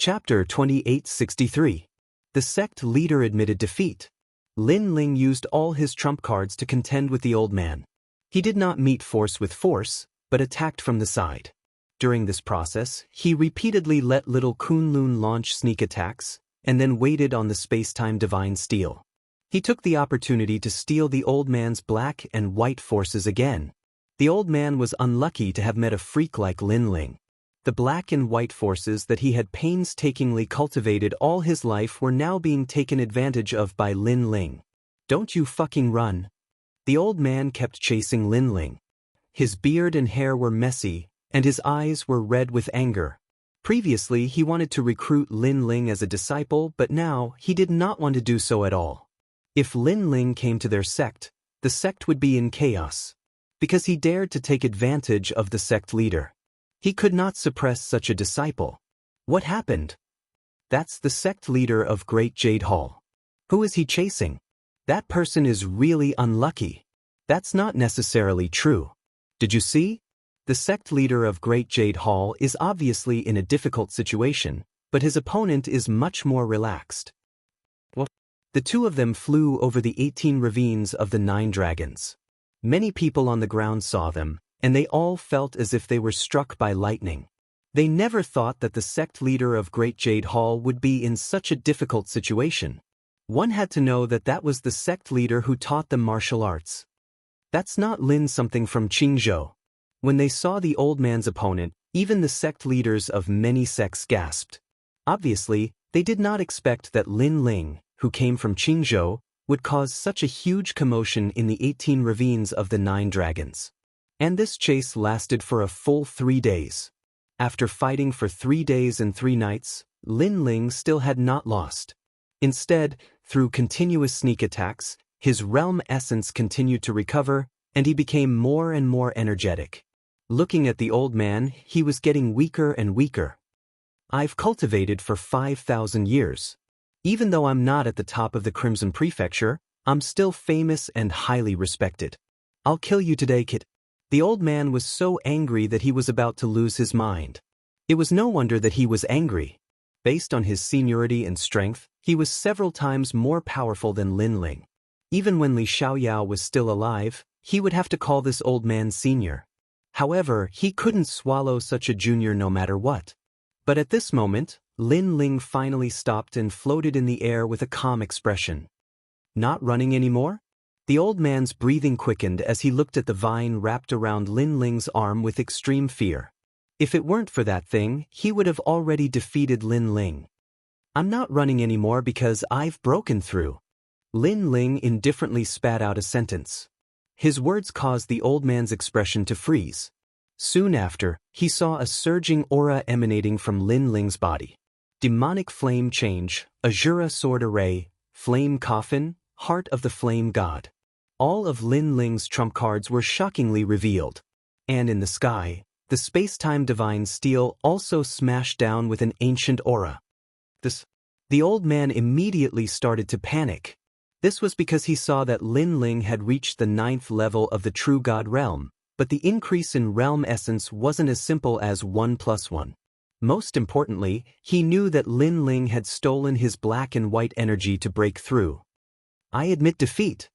Chapter 2863. The sect leader admitted defeat. Lin Ling used all his trump cards to contend with the old man. He did not meet force with force, but attacked from the side. During this process, he repeatedly let little Kunlun launch sneak attacks, and then waited on the space-time divine steel. He took the opportunity to steal the old man's black and white forces again. The old man was unlucky to have met a freak like Lin Ling. The black and white forces that he had painstakingly cultivated all his life were now being taken advantage of by Lin Ling. "Don't you fucking run." The old man kept chasing Lin Ling. His beard and hair were messy, and his eyes were red with anger. Previously, he wanted to recruit Lin Ling as a disciple, but now he did not want to do so at all. If Lin Ling came to their sect, the sect would be in chaos. Because he dared to take advantage of the sect leader. He could not suppress such a disciple. What happened? That's the sect leader of Great Jade Hall. Who is he chasing? That person is really unlucky. That's not necessarily true. Did you see? The sect leader of Great Jade Hall is obviously in a difficult situation, but his opponent is much more relaxed. Well, the two of them flew over the 18 ravines of the 9 dragons. Many people on the ground saw them, and they all felt as if they were struck by lightning. They never thought that the sect leader of Great Jade Hall would be in such a difficult situation. One had to know that that was the sect leader who taught them martial arts. That's not Lin something from Qingzhou. When they saw the old man's opponent, even the sect leaders of many sects gasped. Obviously, they did not expect that Lin Ling, who came from Qingzhou, would cause such a huge commotion in the 18 ravines of the 9 dragons. And this chase lasted for a full 3 days. After fighting for 3 days and 3 nights, Lin Ling still had not lost. Instead, through continuous sneak attacks, his realm essence continued to recover, and he became more and more energetic. Looking at the old man, he was getting weaker and weaker. "I've cultivated for 5,000 years. Even though I'm not at the top of the Crimson Prefecture, I'm still famous and highly respected. I'll kill you today, kid." The old man was so angry that he was about to lose his mind. It was no wonder that he was angry. Based on his seniority and strength, he was several times more powerful than Lin Ling. Even when Li Xiaoyao was still alive, he would have to call this old man senior. However, he couldn't swallow such a junior no matter what. But at this moment, Lin Ling finally stopped and floated in the air with a calm expression. "Not running anymore?" The old man's breathing quickened as he looked at the vine wrapped around Lin Ling's arm with extreme fear. If it weren't for that thing, he would have already defeated Lin Ling. "I'm not running anymore because I've broken through." Lin Ling indifferently spat out a sentence. His words caused the old man's expression to freeze. Soon after, he saw a surging aura emanating from Lin Ling's body. Demonic flame change, Azura sword array, flame coffin, heart of the flame god. All of Lin Ling's trump cards were shockingly revealed. And in the sky, the space-time divine steel also smashed down with an ancient aura. The old man immediately started to panic. This was because he saw that Lin Ling had reached the 9th level of the true god realm, but the increase in realm essence wasn't as simple as 1 + 1. Most importantly, he knew that Lin Ling had stolen his black and white energy to break through. "I admit defeat."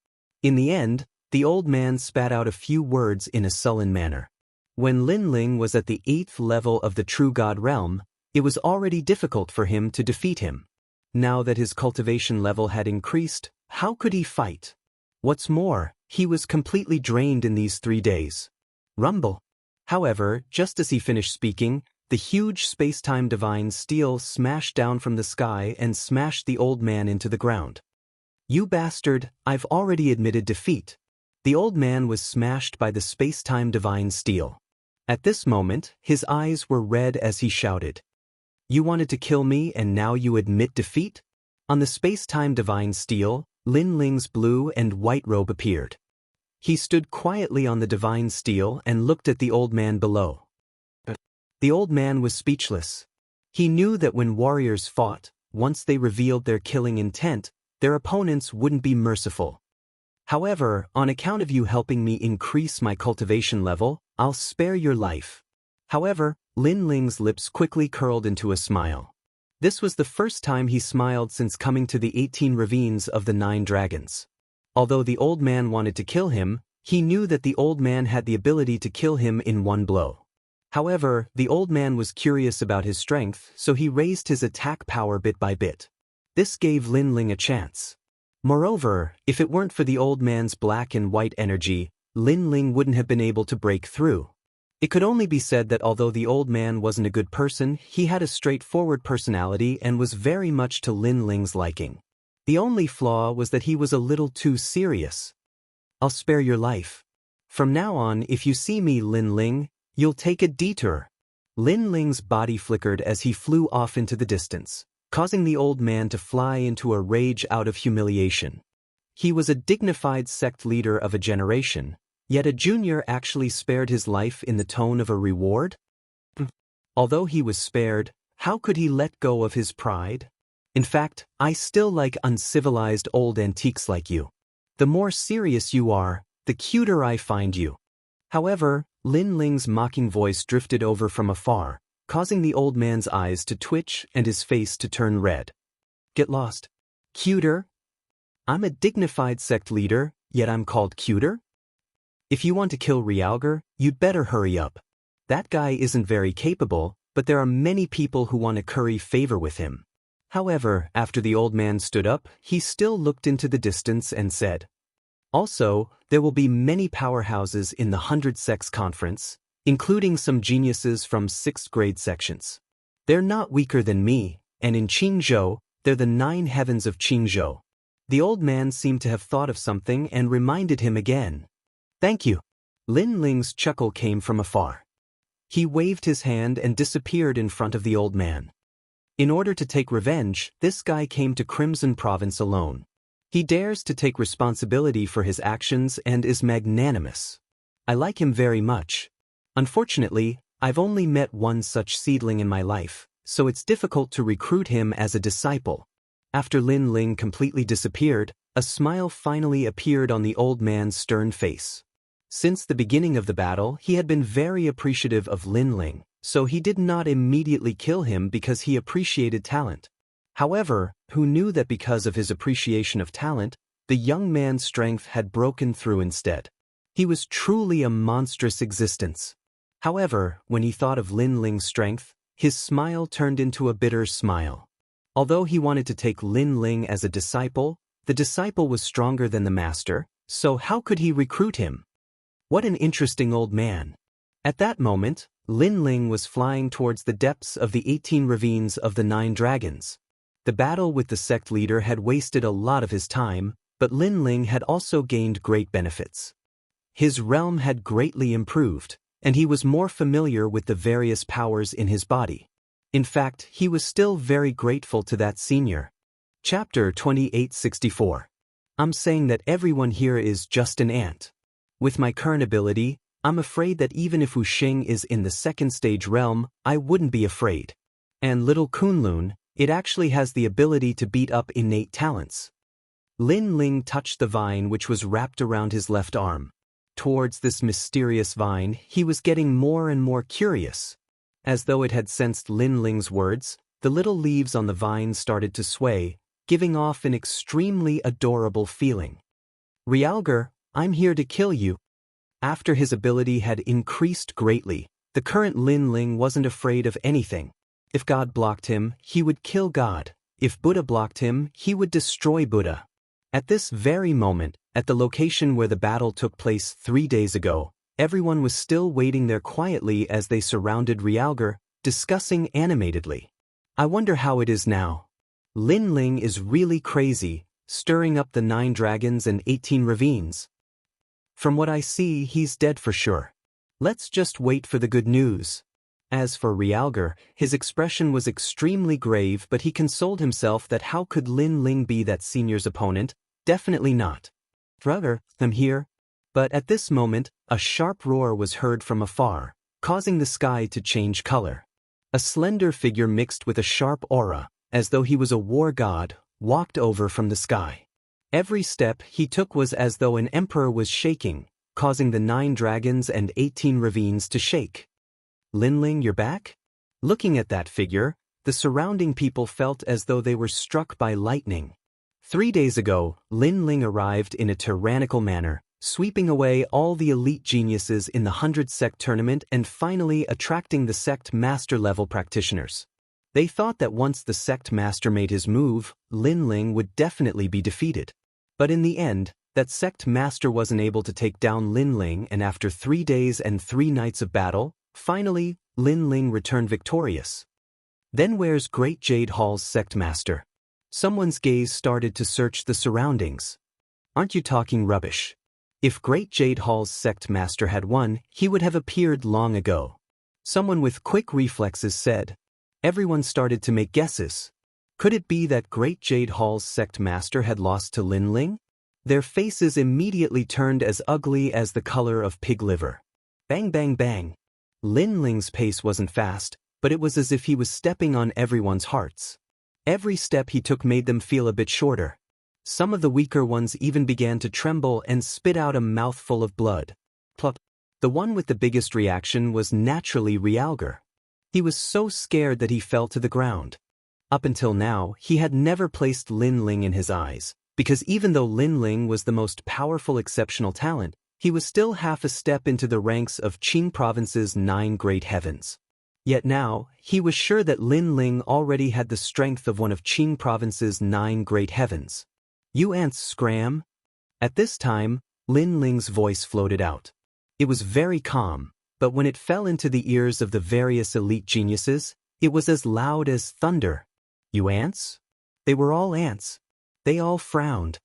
In the end, the old man spat out a few words in a sullen manner. When Lin Ling was at the 8th level of the true god realm, it was already difficult for him to defeat him. Now that his cultivation level had increased, how could he fight? What's more, he was completely drained in these 3 days. Rumble. However, just as he finished speaking, the huge space-time divine steel smashed down from the sky and smashed the old man into the ground. "You bastard, I've already admitted defeat." The old man was smashed by the space-time divine steel. At this moment, his eyes were red as he shouted. "You wanted to kill me and now you admit defeat?" On the space-time divine steel, Lin Ling's blue and white robe appeared. He stood quietly on the divine steel and looked at the old man below. The old man was speechless. He knew that when warriors fought, once they revealed their killing intent, their opponents wouldn't be merciful. "However, on account of you helping me increase my cultivation level, I'll spare your life." However, Lin Ling's lips quickly curled into a smile. This was the first time he smiled since coming to the 18 ravines of the 9 dragons. Although the old man wanted to kill him, he knew that the old man had the ability to kill him in one blow. However, the old man was curious about his strength, so he raised his attack power bit by bit. This gave Lin Ling a chance. Moreover, if it weren't for the old man's black and white energy, Lin Ling wouldn't have been able to break through. It could only be said that although the old man wasn't a good person, he had a straightforward personality and was very much to Lin Ling's liking. The only flaw was that he was a little too serious. I'll spare your life. From now on, if you see me, Lin Ling, you'll take a detour. Lin Ling's body flickered as he flew off into the distance, causing the old man to fly into a rage out of humiliation. He was a dignified sect leader of a generation, yet a junior actually spared his life in the tone of a reward? Although he was spared, how could he let go of his pride? In fact, I still like uncivilized old antiques like you. The more serious you are, the cuter I find you. However, Lin Ling's mocking voice drifted over from afar, causing the old man's eyes to twitch and his face to turn red. Get lost. Cuter? I'm a dignified sect leader, yet I'm called cuter? If you want to kill Realgar, you'd better hurry up. That guy isn't very capable, but there are many people who want to curry favor with him. However, after the old man stood up, he still looked into the distance and said, also, there will be many powerhouses in the 100 Sects conference, including some geniuses from 6th grade sections. They're not weaker than me, and in Qingzhou, they're the 9 heavens of Qingzhou. The old man seemed to have thought of something and reminded him again. Thank you. Lin Ling's chuckle came from afar. He waved his hand and disappeared in front of the old man. In order to take revenge, this guy came to Crimson Province alone. He dares to take responsibility for his actions and is magnanimous. I like him very much. Unfortunately, I've only met one such seedling in my life, so it's difficult to recruit him as a disciple. After Lin Ling completely disappeared, a smile finally appeared on the old man's stern face. Since the beginning of the battle, he had been very appreciative of Lin Ling, so he did not immediately kill him because he appreciated talent. However, who knew that because of his appreciation of talent, the young man's strength had broken through instead. He was truly a monstrous existence. However, when he thought of Lin Ling's strength, his smile turned into a bitter smile. Although he wanted to take Lin Ling as a disciple, the disciple was stronger than the master, so how could he recruit him? What an interesting old man. At that moment, Lin Ling was flying towards the depths of the 18 ravines of the 9 dragons. The battle with the sect leader had wasted a lot of his time, but Lin Ling had also gained great benefits. His realm had greatly improved, and he was more familiar with the various powers in his body. In fact, he was still very grateful to that senior. Chapter 2864. I'm saying that everyone here is just an ant. With my current ability, I'm afraid that even if Wuxia is in the 2nd stage realm, I wouldn't be afraid. And little Kunlun, it actually has the ability to beat up innate talents. Lin Ling touched the vine which was wrapped around his left arm. Towards this mysterious vine, he was getting more and more curious. As though it had sensed Lin Ling's words, the little leaves on the vine started to sway, giving off an extremely adorable feeling. Realgar, I'm here to kill you. After his ability had increased greatly, the current Lin Ling wasn't afraid of anything. If God blocked him, he would kill God. If Buddha blocked him, he would destroy Buddha. At this very moment, at the location where the battle took place 3 days ago, everyone was still waiting there quietly as they surrounded Realgar, discussing animatedly. I wonder how it is now. Lin Ling is really crazy, stirring up the 9 dragons and 18 ravines. From what I see, he's dead for sure. Let's just wait for the good news. As for Realgar, his expression was extremely grave, but he consoled himself that how could Lin Ling be that senior's opponent? Definitely not. Brother, I'm here. But at this moment, a sharp roar was heard from afar, causing the sky to change color. A slender figure mixed with a sharp aura, as though he was a war god, walked over from the sky. Every step he took was as though an emperor was shaking, causing the 9 dragons and 18 ravines to shake. Lin Ling, you're back? Looking at that figure, the surrounding people felt as though they were struck by lightning. 3 days ago, Lin Ling arrived in a tyrannical manner, sweeping away all the elite geniuses in the 100-sect tournament and finally attracting the sect master-level practitioners. They thought that once the sect master made his move, Lin Ling would definitely be defeated. But in the end, that sect master wasn't able to take down Lin Ling, and after 3 days and 3 nights of battle, finally, Lin Ling returned victorious. Then where's Great Jade Hall's sect master? Someone's gaze started to search the surroundings. Aren't you talking rubbish? If Great Jade Hall's sect master had won, he would have appeared long ago. Someone with quick reflexes said. Everyone started to make guesses. Could it be that Great Jade Hall's sect master had lost to Lin Ling? Their faces immediately turned as ugly as the color of pig liver. Bang bang bang. Lin Ling's pace wasn't fast, but it was as if he was stepping on everyone's hearts. Every step he took made them feel a bit shorter. Some of the weaker ones even began to tremble and spit out a mouthful of blood. Plop. The one with the biggest reaction was naturally Realgar. He was so scared that he fell to the ground. Up until now, he had never placed Lin Ling in his eyes, because even though Lin Ling was the most powerful exceptional talent, he was still half a step into the ranks of Qing Province's 9 great heavens. Yet now, he was sure that Lin Ling already had the strength of one of Qing Province's 9 great heavens. You ants scram? At this time, Lin Ling's voice floated out. It was very calm, but when it fell into the ears of the various elite geniuses, it was as loud as thunder. You ants? They were all ants. They all frowned.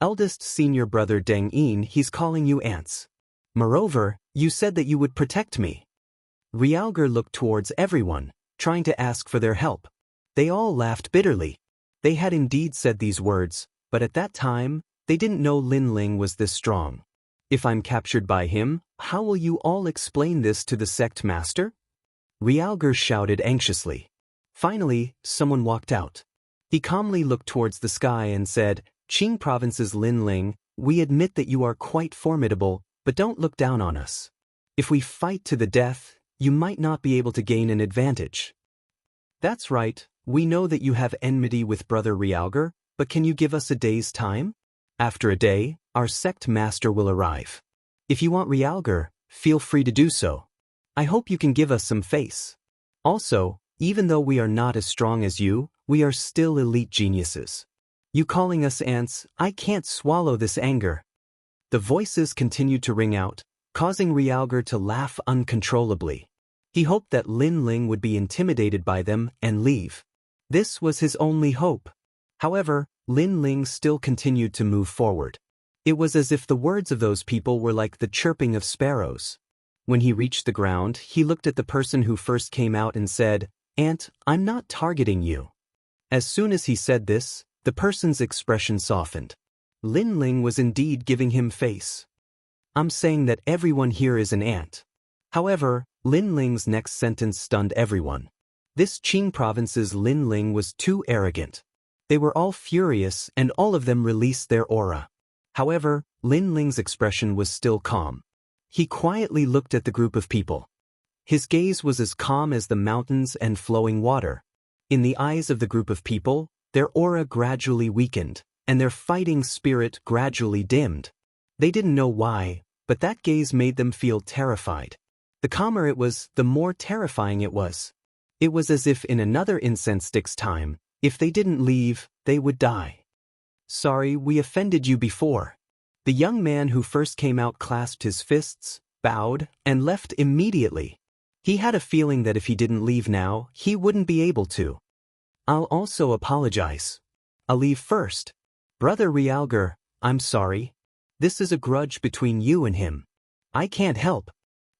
Eldest senior brother Deng Yin, he's calling you ants. Moreover, you said that you would protect me. Realgar looked towards everyone, trying to ask for their help. They all laughed bitterly. They had indeed said these words, but at that time, they didn't know Lin Ling was this strong. If I'm captured by him, how will you all explain this to the sect master? Realgar shouted anxiously. Finally, someone walked out. He calmly looked towards the sky and said, Qing Province's Lin Ling, we admit that you are quite formidable, but don't look down on us. If we fight to the death, you might not be able to gain an advantage. That's right, we know that you have enmity with Brother Realgar, but can you give us a day's time? After a day, our sect master will arrive. If you want Realgar, feel free to do so. I hope you can give us some face. Also, even though we are not as strong as you, we are still elite geniuses. You calling us ants, I can't swallow this anger. The voices continued to ring out, causing Realgar to laugh uncontrollably. He hoped that Lin Ling would be intimidated by them and leave. This was his only hope. However, Lin Ling still continued to move forward. It was as if the words of those people were like the chirping of sparrows. When he reached the ground, he looked at the person who first came out and said, Ant, I'm not targeting you. As soon as he said this, the person's expression softened. Lin Ling was indeed giving him face. I'm saying that everyone here is an ant. However, Lin Ling's next sentence stunned everyone. This Qing Province's Lin Ling was too arrogant. They were all furious and all of them released their aura. However, Lin Ling's expression was still calm. He quietly looked at the group of people. His gaze was as calm as the mountains and flowing water. In the eyes of the group of people, their aura gradually weakened, and their fighting spirit gradually dimmed. They didn't know why, but that gaze made them feel terrified. The calmer it was, the more terrifying it was. It was as if in another incense stick's time, if they didn't leave, they would die. Sorry, we offended you before. The young man who first came out clasped his fists, bowed, and left immediately. He had a feeling that if he didn't leave now, he wouldn't be able to. I'll also apologize. I'll leave first. Brother Realgar, I'm sorry. This is a grudge between you and him. I can't help.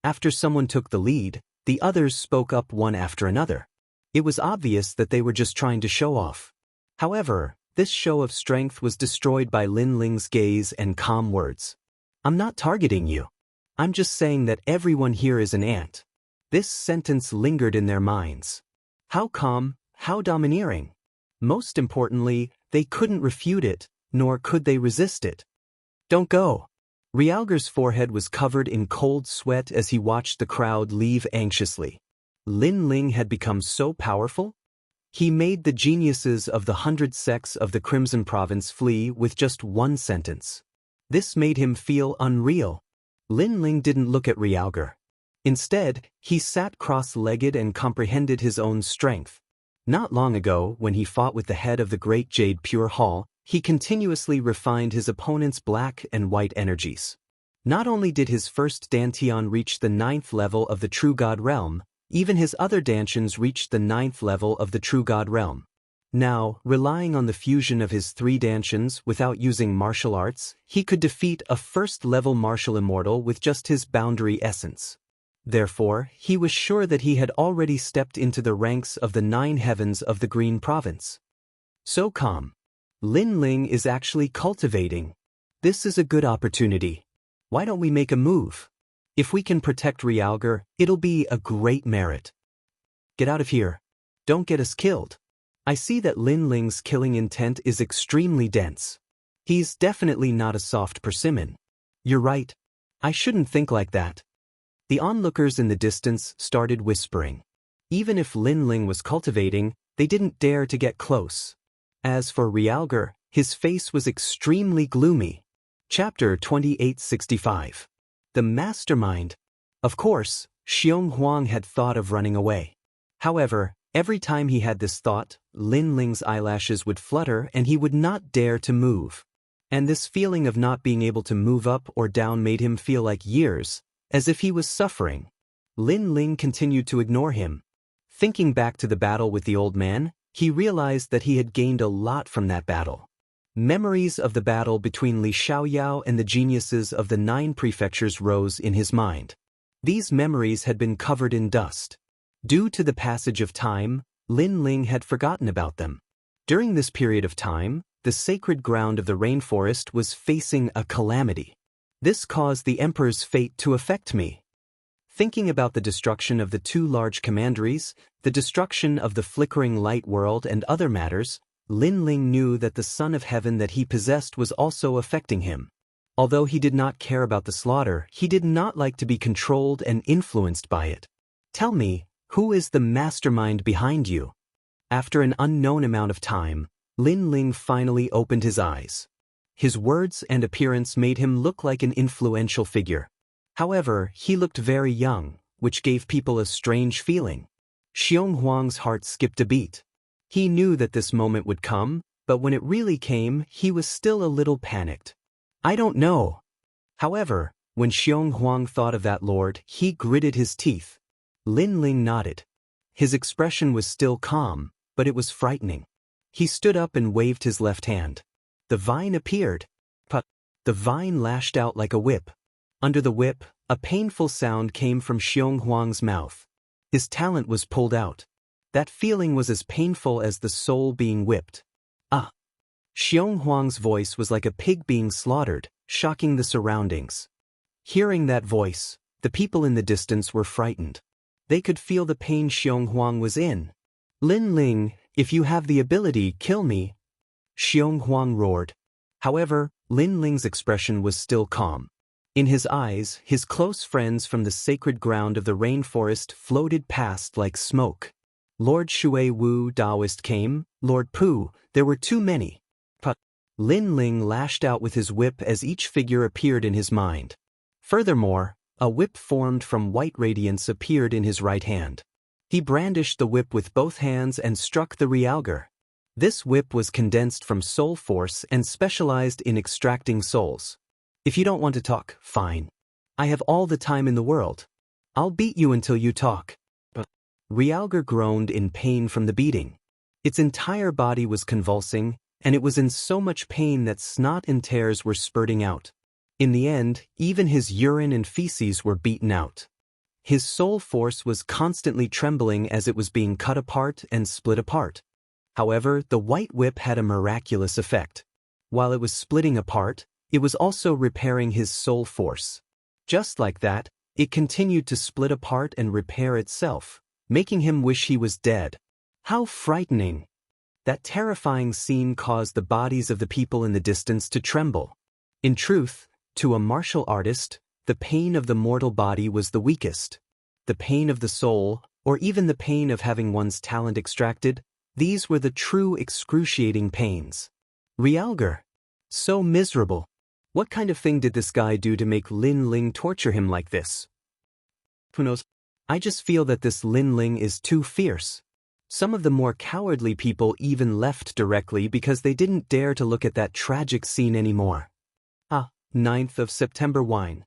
After someone took the lead, the others spoke up one after another. It was obvious that they were just trying to show off. However, this show of strength was destroyed by Lin Ling's gaze and calm words. I'm not targeting you. I'm just saying that everyone here is an ant. This sentence lingered in their minds. How calm, how domineering. Most importantly, they couldn't refute it, nor could they resist it. Don't go. Realgar's forehead was covered in cold sweat as he watched the crowd leave anxiously. Lin Ling had become so powerful? He made the geniuses of the 100 sects of the Crimson Province flee with just one sentence. This made him feel unreal. Lin Ling didn't look at Realger. Instead, he sat cross-legged and comprehended his own strength. Not long ago, when he fought with the head of the Great Jade Pure Hall, he continuously refined his opponent's black and white energies. Not only did his first Dantian reach the 9th level of the True God Realm, even his other Dantians reached the 9th level of the True God Realm. Now, relying on the fusion of his 3 Dantians without using martial arts, he could defeat a first-level martial immortal with just his boundary essence. Therefore, he was sure that he had already stepped into the ranks of the 9 heavens of the Green Province. So calm. Lin Ling is actually cultivating. This is a good opportunity. Why don't we make a move? If we can protect Realger, it'll be a great merit. Get out of here. Don't get us killed. I see that Lin Ling's killing intent is extremely dense. He's definitely not a soft persimmon. You're right. I shouldn't think like that. The onlookers in the distance started whispering. Even if Lin Ling was cultivating, they didn't dare to get close. As for Realger, his face was extremely gloomy. Chapter 2865. The Mastermind. Of course, Xiong Huang had thought of running away. However, every time he had this thought, Lin Ling's eyelashes would flutter and he would not dare to move. And this feeling of not being able to move up or down made him feel like years, as if he was suffering. Lin Ling continued to ignore him. Thinking back to the battle with the old man, he realized that he had gained a lot from that battle. Memories of the battle between Li Xiaoyao and the geniuses of the 9 prefectures rose in his mind. These memories had been covered in dust. Due to the passage of time, Lin Ling had forgotten about them. During this period of time, the sacred ground of the rainforest was facing a calamity. This caused the Emperor's fate to affect me. Thinking about the destruction of the 2 large commanderies, the destruction of the flickering light world and other matters, Lin Ling knew that the Son of Heaven that he possessed was also affecting him. Although he did not care about the slaughter, he did not like to be controlled and influenced by it. Tell me, who is the mastermind behind you? After an unknown amount of time, Lin Ling finally opened his eyes. His words and appearance made him look like an influential figure. However, he looked very young, which gave people a strange feeling. Xiong Huang's heart skipped a beat. He knew that this moment would come, but when it really came, he was still a little panicked. I don't know. However, when Xiong Huang thought of that lord, he gritted his teeth. Lin Ling nodded. His expression was still calm, but it was frightening. He stood up and waved his left hand. The vine appeared. But the vine lashed out like a whip. Under the whip, a painful sound came from Xiong Huang's mouth. His talent was pulled out. That feeling was as painful as the soul being whipped. Ah! Xiong Huang's voice was like a pig being slaughtered, shocking the surroundings. Hearing that voice, the people in the distance were frightened. They could feel the pain Xiong Huang was in. Lin Ling, if you have the ability, kill me. Xiong Huang roared. However, Lin Ling's expression was still calm. In his eyes, his close friends from the sacred ground of the rainforest floated past like smoke. Lord Shui Wu Daoist came, Lord Pu, there were too many. But Lin Ling lashed out with his whip as each figure appeared in his mind. Furthermore, a whip formed from white radiance appeared in his right hand. He brandished the whip with both hands and struck the Realger. This whip was condensed from soul force and specialized in extracting souls. If you don't want to talk, fine. I have all the time in the world. I'll beat you until you talk. But Realger groaned in pain from the beating. Its entire body was convulsing, and it was in so much pain that snot and tears were spurting out. In the end, even his urine and feces were beaten out. His soul force was constantly trembling as it was being cut apart and split apart. However, the white whip had a miraculous effect. While it was splitting apart, it was also repairing his soul force. Just like that, it continued to split apart and repair itself, making him wish he was dead. How frightening! That terrifying scene caused the bodies of the people in the distance to tremble. In truth, to a martial artist, the pain of the mortal body was the weakest. The pain of the soul, or even the pain of having one's talent extracted, These were the true excruciating pains. Realgar. So miserable. What kind of thing did this guy do to make Lin Ling torture him like this? Who knows? I just feel that this Lin Ling is too fierce. Some of the more cowardly people even left directly because they didn't dare to look at that tragic scene anymore. 9th of September wine.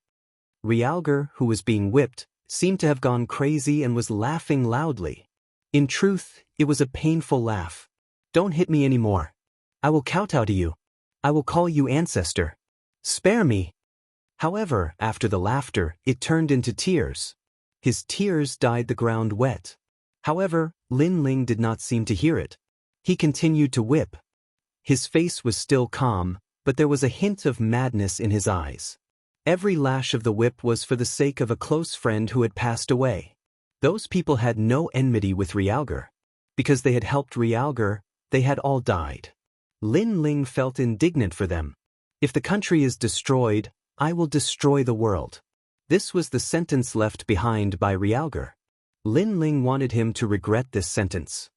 Realgar, who was being whipped, seemed to have gone crazy and was laughing loudly. In truth, it was a painful laugh. Don't hit me anymore. I will kowtow to you. I will call you ancestor. Spare me. However, after the laughter, it turned into tears. His tears dyed the ground wet. However, Lin Ling did not seem to hear it. He continued to whip. His face was still calm, but there was a hint of madness in his eyes. Every lash of the whip was for the sake of a close friend who had passed away. Those people had no enmity with Realgar. Because they had helped Realgar, they had all died. Lin Ling felt indignant for them. If the country is destroyed, I will destroy the world. This was the sentence left behind by Realgar. Lin Ling wanted him to regret this sentence.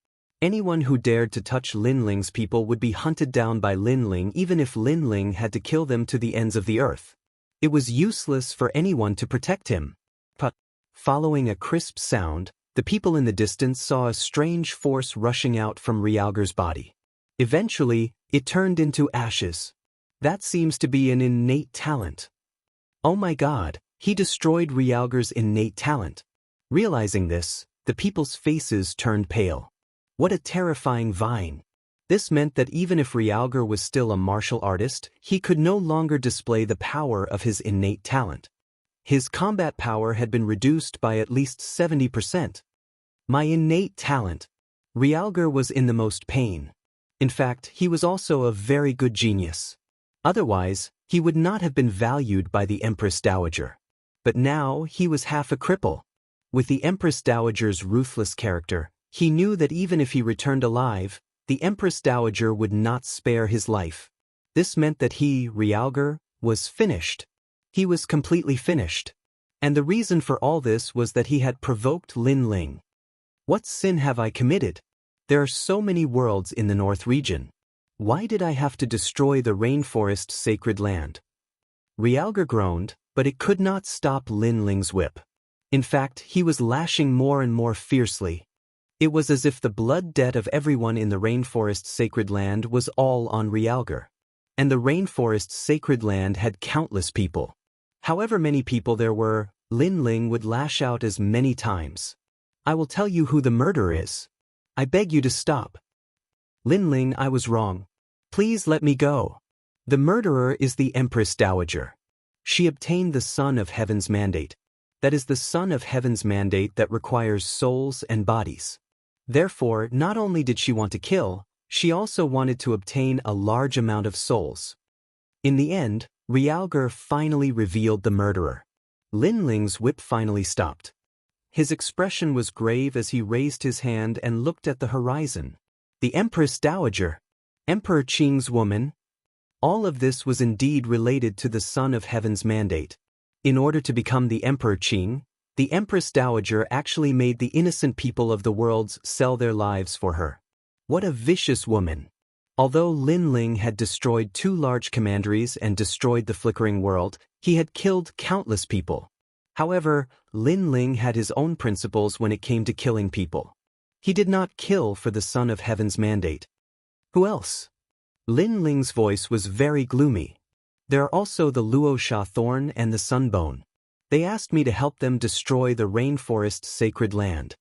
Anyone who dared to touch Lin Ling's people would be hunted down by Lin Ling even if Lin Ling had to kill them to the ends of the earth. It was useless for anyone to protect him. But, following a crisp sound, the people in the distance saw a strange force rushing out from Realgar's body. Eventually, it turned into ashes. That seems to be an innate talent. Oh my God, he destroyed Realgar's innate talent. Realizing this, the people's faces turned pale. What a terrifying vine. This meant that even if Realgar was still a martial artist, he could no longer display the power of his innate talent. His combat power had been reduced by at least 70%. My innate talent. Realgar was in the most pain. In fact, he was also a very good genius. Otherwise, he would not have been valued by the Empress Dowager. But now, he was half a cripple. With the Empress Dowager's ruthless character, he knew that even if he returned alive, the Empress Dowager would not spare his life. This meant that he, Realgar, was finished. He was completely finished. And the reason for all this was that he had provoked Lin Ling. What sin have I committed? There are so many worlds in the North region. Why did I have to destroy the rainforest sacred land? Realgar groaned, but it could not stop Lin Ling's whip. In fact, he was lashing more and more fiercely. It was as if the blood debt of everyone in the rainforest sacred land was all on Realgar. And the rainforest sacred land had countless people. However many people there were, Lin Ling would lash out as many times. I will tell you who the murderer is. I beg you to stop. Lin Ling, I was wrong. Please let me go. The murderer is the Empress Dowager. She obtained the Son of Heaven's mandate. That is the Son of Heaven's mandate that requires souls and bodies. Therefore, not only did she want to kill, she also wanted to obtain a large amount of souls. In the end, Realgar finally revealed the murderer. Lin Ling's whip finally stopped. His expression was grave as he raised his hand and looked at the horizon. The Empress Dowager, Emperor Qing's woman. All of this was indeed related to the Son of Heaven's mandate. In order to become the Emperor Qing, the Empress Dowager actually made the innocent people of the worlds sell their lives for her. What a vicious woman. Although Lin Ling had destroyed 2 large commanderies and destroyed the flickering world, he had killed countless people. However, Lin Ling had his own principles when it came to killing people. He did not kill for the Son of Heaven's mandate. Who else? Lin Ling's voice was very gloomy. There are also the Luosha Thorn and the Sunbone. They asked me to help them destroy the rainforest sacred land.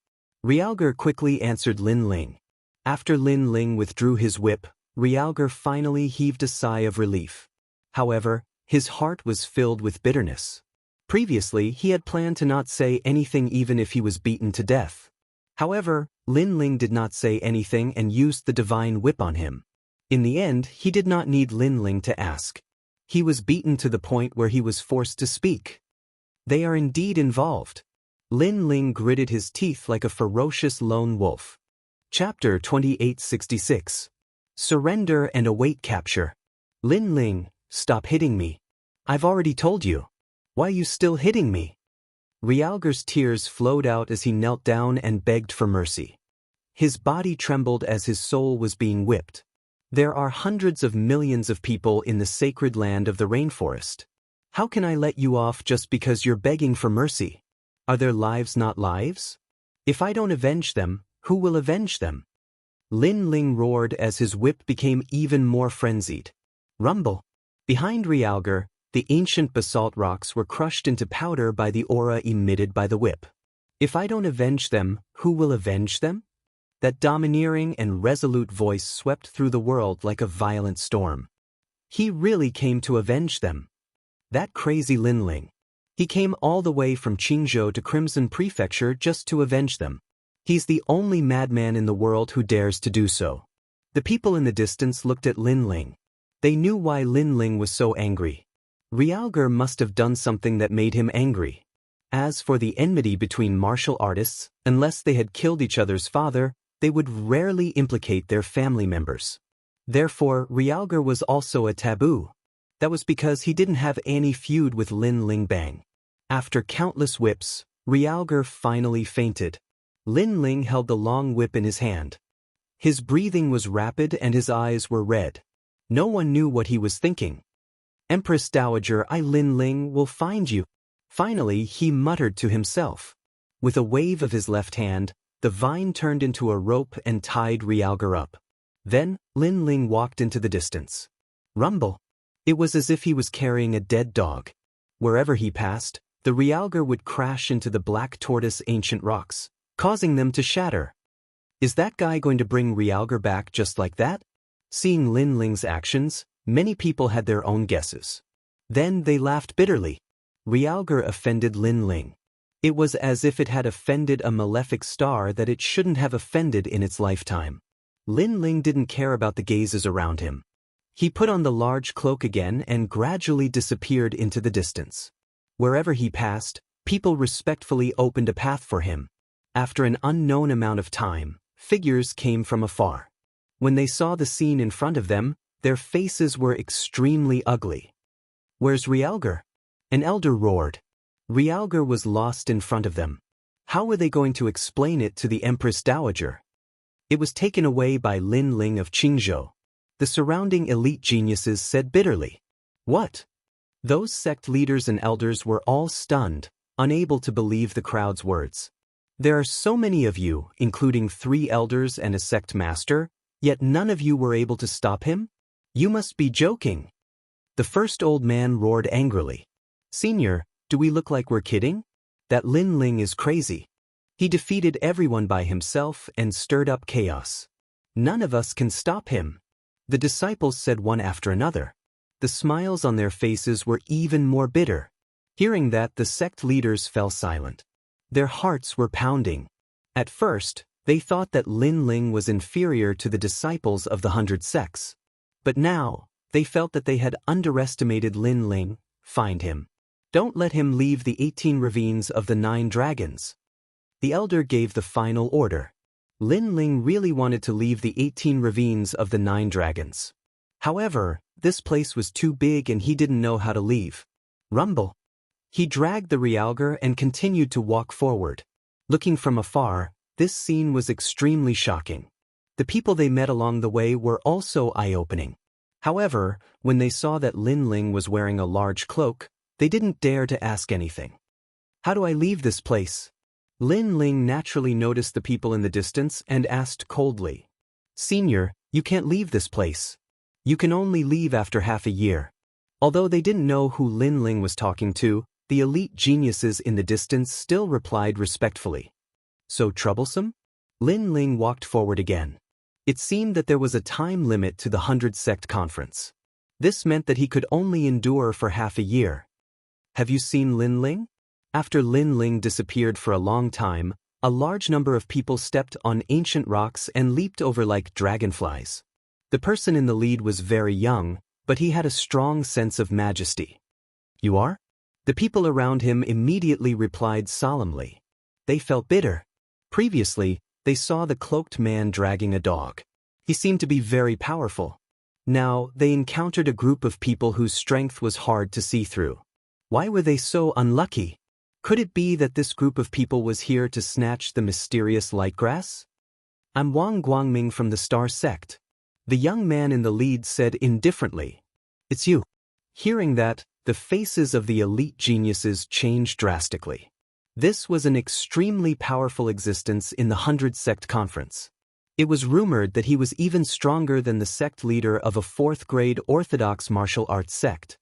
Realgar quickly answered Lin Ling. After Lin Ling withdrew his whip, Realgar finally heaved a sigh of relief. However, his heart was filled with bitterness. Previously, he had planned to not say anything even if he was beaten to death. However, Lin Ling did not say anything and used the divine whip on him. In the end, he did not need Lin Ling to ask. He was beaten to the point where he was forced to speak. They are indeed involved. Lin Ling gritted his teeth like a ferocious lone wolf. Chapter 2866. Surrender and await capture. Lin Ling, stop hitting me. I've already told you. Why are you still hitting me? Realgar's tears flowed out as he knelt down and begged for mercy. His body trembled as his soul was being whipped. There are hundreds of millions of people in the sacred land of the rainforest. How can I let you off just because you're begging for mercy? Are their lives not lives? If I don't avenge them, who will avenge them? Lin Ling roared as his whip became even more frenzied. Rumble! Behind Realgar, the ancient basalt rocks were crushed into powder by the aura emitted by the whip. If I don't avenge them, who will avenge them? That domineering and resolute voice swept through the world like a violent storm. He really came to avenge them. That crazy Lin Ling. He came all the way from Qingzhou to Crimson Prefecture just to avenge them. He's the only madman in the world who dares to do so. The people in the distance looked at Lin Ling. They knew why Lin Ling was so angry. Realgar must have done something that made him angry. As for the enmity between martial artists, unless they had killed each other's father, they would rarely implicate their family members. Therefore, Realgar was also a taboo. That was because he didn't have any feud with Lin Ling Bang. After countless whips, Realgar finally fainted. Lin Ling held the long whip in his hand. His breathing was rapid and his eyes were red. No one knew what he was thinking. Empress Dowager, Lin Ling will find you. Finally, he muttered to himself. With a wave of his left hand, the vine turned into a rope and tied Realgar up. Then, Lin Ling walked into the distance. Rumble! It was as if he was carrying a dead dog. Wherever he passed, the Realgar would crash into the black tortoise ancient rocks, causing them to shatter. Is that guy going to bring Realgar back just like that? Seeing Lin Ling's actions, many people had their own guesses. Then they laughed bitterly. Realgar offended Lin Ling. It was as if it had offended a malefic star that it shouldn't have offended in its lifetime. Lin Ling didn't care about the gazes around him. He put on the large cloak again and gradually disappeared into the distance. Wherever he passed, people respectfully opened a path for him. After an unknown amount of time, figures came from afar. When they saw the scene in front of them, their faces were extremely ugly. Where's Realgar? An elder roared. Realgar was lost in front of them. How were they going to explain it to the Empress Dowager? It was taken away by Lin Ling of Qingzhou. The surrounding elite geniuses said bitterly. What? Those sect leaders and elders were all stunned, unable to believe the crowd's words. There are so many of you, including 3 elders and a sect master, yet none of you were able to stop him? You must be joking. The first old man roared angrily. Senior, do we look like we're kidding? That Lin Ling is crazy. He defeated everyone by himself and stirred up chaos. None of us can stop him. The disciples said one after another. The smiles on their faces were even more bitter. Hearing that, the sect leaders fell silent. Their hearts were pounding. At first, they thought that Lin Ling was inferior to the disciples of the 100 sects. But now, they felt that they had underestimated Lin Ling. Find him. Don't let him leave the 18 ravines of the 9 dragons. The elder gave the final order. Lin Ling really wanted to leave the 18 ravines of the 9 dragons. However, this place was too big and he didn't know how to leave. Rumble. He dragged the Realgar and continued to walk forward. Looking from afar, this scene was extremely shocking. The people they met along the way were also eye-opening. However, when they saw that Lin Ling was wearing a large cloak, they didn't dare to ask anything. How do I leave this place? Lin Ling naturally noticed the people in the distance and asked coldly. Senior, you can't leave this place. You can only leave after half a year. Although they didn't know who Lin Ling was talking to, the elite geniuses in the distance still replied respectfully. So troublesome? Lin Ling walked forward again. It seemed that there was a time limit to the 100 sect conference. This meant that he could only endure for half a year. Have you seen Lin Ling? After Lin Ling disappeared for a long time, a large number of people stepped on ancient rocks and leaped over like dragonflies. The person in the lead was very young, but he had a strong sense of majesty. You are? The people around him immediately replied solemnly. They felt bitter. Previously, they saw the cloaked man dragging a dog. He seemed to be very powerful. Now, they encountered a group of people whose strength was hard to see through. Why were they so unlucky? Could it be that this group of people was here to snatch the mysterious light grass? I'm Wang Guangming from the Star Sect. The young man in the lead said indifferently. It's you. Hearing that, the faces of the elite geniuses changed drastically. This was an extremely powerful existence in the 100 Sect Conference. It was rumored that he was even stronger than the sect leader of a 4th-grade Orthodox martial arts sect.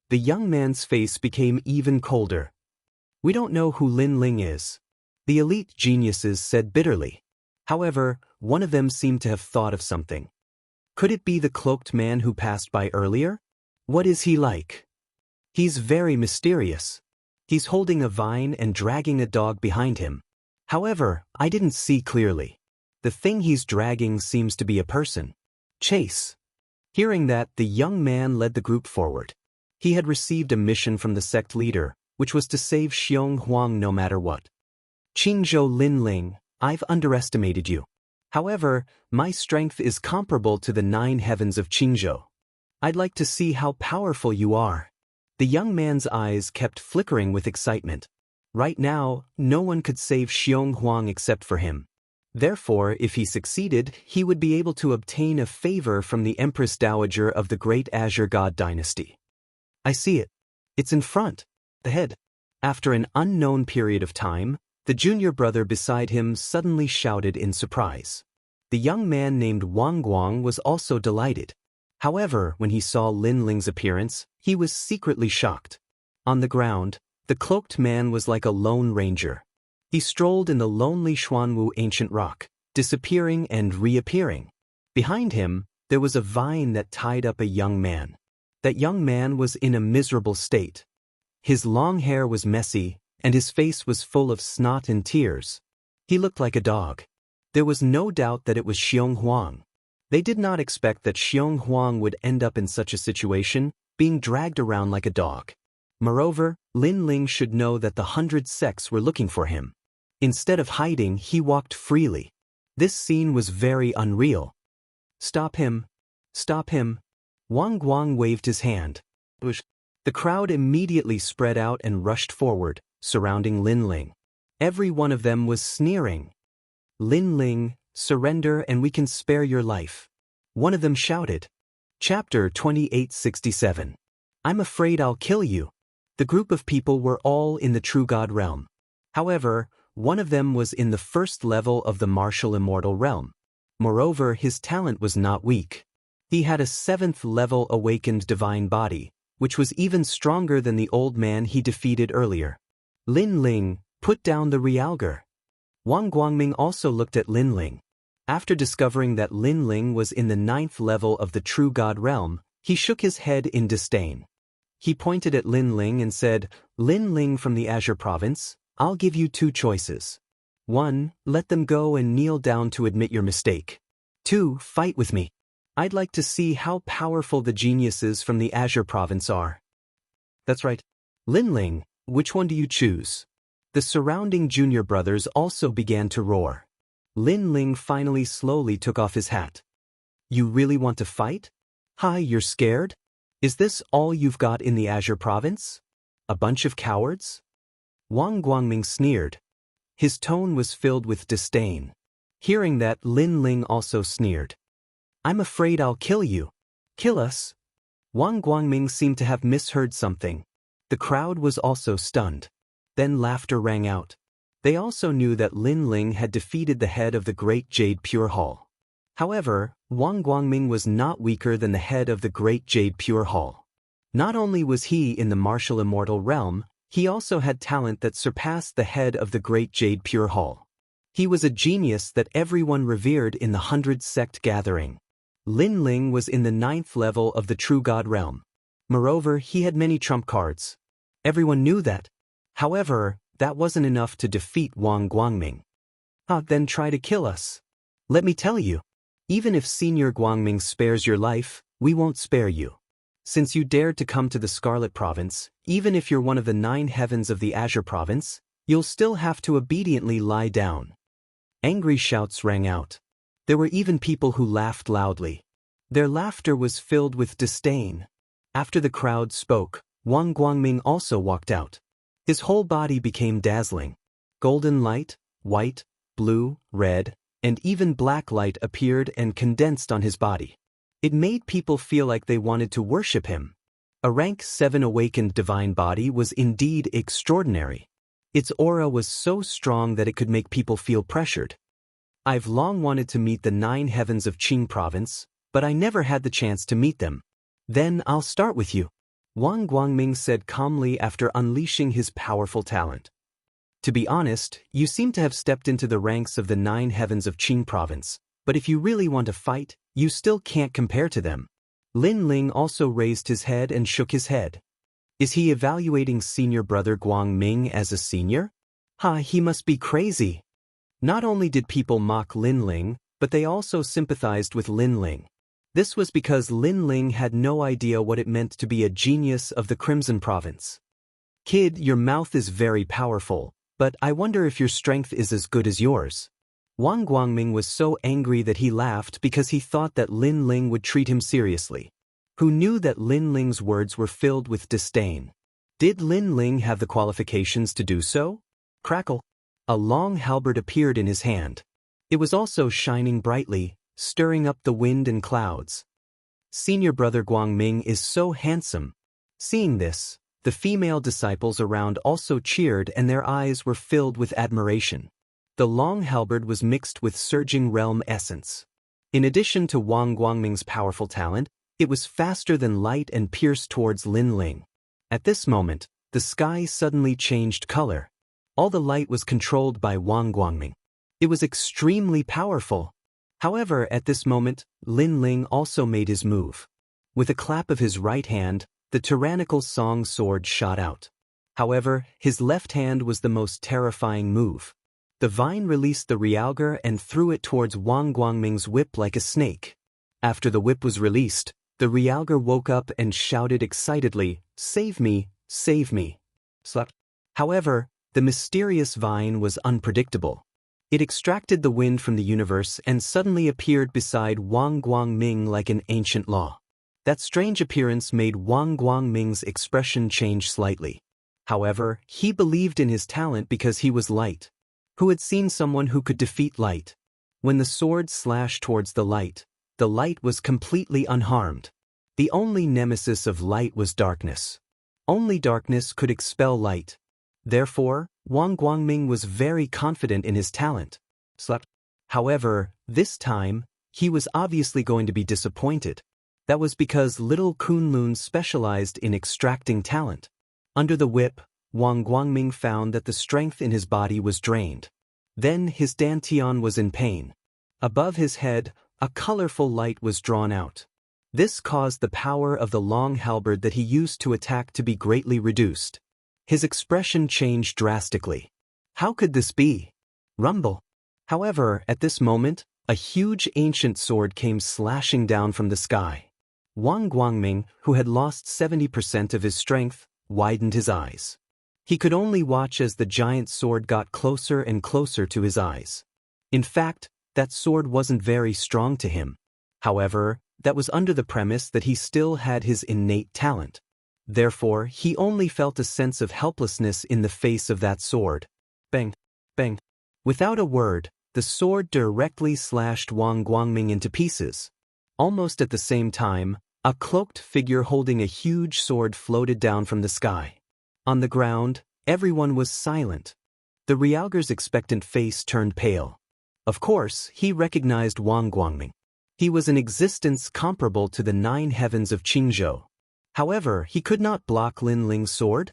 The young man's face became even colder. We don't know who Lin Ling is. The elite geniuses said bitterly. However, one of them seemed to have thought of something. Could it be the cloaked man who passed by earlier? What is he like? He's very mysterious. He's holding a vine and dragging a dog behind him. However, I didn't see clearly. The thing he's dragging seems to be a person. Chase. Hearing that, the young man led the group forward. He had received a mission from the sect leader, which was to save Xiong Huang no matter what. Qingzhou Lin Ling, I've underestimated you. However, my strength is comparable to the 9 heavens of Qingzhou. I'd like to see how powerful you are. The young man's eyes kept flickering with excitement. Right now, no one could save Xiong Huang except for him. Therefore, if he succeeded, he would be able to obtain a favor from the Empress Dowager of the Great Azure God Dynasty. I see it. It's in front. The head. After an unknown period of time, the junior brother beside him suddenly shouted in surprise. The young man named Wang Guang was also delighted. However, when he saw Lin Ling's appearance, he was secretly shocked. On the ground, the cloaked man was like a lone ranger. He strolled in the lonely Xuanwu ancient rock, disappearing and reappearing. Behind him, there was a vine that tied up a young man. That young man was in a miserable state. His long hair was messy, and his face was full of snot and tears. He looked like a dog. There was no doubt that it was Xiong Huang. They did not expect that Xiong Huang would end up in such a situation, being dragged around like a dog. Moreover, Lin Ling should know that the 100 sects were looking for him. Instead of hiding, he walked freely. This scene was very unreal. Stop him. Stop him. Wang Guang waved his hand. The crowd immediately spread out and rushed forward, surrounding Lin Ling. Every one of them was sneering. Lin Ling, surrender and we can spare your life. One of them shouted. Chapter 2867. I'm afraid I'll kill you. The group of people were all in the true God realm. However, one of them was in the 1st level of the martial immortal realm. Moreover, his talent was not weak. He had a 7th level awakened divine body, which was even stronger than the old man he defeated earlier. Lin Ling, put down the realgar. Wang Guangming also looked at Lin Ling. After discovering that Lin Ling was in the 9th level of the true God realm, he shook his head in disdain. He pointed at Lin Ling and said, Lin Ling from the Azure Province, I'll give you 2 choices. 1, let them go and kneel down to admit your mistake. 2, fight with me. I'd like to see how powerful the geniuses from the Azure Province are. That's right. Lin Ling, which one do you choose? The surrounding junior brothers also began to roar. Lin Ling finally slowly took off his hat. You really want to fight? Hi, you're scared? Is this all you've got in the Azure Province? A bunch of cowards? Wang Guangming sneered. His tone was filled with disdain. Hearing that, Lin Ling also sneered. I'm afraid I'll kill you. Kill us? Wang Guangming seemed to have misheard something. The crowd was also stunned. Then laughter rang out. They also knew that Lin Ling had defeated the head of the Great Jade Pure Hall. However, Wang Guangming was not weaker than the head of the Great Jade Pure Hall. Not only was he in the martial immortal realm, he also had talent that surpassed the head of the Great Jade Pure Hall. He was a genius that everyone revered in the 100 sect gathering. Lin Ling was in the 9th level of the true God realm. Moreover, he had many trump cards. Everyone knew that. However, that wasn't enough to defeat Wang Guangming. Then try to kill us. Let me tell you, even if Senior Guangming spares your life, we won't spare you. Since you dared to come to the Scarlet Province, even if you're one of the 9 heavens of the Azure Province, you'll still have to obediently lie down. Angry shouts rang out. There were even people who laughed loudly. Their laughter was filled with disdain. After the crowd spoke, Wang Guangming also walked out. His whole body became dazzling. Golden light, white, blue, red, and even black light appeared and condensed on his body. It made people feel like they wanted to worship him. A rank 7 awakened divine body was indeed extraordinary. Its aura was so strong that it could make people feel pressured. I've long wanted to meet the 9 heavens of Qing province, but I never had the chance to meet them. Then I'll start with you, Wang Guangming said calmly after unleashing his powerful talent. To be honest, you seem to have stepped into the ranks of the 9 heavens of Qing province, but if you really want to fight, you still can't compare to them. Lin Ling also raised his head and shook his head. Is he evaluating senior brother Guangming as a senior? He must be crazy. Not only did people mock Lin Ling, but they also sympathized with Lin Ling. This was because Lin Ling had no idea what it meant to be a genius of the Crimson Province. Kid, your mouth is very powerful, but I wonder if your strength is as good as yours. Wang Guangming was so angry that he laughed because he thought that Lin Ling would treat him seriously. Who knew that Lin Ling's words were filled with disdain? Did Lin Ling have the qualifications to do so? Crackle. A long halberd appeared in his hand. It was also shining brightly, stirring up the wind and clouds. Senior brother Guangming is so handsome. Seeing this, the female disciples around also cheered and their eyes were filled with admiration. The long halberd was mixed with surging realm essence. In addition to Wang Guangming's powerful talent, it was faster than light and pierced towards Lin Ling. At this moment, the sky suddenly changed color. All the light was controlled by Wang Guangming. It was extremely powerful. However, at this moment, Lin Ling also made his move. With a clap of his right hand, the tyrannical song sword shot out. However, his left hand was the most terrifying move. The vine released the realgar and threw it towards Wang Guangming's whip like a snake. After the whip was released, the realgar woke up and shouted excitedly, "Save me, save me." Slap. However, the mysterious vine was unpredictable. It extracted the wind from the universe and suddenly appeared beside Wang Guangming like an ancient law. That strange appearance made Wang Guangming's expression change slightly. However, he believed in his talent because he was light. Who had seen someone who could defeat light? When the sword slashed towards the light was completely unharmed. The only nemesis of light was darkness. Only darkness could expel light. Therefore, Wang Guangming was very confident in his talent. However, this time, he was obviously going to be disappointed. That was because little Kunlun specialized in extracting talent. Under the whip, Wang Guangming found that the strength in his body was drained. Then his dantian was in pain. Above his head, a colorful light was drawn out. This caused the power of the long halberd that he used to attack to be greatly reduced. His expression changed drastically. How could this be? Rumble. However, at this moment, a huge ancient sword came slashing down from the sky. Wang Guangming, who had lost 70% of his strength, widened his eyes. He could only watch as the giant sword got closer and closer to his eyes. In fact, that sword wasn't very strong to him. However, that was under the premise that he still had his innate talent. Therefore, he only felt a sense of helplessness in the face of that sword. Bang! Bang! Without a word, the sword directly slashed Wang Guangming into pieces. Almost at the same time, a cloaked figure holding a huge sword floated down from the sky. On the ground, everyone was silent. The realgar's expectant face turned pale. Of course, he recognized Wang Guangming. He was an existence comparable to the 9 heavens of Qingzhou. However, he could not block Lin Ling's sword.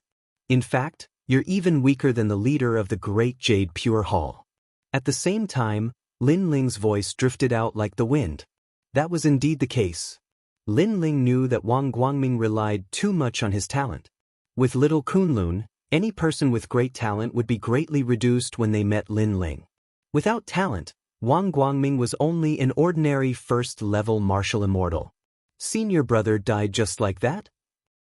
In fact, you're even weaker than the leader of the Great Jade Pure Hall. At the same time, Lin Ling's voice drifted out like the wind. That was indeed the case. Lin Ling knew that Wang Guangming relied too much on his talent. With little Kunlun, any person with great talent would be greatly reduced when they met Lin Ling. Without talent, Wang Guangming was only an ordinary first-level martial immortal. Senior brother died just like that?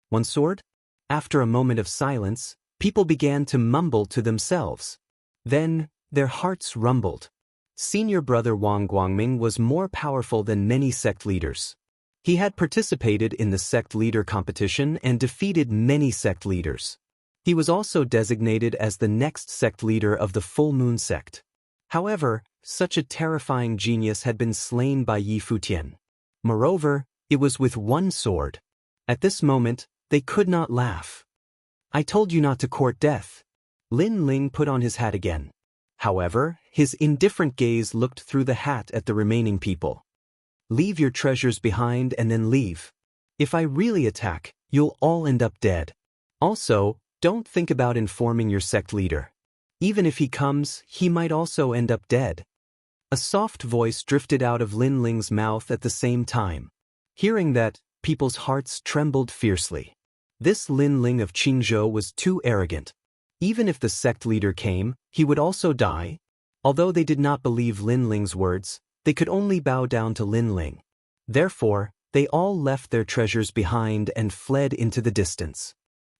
One sword? After a moment of silence, people began to mumble to themselves. Then, their hearts rumbled. Senior brother Wang Guangming was more powerful than many sect leaders. He had participated in the sect leader competition and defeated many sect leaders. He was also designated as the next sect leader of the Full Moon sect. However, such a terrifying genius had been slain by Yi Futian. Moreover, it was with one sword. At this moment, they could not laugh. I told you not to court death. Lin Ling put on his hat again. However, his indifferent gaze looked through the hat at the remaining people. Leave your treasures behind and then leave. If I really attack, you'll all end up dead. Also, don't think about informing your sect leader. Even if he comes, he might also end up dead. A soft voice drifted out of Lin Ling's mouth at the same time. Hearing that, people's hearts trembled fiercely. This Lin Ling of Qingzhou was too arrogant. Even if the sect leader came, he would also die. Although they did not believe Lin Ling's words, they could only bow down to Lin Ling. Therefore, they all left their treasures behind and fled into the distance.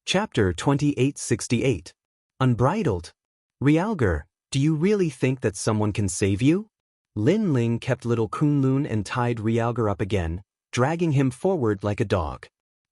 Chapter 2868. Unbridled. Realgar, do you really think that someone can save you? Lin Ling kept little Kunlun and tied Realgar up again, dragging him forward like a dog.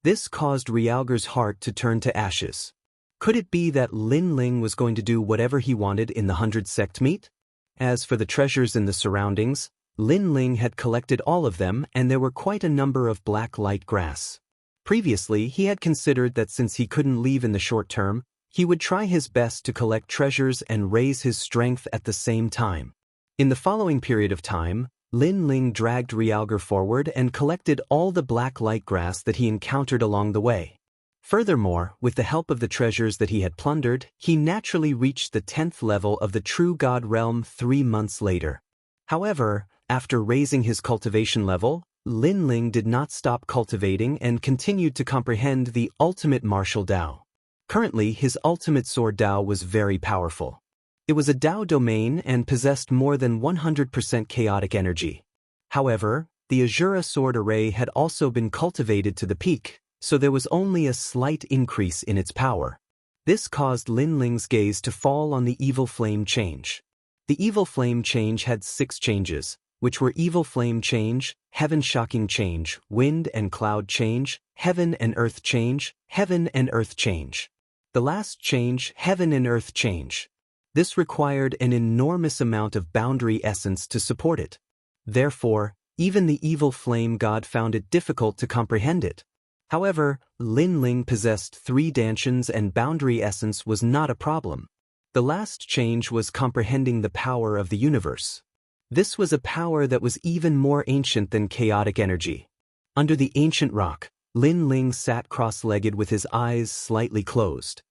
This caused Realgar's heart to turn to ashes. Could it be that Lin Ling was going to do whatever he wanted in the 100 sect meet? As for the treasures in the surroundings, Lin Ling had collected all of them, and there were quite a number of black light grass. Previously, he had considered that since he couldn't leave in the short term, he would try his best to collect treasures and raise his strength at the same time. In the following period of time, Lin Ling dragged Realgar forward and collected all the black light grass that he encountered along the way. Furthermore, with the help of the treasures that he had plundered, he naturally reached the 10th level of the True God realm 3 months later. However, after raising his cultivation level, Lin Ling did not stop cultivating and continued to comprehend the ultimate martial Dao. Currently, his ultimate sword Dao was very powerful. It was a Dao domain and possessed more than 100% chaotic energy. However, the Azura sword array had also been cultivated to the peak, so there was only a slight increase in its power. This caused Lin Ling's gaze to fall on the Evil Flame change. The Evil Flame change had 6 changes, which were Evil Flame change, Heaven Shocking change, Wind and Cloud change, Heaven and Earth change, Heaven and Earth change. The last change, Heaven and Earth change. This required an enormous amount of boundary essence to support it. Therefore, even the Evil Flame God found it difficult to comprehend it. However, Lin Ling possessed 3 dantians and boundary essence was not a problem. The last change was comprehending the power of the universe. This was a power that was even more ancient than chaotic energy. Under the ancient rock, Lin Ling sat cross-legged with his eyes slightly closed.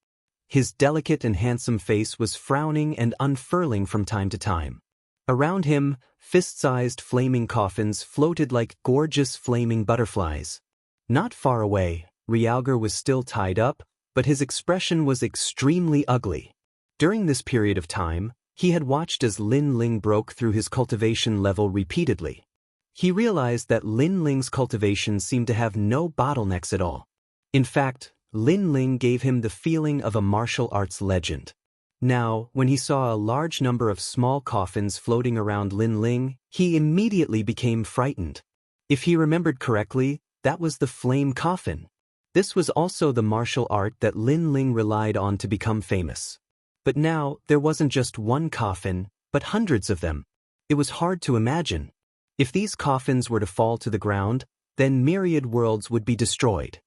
His delicate and handsome face was frowning and unfurling from time to time. Around him, fist-sized flaming coffins floated like gorgeous flaming butterflies. Not far away, Realgar was still tied up, but his expression was extremely ugly. During this period of time, he had watched as Lin Ling broke through his cultivation level repeatedly. He realized that Lin Ling's cultivation seemed to have no bottlenecks at all. In fact, Lin Ling gave him the feeling of a martial arts legend. Now, when he saw a large number of small coffins floating around Lin Ling, he immediately became frightened. If he remembered correctly, that was the flame coffin. This was also the martial art that Lin Ling relied on to become famous. But now, there wasn't just one coffin, but hundreds of them. It was hard to imagine. If these coffins were to fall to the ground, then myriad worlds would be destroyed.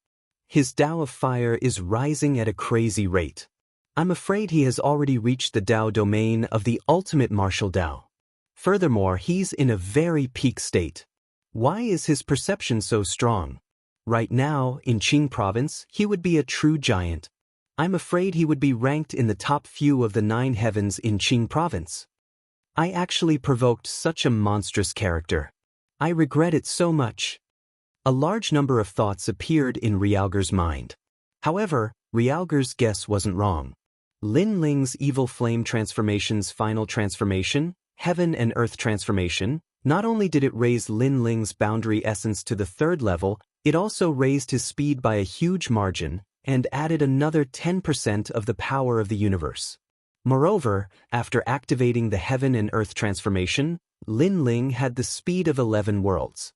His Dao of Fire is rising at a crazy rate. I'm afraid he has already reached the Dao domain of the ultimate martial Dao. Furthermore, he's in a very peak state. Why is his perception so strong? Right now, in Qing province, he would be a true giant. I'm afraid he would be ranked in the top few of the 9 heavens in Qing province. I actually provoked such a monstrous character. I regret it so much. A large number of thoughts appeared in Realgar's mind. However, Realgar's guess wasn't wrong. Lin Ling's Evil Flame transformation's final transformation, Heaven and Earth transformation, not only did it raise Lin Ling's boundary essence to the 3rd level, it also raised his speed by a huge margin and added another 10% of the power of the universe. Moreover, after activating the Heaven and Earth transformation, Lin Ling had the speed of 11 worlds.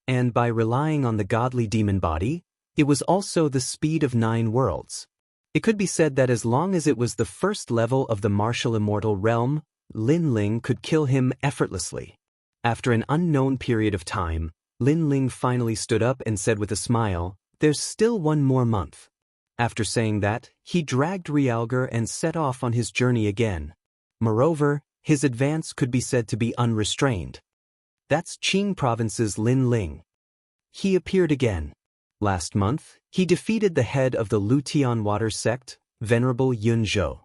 And by relying on the godly demon body, it was also the speed of 9 worlds. It could be said that as long as it was the 1st level of the martial immortal realm, Lin Ling could kill him effortlessly. After an unknown period of time, Lin Ling finally stood up and said with a smile, "There's still one more month." After saying that, he dragged Realgar and set off on his journey again. Moreover, his advance could be said to be unrestrained. That's Qing Province's Lin Ling. He appeared again. Last month, he defeated the head of the Lutian Water sect, Venerable Yun Zhou.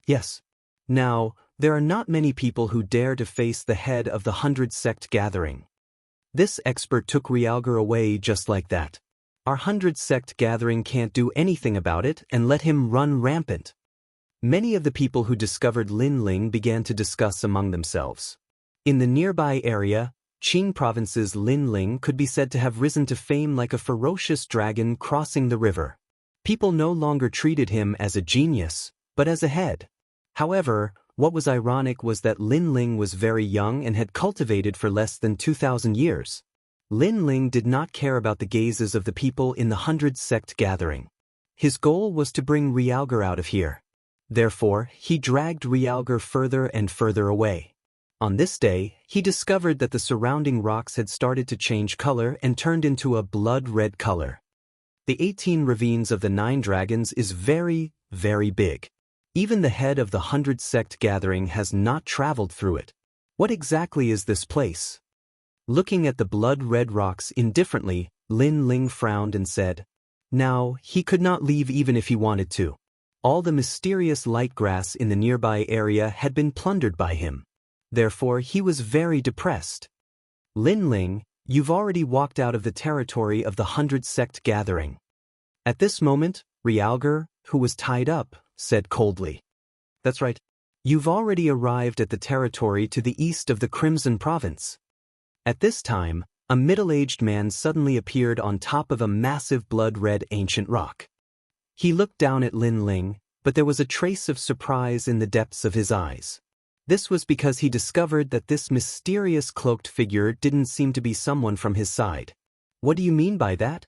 Yes. Now, there are not many people who dare to face the head of the 100 sect gathering. This expert took Realgar away just like that. Our 100 sect gathering can't do anything about it and let him run rampant. Many of the people who discovered Lin Ling began to discuss among themselves. In the nearby area, Qing Province's Lin Ling could be said to have risen to fame like a ferocious dragon crossing the river. People no longer treated him as a genius, but as a head. However, what was ironic was that Lin Ling was very young and had cultivated for less than 2,000 years. Lin Ling did not care about the gazes of the people in the 100 sect gathering. His goal was to bring Realgar out of here. Therefore, he dragged Realgar further and further away. On this day, he discovered that the surrounding rocks had started to change color and turned into a blood-red color. The 18 ravines of the 9 dragons is very, very big. Even the head of the 100 sect gathering has not traveled through it. What exactly is this place? Looking at the blood-red rocks indifferently, Lin Ling frowned and said, "Now, he could not leave even if he wanted to. All the mysterious light grass in the nearby area had been plundered by him. Therefore, he was very depressed." "Lin Ling, you've already walked out of the territory of the 100 sect gathering." At this moment, Realgar, who was tied up, said coldly, "That's right. You've already arrived at the territory to the east of the Crimson Province." At this time, a middle-aged man suddenly appeared on top of a massive blood-red ancient rock. He looked down at Lin Ling, but there was a trace of surprise in the depths of his eyes. This was because he discovered that this mysterious cloaked figure didn't seem to be someone from his side. "What do you mean by that?"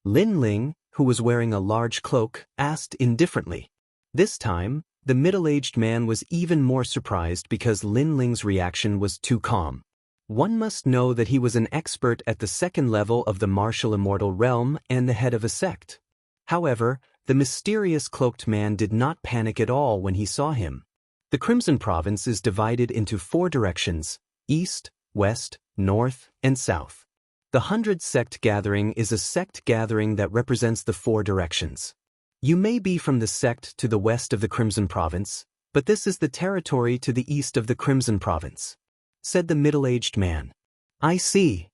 Lin Ling, who was wearing a large cloak, asked indifferently. This time, the middle-aged man was even more surprised because Lin Ling's reaction was too calm. One must know that he was an expert at the second level of the martial immortal realm and the head of a sect. However, the mysterious cloaked man did not panic at all when he saw him. The Crimson Province is divided into 4 directions: east, west, north, and south. The 100 sect gathering is a sect gathering that represents the 4 directions. You may be from the sect to the west of the Crimson Province, but this is the territory to the east of the Crimson Province," said the middle-aged man. "I see."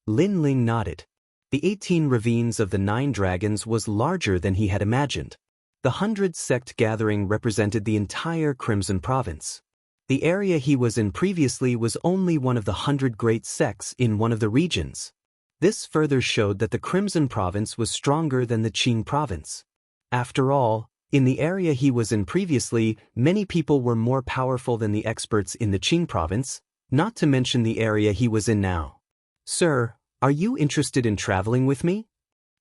Lin Ling nodded. The 18 ravines of the 9 dragons was larger than he had imagined. The 100 sect gathering represented the entire Crimson Province. The area he was in previously was only one of the 100 great sects in one of the regions. This further showed that the Crimson Province was stronger than the Qing Province. After all, in the area he was in previously, many people were more powerful than the experts in the Qing Province, not to mention the area he was in now. "Sir, are you interested in traveling with me?"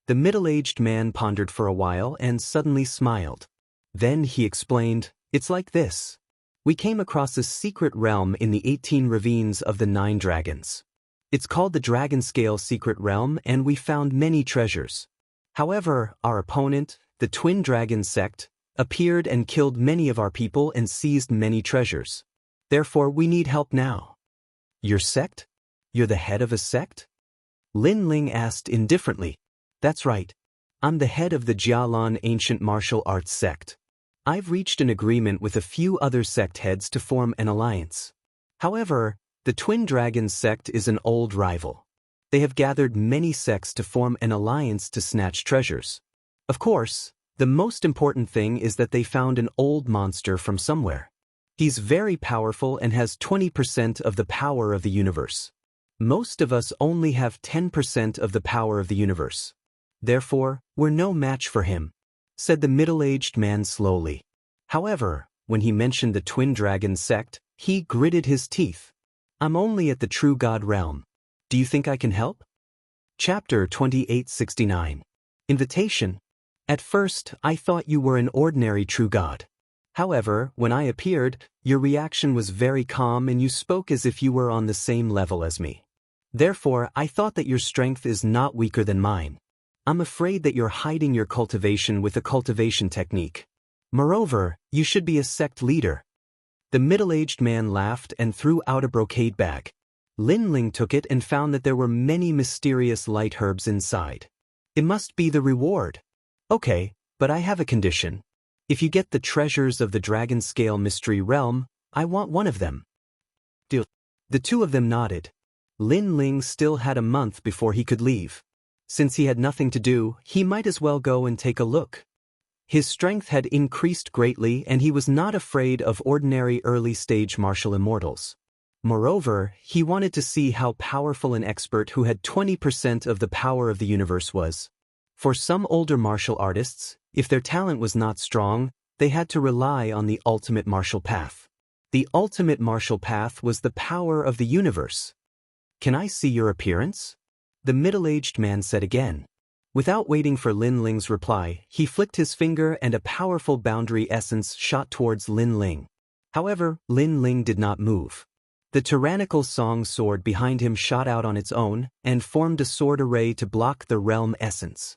The middle-aged man pondered for a while and suddenly smiled. Then he explained, "It's like this. We came across a secret realm in the 18 ravines of the 9 dragons. It's called the Dragon Scale Secret Realm, and we found many treasures. However, our opponent, the Twin Dragon sect, appeared and killed many of our people and seized many treasures. Therefore, we need help now." "Your sect? You're the head of a sect?" Lin Ling asked indifferently. "That's right. I'm the head of the Jialan Ancient Martial Arts sect. I've reached an agreement with a few other sect heads to form an alliance. However, the Twin Dragon sect is an old rival. They have gathered many sects to form an alliance to snatch treasures. Of course, the most important thing is that they found an old monster from somewhere. He's very powerful and has 20% of the power of the universe. Most of us only have 10% of the power of the universe. Therefore, we're no match for him," said the middle-aged man slowly. However, when he mentioned the Twin Dragon sect, he gritted his teeth. "I'm only at the True God realm. Do you think I can help?" Chapter 2869. Invitation. "At first, I thought you were an ordinary true god. However, when I appeared, your reaction was very calm and you spoke as if you were on the same level as me. Therefore, I thought that your strength is not weaker than mine. I'm afraid that you're hiding your cultivation with a cultivation technique. Moreover, you should be a sect leader." The middle-aged man laughed and threw out a brocade bag. Lin Ling took it and found that there were many mysterious light herbs inside. "It must be the reward." "Okay, but I have a condition. If you get the treasures of the Dragon Scale Mystery Realm, I want one of them." Deal. The two of them nodded. Lin Ling still had a month before he could leave. Since he had nothing to do, he might as well go and take a look. His strength had increased greatly and he was not afraid of ordinary early-stage martial immortals. Moreover, he wanted to see how powerful an expert who had 20% of the power of the universe was. For some older martial artists, if their talent was not strong, they had to rely on the ultimate martial path. The ultimate martial path was the power of the universe. "Can I see your appearance?" the middle-aged man said again. Without waiting for Lin Ling's reply, he flicked his finger and a powerful boundary essence shot towards Lin Ling. However, Lin Ling did not move. The tyrannical song sword behind him shot out on its own and formed a sword array to block the realm essence.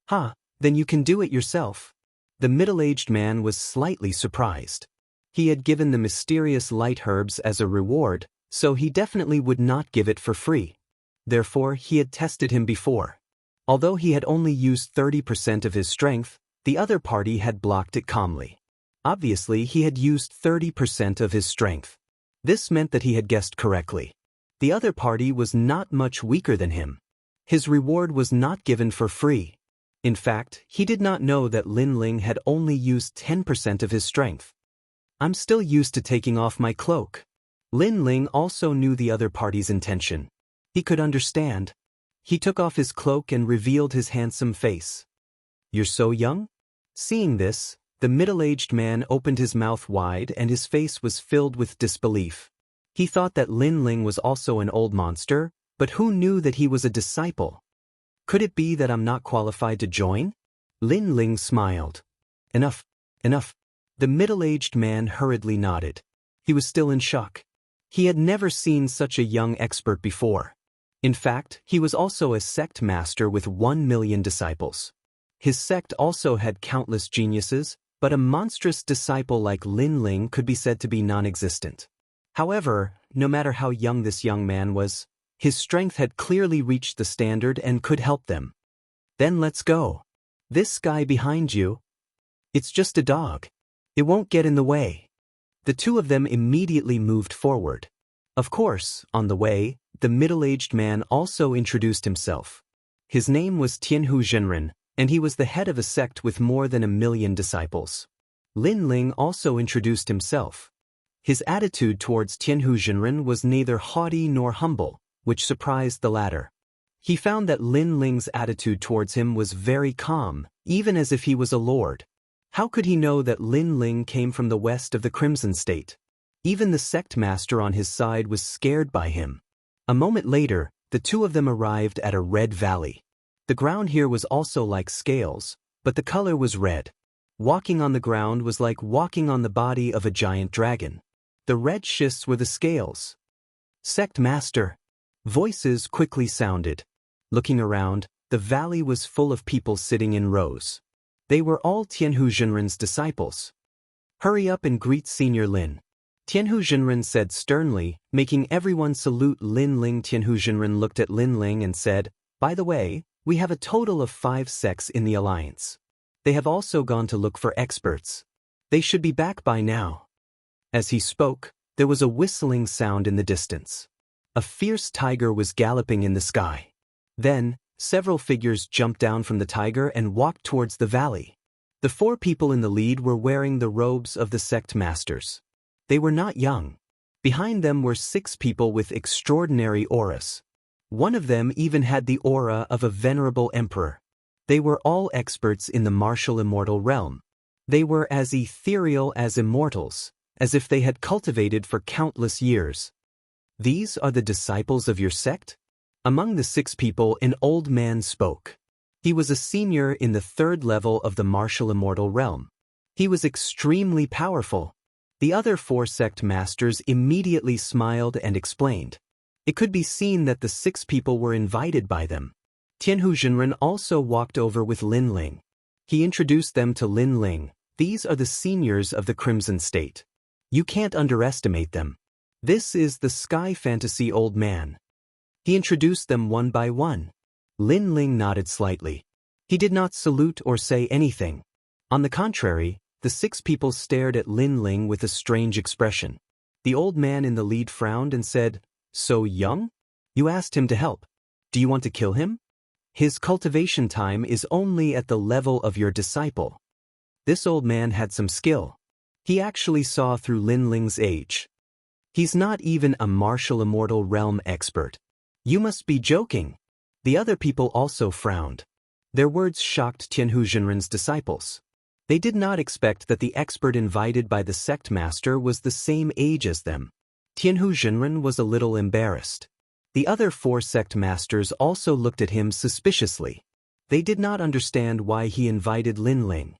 "Ha, then you can do it yourself." The middle-aged man was slightly surprised. He had given the mysterious light herbs as a reward, so he definitely would not give it for free. Therefore, he had tested him before. Although he had only used 30% of his strength, the other party had blocked it calmly. Obviously, he had used 30% of his strength. This meant that he had guessed correctly. The other party was not much weaker than him. His reward was not given for free. In fact, he did not know that Lin Ling had only used 10% of his strength. "I'm still used to taking off my cloak." Lin Ling also knew the other party's intention. He could understand. He took off his cloak and revealed his handsome face. "You're so young?" Seeing this, the middle-aged man opened his mouth wide and his face was filled with disbelief. He thought that Lin Ling was also an old monster, but who knew that he was a disciple? "Could it be that I'm not qualified to join?" Lin Ling smiled. Enough. The middle-aged man hurriedly nodded. He was still in shock. He had never seen such a young expert before. In fact, he was also a sect master with 1 million disciples. His sect also had countless geniuses, but a monstrous disciple like Lin Ling could be said to be non-existent. However, no matter how young this young man was, his strength had clearly reached the standard and could help them. "Then let's go. This guy behind you, it's just a dog. It won't get in the way." The two of them immediately moved forward. Of course, on the way, the middle-aged man also introduced himself. His name was Tianhu Zhenren, and he was the head of a sect with more than 1 million disciples. Lin Ling also introduced himself. His attitude towards Tianhu Zhenren was neither haughty nor humble, which surprised the latter. He found that Lin Ling's attitude towards him was very calm, even as if he was a lord. How could he know that Lin Ling came from the west of the Crimson State? Even the sect master on his side was scared by him. A moment later, the two of them arrived at a red valley. The ground here was also like scales, but the color was red. Walking on the ground was like walking on the body of a giant dragon. The red schists were the scales. "Sect master." Voices quickly sounded. Looking around, the valley was full of people sitting in rows. They were all Tianhu Zhenren's disciples. "Hurry up and greet Senior Lin." Tianhu Zhenren said sternly, making everyone salute Lin Ling. Tianhu Zhenren looked at Lin Ling and said, "By the way, we have a total of 5 sects in the alliance. They have also gone to look for experts. They should be back by now." As he spoke, there was a whistling sound in the distance. A fierce tiger was galloping in the sky. Then, several figures jumped down from the tiger and walked towards the valley. The 4 people in the lead were wearing the robes of the sect masters. They were not young. Behind them were 6 people with extraordinary auras. One of them even had the aura of a venerable emperor. They were all experts in the martial immortal realm. They were as ethereal as immortals, as if they had cultivated for countless years. "These are the disciples of your sect?" Among the 6 people, an old man spoke. He was a senior in the 3rd level of the martial immortal realm. He was extremely powerful. The other 4 sect masters immediately smiled and explained. It could be seen that the 6 people were invited by them. Tianhu Zhenren also walked over with Lin Ling. He introduced them to Lin Ling. These are the seniors of the Crimson State. You can't underestimate them. This is the Sky Fantasy Old Man. He introduced them one by one. Lin Ling nodded slightly. He did not salute or say anything. On the contrary, the 6 people stared at Lin Ling with a strange expression. The old man in the lead frowned and said, "So young? You asked him to help. Do you want to kill him? His cultivation time is only at the level of your disciple." This old man had some skill. He actually saw through Lin Ling's age. He's not even a martial immortal realm expert. You must be joking. The other people also frowned. Their words shocked Tianhu Zhenren's disciples. They did not expect that the expert invited by the sect master was the same age as them. Tianhu Zhenren was a little embarrassed. The other 4 sect masters also looked at him suspiciously. They did not understand why he invited Lin Ling.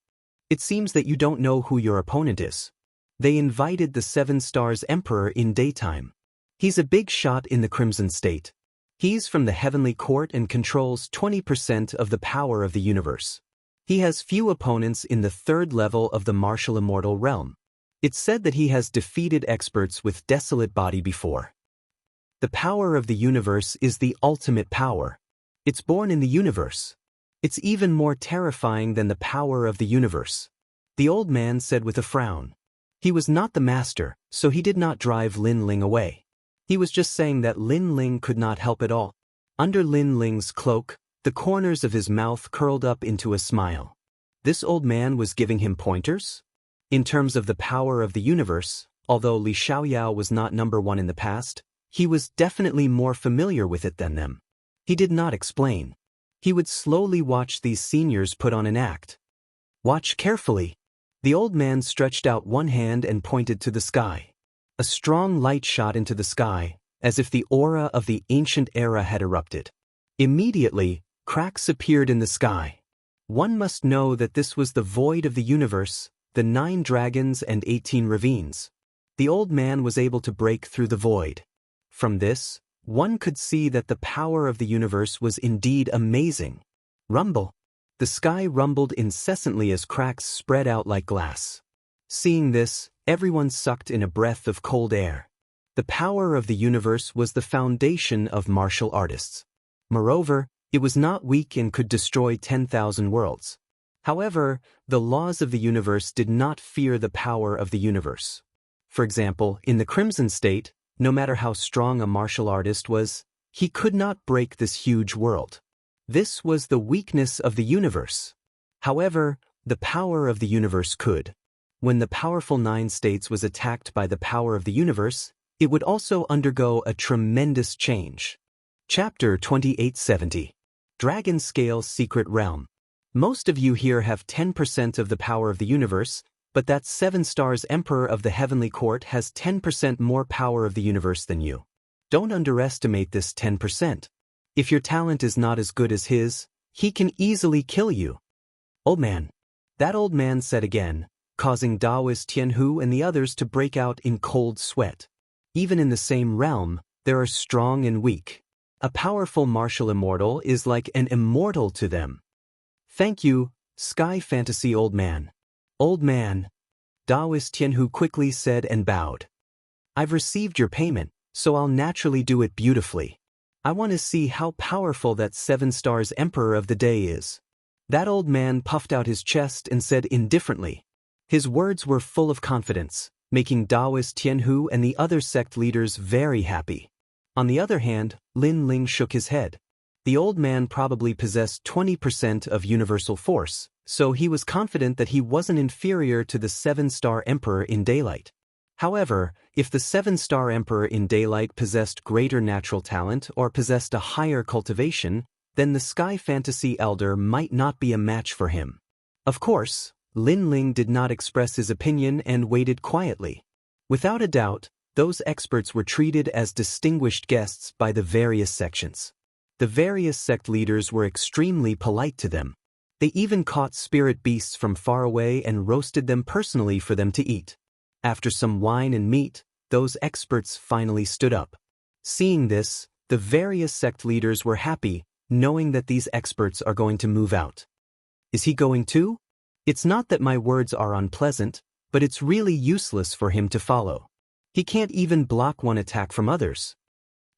It seems that you don't know who your opponent is. They invited the 7 Stars Emperor in daytime. He's a big shot in the Crimson State. He's from the Heavenly Court and controls 20% of the power of the universe. He has few opponents in the 3rd level of the martial immortal realm. It's said that he has defeated experts with desolate body before. The power of the universe is the ultimate power. It's born in the universe. It's even more terrifying than the power of the universe. The old man said with a frown. He was not the master, so he did not drive Lin Ling away. He was just saying that Lin Ling could not help at all. Under Lin Ling's cloak, the corners of his mouth curled up into a smile. This old man was giving him pointers? In terms of the power of the universe, although Li Xiaoyao was not number 1 in the past, he was definitely more familiar with it than them. He did not explain. He would slowly watch these seniors put on an act. Watch carefully. The old man stretched out one hand and pointed to the sky. A strong light shot into the sky, as if the aura of the ancient era had erupted. Immediately, cracks appeared in the sky. One must know that this was the void of the universe, the 9 dragons and 18 ravines. The old man was able to break through the void. From this, one could see that the power of the universe was indeed amazing. Rumble. The sky rumbled incessantly as cracks spread out like glass. Seeing this, everyone sucked in a breath of cold air. The power of the universe was the foundation of martial artists. Moreover, it was not weak and could destroy 10,000 worlds. However, the laws of the universe did not fear the power of the universe. For example, in the Crimson State, no matter how strong a martial artist was, he could not break this huge world. This was the weakness of the universe. However, the power of the universe could. When the powerful 9 states was attacked by the power of the universe, it would also undergo a tremendous change. Chapter 2870. Dragon Scale Secret Realm. Most of you here have 10% of the power of the universe, but that 7 Stars Emperor of the Heavenly Court has 10% more power of the universe than you. Don't underestimate this 10%. If your talent is not as good as his, he can easily kill you. Old man. That old man said again, causing Daoist Tianhu and the others to break out in cold sweat. Even in the same realm, there are strong and weak. A powerful martial immortal is like an immortal to them. Thank you, Sky Fantasy Old Man. Old man. Daoist Tianhu quickly said and bowed. I've received your payment, so I'll naturally do it beautifully. I want to see how powerful that 7 Stars Emperor of the day is. That old man puffed out his chest and said indifferently. His words were full of confidence, making Daoist Tianhu and the other sect leaders very happy. On the other hand, Lin Ling shook his head. The old man probably possessed 20% of universal force, so he was confident that he wasn't inferior to the 7-Star Emperor in daylight. However, if the 7-Star Emperor in daylight possessed greater natural talent or possessed a higher cultivation, then the Sky Fantasy Elder might not be a match for him. Of course, Lin Ling did not express his opinion and waited quietly. Without a doubt, those experts were treated as distinguished guests by the various sections. The various sect leaders were extremely polite to them. They even caught spirit beasts from far away and roasted them personally for them to eat. After some wine and meat, those experts finally stood up. Seeing this, the various sect leaders were happy, knowing that these experts are going to move out. Is he going too? It's not that my words are unpleasant, but it's really useless for him to follow. He can't even block one attack from others.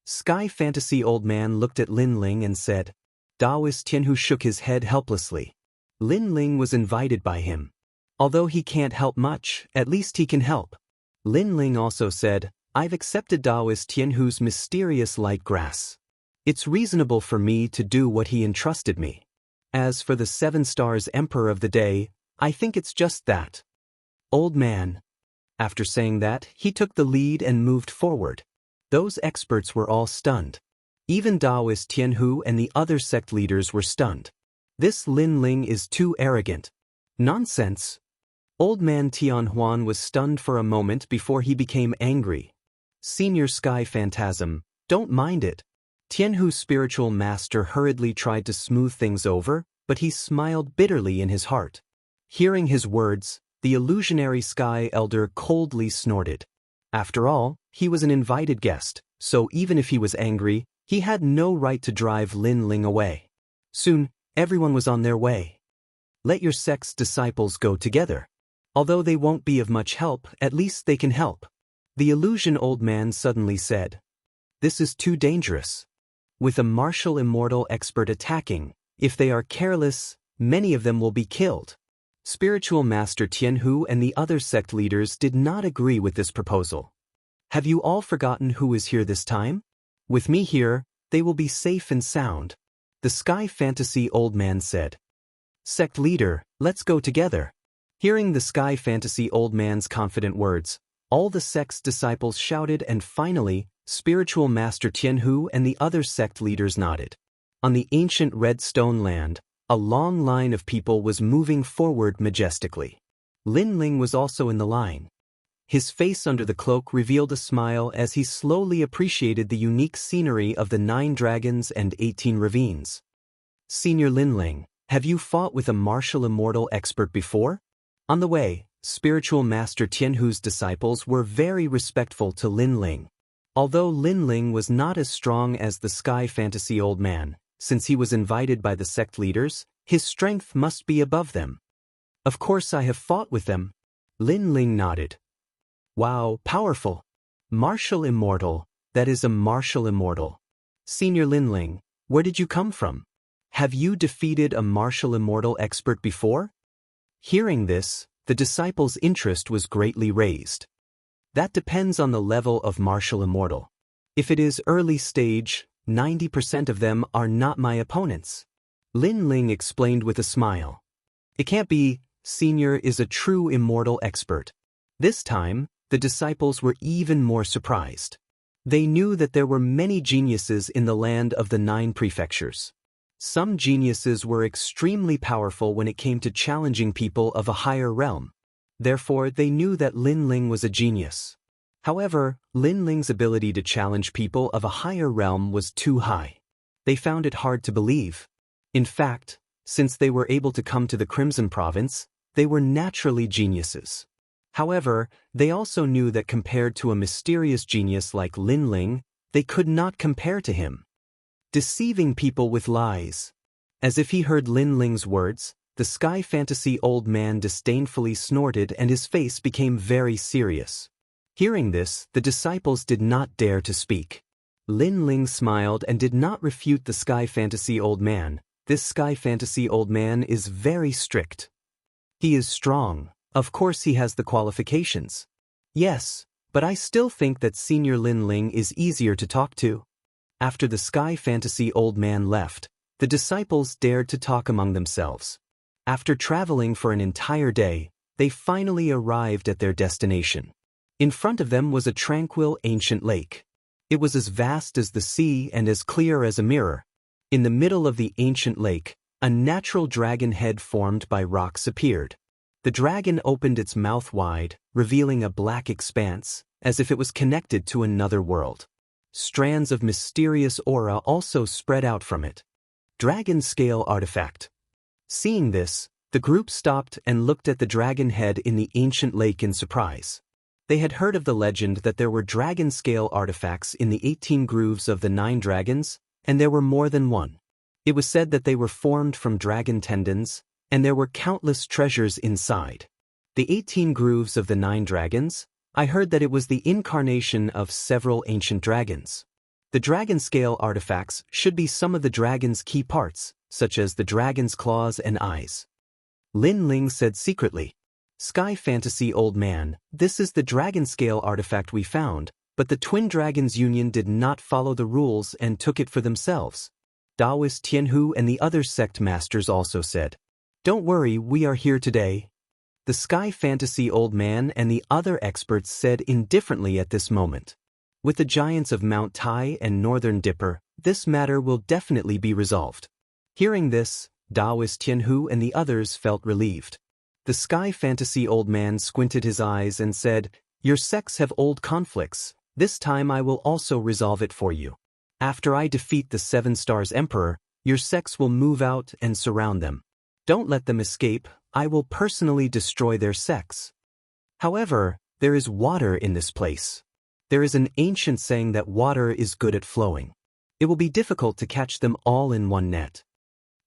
Sky Fantasy Old Man looked at Lin Ling and said. Taoist Tianhu shook his head helplessly. Lin Ling was invited by him. Although he can't help much, at least he can help. Lin Ling also said, I've accepted Taoist Tianhu's mysterious light grass. It's reasonable for me to do what he entrusted me. As for the 7 stars Emperor of the Day, I think it's just that. Old man. After saying that, he took the lead and moved forward. Those experts were all stunned. Even Taoist Tianhu and the other sect leaders were stunned. This Lin Ling is too arrogant. Nonsense. Old man Tianhuan was stunned for a moment before he became angry. Senior Sky Phantasm, don't mind it. Tianhu's spiritual master hurriedly tried to smooth things over, but he smiled bitterly in his heart. Hearing his words, the illusionary Sky Elder coldly snorted. After all, he was an invited guest, so even if he was angry, he had no right to drive Lin Ling away. Soon, everyone was on their way. Let your sect's disciples go together. Although they won't be of much help, at least they can help. The illusion old man suddenly said. This is too dangerous. With a martial immortal expert attacking, if they are careless, many of them will be killed. Spiritual Master Tianhu and the other sect leaders did not agree with this proposal. Have you all forgotten who is here this time? With me here, they will be safe and sound. The Sky Fantasy Old Man said. Sect leader, let's go together. Hearing the Sky Fantasy Old Man's confident words, all the sect's disciples shouted and finally, Spiritual Master Tianhu and the other sect leaders nodded. On the ancient red stone land, a long line of people was moving forward majestically. Lin Ling was also in the line. His face under the cloak revealed a smile as he slowly appreciated the unique scenery of the 9 dragons and 18 ravines. Senior Lin Ling, have you fought with a martial immortal expert before? On the way, Spiritual Master Tianhu's disciples were very respectful to Lin Ling. Although Lin Ling was not as strong as the Sky Fantasy Old Man, since he was invited by the sect leaders, his strength must be above them. Of course I have fought with them. Lin Ling nodded. Wow, powerful. Martial immortal, that is a martial immortal. Senior Lin Ling, where did you come from? Have you defeated a martial immortal expert before? Hearing this, the disciples' interest was greatly raised. That depends on the level of martial immortal. If it is early stage, 90% of them are not my opponents. Lin Ling explained with a smile. It can't be, Senior is a true immortal expert. This time, the disciples were even more surprised. They knew that there were many geniuses in the land of the 9 prefectures. Some geniuses were extremely powerful when it came to challenging people of a higher realm. Therefore, they knew that Lin Ling was a genius. However, Lin Ling's ability to challenge people of a higher realm was too high. They found it hard to believe. In fact, since they were able to come to the Crimson Province, they were naturally geniuses. However, they also knew that compared to a mysterious genius like Lin Ling, they could not compare to him. Deceiving people with lies. As if he heard Lin Ling's words, the Sky Fantasy Old Man disdainfully snorted and his face became very serious. Hearing this, the disciples did not dare to speak. Lin Ling smiled and did not refute the Sky Fantasy Old Man. This Sky Fantasy Old Man is very strict. He is strong. Of course he has the qualifications. Yes, but I still think that Senior Lin Ling is easier to talk to. After the Sky Fantasy Old Man left, the disciples dared to talk among themselves. After traveling for an entire day, they finally arrived at their destination. In front of them was a tranquil ancient lake. It was as vast as the sea and as clear as a mirror. In the middle of the ancient lake, a natural dragon head formed by rocks appeared. The dragon opened its mouth wide, revealing a black expanse, as if it was connected to another world. Strands of mysterious aura also spread out from it. Dragon Scale Artifact. Seeing this, the group stopped and looked at the dragon head in the ancient lake in surprise. They had heard of the legend that there were dragon-scale artifacts in the 18 grooves of the 9 dragons, and there were more than one. It was said that they were formed from dragon tendons, and there were countless treasures inside. The 18 grooves of the 9 dragons, I heard that it was the incarnation of several ancient dragons. The dragon-scale artifacts should be some of the dragon's key parts, such as the dragon's claws and eyes. Lin Ling said secretly, "Sky Fantasy Old Man, this is the dragon-scale artifact we found, but the Twin Dragons Union did not follow the rules and took it for themselves." Taoist Tianhu and the other sect masters also said, "Don't worry, we are here today." The Sky Fantasy Old Man and the other experts said indifferently at this moment. With the giants of Mount Tai and Northern Dipper, this matter will definitely be resolved. Hearing this, Taoist Tianhu and the others felt relieved. The Sky Fantasy Old Man squinted his eyes and said, "Your sects have old conflicts. This time I will also resolve it for you. After I defeat the 7 Stars Emperor, your sects will move out and surround them. Don't let them escape. I will personally destroy their sects." However, there is water in this place. There is an ancient saying that water is good at flowing. It will be difficult to catch them all in one net.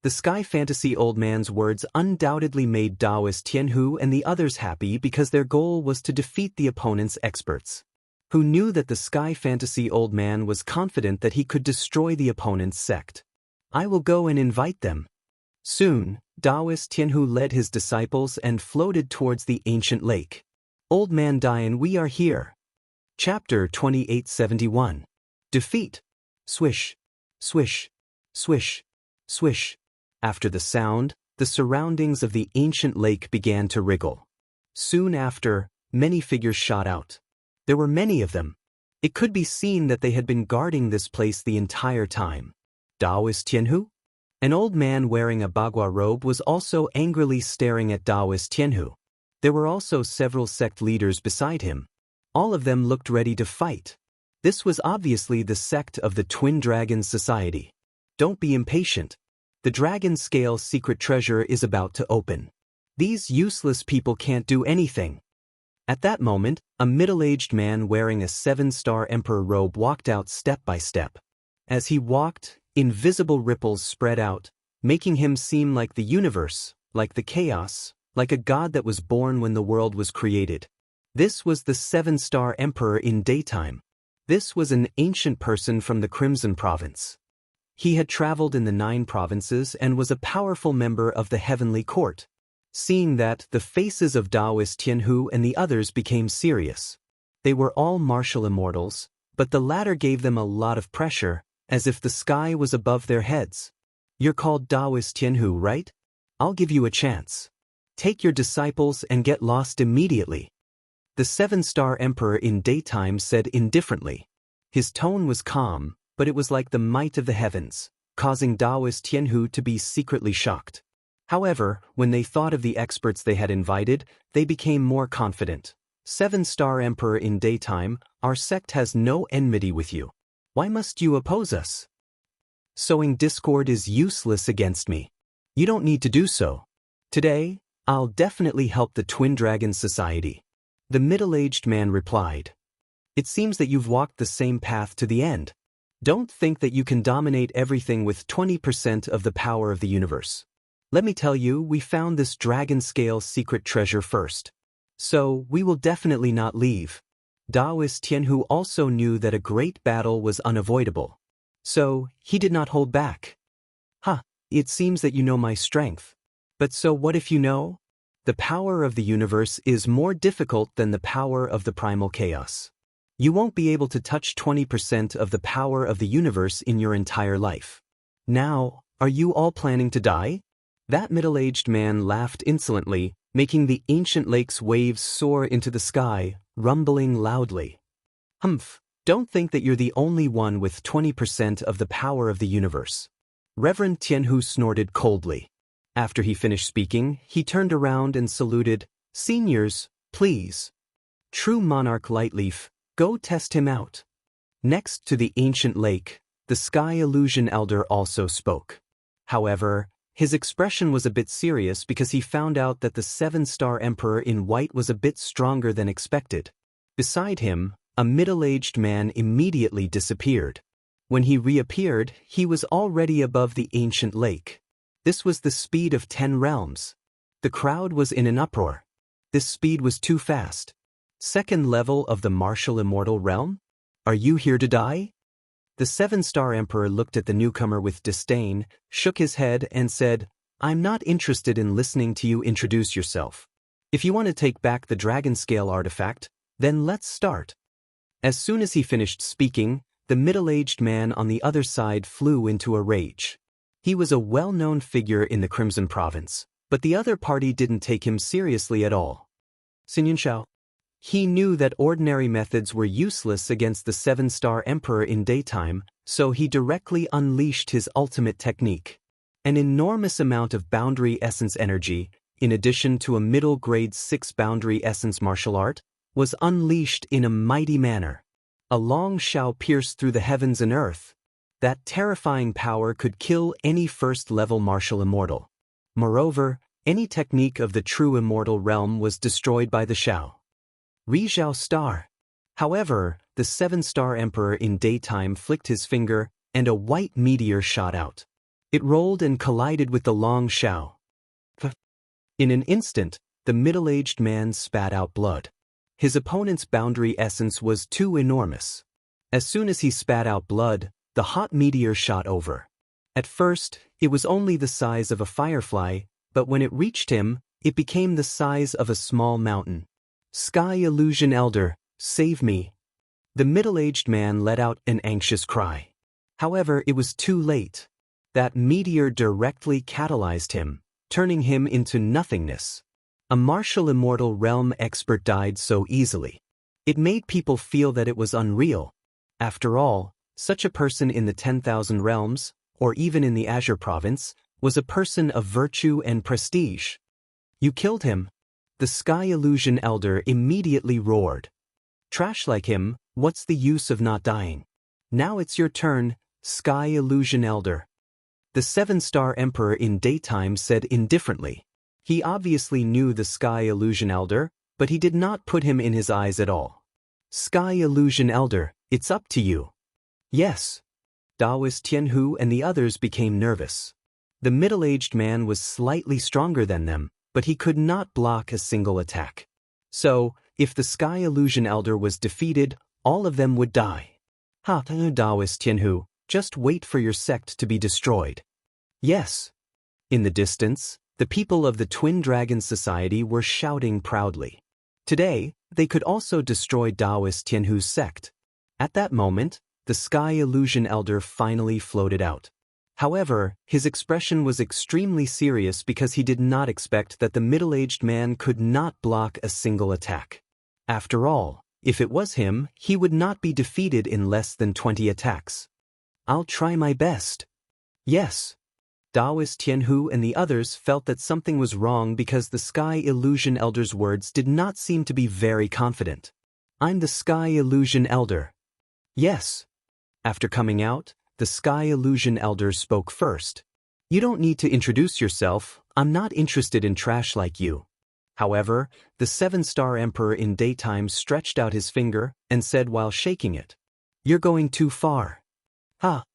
The Sky Fantasy Old Man's words undoubtedly made Taoist Tianhu and the others happy because their goal was to defeat the opponent's experts, who knew that the Sky Fantasy Old Man was confident that he could destroy the opponent's sect. "I will go and invite them." Soon, Taoist Tianhu led his disciples and floated towards the ancient lake. "Old Man Dian, we are here." Chapter 2871. Defeat. Swish, swish, swish, swish. After the sound, the surroundings of the ancient lake began to wriggle. Soon after, many figures shot out. There were many of them. It could be seen that they had been guarding this place the entire time. Taoist Tianhu? An old man wearing a bagua robe was also angrily staring at Taoist Tianhu. There were also several sect leaders beside him. All of them looked ready to fight. This was obviously the sect of the Twin Dragons Society. Don't be impatient. The Dragon Scale secret treasure is about to open. These useless people can't do anything. At that moment, a middle-aged man wearing a 7-star Emperor robe walked out step by step. As he walked, invisible ripples spread out, making him seem like the universe, like the chaos, like a god that was born when the world was created. This was the 7-star Emperor in daytime. This was an ancient person from the Crimson Province. He had traveled in the 9 provinces and was a powerful member of the Heavenly Court. Seeing that, the faces of Taoist Tianhu and the others became serious. They were all martial immortals, but the latter gave them a lot of pressure, as if the sky was above their heads. "You're called Taoist Tianhu, right? I'll give you a chance. Take your disciples and get lost immediately." The 7-star Emperor in daytime said indifferently. His tone was calm, but it was like the might of the heavens, causing Taoist Tianhu to be secretly shocked. However, when they thought of the experts they had invited, they became more confident. 7-star Emperor in daytime, our sect has no enmity with you. Why must you oppose us? Sowing discord is useless against me. You don't need to do so. Today, I'll definitely help the Twin Dragons Society. The middle-aged man replied. It seems that you've walked the same path to the end. Don't think that you can dominate everything with 20% of the power of the universe. Let me tell you, we found this dragon scale secret treasure first. So, we will definitely not leave. Taoist Tianhu also knew that a great battle was unavoidable. So, he did not hold back. It seems that you know my strength. But so what if you know? The power of the universe is more difficult than the power of the primal chaos. You won't be able to touch 20% of the power of the universe in your entire life. Now, are you all planning to die? That middle-aged man laughed insolently, making the ancient lake's waves soar into the sky, rumbling loudly. Don't think that you're the only one with 20% of the power of the universe. Reverend Tianhu snorted coldly. After he finished speaking, he turned around and saluted, "Seniors, please. True Monarch Lightleaf, go test him out." Next to the ancient lake, the Sky Illusion Elder also spoke. However, His expression was a bit serious because he found out that the 7-star Emperor in white was a bit stronger than expected. Beside him, a middle-aged man immediately disappeared. When he reappeared, he was already above the ancient lake. This was the speed of 10 realms. The crowd was in an uproar. This speed was too fast. Second level of the martial immortal realm? Are you here to die? The 7-star Emperor looked at the newcomer with disdain, shook his head, and said, "I'm not interested in listening to you introduce yourself. If you want to take back the dragon scale artifact, then let's start." As soon as he finished speaking, the middle-aged man on the other side flew into a rage. He was a well-known figure in the Crimson Province, but the other party didn't take him seriously at all. Xianxia. He knew that ordinary methods were useless against the 7-star Emperor in daytime, so he directly unleashed his ultimate technique. An enormous amount of boundary essence energy, in addition to a middle grade 6 boundary essence martial art, was unleashed in a mighty manner. A long shao pierced through the heavens and earth. That terrifying power could kill any first-level martial immortal. Moreover, any technique of the true immortal realm was destroyed by the shao. Rizhao Star. However, the 7-star Emperor in daytime flicked his finger, and a white meteor shot out. It rolled and collided with the long shao. In an instant, the middle-aged man spat out blood. His opponent's boundary essence was too enormous. As soon as he spat out blood, the hot meteor shot over. At first, it was only the size of a firefly, but when it reached him, it became the size of a small mountain. "Sky Illusion Elder, save me." The middle-aged man let out an anxious cry. However, it was too late. That meteor directly catalyzed him, turning him into nothingness. A martial immortal realm expert died so easily. It made people feel that it was unreal. After all, such a person in the 10,000 realms, or even in the Azure province, was a person of virtue and prestige. "You killed him." The Sky Illusion Elder immediately roared. "Trash like him, what's the use of not dying? Now it's your turn, Sky Illusion Elder." The 7-star Emperor in daytime said indifferently. He obviously knew the Sky Illusion Elder, but he did not put him in his eyes at all. "Sky Illusion Elder, it's up to you." "Yes." Daoist Tianhu and the others became nervous. The middle-aged man was slightly stronger than them, but he could not block a single attack. So, if the Sky Illusion Elder was defeated, all of them would die. "Ha, Daoist Tianhu, just wait for your sect to be destroyed." "Yes." In the distance, the people of the Twin Dragon Society were shouting proudly. Today, they could also destroy Daoist Tianhu's sect. At that moment, the Sky Illusion Elder finally floated out. However, his expression was extremely serious because he did not expect that the middle-aged man could not block a single attack. After all, if it was him, he would not be defeated in less than 20 attacks. "I'll try my best." "Yes." Daoist Tianhu and the others felt that something was wrong because the Sky Illusion Elder's words did not seem to be very confident. "I'm the Sky Illusion Elder." "Yes." After coming out, the Sky Illusion Elder spoke first. "You don't need to introduce yourself, I'm not interested in trash like you." However, the 7-star Emperor in daytime stretched out his finger and said while shaking it, "You're going too far." "Ha."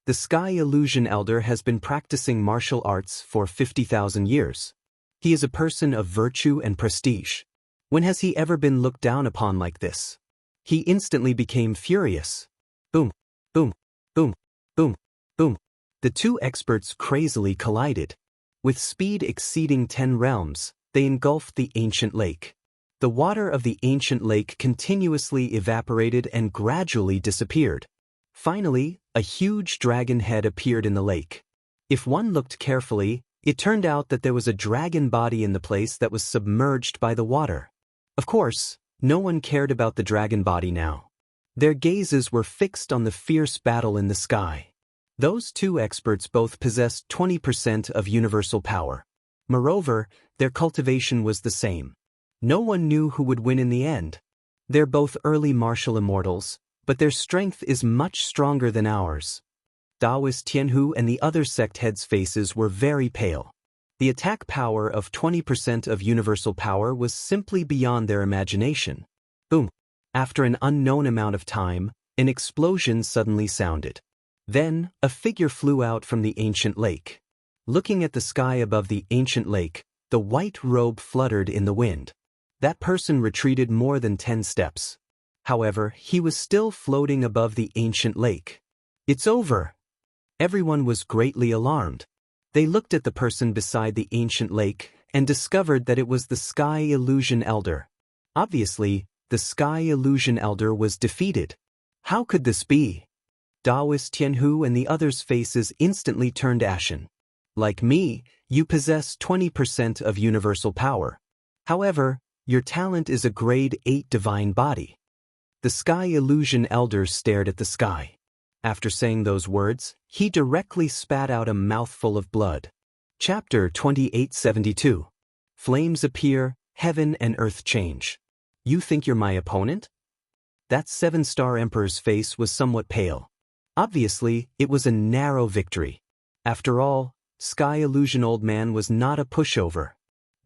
The Sky Illusion Elder has been practicing martial arts for 50,000 years. He is a person of virtue and prestige. When has he ever been looked down upon like this? He instantly became furious. Boom, boom, boom. Boom, boom. The two experts crazily collided. With speed exceeding 10 realms, they engulfed the ancient lake. The water of the ancient lake continuously evaporated and gradually disappeared. Finally, a huge dragon head appeared in the lake. If one looked carefully, it turned out that there was a dragon body in the place that was submerged by the water. Of course, no one cared about the dragon body now. Their gazes were fixed on the fierce battle in the sky. Those two experts both possessed 20% of universal power. Moreover, their cultivation was the same. No one knew who would win in the end. They're both early martial immortals, but their strength is much stronger than ours. Taoist Tianhu and the other sect heads' faces were very pale. The attack power of 20% of universal power was simply beyond their imagination. Boom! After an unknown amount of time, an explosion suddenly sounded. Then, a figure flew out from the ancient lake. Looking at the sky above the ancient lake, the white robe fluttered in the wind. That person retreated more than 10 steps. However, he was still floating above the ancient lake. It's over! Everyone was greatly alarmed. They looked at the person beside the ancient lake and discovered that it was the Sky Illusion Elder. Obviously, the Sky Illusion Elder was defeated. How could this be? Taoist Tianhu and the others' faces instantly turned ashen. Like me, you possess 20% of universal power. However, your talent is a grade 8 divine body. The Sky Illusion Elder stared at the sky. After saying those words, he directly spat out a mouthful of blood. Chapter 2872. Flames appear, heaven and earth change. You think you're my opponent? That 7-star Emperor's face was somewhat pale. Obviously, it was a narrow victory. After all, Sky Illusion Old Man was not a pushover.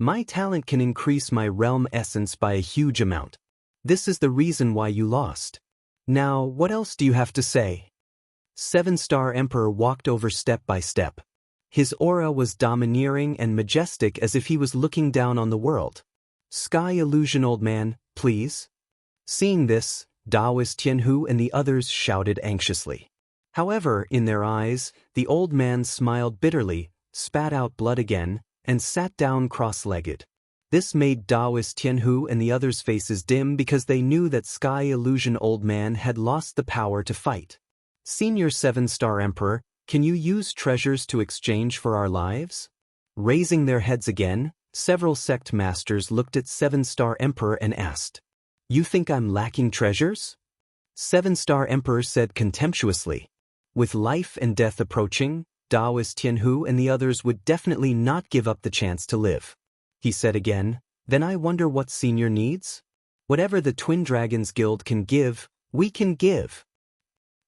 My talent can increase my realm essence by a huge amount. This is the reason why you lost. Now, what else do you have to say? 7-star Emperor walked over step by step. His aura was domineering and majestic as if he was looking down on the world. Sky Illusion Old Man, please. Seeing this, Taoist Tianhu and the others shouted anxiously. However, in their eyes, the old man smiled bitterly, spat out blood again, and sat down cross-legged. This made Taoist Tianhu and the others' faces dim because they knew that Sky Illusion Old Man had lost the power to fight. Senior 7-star Emperor, can you use treasures to exchange for our lives? Raising their heads again, several sect masters looked at 7-star Emperor and asked, You think I'm lacking treasures? 7-star Emperor said contemptuously. With life and death approaching, Taoist Tianhu and the others would definitely not give up the chance to live. He said again, Then I wonder what Senior needs? Whatever the Twin Dragons Guild can give, we can give.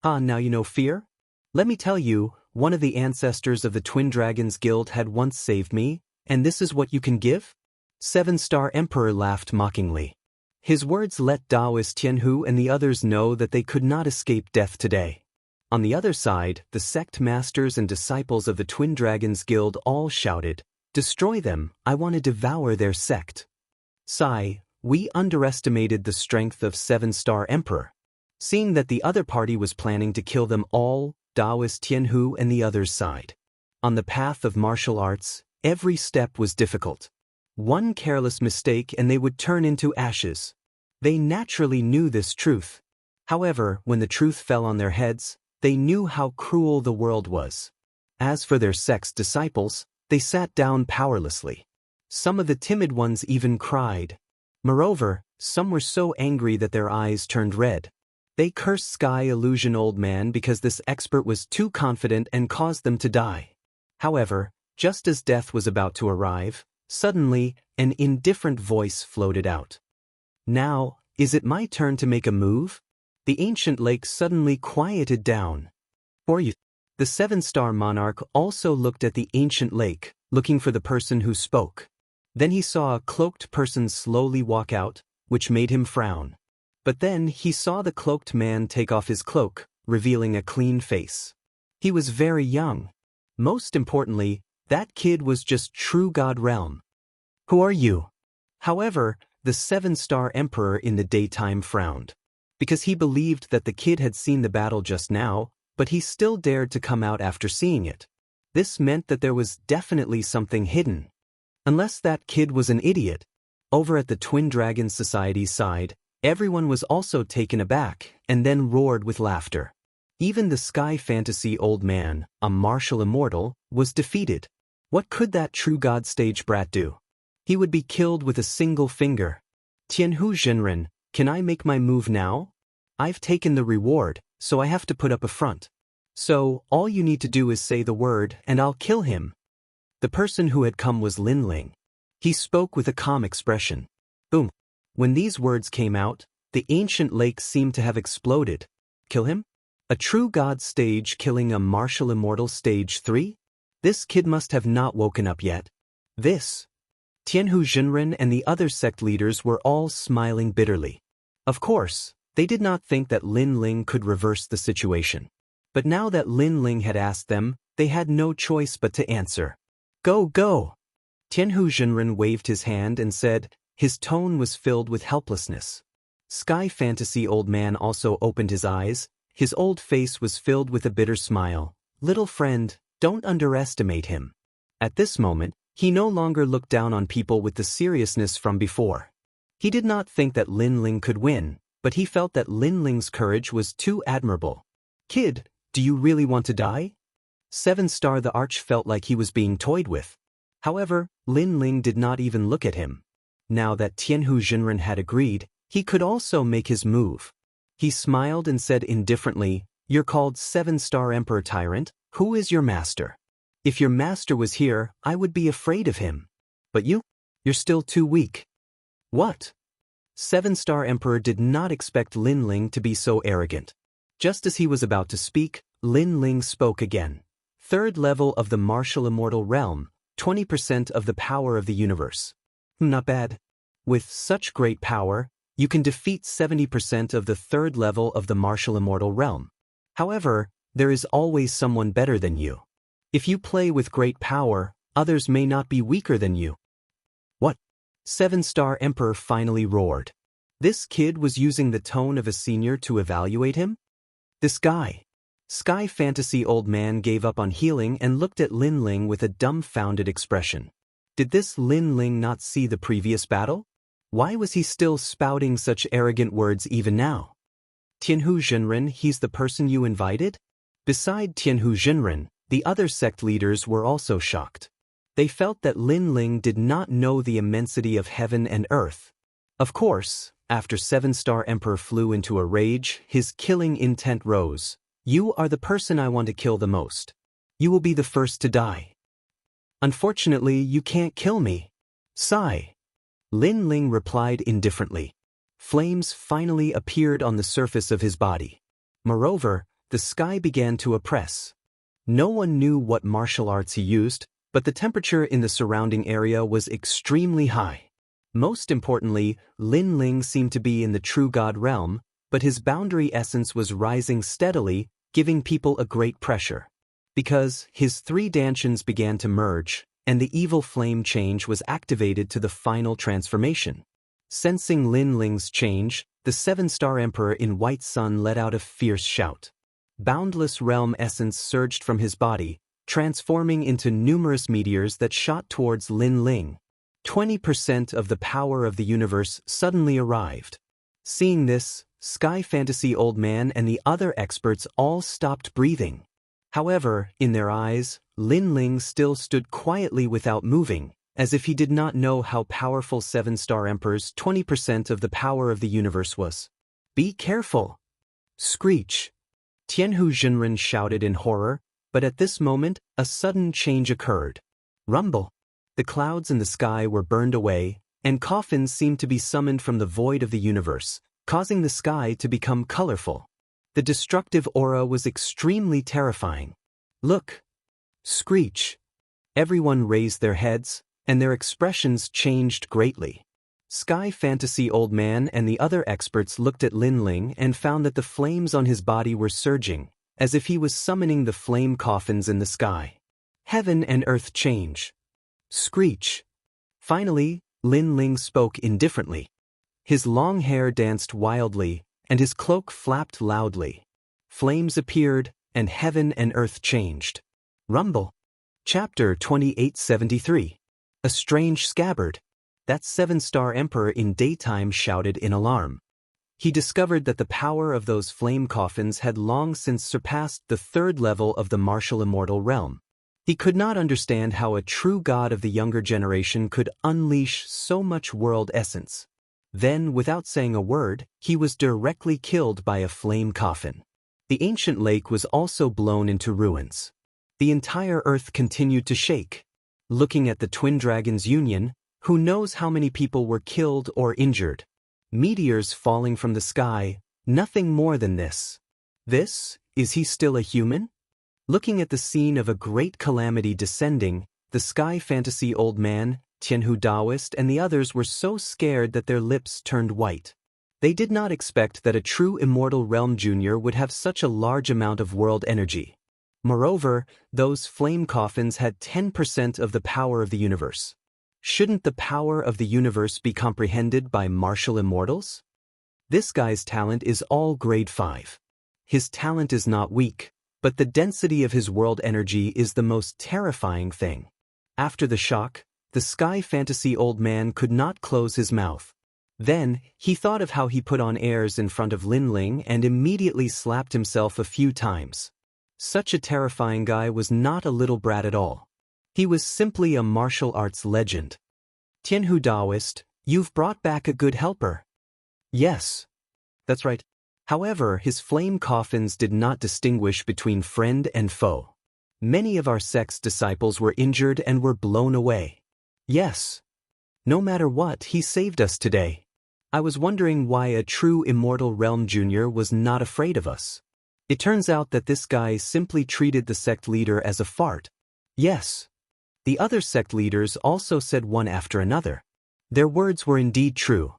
Now you know fear? Let me tell you, one of the ancestors of the Twin Dragons Guild had once saved me, and this is what you can give? 7-star Emperor laughed mockingly. His words let Taoist Tianhu and the others know that they could not escape death today. On the other side, the sect masters and disciples of the Twin Dragons Guild all shouted, Destroy them, I want to devour their sect. Sigh, we underestimated the strength of 7-star Emperor. Seeing that the other party was planning to kill them all, Taoist Tianhu and the others sighed. On the path of martial arts, every step was difficult. One careless mistake and they would turn into ashes. They naturally knew this truth. However, when the truth fell on their heads, they knew how cruel the world was. As for their sect's disciples, they sat down powerlessly. Some of the timid ones even cried. Moreover, some were so angry that their eyes turned red. They cursed Sky Illusion Old Man because this expert was too confident and caused them to die. However, just as death was about to arrive, suddenly, an indifferent voice floated out. Now, is it my turn to make a move? The ancient lake suddenly quieted down. For you. The 7-star monarch also looked at the ancient lake, looking for the person who spoke. Then he saw a cloaked person slowly walk out, which made him frown. But then he saw the cloaked man take off his cloak, revealing a clean face. He was very young. Most importantly, that kid was just true God realm. Who are you? However, the 7-star Emperor in the daytime frowned. Because he believed that the kid had seen the battle just now, but he still dared to come out after seeing it. This meant that there was definitely something hidden. Unless that kid was an idiot. Over at the Twin Dragons Society's side, everyone was also taken aback and then roared with laughter. Even the Sky Fantasy Old Man, a martial immortal, was defeated. What could that true god stage brat do? He would be killed with a single finger. Tianhu Zhenren, can I make my move now? I've taken the reward, so I have to put up a front. So, all you need to do is say the word and I'll kill him. The person who had come was Lin Ling. He spoke with a calm expression. Boom. When these words came out, the ancient lake seemed to have exploded. Kill him? A true god stage killing a martial immortal stage 3? This kid must have not woken up yet. This. Tianhu Zhenren and the other sect leaders were all smiling bitterly. Of course, they did not think that Lin Ling could reverse the situation. But now that Lin Ling had asked them, they had no choice but to answer. Go, go! Tianhu Zhenren waved his hand and said, his tone was filled with helplessness. Sky Fantasy Old Man also opened his eyes. His old face was filled with a bitter smile. Little friend, don't underestimate him. At this moment, he no longer looked down on people with the seriousness from before. He did not think that Lin Ling could win, but he felt that Lin Ling's courage was too admirable. Kid, do you really want to die? 7-star the Arch felt like he was being toyed with. However, Lin Ling did not even look at him. Now that Tianhu Zhenren had agreed, he could also make his move. He smiled and said indifferently, you're called 7-star Emperor Tyrant, who is your master? If your master was here, I would be afraid of him. But you're still too weak. What? 7-star Emperor did not expect Lin Ling to be so arrogant. Just as he was about to speak, Lin Ling spoke again. 3rd level of the martial immortal realm, 20% of the power of the universe. Not bad. With such great power, you can defeat 70% of the 3rd level of the martial immortal realm. However, there is always someone better than you. If you play with great power, others may not be weaker than you. What? 7-star Emperor finally roared. This kid was using the tone of a senior to evaluate him? This guy. Sky Fantasy Old Man gave up on healing and looked at Lin Ling with a dumbfounded expression. Did this Lin Ling not see the previous battle? Why was he still spouting such arrogant words even now? Tianhu Zhenren, he's the person you invited? Beside Tianhu Zhenren, the other sect leaders were also shocked. They felt that Lin Ling did not know the immensity of heaven and earth. Of course, after 7-star Emperor flew into a rage, his killing intent rose. You are the person I want to kill the most. You will be the first to die. Unfortunately, you can't kill me. Sigh. Lin Ling replied indifferently. Flames finally appeared on the surface of his body. Moreover, the sky began to oppress. No one knew what martial arts he used, but the temperature in the surrounding area was extremely high. Most importantly, Lin Ling seemed to be in the true god realm, but his boundary essence was rising steadily, giving people a great pressure. Because his 3 dantians began to merge, and the evil flame change was activated to the final transformation. Sensing Lin Ling's change, the 7-star Emperor in White Sun let out a fierce shout. Boundless realm essence surged from his body, transforming into numerous meteors that shot towards Lin Ling. 20% of the power of the universe suddenly arrived. Seeing this, Sky Fantasy Old Man and the other experts all stopped breathing. However, in their eyes, Lin Ling still stood quietly without moving, as if he did not know how powerful 7-star Emperor's 20% of the power of the universe was. Be careful! Screech! Tianhu Zhenren shouted in horror, but at this moment, a sudden change occurred. Rumble! The clouds in the sky were burned away, and coffins seemed to be summoned from the void of the universe, causing the sky to become colorful. The destructive aura was extremely terrifying. Look! Screech! Everyone raised their heads, and their expressions changed greatly. Sky Fantasy Old Man and the other experts looked at Lin Ling and found that the flames on his body were surging, as if he was summoning the flame coffins in the sky. Heaven and earth change. Screech! Finally, Lin Ling spoke indifferently. His long hair danced wildly, and his cloak flapped loudly. Flames appeared, and heaven and earth changed. Rumble. Chapter 2873. A strange scabbard. That 7-star Emperor in daytime shouted in alarm. He discovered that the power of those flame coffins had long since surpassed the 3rd level of the martial immortal realm. He could not understand how a true god of the younger generation could unleash so much world essence. Then, without saying a word, he was directly killed by a flame coffin. The ancient lake was also blown into ruins. The entire earth continued to shake. Looking at the twin dragons' union, who knows how many people were killed or injured? Meteors falling from the sky, nothing more than this. This Is he still a human? Looking at the scene of a great calamity descending, the sky fantasy old man, Tianhu Taoist, and the others were so scared that their lips turned white. They did not expect that a true immortal realm junior would have such a large amount of world energy. Moreover, those flame coffins had 10% of the power of the universe. Shouldn't the power of the universe be comprehended by martial immortals? This guy's talent is all grade 5. His talent is not weak, but the density of his world energy is the most terrifying thing. After the shock, the sky fantasy old man could not close his mouth. Then, he thought of how he put on airs in front of Lin Ling and immediately slapped himself a few times. Such a terrifying guy was not a little brat at all. He was simply a martial arts legend. Tianhu Taoist, you've brought back a good helper. Yes. That's right. However, his flame coffins did not distinguish between friend and foe. Many of our sect's disciples were injured and were blown away. Yes. No matter what, he saved us today. I was wondering why a true immortal realm junior was not afraid of us. It turns out that this guy simply treated the sect leader as a fart. Yes. The other sect leaders also said one after another. Their words were indeed true.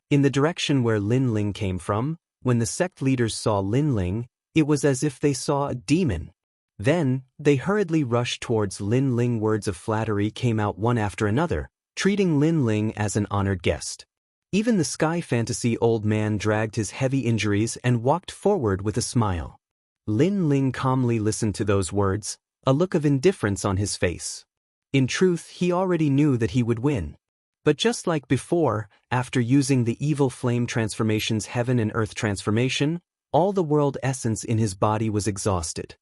In the direction where Lin Ling came from, when the sect leaders saw Lin Ling, it was as if they saw a demon. Then, they hurriedly rushed towards Lin Ling. Words of flattery came out one after another, treating Lin Ling as an honored guest. Even the sky fantasy old man dragged his heavy injuries and walked forward with a smile. Lin Ling calmly listened to those words, a look of indifference on his face. In truth, he already knew that he would win. But just like before, after using the evil flame transformation's heaven and earth transformation, all the world essence in his body was exhausted.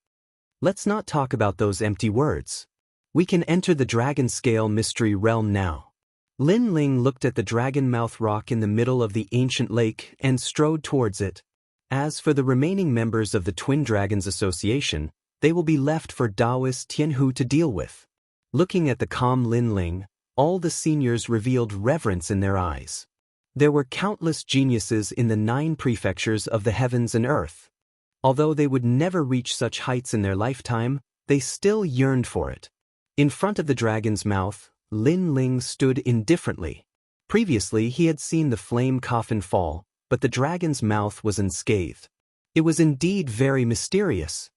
Let's not talk about those empty words. We can enter the dragon scale mystery realm now. Lin Ling looked at the dragon mouth rock in the middle of the ancient lake and strode towards it. As for the remaining members of the Twin Dragons Association, they will be left for Taoist Tianhu to deal with. Looking at the calm Lin Ling, all the seniors revealed reverence in their eyes. There were countless geniuses in the 9 prefectures of the heavens and earth. Although they would never reach such heights in their lifetime, they still yearned for it. In front of the dragon's mouth, Lin Ling stood indifferently. Previously he had seen the flame coffin fall, but the dragon's mouth was unscathed. It was indeed very mysterious.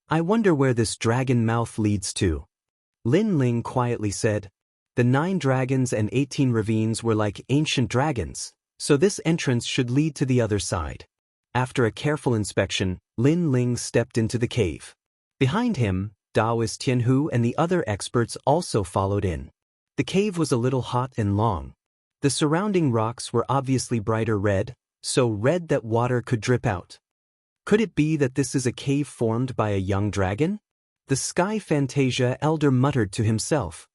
I wonder where this dragon mouth leads to. Lin Ling quietly said. The 9 dragons and 18 ravines were like ancient dragons, so this entrance should lead to the other side. After a careful inspection, Lin Ling stepped into the cave. Behind him, Taoist Tianhu and the other experts also followed in. The cave was a little hot and long. The surrounding rocks were obviously brighter red, so red that water could drip out. Could it be that this is a cave formed by a young dragon? The Sky Fantasia elder muttered to himself.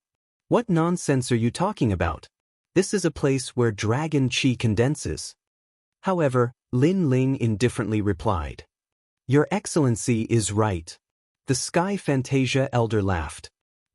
What nonsense are you talking about? This is a place where dragon chi condenses. However, Lin Ling indifferently replied. Your Excellency is right. The Sky Fantasia elder laughed.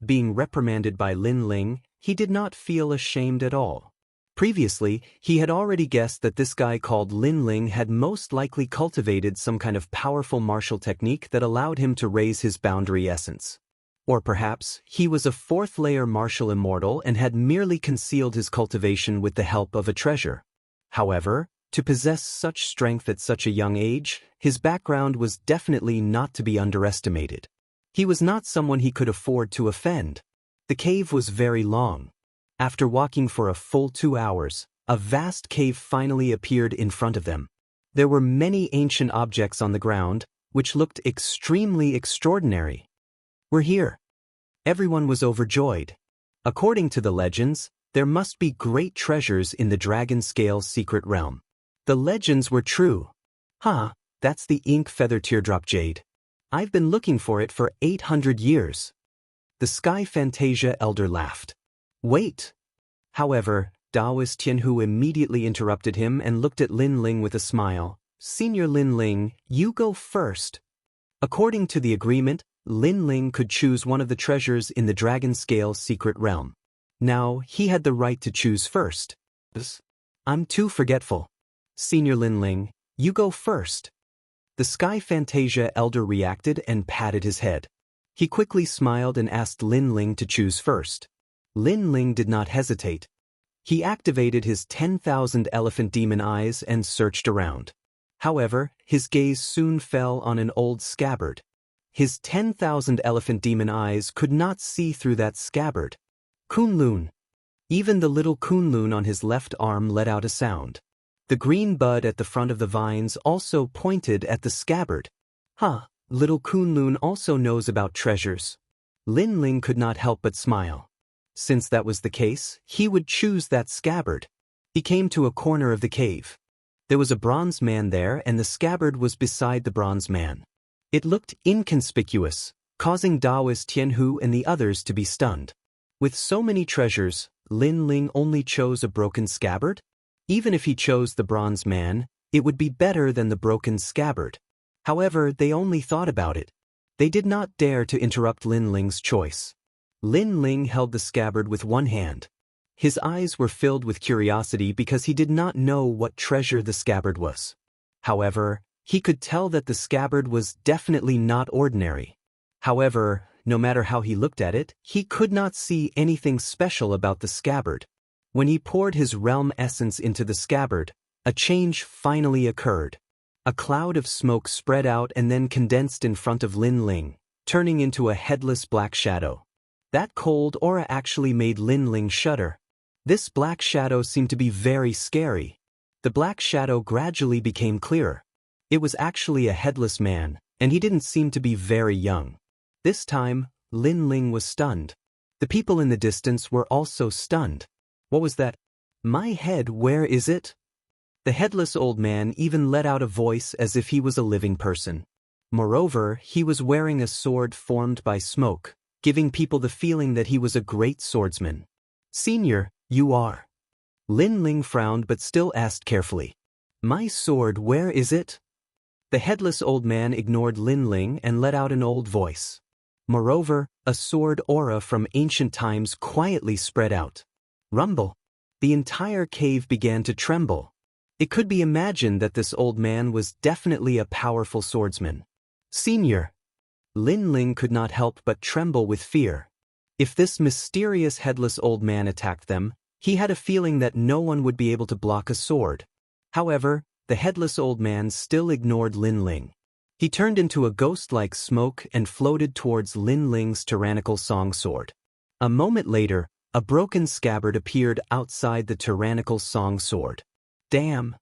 Being reprimanded by Lin Ling, he did not feel ashamed at all. Previously, he had already guessed that this guy called Lin Ling had most likely cultivated some kind of powerful martial technique that allowed him to raise his boundary essence. Or perhaps, he was a 4th-layer martial immortal and had merely concealed his cultivation with the help of a treasure. However, to possess such strength at such a young age, his background was definitely not to be underestimated. He was not someone he could afford to offend. The cave was very long. After walking for a full 2 hours, a vast cave finally appeared in front of them. There were many ancient objects on the ground, which looked extremely extraordinary. We're here. Everyone was overjoyed. According to the legends, there must be great treasures in the dragon scale secret realm. The legends were true. That's the ink feather teardrop jade. I've been looking for it for 800 years. The Sky Fantasia elder laughed. Wait. However, Taoist Tianhu immediately interrupted him and looked at Lin Ling with a smile. Senior Lin Ling, you go first. According to the agreement, Lin Ling could choose one of the treasures in the dragon scale secret realm. Now, he had the right to choose first. I'm too forgetful. Senior Lin Ling, you go first. The Sky Fantasia elder reacted and patted his head. He quickly smiled and asked Lin Ling to choose first. Lin Ling did not hesitate. He activated his 10,000 elephant demon eyes and searched around. However, his gaze soon fell on an old scabbard. His 10,000 elephant demon eyes could not see through that scabbard. Kunlun. Even the little Kunlun on his left arm let out a sound. The green bud at the front of the vines also pointed at the scabbard. Little Kunlun also knows about treasures. Lin Ling could not help but smile. Since that was the case, he would choose that scabbard. He came to a corner of the cave. There was a bronze man there and the scabbard was beside the bronze man. It looked inconspicuous, causing Daoist Tianhu and the others to be stunned. With so many treasures, Lin Ling only chose a broken scabbard? Even if he chose the bronze man, it would be better than the broken scabbard. However, they only thought about it. They did not dare to interrupt Lin Ling's choice. Lin Ling held the scabbard with one hand. His eyes were filled with curiosity because he did not know what treasure the scabbard was. However, he could tell that the scabbard was definitely not ordinary. However, no matter how he looked at it, he could not see anything special about the scabbard. When he poured his realm essence into the scabbard, a change finally occurred. A cloud of smoke spread out and then condensed in front of Lin Ling, turning into a headless black shadow. That cold aura actually made Lin Ling shudder. This black shadow seemed to be very scary. The black shadow gradually became clearer. It was actually a headless man, and he didn't seem to be very young. This time, Lin Ling was stunned. The people in the distance were also stunned. What was that? My head, where is it? The headless old man even let out a voice as if he was a living person. Moreover, he was wearing a sword formed by smoke, giving people the feeling that he was a great swordsman. Senior, you are. Lin Ling frowned but still asked carefully. My sword, where is it? The headless old man ignored Lin Ling and let out an old voice. Moreover, a sword aura from ancient times quietly spread out. Rumble. The entire cave began to tremble. It could be imagined that this old man was definitely a powerful swordsman. Senior. Lin Ling could not help but tremble with fear. If this mysterious headless old man attacked them, he had a feeling that no one would be able to block a sword. However, the headless old man still ignored Lin Ling. He turned into a ghost-like smoke and floated towards Lin Ling's tyrannical song sword. A moment later, a broken scabbard appeared outside the tyrannical song sword. Damn.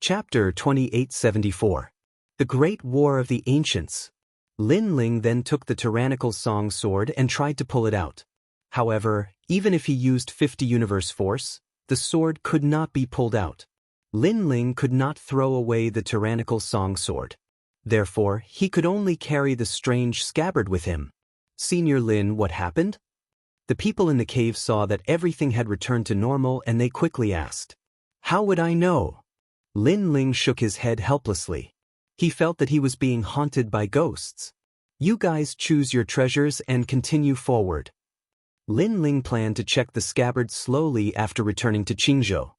Chapter 2874. The Great War of the Ancients. Lin Ling then took the tyrannical song sword and tried to pull it out. However, even if he used 50 universe force, the sword could not be pulled out. Lin Ling could not throw away the tyrannical song sword. Therefore, he could only carry the strange scabbard with him. Senior Lin, what happened? The people in the cave saw that everything had returned to normal and they quickly asked. How would I know? Lin Ling shook his head helplessly. He felt that he was being haunted by ghosts. You guys choose your treasures and continue forward. Lin Ling planned to check the scabbard slowly after returning to Qingzhou.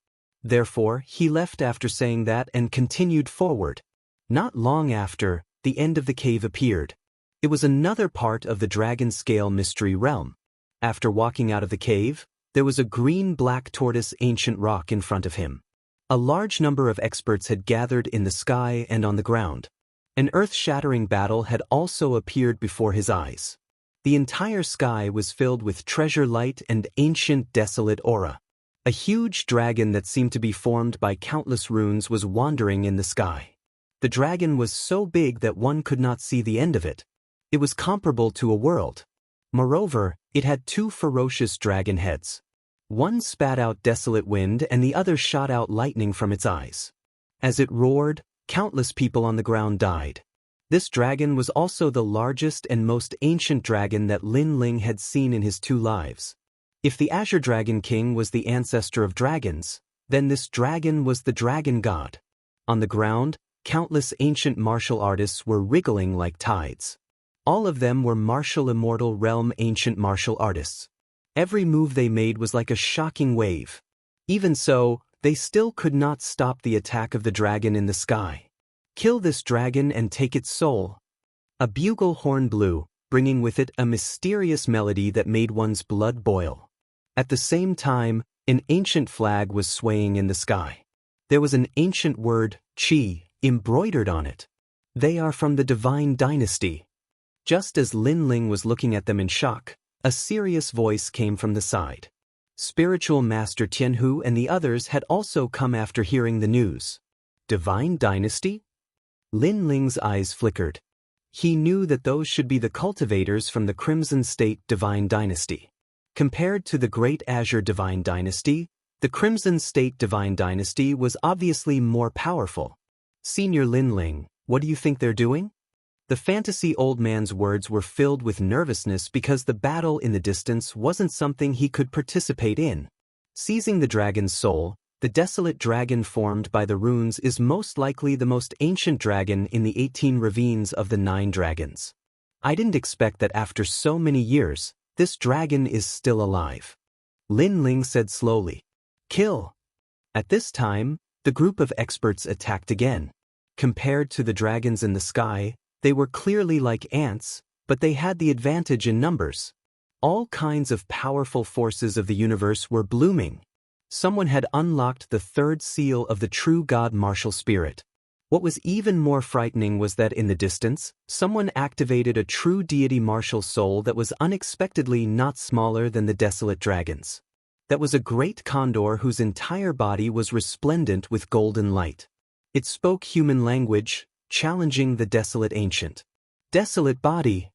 Therefore, he left after saying that and continued forward. Not long after, the end of the cave appeared. It was another part of the Dragon Scale Mystery Realm. After walking out of the cave, there was a green-black tortoise ancient rock in front of him. A large number of experts had gathered in the sky and on the ground. An earth-shattering battle had also appeared before his eyes. The entire sky was filled with treasure light and ancient desolate aura. A huge dragon that seemed to be formed by countless runes was wandering in the sky. The dragon was so big that one could not see the end of it. It was comparable to a world. Moreover, it had two ferocious dragon heads. One spat out desolate wind and the other shot out lightning from its eyes. As it roared, countless people on the ground died. This dragon was also the largest and most ancient dragon that Lin Ling had seen in his 2 lives. If the Azure Dragon King was the ancestor of dragons, then this dragon was the dragon god. On the ground, countless ancient martial artists were wriggling like tides. All of them were martial immortal realm ancient martial artists. Every move they made was like a shocking wave. Even so, they still could not stop the attack of the dragon in the sky. Kill this dragon and take its soul. A bugle horn blew, bringing with it a mysterious melody that made one's blood boil. At the same time, an ancient flag was swaying in the sky. There was an ancient word, qi, embroidered on it. They are from the divine dynasty. Just as Lin Ling was looking at them in shock, a serious voice came from the side. Spiritual Master Tianhu and the others had also come after hearing the news. Divine dynasty? Lin Ling's eyes flickered. He knew that those should be the cultivators from the Crimson State Divine Dynasty. Compared to the Great Azure Divine Dynasty, the Crimson State Divine Dynasty was obviously more powerful. Senior Lin Ling, what do you think they're doing? The fantasy old man's words were filled with nervousness because the battle in the distance wasn't something he could participate in. Seizing the dragon's soul, the desolate dragon formed by the runes is most likely the most ancient dragon in the 18 ravines of the 9 dragons. I didn't expect that after so many years, this dragon is still alive. Lin Ling said slowly. Kill. At this time, the group of experts attacked again. Compared to the dragons in the sky, they were clearly like ants, but they had the advantage in numbers. All kinds of powerful forces of the universe were blooming. Someone had unlocked the 3rd seal of the true God martial spirit. What was even more frightening was that in the distance, someone activated a true deity martial soul that was unexpectedly not smaller than the desolate dragons. That was a great condor whose entire body was resplendent with golden light. It spoke human language, challenging the desolate ancient. Desolate body.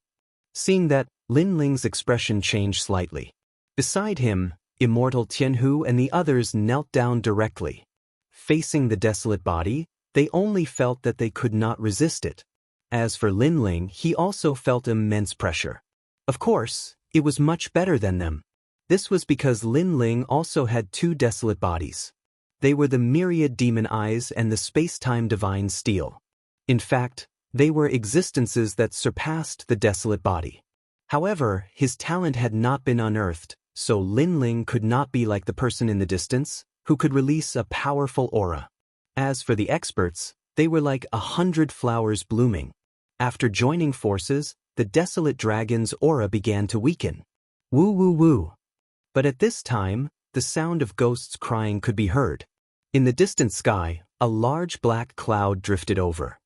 Seeing that, Lin Ling's expression changed slightly. Beside him, Immortal Tianhu and the others knelt down directly. Facing the desolate body, they only felt that they could not resist it. As for Lin Ling, he also felt immense pressure. Of course, it was much better than them. This was because Lin Ling also had 2 desolate bodies. They were the myriad demon eyes and the space-time divine steel. In fact, they were existences that surpassed the desolate body. However, his talent had not been unearthed, so Lin Ling could not be like the person in the distance, who could release a powerful aura. As for the experts, they were like 100 flowers blooming. After joining forces, the desolate dragon's aura began to weaken. Woo woo woo. But at this time, the sound of ghosts crying could be heard. In the distant sky, a large black cloud drifted over.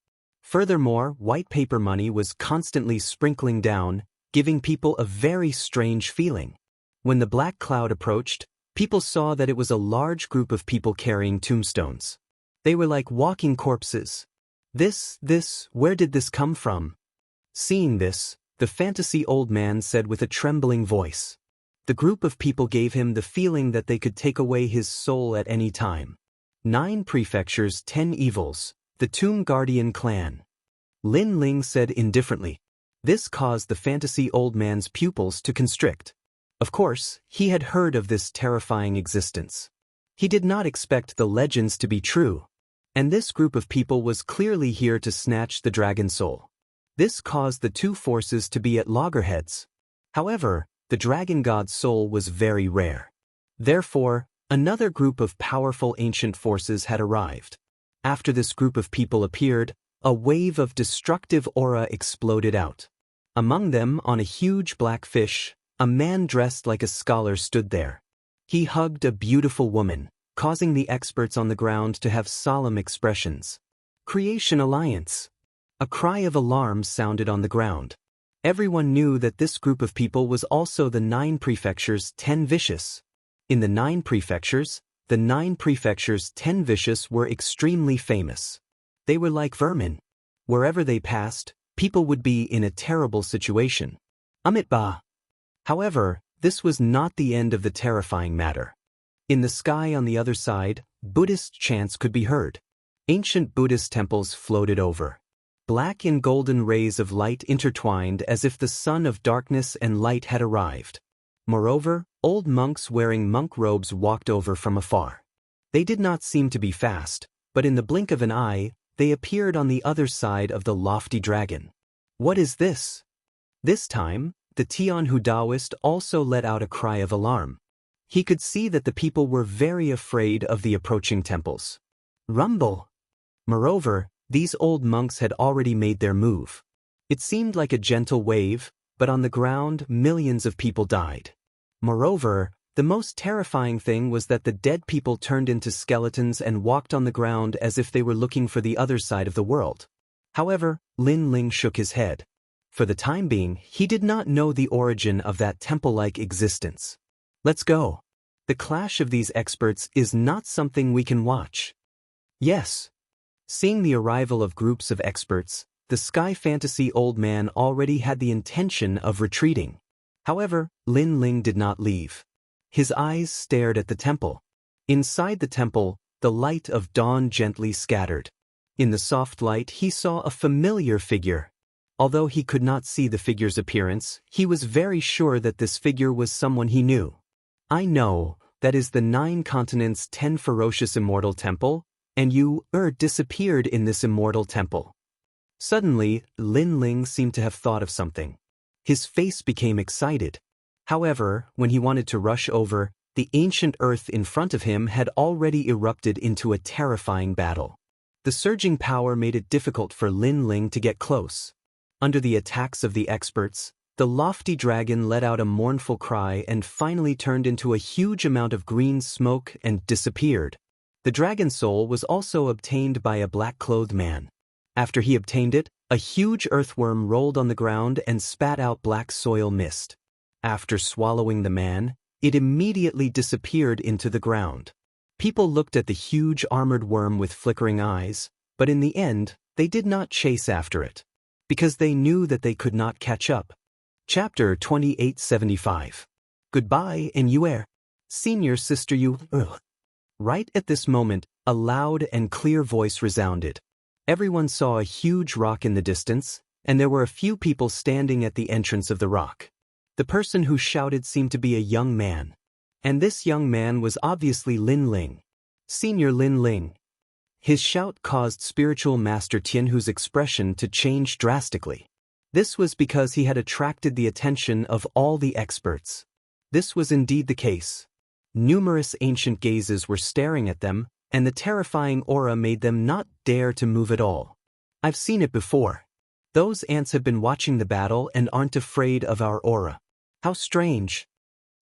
Furthermore, white paper money was constantly sprinkling down, giving people a very strange feeling. When the black cloud approached, people saw that it was a large group of people carrying tombstones. They were like walking corpses. Where did this come from? Seeing this, the fantasy old man said with a trembling voice. The group of people gave him the feeling that they could take away his soul at any time. 9 prefectures, 10 evils, the Tomb Guardian clan. Lin Ling said indifferently. This caused the fantasy old man's pupils to constrict. Of course, he had heard of this terrifying existence. He did not expect the legends to be true. And this group of people was clearly here to snatch the dragon soul. This caused the 2 forces to be at loggerheads. However, the dragon god's soul was very rare. Therefore, another group of powerful ancient forces had arrived. After this group of people appeared, a wave of destructive aura exploded out. Among them, on a huge black fish, a man dressed like a scholar stood there. He hugged a beautiful woman, causing the experts on the ground to have solemn expressions. Creation Alliance. A cry of alarm sounded on the ground. Everyone knew that this group of people was also the 9 prefectures 10 vicious. In the 9 prefectures, the 9 prefectures 10 vicious were extremely famous. They were like vermin. Wherever they passed, people would be in a terrible situation. Amitba. However, this was not the end of the terrifying matter. In the sky on the other side, Buddhist chants could be heard. Ancient Buddhist temples floated over. Black and golden rays of light intertwined as if the sun of darkness and light had arrived. Moreover, old monks wearing monk robes walked over from afar. They did not seem to be fast, but in the blink of an eye, they appeared on the other side of the lofty dragon. What is this? This time, the Tianhu Taoist also let out a cry of alarm. He could see that the people were very afraid of the approaching temples. Rumble! Moreover, These old monks had already made their move. It seemed like a gentle wave, but on the ground, millions of people died. Moreover, the most terrifying thing was that the dead people turned into skeletons and walked on the ground as if they were looking for the other side of the world. However, Lin Ling shook his head. For the time being, he did not know the origin of that temple-like existence. Let's go. The clash of these experts is not something we can watch. Yes. Seeing the arrival of groups of experts, the sky fantasy old man already had the intention of retreating. However, Lin Ling did not leave. His eyes stared at the temple. Inside the temple, the light of dawn gently scattered. In the soft light he saw a familiar figure. Although he could not see the figure's appearance, he was very sure that this figure was someone he knew. I know, that is the 9 continents 10 ferocious immortal temple, and you disappeared in this immortal temple. Suddenly, Lin Ling seemed to have thought of something. His face became excited. However, when he wanted to rush over, the ancient earth in front of him had already erupted into a terrifying battle. The surging power made it difficult for Lin Ling to get close. Under the attacks of the experts, the lofty dragon let out a mournful cry and finally turned into a huge amount of green smoke and disappeared. The dragon soul was also obtained by a black-clothed man. After he obtained it, a huge earthworm rolled on the ground and spat out black soil mist. After swallowing the man, it immediately disappeared into the ground. People looked at the huge armored worm with flickering eyes, but in the end, they did not chase after it, because they knew that they could not catch up. Chapter 2875. Goodbye, and you senior sister you. Right at this moment, a loud and clear voice resounded. Everyone saw a huge rock in the distance, and there were a few people standing at the entrance of the rock. The person who shouted seemed to be a young man. And this young man was obviously Lin Ling. Senior Lin Ling. His shout caused spiritual master Tianhu's expression to change drastically. This was because he had attracted the attention of all the experts. This was indeed the case. Numerous ancient gazes were staring at them, and the terrifying aura made them not dare to move at all. I've seen it before. Those ants have been watching the battle and aren't afraid of our aura. How strange.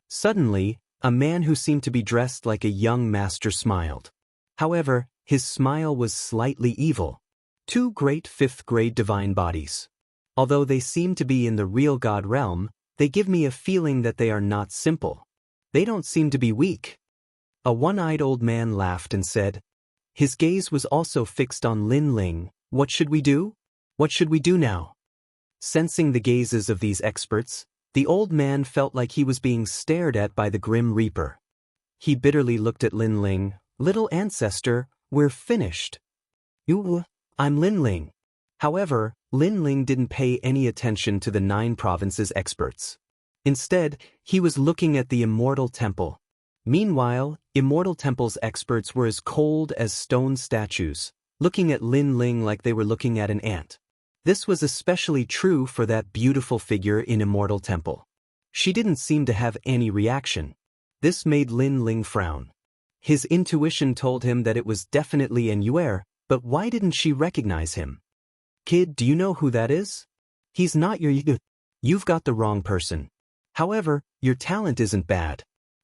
Suddenly, a man who seemed to be dressed like a young master smiled. However, his smile was slightly evil. 2 great 5th-grade divine bodies. Although they seem to be in the real God realm, they give me a feeling that they are not simple. They don't seem to be weak. A one-eyed old man laughed and said. His gaze was also fixed on Lin Ling. What should we do? What should we do now? Sensing the gazes of these experts, the old man felt like he was being stared at by the Grim Reaper. He bitterly looked at Lin Ling. Little ancestor, we're finished. I'm Lin Ling. However, Lin Ling didn't pay any attention to the 9 provinces experts. Instead, he was looking at the Immortal Temple. Meanwhile, Immortal Temple's experts were as cold as stone statues, looking at Lin Ling like they were looking at an ant. This was especially true for that beautiful figure in Immortal Temple. She didn't seem to have any reaction. This made Lin Ling frown. His intuition told him that it was definitely an Yuer, but why didn't she recognize him? Kid, do you know who that is? He's not your Yu. You've got the wrong person. However, your talent isn't bad.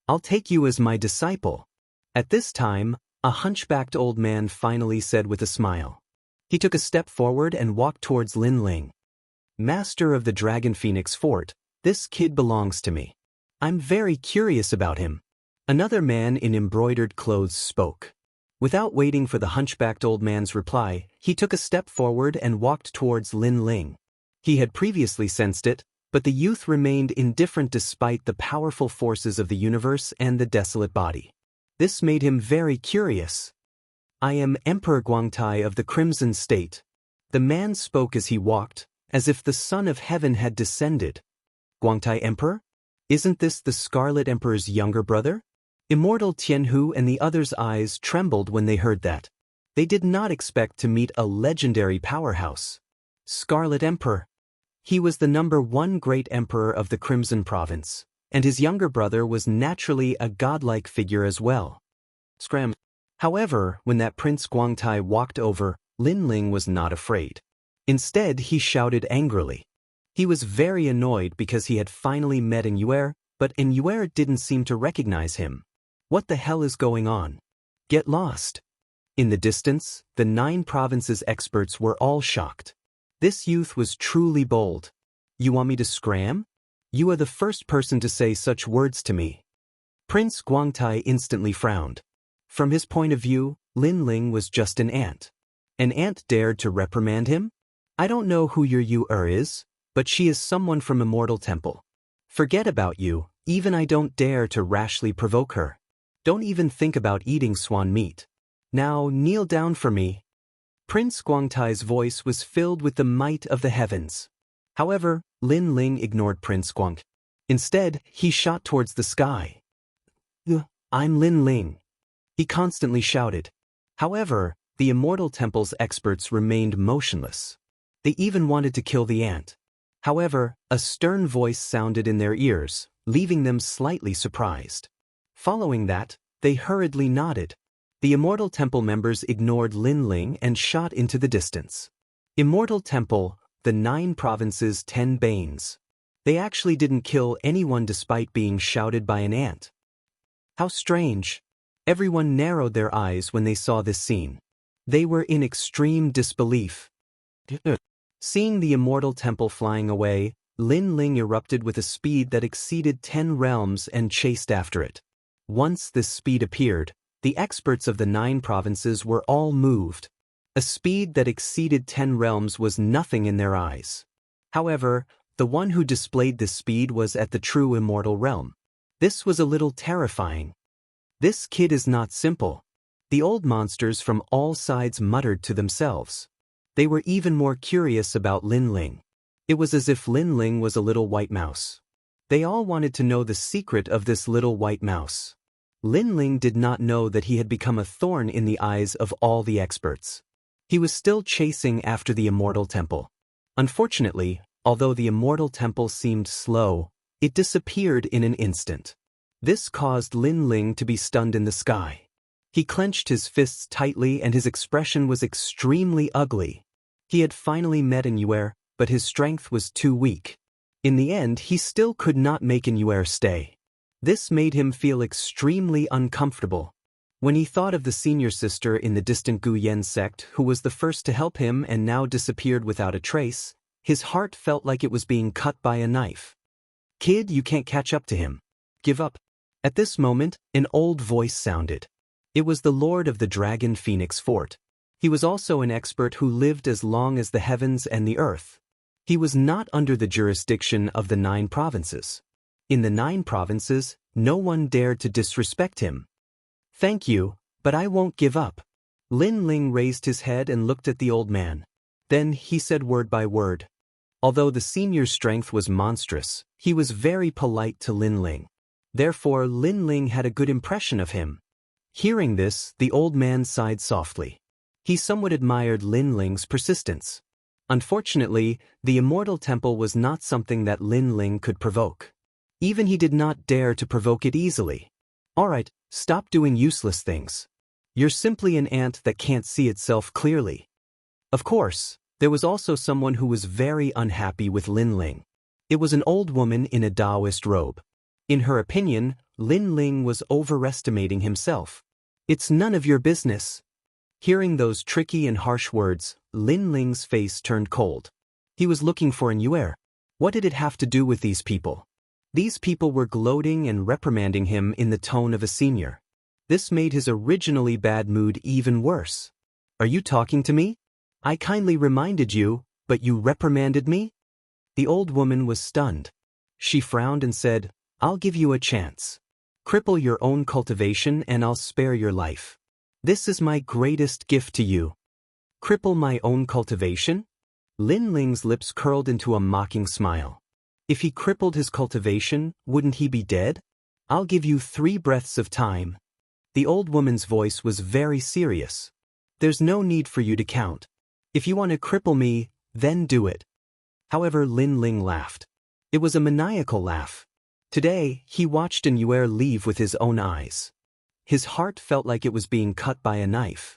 I'll take you as my disciple. At this time, a hunchbacked old man finally said with a smile. He took a step forward and walked towards Lin Ling. Master of the Dragon Phoenix Fort, this kid belongs to me. I'm very curious about him. Another man in embroidered clothes spoke. Without waiting for the hunchbacked old man's reply, he took a step forward and walked towards Lin Ling. He had previously sensed it, but the youth remained indifferent despite the powerful forces of the universe and the desolate body. This made him very curious. I am Emperor Guangtai of the Crimson State. The man spoke as he walked, as if the Son of Heaven had descended. Guangtai Emperor? Isn't this the Scarlet Emperor's younger brother? Immortal Tianhu and the others' eyes trembled when they heard that. They did not expect to meet a legendary powerhouse. Scarlet Emperor. He was the #1 great emperor of the Crimson Province, and his younger brother was naturally a godlike figure as well. Scram. However, when that Prince Guangtai walked over, Lin Ling was not afraid. Instead, he shouted angrily. He was very annoyed because he had finally met Yuer, but Yuer didn't seem to recognize him. What the hell is going on? Get lost. In the distance, the 9 provinces experts were all shocked. This youth was truly bold. You want me to scram? You are the first person to say such words to me. Prince Guangtai instantly frowned. From his point of view, Lin Ling was just an ant. An ant dared to reprimand him? I don't know who your Yuer is, but she is someone from Immortal Temple. Forget about you, even I don't dare to rashly provoke her. Don't even think about eating swan meat. Now kneel down for me. Prince Guangtai's voice was filled with the might of the heavens. However, Lin Ling ignored Prince Guang. Instead, he shot towards the sky. I'm Lin Ling. He constantly shouted. However, the Immortal Temple's experts remained motionless. They even wanted to kill the ant. However, a stern voice sounded in their ears, leaving them slightly surprised. Following that, they hurriedly nodded. The Immortal Temple members ignored Lin Ling and shot into the distance. Immortal Temple, the 9 provinces' 10 banes. They actually didn't kill anyone despite being shouted by an ant. How strange. Everyone narrowed their eyes when they saw this scene. They were in extreme disbelief. Seeing the Immortal Temple flying away, Lin Ling erupted with a speed that exceeded 10 realms and chased after it. Once this speed appeared, the experts of the 9 provinces were all moved. A speed that exceeded 10 realms was nothing in their eyes. However, the one who displayed this speed was at the true immortal realm. This was a little terrifying. This kid is not simple. The old monsters from all sides muttered to themselves. They were even more curious about Lin Ling. It was as if Lin Ling was a little white mouse. They all wanted to know the secret of this little white mouse. Lin Ling did not know that he had become a thorn in the eyes of all the experts. He was still chasing after the Immortal Temple. Unfortunately, although the Immortal Temple seemed slow, it disappeared in an instant. This caused Lin Ling to be stunned in the sky. He clenched his fists tightly and his expression was extremely ugly. He had finally met Yuer, but his strength was too weak. In the end, he still could not make Yuer stay. This made him feel extremely uncomfortable. When he thought of the senior sister in the distant Gu Yen sect who was the first to help him and now disappeared without a trace, his heart felt like it was being cut by a knife. Kid, you can't catch up to him. Give up. At this moment, an old voice sounded. It was the Lord of the Dragon Phoenix Fort. He was also an expert who lived as long as the heavens and the earth. He was not under the jurisdiction of the 9 provinces. In the 9 provinces, no one dared to disrespect him. Thank you, but I won't give up. Lin Ling raised his head and looked at the old man. Then he said word by word. Although the senior's strength was monstrous, he was very polite to Lin Ling. Therefore, Lin Ling had a good impression of him. Hearing this, the old man sighed softly. He somewhat admired Lin Ling's persistence. Unfortunately, the Immortal Temple was not something that Lin Ling could provoke. Even he did not dare to provoke it easily. Alright, stop doing useless things. You're simply an ant that can't see itself clearly. Of course, there was also someone who was very unhappy with Lin Ling. It was an old woman in a Taoist robe. In her opinion, Lin Ling was overestimating himself. It's none of your business. Hearing those tricky and harsh words, Lin Ling's face turned cold. He was looking for Yuer. What did it have to do with these people? These people were gloating and reprimanding him in the tone of a senior. This made his originally bad mood even worse. Are you talking to me? I kindly reminded you, but you reprimanded me? The old woman was stunned. She frowned and said, I'll give you a chance. Cripple your own cultivation and I'll spare your life. This is my greatest gift to you. Cripple my own cultivation? Lin Ling's lips curled into a mocking smile. If he crippled his cultivation, wouldn't he be dead? I'll give you 3 breaths of time. The old woman's voice was very serious. There's no need for you to count. If you want to cripple me, then do it. However, Lin Ling laughed. It was a maniacal laugh. Today, he watched Yuer leave with his own eyes. His heart felt like it was being cut by a knife.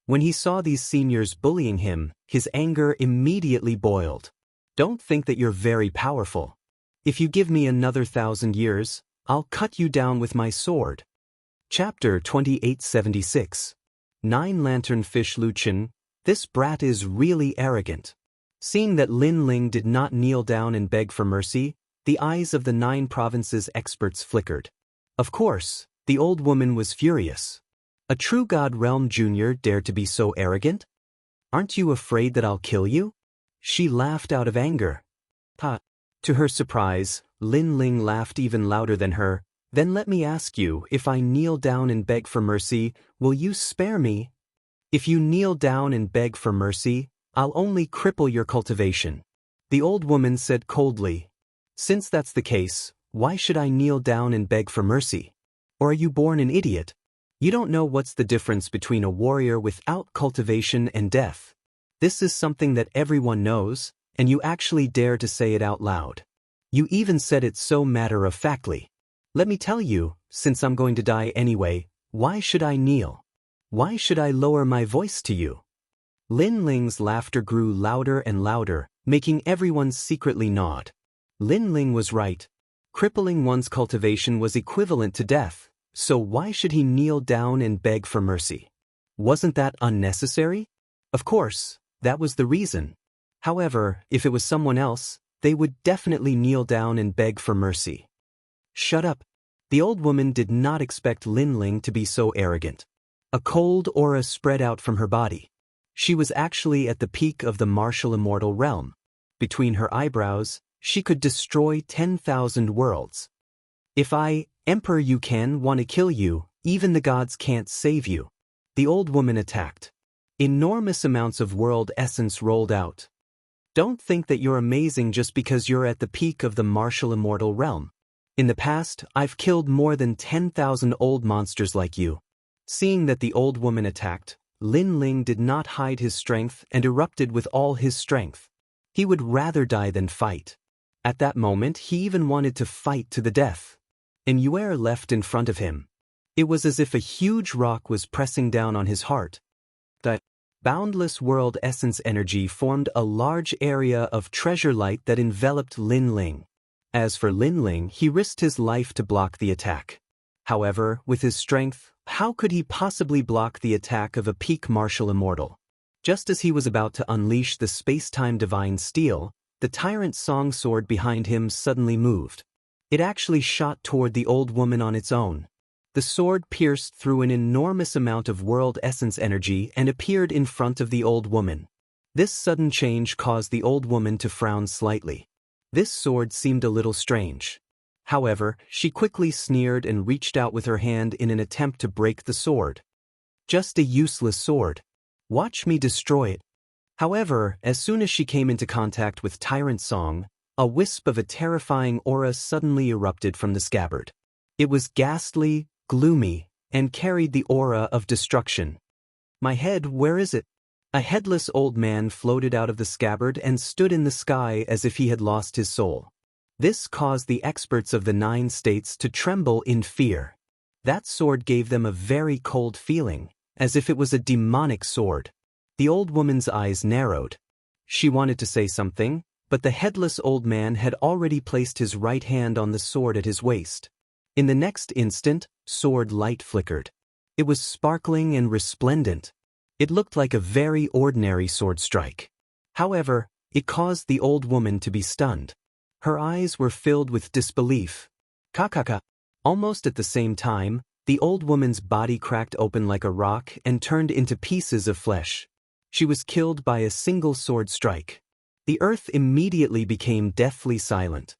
When he saw these seniors bullying him, his anger immediately boiled. Don't think that you're very powerful. If you give me another 1,000 years, I'll cut you down with my sword. Chapter 2876. Nine Lantern Fish Luchin, this brat is really arrogant. Seeing that Lin Ling did not kneel down and beg for mercy, the eyes of the 9 provinces experts flickered. Of course, the old woman was furious. A true God Realm Junior dared to be so arrogant? Aren't you afraid that I'll kill you? She laughed out of anger. Ha! To her surprise, Lin Ling laughed even louder than her. Then let me ask you, if I kneel down and beg for mercy, will you spare me? If you kneel down and beg for mercy, I'll only cripple your cultivation. The old woman said coldly. Since that's the case, why should I kneel down and beg for mercy? Or are you born an idiot? You don't know what's the difference between a warrior without cultivation and death. This is something that everyone knows, and you actually dare to say it out loud. You even said it so matter-of-factly. Let me tell you, since I'm going to die anyway, why should I kneel? Why should I lower my voice to you? Lin Ling's laughter grew louder and louder, making everyone secretly nod. Lin Ling was right. Crippling one's cultivation was equivalent to death, so why should he kneel down and beg for mercy? Wasn't that unnecessary? Of course, that was the reason. However, if it was someone else, they would definitely kneel down and beg for mercy. Shut up. The old woman did not expect Lin Ling to be so arrogant. A cold aura spread out from her body. She was actually at the peak of the martial immortal realm. Between her eyebrows, she could destroy 10,000 worlds. If I, Emperor Yukan, want to kill you, even the gods can't save you. The old woman attacked. Enormous amounts of world essence rolled out. Don't think that you're amazing just because you're at the peak of the martial immortal realm. In the past, I've killed more than 10,000 old monsters like you. Seeing that the old woman attacked, Lin Ling did not hide his strength and erupted with all his strength. He would rather die than fight. At that moment, he even wanted to fight to the death. And Yuer left in front of him. It was as if a huge rock was pressing down on his heart. That boundless world essence energy formed a large area of treasure light that enveloped Lin Ling. As for Lin Ling, he risked his life to block the attack. However, with his strength, how could he possibly block the attack of a peak martial immortal? Just as he was about to unleash the space-time divine steel, the tyrant song sword behind him suddenly moved. It actually shot toward the old woman on its own. The sword pierced through an enormous amount of world essence energy and appeared in front of the old woman. This sudden change caused the old woman to frown slightly. This sword seemed a little strange. However, she quickly sneered and reached out with her hand in an attempt to break the sword. Just a useless sword. Watch me destroy it. However, as soon as she came into contact with Tyrant Song, a wisp of a terrifying aura suddenly erupted from the scabbard. It was ghastly, gloomy, and carried the aura of destruction. My head, where is it? A headless old man floated out of the scabbard and stood in the sky as if he had lost his soul. This caused the experts of the 9 states to tremble in fear. That sword gave them a very cold feeling, as if it was a demonic sword. The old woman's eyes narrowed. She wanted to say something, but the headless old man had already placed his right hand on the sword at his waist. In the next instant, sword light flickered. It was sparkling and resplendent. It looked like a very ordinary sword strike. However, it caused the old woman to be stunned. Her eyes were filled with disbelief. Kakaka. Almost at the same time, the old woman's body cracked open like a rock and turned into pieces of flesh. She was killed by a single sword strike. The earth immediately became deathly silent.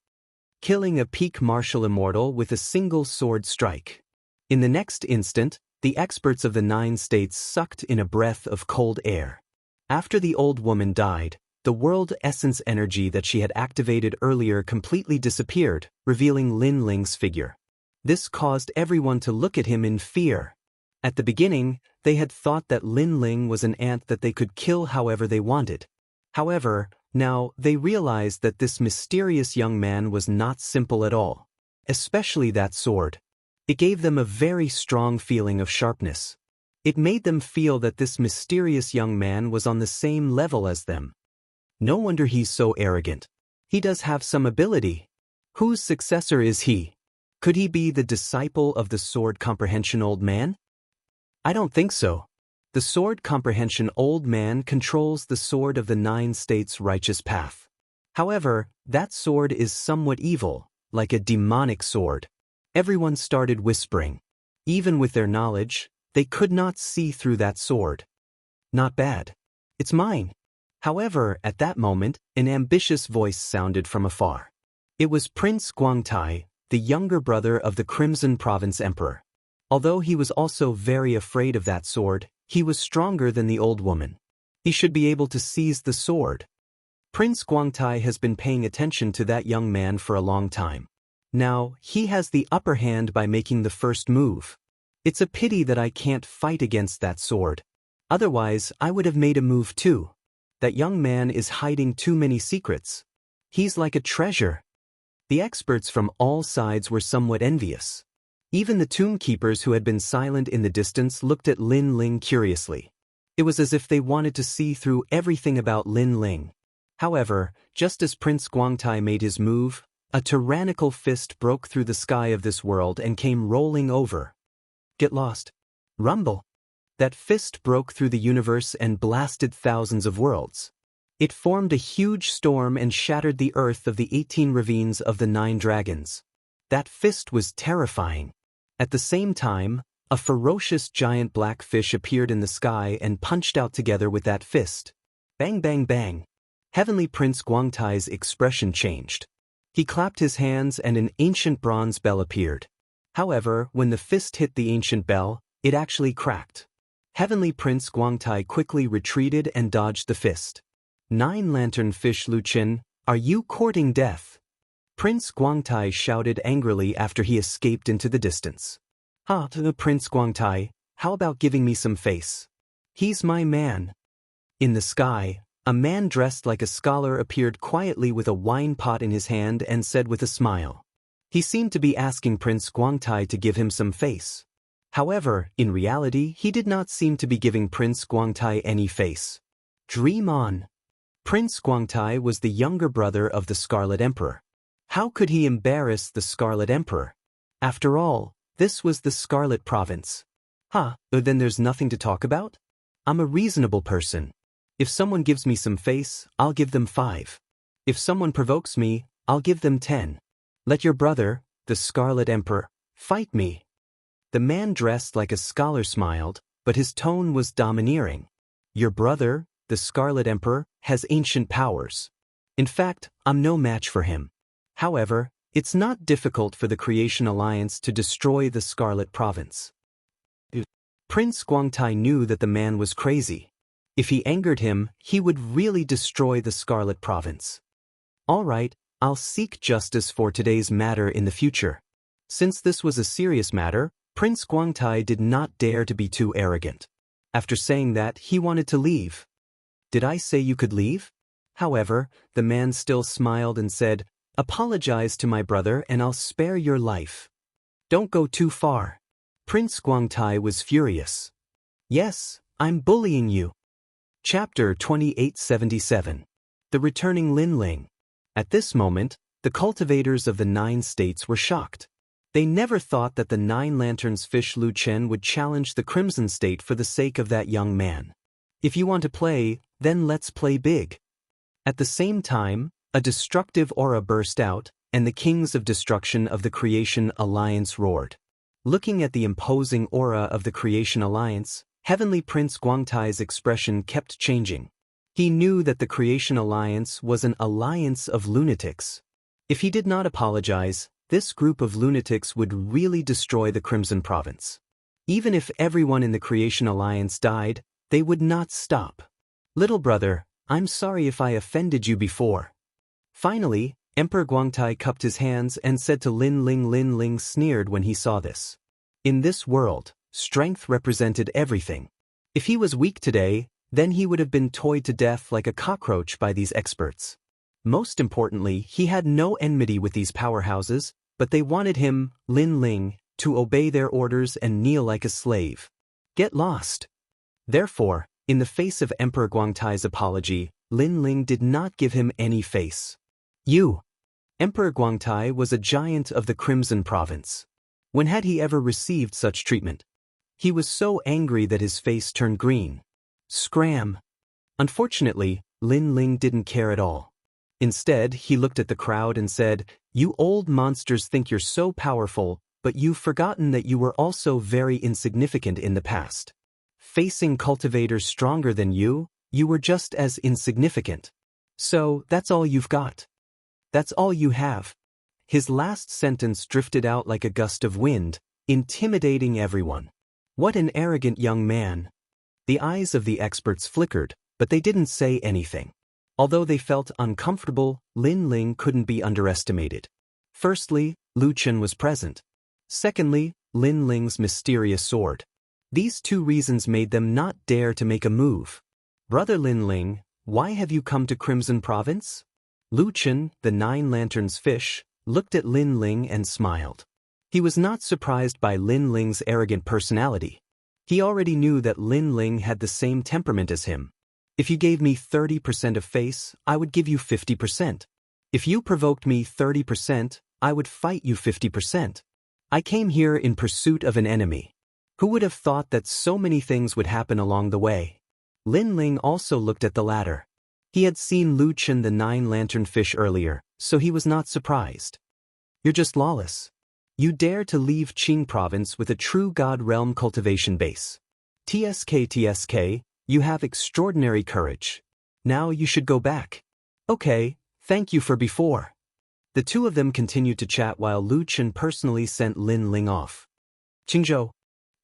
Killing a peak martial immortal with a single sword strike. In the next instant, the experts of the 9 states sucked in a breath of cold air. After the old woman died, the world essence energy that she had activated earlier completely disappeared, revealing Lin Ling's figure. This caused everyone to look at him in fear. At the beginning, they had thought that Lin Ling was an ant that they could kill however they wanted. However, now they realized that this mysterious young man was not simple at all. Especially that sword. It gave them a very strong feeling of sharpness. It made them feel that this mysterious young man was on the same level as them. No wonder he's so arrogant. He does have some ability. Whose successor is he? Could he be the disciple of the sword comprehension old man? I don't think so. The sword comprehension old man controls the sword of the 9 states righteous path. However, that sword is somewhat evil, like a demonic sword. Everyone started whispering. Even with their knowledge, they could not see through that sword. Not bad. It's mine. However, at that moment, an ambitious voice sounded from afar. It was Prince Guangtai, the younger brother of the Crimson Province Emperor. Although he was also very afraid of that sword, he was stronger than the old woman. He should be able to seize the sword. Prince Guangtai has been paying attention to that young man for a long time. Now, he has the upper hand by making the first move. It's a pity that I can't fight against that sword. Otherwise, I would have made a move too. That young man is hiding too many secrets. He's like a treasure. The experts from all sides were somewhat envious. Even the tomb keepers who had been silent in the distance looked at Lin Ling curiously. It was as if they wanted to see through everything about Lin Ling. However, just as Prince Guangtai made his move, a tyrannical fist broke through the sky of this world and came rolling over. Get lost. Rumble. That fist broke through the universe and blasted thousands of worlds. It formed a huge storm and shattered the earth of the 18 ravines of the 9 dragons. That fist was terrifying. At the same time, a ferocious giant black fish appeared in the sky and punched out together with that fist. Bang bang bang. Heavenly Prince Guangtai's expression changed. He clapped his hands and an ancient bronze bell appeared. However, when the fist hit the ancient bell, it actually cracked. Heavenly Prince Guangtai quickly retreated and dodged the fist. 9 Lantern Fish Luchin, are you courting death? Prince Guangtai shouted angrily after he escaped into the distance. Prince Guangtai, how about giving me some face? He's my man. In the sky, a man dressed like a scholar appeared quietly with a wine pot in his hand and said with a smile. He seemed to be asking Prince Guangtai to give him some face. However, in reality, he did not seem to be giving Prince Guangtai any face. Dream on. Prince Guangtai was the younger brother of the Scarlet Emperor. How could he embarrass the Scarlet Emperor? After all, this was the Scarlet Province. Then there's nothing to talk about? I'm a reasonable person. If someone gives me some face, I'll give them 5. If someone provokes me, I'll give them 10. Let your brother, the Scarlet Emperor, fight me. The man dressed like a scholar smiled, but his tone was domineering. Your brother, the Scarlet Emperor, has ancient powers. In fact, I'm no match for him. However, it's not difficult for the Creation Alliance to destroy the Scarlet Province. Prince Guangtai knew that the man was crazy. If he angered him, he would really destroy the Scarlet Province. All right, I'll seek justice for today's matter in the future. Since this was a serious matter, Prince Guangtai did not dare to be too arrogant. After saying that, he wanted to leave. Did I say you could leave? However, the man still smiled and said, apologize to my brother and I'll spare your life. Don't go too far. Prince Guangtai was furious. Yes, I'm bullying you. Chapter 2877. The Returning Lin Ling. At this moment, the cultivators of the 9 states were shocked. They never thought that the 9 Lanterns Fish Lu Chen would challenge the Crimson State for the sake of that young man. If you want to play, then let's play big. At the same time, a destructive aura burst out, and the Kings of Destruction of the Creation Alliance roared. Looking at the imposing aura of the Creation Alliance, Heavenly Prince Guangtai's expression kept changing. He knew that the Creation Alliance was an alliance of lunatics. If he did not apologize, this group of lunatics would really destroy the Crimson Province. Even if everyone in the Creation Alliance died, they would not stop. Little brother, I'm sorry if I offended you before. Finally, Emperor Guangtai cupped his hands and said to Lin Ling sneered when he saw this. In this world, strength represented everything. If he was weak today, then he would have been toyed to death like a cockroach by these experts. Most importantly, he had no enmity with these powerhouses, but they wanted him, Lin Ling, to obey their orders and kneel like a slave. Get lost. Therefore, in the face of Emperor Guangtai's apology, Lin Ling did not give him any face. You. Emperor Guangtai was a giant of the Crimson Province. When had he ever received such treatment? He was so angry that his face turned green. Scram. Unfortunately, Lin Ling didn't care at all. Instead, he looked at the crowd and said, "You old monsters think you're so powerful, but you've forgotten that you were also very insignificant in the past. Facing cultivators stronger than you were just as insignificant. So, that's all you've got. That's all you have." His last sentence drifted out like a gust of wind, intimidating everyone. What an arrogant young man. The eyes of the experts flickered, but they didn't say anything. Although they felt uncomfortable, Lin Ling couldn't be underestimated. Firstly, Lu Chen was present. Secondly, Lin Ling's mysterious sword. These two reasons made them not dare to make a move. "Brother Lin Ling, why have you come to Crimson Province?" Lu Chen, the Nine Lanterns fish, looked at Lin Ling and smiled. He was not surprised by Lin Ling's arrogant personality. He already knew that Lin Ling had the same temperament as him. "If you gave me 30% of face, I would give you 50%. If you provoked me 30%, I would fight you 50%. I came here in pursuit of an enemy. Who would have thought that so many things would happen along the way?" Lin Ling also looked at the latter. He had seen Lu Chen the Nine-Lantern fish earlier, so he was not surprised. "You're just lawless. You dare to leave Qing province with a true God realm cultivation base. TSK, you have extraordinary courage. Now you should go back." "Okay, thank you for before." The two of them continued to chat while Lu Chen personally sent Lin Ling off. Qingzhou.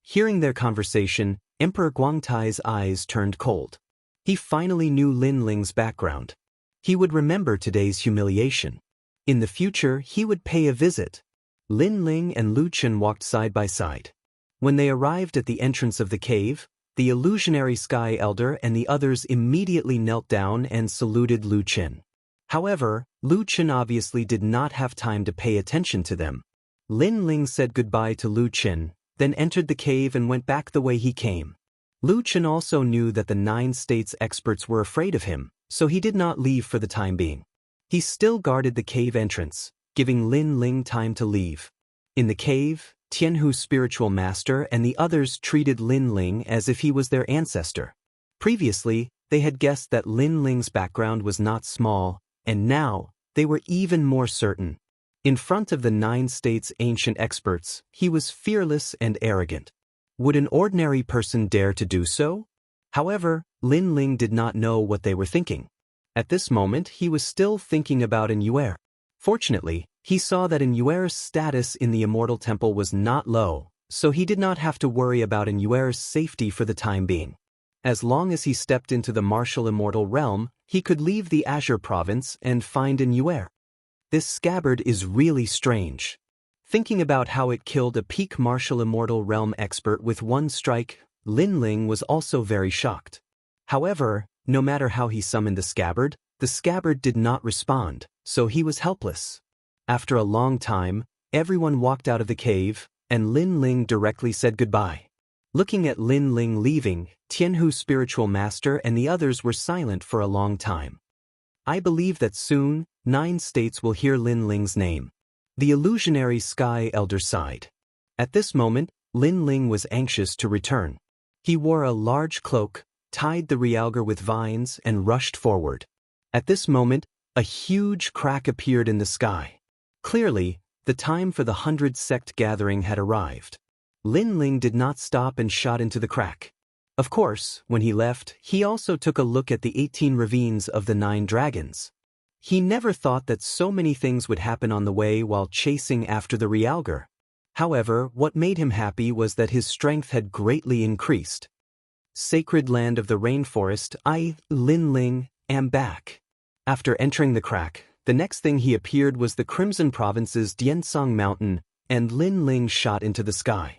Hearing their conversation, Emperor Guangtai's eyes turned cold. He finally knew Lin Ling's background. He would remember today's humiliation. In the future, he would pay a visit. Lin Ling and Lu Chen walked side by side. When they arrived at the entrance of the cave, the illusionary Sky Elder and the others immediately knelt down and saluted Lu Chen. However, Lu Chen obviously did not have time to pay attention to them. Lin Ling said goodbye to Lu Chen, then entered the cave and went back the way he came. Lu Chen also knew that the 9 states experts were afraid of him, so he did not leave for the time being. He still guarded the cave entrance, giving Lin Ling time to leave. In the cave, Tianhu's spiritual master and the others treated Lin Ling as if he was their ancestor. Previously, they had guessed that Lin Ling's background was not small, and now, they were even more certain. In front of the 9 states' ancient experts, he was fearless and arrogant. Would an ordinary person dare to do so? However, Lin Ling did not know what they were thinking. At this moment, he was still thinking about Yuer. Fortunately, he saw that Yuer's status in the Immortal Temple was not low, so he did not have to worry about Yuer's safety for the time being. As long as he stepped into the martial immortal realm, he could leave the Azure province and find Yuer. This scabbard is really strange. Thinking about how it killed a peak martial immortal realm expert with one strike, Lin Ling was also very shocked. However, no matter how he summoned the scabbard did not respond, so he was helpless. After a long time, everyone walked out of the cave, and Lin Ling directly said goodbye. Looking at Lin Ling leaving, Tianhu's spiritual master and the others were silent for a long time. I believe that soon, 9 states will hear Lin Ling's name. The illusionary Sky Elder sighed. At this moment, Lin Ling was anxious to return. He wore a large cloak, tied the realgar with vines, and rushed forward. At this moment, a huge crack appeared in the sky. Clearly, the time for the 100 sect gathering had arrived. Lin Ling did not stop and shot into the crack. Of course, when he left, he also took a look at the 18 ravines of the 9 dragons. He never thought that so many things would happen on the way while chasing after the realgar. However, what made him happy was that his strength had greatly increased. Sacred land of the rainforest, I, Lin Ling, am back. After entering the crack, the next thing he appeared was the Crimson Province's Diansong Mountain, and Lin Ling shot into the sky.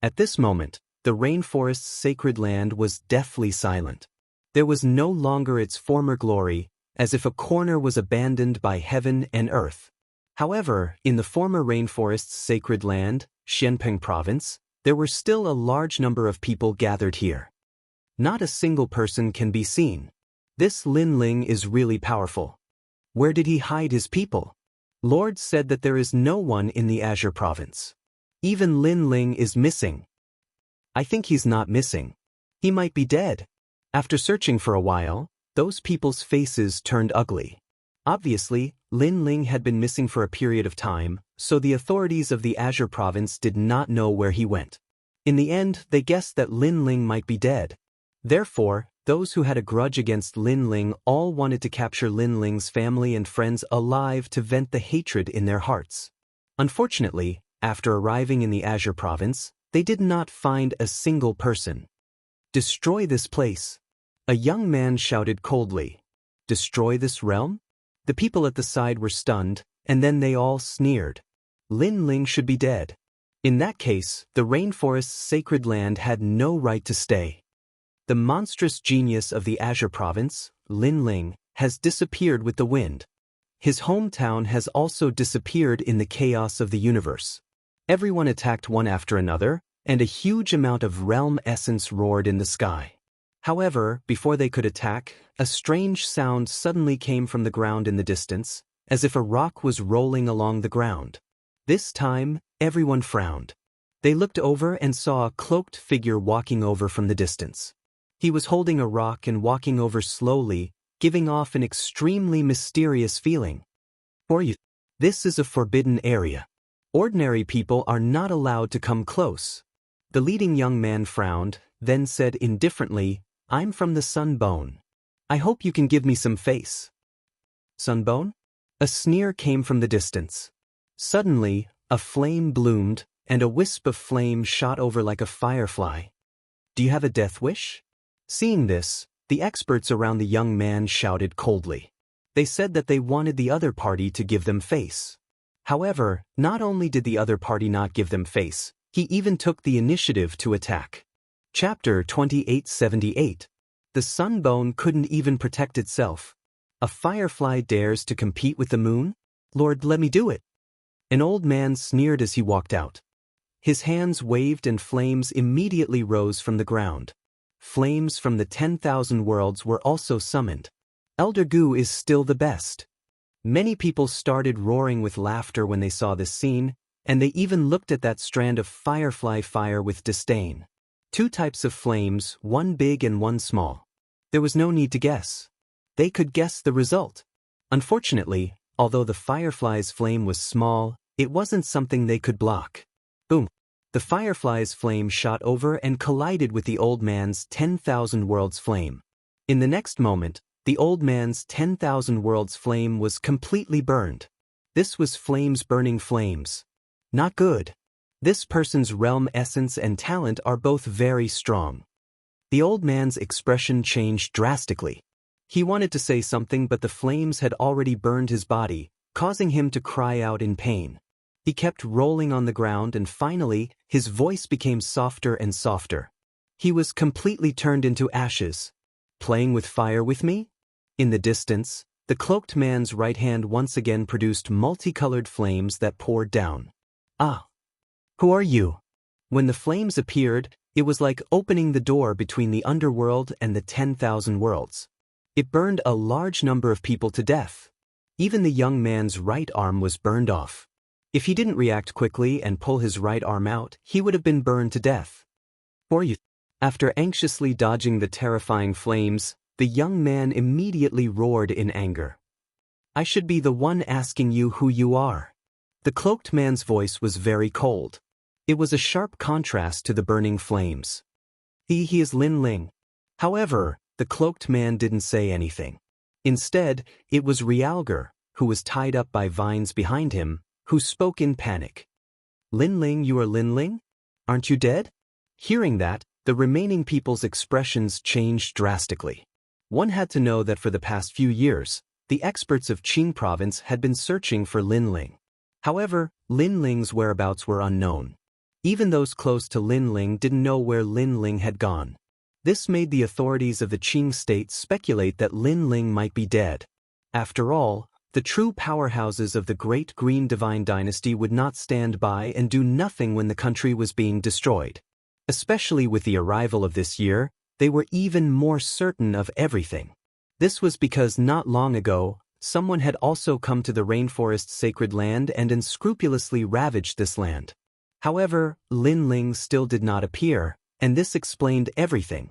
At this moment, the rainforest's sacred land was deathly silent. There was no longer its former glory, as if a corner was abandoned by heaven and earth. However, in the former rainforest's sacred land, Xianpeng Province, there were still a large number of people gathered here. Not a single person can be seen. This Lin Ling is really powerful. Where did he hide his people? Lord said that there is no one in the Azure province. Even Lin Ling is missing. I think he's not missing. He might be dead. After searching for a while, those people's faces turned ugly. Obviously, Lin Ling had been missing for a period of time, so the authorities of the Azure province did not know where he went. In the end, they guessed that Lin Ling might be dead. Therefore, those who had a grudge against Lin Ling all wanted to capture Lin Ling's family and friends alive to vent the hatred in their hearts. Unfortunately, after arriving in the Azure province, they did not find a single person. Destroy this place. A young man shouted coldly. Destroy this realm? The people at the side were stunned, and then they all sneered. Lin Ling should be dead. In that case, the rainforest's sacred land had no right to stay. The monstrous genius of the Azure province, Lin Ling, has disappeared with the wind. His hometown has also disappeared in the chaos of the universe. Everyone attacked one after another, and a huge amount of realm essence roared in the sky. However, before they could attack, a strange sound suddenly came from the ground in the distance, as if a rock was rolling along the ground. This time, everyone frowned. They looked over and saw a cloaked figure walking over from the distance. He was holding a rock and walking over slowly, giving off an extremely mysterious feeling. This is a forbidden area. Ordinary people are not allowed to come close. The leading young man frowned, then said indifferently, I'm from the Sunbone. I hope you can give me some face. Sunbone? A sneer came from the distance. Suddenly, a flame bloomed, and a wisp of flame shot over like a firefly. Do you have a death wish? Seeing this, the experts around the young man shouted coldly. They said that they wanted the other party to give them face. However, not only did the other party not give them face, he even took the initiative to attack. Chapter 2878. The Sunbone couldn't even protect itself. A firefly dares to compete with the moon? Lord, let me do it. An old man sneered as he walked out. His hands waved and flames immediately rose from the ground. Flames from the 10,000 worlds were also summoned. Elder Gu is still the best. Many people started roaring with laughter when they saw this scene, and they even looked at that strand of firefly fire with disdain. Two types of flames, one big and one small. There was no need to guess. They could guess the result. Unfortunately, although the firefly's flame was small, it wasn't something they could block. Boom! The firefly's flame shot over and collided with the old man's 10,000 worlds flame. In the next moment, the old man's 10,000 worlds flame was completely burned. This was flames burning flames. Not good. This person's realm essence and talent are both very strong. The old man's expression changed drastically. He wanted to say something, but the flames had already burned his body, causing him to cry out in pain. He kept rolling on the ground, and finally, his voice became softer and softer. He was completely turned into ashes. Playing with fire with me? In the distance, the cloaked man's right hand once again produced multicolored flames that poured down. Ah! Who are you? When the flames appeared, it was like opening the door between the underworld and the 10,000 worlds. It burned a large number of people to death. Even the young man's right arm was burned off. If he didn't react quickly and pull his right arm out, he would have been burned to death. After anxiously dodging the terrifying flames, the young man immediately roared in anger. I should be the one asking you who you are. The cloaked man's voice was very cold. It was a sharp contrast to the burning flames. He is Lin Ling. However, the cloaked man didn't say anything. Instead, it was Realger, who was tied up by vines behind him, who spoke in panic. Lin Ling, you are Lin Ling? Aren't you dead? Hearing that, the remaining people's expressions changed drastically. One had to know that for the past few years, the experts of Qing province had been searching for Lin Ling. However, Lin Ling's whereabouts were unknown. Even those close to Lin Ling didn't know where Lin Ling had gone. This made the authorities of the Qing state speculate that Lin Ling might be dead. After all, The true powerhouses of the Great Green Divine Dynasty would not stand by and do nothing when the country was being destroyed. Especially with the arrival of this year, they were even more certain of everything. This was because not long ago, someone had also come to the rainforest's sacred land and unscrupulously ravaged this land. However, Lin Ling still did not appear, and this explained everything.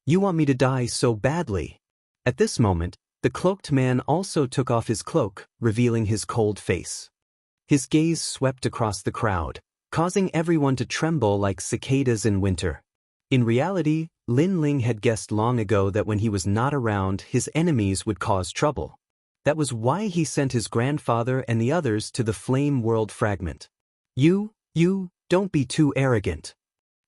You want me to die so badly? At this moment, the cloaked man also took off his cloak, revealing his cold face. His gaze swept across the crowd, causing everyone to tremble like cicadas in winter. In reality, Lin Ling had guessed long ago that when he was not around, his enemies would cause trouble. That was why he sent his grandfather and the others to the Flame World Fragment. You, don't be too arrogant.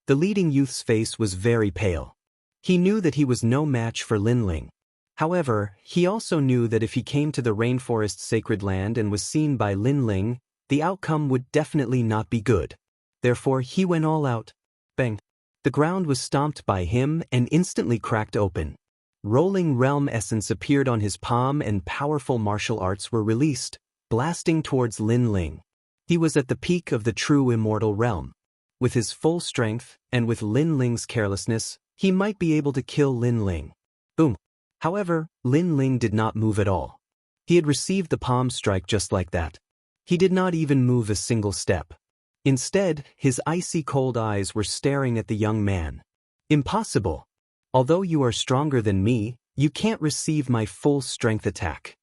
The leading youth's face was very pale. He knew that he was no match for Lin Ling. However, he also knew that if he came to the rainforest's sacred land and was seen by Lin Ling, the outcome would definitely not be good. Therefore, he went all out. Bang! The ground was stomped by him and instantly cracked open. Rolling realm essence appeared on his palm and powerful martial arts were released, blasting towards Lin Ling. He was at the peak of the true immortal realm. With his full strength, and with Lin Ling's carelessness, he might be able to kill Lin Ling. Boom! However, Lin Ling did not move at all. He had received the palm strike just like that. He did not even move a single step. Instead, his icy cold eyes were staring at the young man. Impossible! Although you are stronger than me, you can't receive my full strength attack.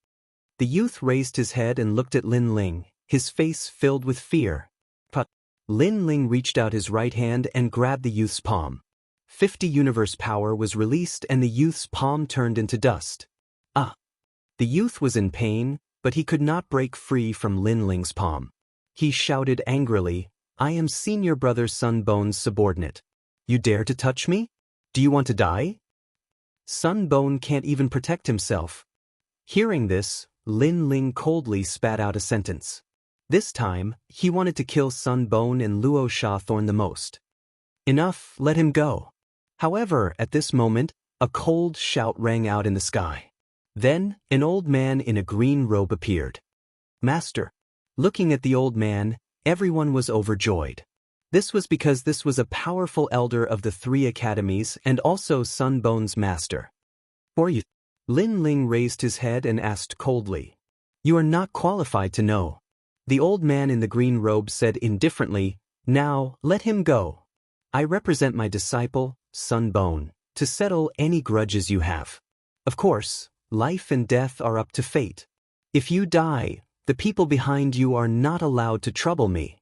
The youth raised his head and looked at Lin Ling, his face filled with fear. But Lin Ling reached out his right hand and grabbed the youth's palm. 50 universe power was released and the youth's palm turned into dust. The youth was in pain, but he could not break free from Lin Ling's palm. He shouted angrily, I am senior brother Sun Bone's subordinate. You dare to touch me? Do you want to die? Sun Bone can't even protect himself. Hearing this, Lin Ling coldly spat out a sentence. This time, he wanted to kill Sun Bone and Luo Shawthorn the most. Enough, let him go. However, at this moment, a cold shout rang out in the sky. Then, an old man in a green robe appeared. Master. Looking at the old man, everyone was overjoyed. This was because this was a powerful elder of the 3 academies and also Sun Bone's master. For you? Lin Ling raised his head and asked coldly. You are not qualified to know. The old man in the green robe said indifferently, Now, let him go. I represent my disciple, Sun Bone, to settle any grudges you have. Of course, life and death are up to fate. If you die, the people behind you are not allowed to trouble me.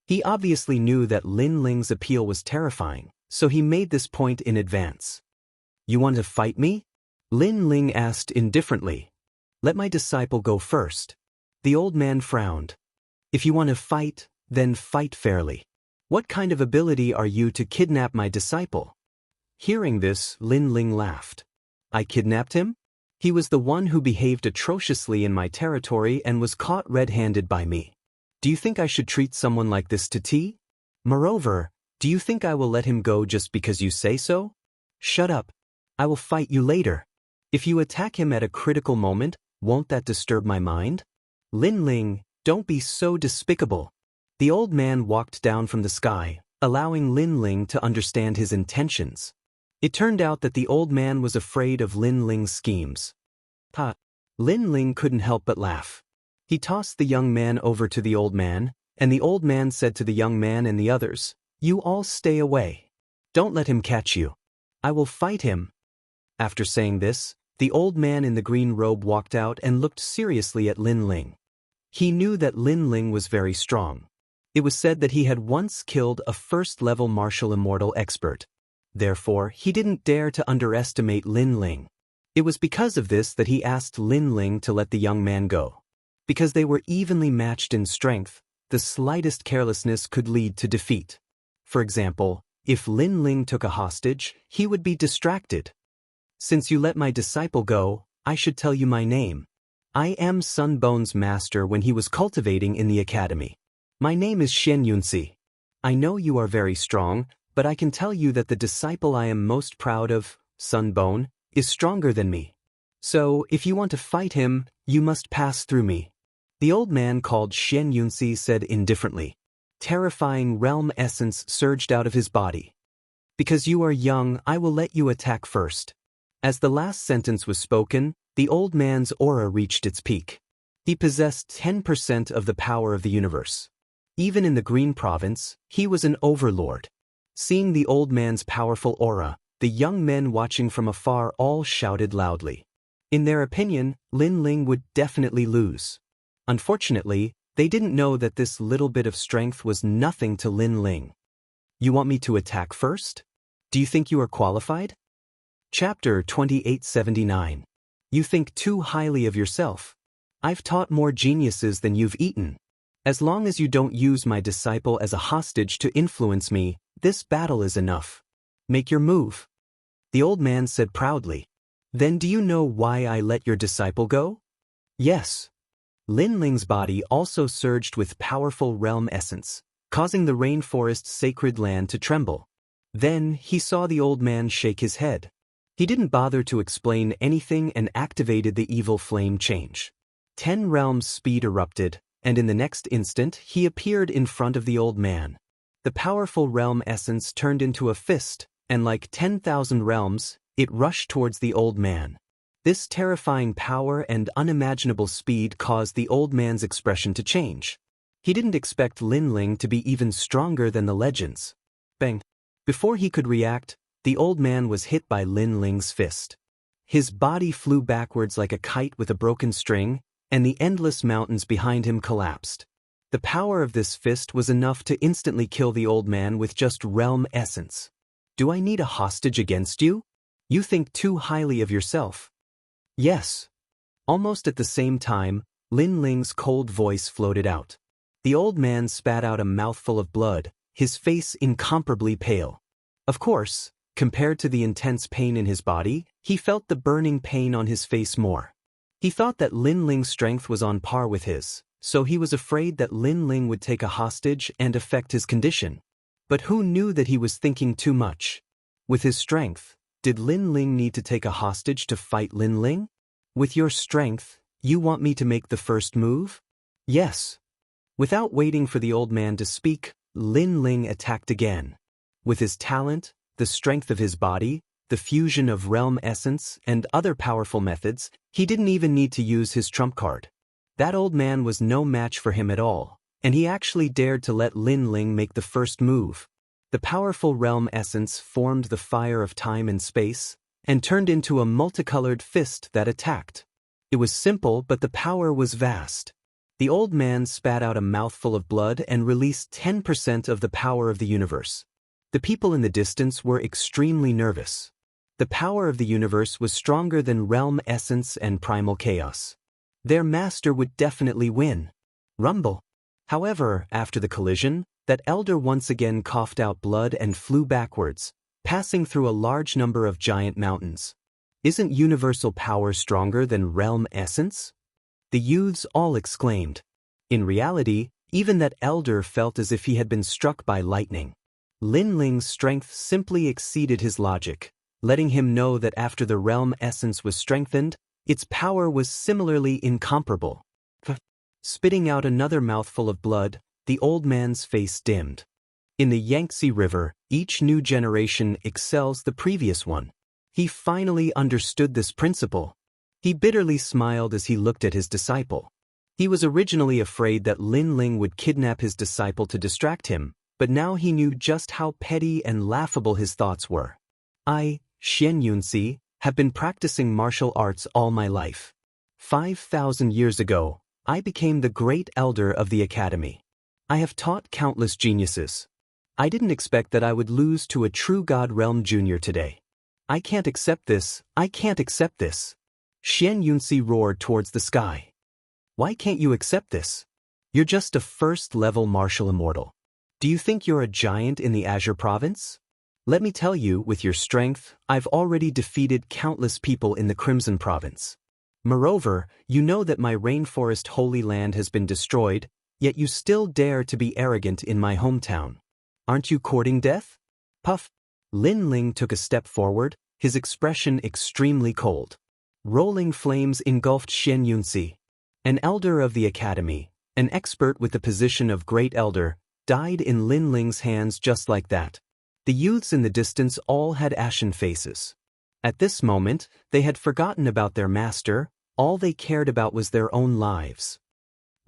He obviously knew that Lin Ling's appeal was terrifying, so he made this point in advance. You want to fight me? Lin Ling asked indifferently. Let my disciple go first. The old man frowned. If you want to fight, then fight fairly. What kind of ability are you to kidnap my disciple? Hearing this, Lin Ling laughed. I kidnapped him? He was the one who behaved atrociously in my territory and was caught red-handed by me. Do you think I should treat someone like this to tea? Moreover, do you think I will let him go just because you say so? Shut up. I will fight you later. If you attack him at a critical moment, won't that disturb my mind? Lin Ling, don't be so despicable. The old man walked down from the sky, allowing Lin Ling to understand his intentions. It turned out that the old man was afraid of Lin Ling's schemes. Lin Ling couldn't help but laugh. He tossed the young man over to the old man, and the old man said to the young man and the others, You all stay away. Don't let him catch you. I will fight him. After saying this, the old man in the green robe walked out and looked seriously at Lin Ling. He knew that Lin Ling was very strong. It was said that he had once killed a first-level martial immortal expert. Therefore, he didn't dare to underestimate Lin Ling. It was because of this that he asked Lin Ling to let the young man go. Because they were evenly matched in strength, the slightest carelessness could lead to defeat. For example, if Lin Ling took a hostage, he would be distracted. Since you let my disciple go, I should tell you my name. I am Sun Bone's master when he was cultivating in the academy. My name is Xianxia. I know you are very strong, but I can tell you that the disciple I am most proud of, Sun Bone, is stronger than me. So, if you want to fight him, you must pass through me. The old man called Xianxia said indifferently. Terrifying realm essence surged out of his body. Because you are young, I will let you attack first. As the last sentence was spoken, the old man's aura reached its peak. He possessed 10% of the power of the universe. Even in the Green Province, he was an overlord. Seeing the old man's powerful aura, the young men watching from afar all shouted loudly. In their opinion, Lin Ling would definitely lose. Unfortunately, they didn't know that this little bit of strength was nothing to Lin Ling. You want me to attack first? Do you think you are qualified? Chapter 2879. You think too highly of yourself. I've taught more geniuses than you've eaten. As long as you don't use my disciple as a hostage to influence me, this battle is enough. Make your move. The old man said proudly. Then do you know why I let your disciple go? Yes. Lin Ling's body also surged with powerful realm essence, causing the rainforest's sacred land to tremble. Then he saw the old man shake his head. He didn't bother to explain anything and activated the evil flame change. 10 realms speed erupted, and in the next instant he appeared in front of the old man. The powerful realm essence turned into a fist, and like 10,000 realms, it rushed towards the old man. This terrifying power and unimaginable speed caused the old man's expression to change. He didn't expect Lin Ling to be even stronger than the legends. Bang! Before he could react, the old man was hit by Lin Ling's fist. His body flew backwards like a kite with a broken string, and the endless mountains behind him collapsed. The power of this fist was enough to instantly kill the old man with just realm essence. Do I need a hostage against you? You think too highly of yourself. Yes. Almost at the same time, Lin Ling's cold voice floated out. The old man spat out a mouthful of blood, his face incomparably pale. Of course, compared to the intense pain in his body, he felt the burning pain on his face more. He thought that Lin Ling's strength was on par with his, so he was afraid that Lin Ling would take a hostage and affect his condition. But who knew that he was thinking too much? With his strength, did Lin Ling need to take a hostage to fight Lin Ling? With your strength, you want me to make the first move? Yes. Without waiting for the old man to speak, Lin Ling attacked again. With his talent, the strength of his body, the fusion of realm essence, and other powerful methods, he didn't even need to use his trump card. That old man was no match for him at all, and he actually dared to let Lin Ling make the first move. The powerful realm essence formed the fire of time and space, and turned into a multicolored fist that attacked. It was simple, but the power was vast. The old man spat out a mouthful of blood and released 10% of the power of the universe. The people in the distance were extremely nervous. The power of the universe was stronger than realm essence and primal chaos. Their master would definitely win. Rumble. However, after the collision, that elder once again coughed out blood and flew backwards, passing through a large number of giant mountains. Isn't universal power stronger than realm essence? The youths all exclaimed. In reality, even that elder felt as if he had been struck by lightning. Lin Ling's strength simply exceeded his logic, letting him know that after the realm essence was strengthened, its power was similarly incomparable. Spitting out another mouthful of blood, the old man's face dimmed. In the Yangtze River, each new generation excels the previous one. He finally understood this principle. He bitterly smiled as he looked at his disciple. He was originally afraid that Lin Ling would kidnap his disciple to distract him, but now he knew just how petty and laughable his thoughts were. I, Xianxia, have been practicing martial arts all my life. 5,000 years ago, I became the great elder of the academy. I have taught countless geniuses. I didn't expect that I would lose to a true God Realm Junior today. I can't accept this, I can't accept this. Xianxia roared towards the sky. Why can't you accept this? You're just a first-level martial immortal. Do you think you're a giant in the Azure Province? Let me tell you, with your strength, I've already defeated countless people in the Crimson Province. Moreover, you know that my rainforest holy land has been destroyed, yet you still dare to be arrogant in my hometown. Aren't you courting death? Puff. Lin Ling took a step forward, his expression extremely cold. Rolling flames engulfed Xianxia. An elder of the academy, an expert with the position of great elder, died in Lin Ling's hands just like that. The youths in the distance all had ashen faces. At this moment, they had forgotten about their master, all they cared about was their own lives.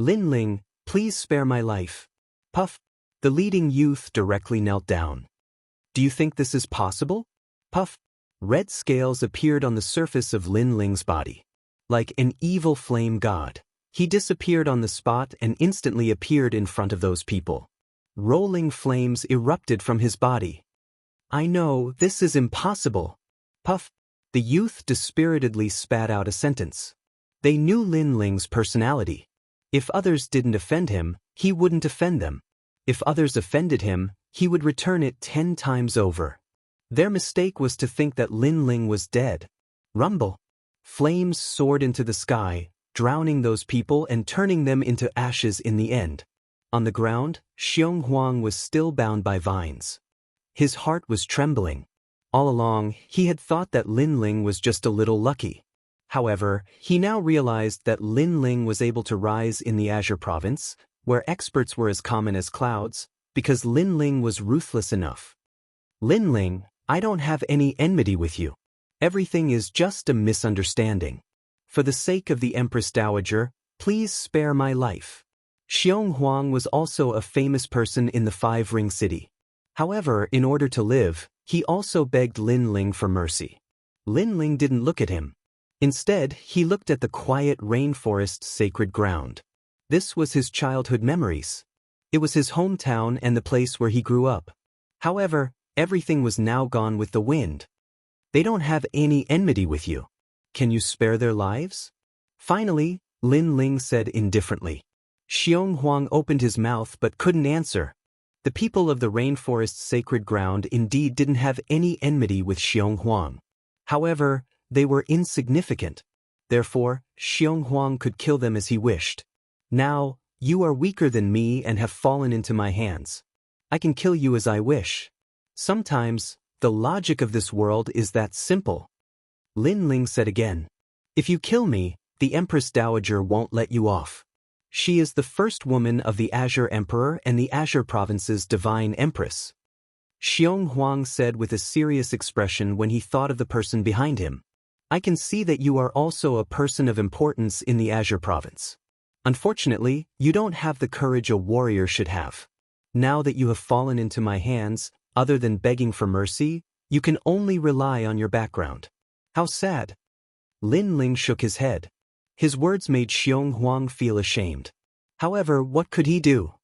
Lin Ling, please spare my life. Puff. The leading youth directly knelt down. Do you think this is possible? Puff. Red scales appeared on the surface of Lin Ling's body. Like an evil flame god, he disappeared on the spot and instantly appeared in front of those people. Rolling flames erupted from his body. I know, this is impossible. Puff. The youth dispiritedly spat out a sentence. They knew Lin Ling's personality. If others didn't offend him, he wouldn't offend them. If others offended him, he would return it 10 times over. Their mistake was to think that Lin Ling was dead. Rumble. Flames soared into the sky, drowning those people and turning them into ashes in the end. On the ground, Xiong Huang was still bound by vines. His heart was trembling. All along, he had thought that Lin Ling was just a little lucky. However, he now realized that Lin Ling was able to rise in the Azure province, where experts were as common as clouds, because Lin Ling was ruthless enough. Lin Ling, I don't have any enmity with you. Everything is just a misunderstanding. For the sake of the Empress Dowager, please spare my life. Xiong Huang was also a famous person in the Five-Ring City. However, in order to live, he also begged Lin Ling for mercy. Lin Ling didn't look at him. Instead, he looked at the quiet rainforest's sacred ground. This was his childhood memories. It was his hometown and the place where he grew up. However, everything was now gone with the wind. They don't have any enmity with you. Can you spare their lives? Finally, Lin Ling said indifferently. Xiong Huang opened his mouth but couldn't answer. The people of the rainforest's sacred ground indeed didn't have any enmity with Xiong Huang. However, they were insignificant. Therefore, Xiong Huang could kill them as he wished. Now, you are weaker than me and have fallen into my hands. I can kill you as I wish. Sometimes, the logic of this world is that simple. Lin Ling said again. If you kill me, the Empress Dowager won't let you off. She is the first woman of the Azure Emperor and the Azure Province's Divine Empress. Xiong Huang said with a serious expression when he thought of the person behind him. I can see that you are also a person of importance in the Azure Province. Unfortunately, you don't have the courage a warrior should have. Now that you have fallen into my hands, other than begging for mercy, you can only rely on your background. How sad. Lin Ling shook his head. His words made Xiong Huang feel ashamed. However, what could he do?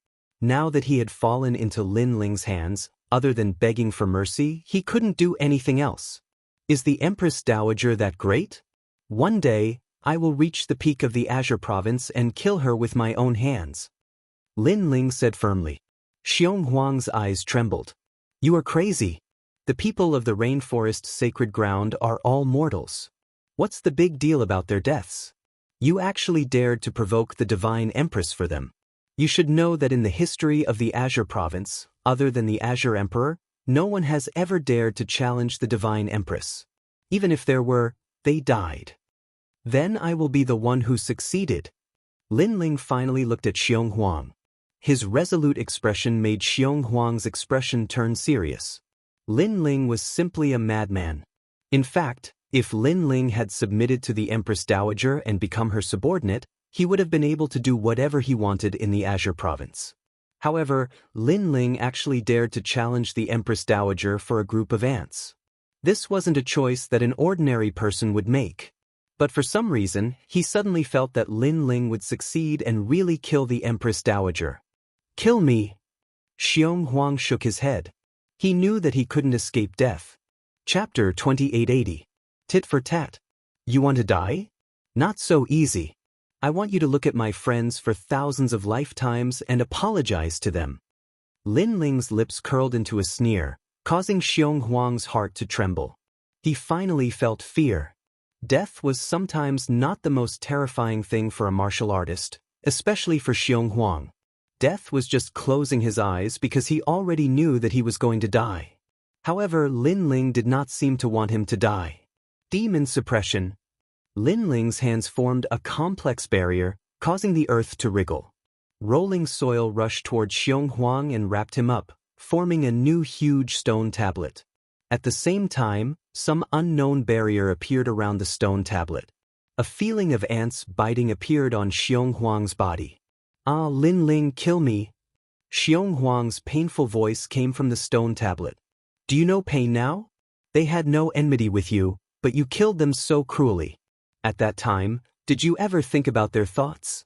Now that he had fallen into Lin Ling's hands, other than begging for mercy, he couldn't do anything else. Is the Empress Dowager that great? One day, I will reach the peak of the Azure Province and kill her with my own hands. Lin Ling said firmly. Xiong Huang's eyes trembled. You are crazy. The people of the rainforest's sacred ground are all mortals. What's the big deal about their deaths? You actually dared to provoke the Divine Empress for them. You should know that in the history of the Azure Province, other than the Azure Emperor, no one has ever dared to challenge the Divine Empress. Even if there were, they died. Then I will be the one who succeeded. Lin Ling finally looked at Xiong Huang. His resolute expression made Xiong Huang's expression turn serious. Lin Ling was simply a madman. In fact, if Lin Ling had submitted to the Empress Dowager and become her subordinate, he would have been able to do whatever he wanted in the Azure Province. However, Lin Ling actually dared to challenge the Empress Dowager for a group of ants. This wasn't a choice that an ordinary person would make. But for some reason, he suddenly felt that Lin Ling would succeed and really kill the Empress Dowager. Kill me! Xiong Huang shook his head. He knew that he couldn't escape death. Chapter 2880. Tit for tat. You want to die? Not so easy. I want you to look at my friends for thousands of lifetimes and apologize to them. Lin Ling's lips curled into a sneer, causing Xiong Huang's heart to tremble. He finally felt fear. Death was sometimes not the most terrifying thing for a martial artist, especially for Xiong Huang. Death was just closing his eyes because he already knew that he was going to die. However, Lin Ling did not seem to want him to die. Demon suppression. Lin Ling's hands formed a complex barrier, causing the earth to wriggle. Rolling soil rushed toward Xiong Huang and wrapped him up, forming a new huge stone tablet. At the same time, some unknown barrier appeared around the stone tablet. A feeling of ants biting appeared on Xiong Huang's body. "Ah, Lin Ling, kill me." Xiong Huang's painful voice came from the stone tablet. "Do you know pain now? They had no enmity with you, but you killed them so cruelly. At that time, did you ever think about their thoughts?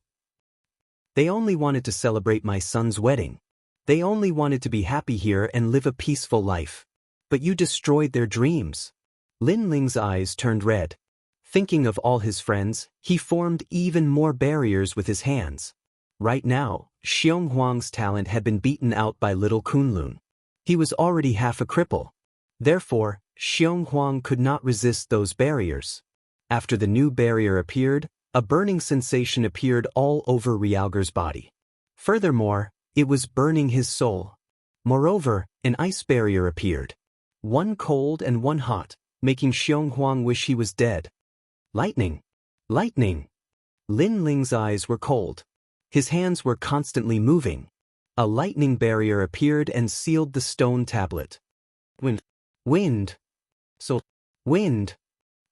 They only wanted to celebrate my son's wedding. They only wanted to be happy here and live a peaceful life. But you destroyed their dreams." Lin Ling's eyes turned red. Thinking of all his friends, he formed even more barriers with his hands. Right now, Xiong Huang's talent had been beaten out by little Kunlun. He was already half a cripple. Therefore, Xiong Huang could not resist those barriers. After the new barrier appeared, a burning sensation appeared all over Realger's body. Furthermore, it was burning his soul. Moreover, an ice barrier appeared. One cold and one hot, making Xiong Huang wish he was dead. Lightning! Lightning! Lin Ling's eyes were cold. His hands were constantly moving. A lightning barrier appeared and sealed the stone tablet. Wind! Wind! So, wind!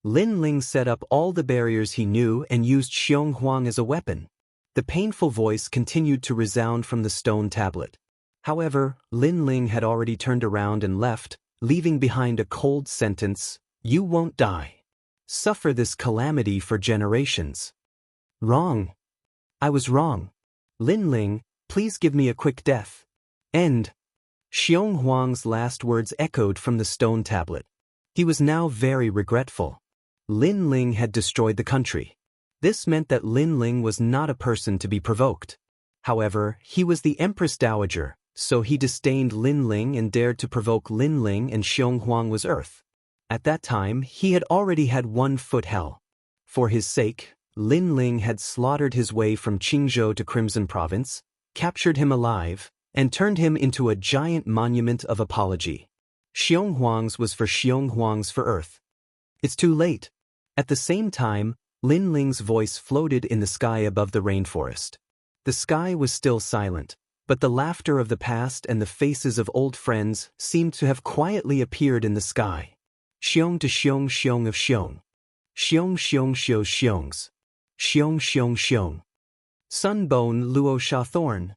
Lin Ling set up all the barriers he knew and used Xiong Huang as a weapon. The painful voice continued to resound from the stone tablet. However, Lin Ling had already turned around and left, leaving behind a cold sentence, "You won't die. Suffer this calamity for generations." Wrong. I was wrong. Lin Ling, please give me a quick death. End. Xiong Huang's last words echoed from the stone tablet. He was now very regretful. Lin Ling had destroyed the country. This meant that Lin Ling was not a person to be provoked. However, he was the Empress Dowager, so he disdained Lin Ling and dared to provoke Lin Ling, and Xiong Huang was earth. At that time, he had already had 1 foot hell. For his sake, Lin Ling had slaughtered his way from Qingzhou to Crimson Province, captured him alive, and turned him into a giant monument of apology. Xiong Huang's was for Xiong Huang's for earth. It's too late. At the same time, Lin Ling's voice floated in the sky above the rainforest. The sky was still silent, but the laughter of the past and the faces of old friends seemed to have quietly appeared in the sky. Xiong to Xiong Xiong of Xiong. Xiong Xiong Xiu Xiongs. Xiong Xiong Xiong. Sunbone Luo Sha Thorn.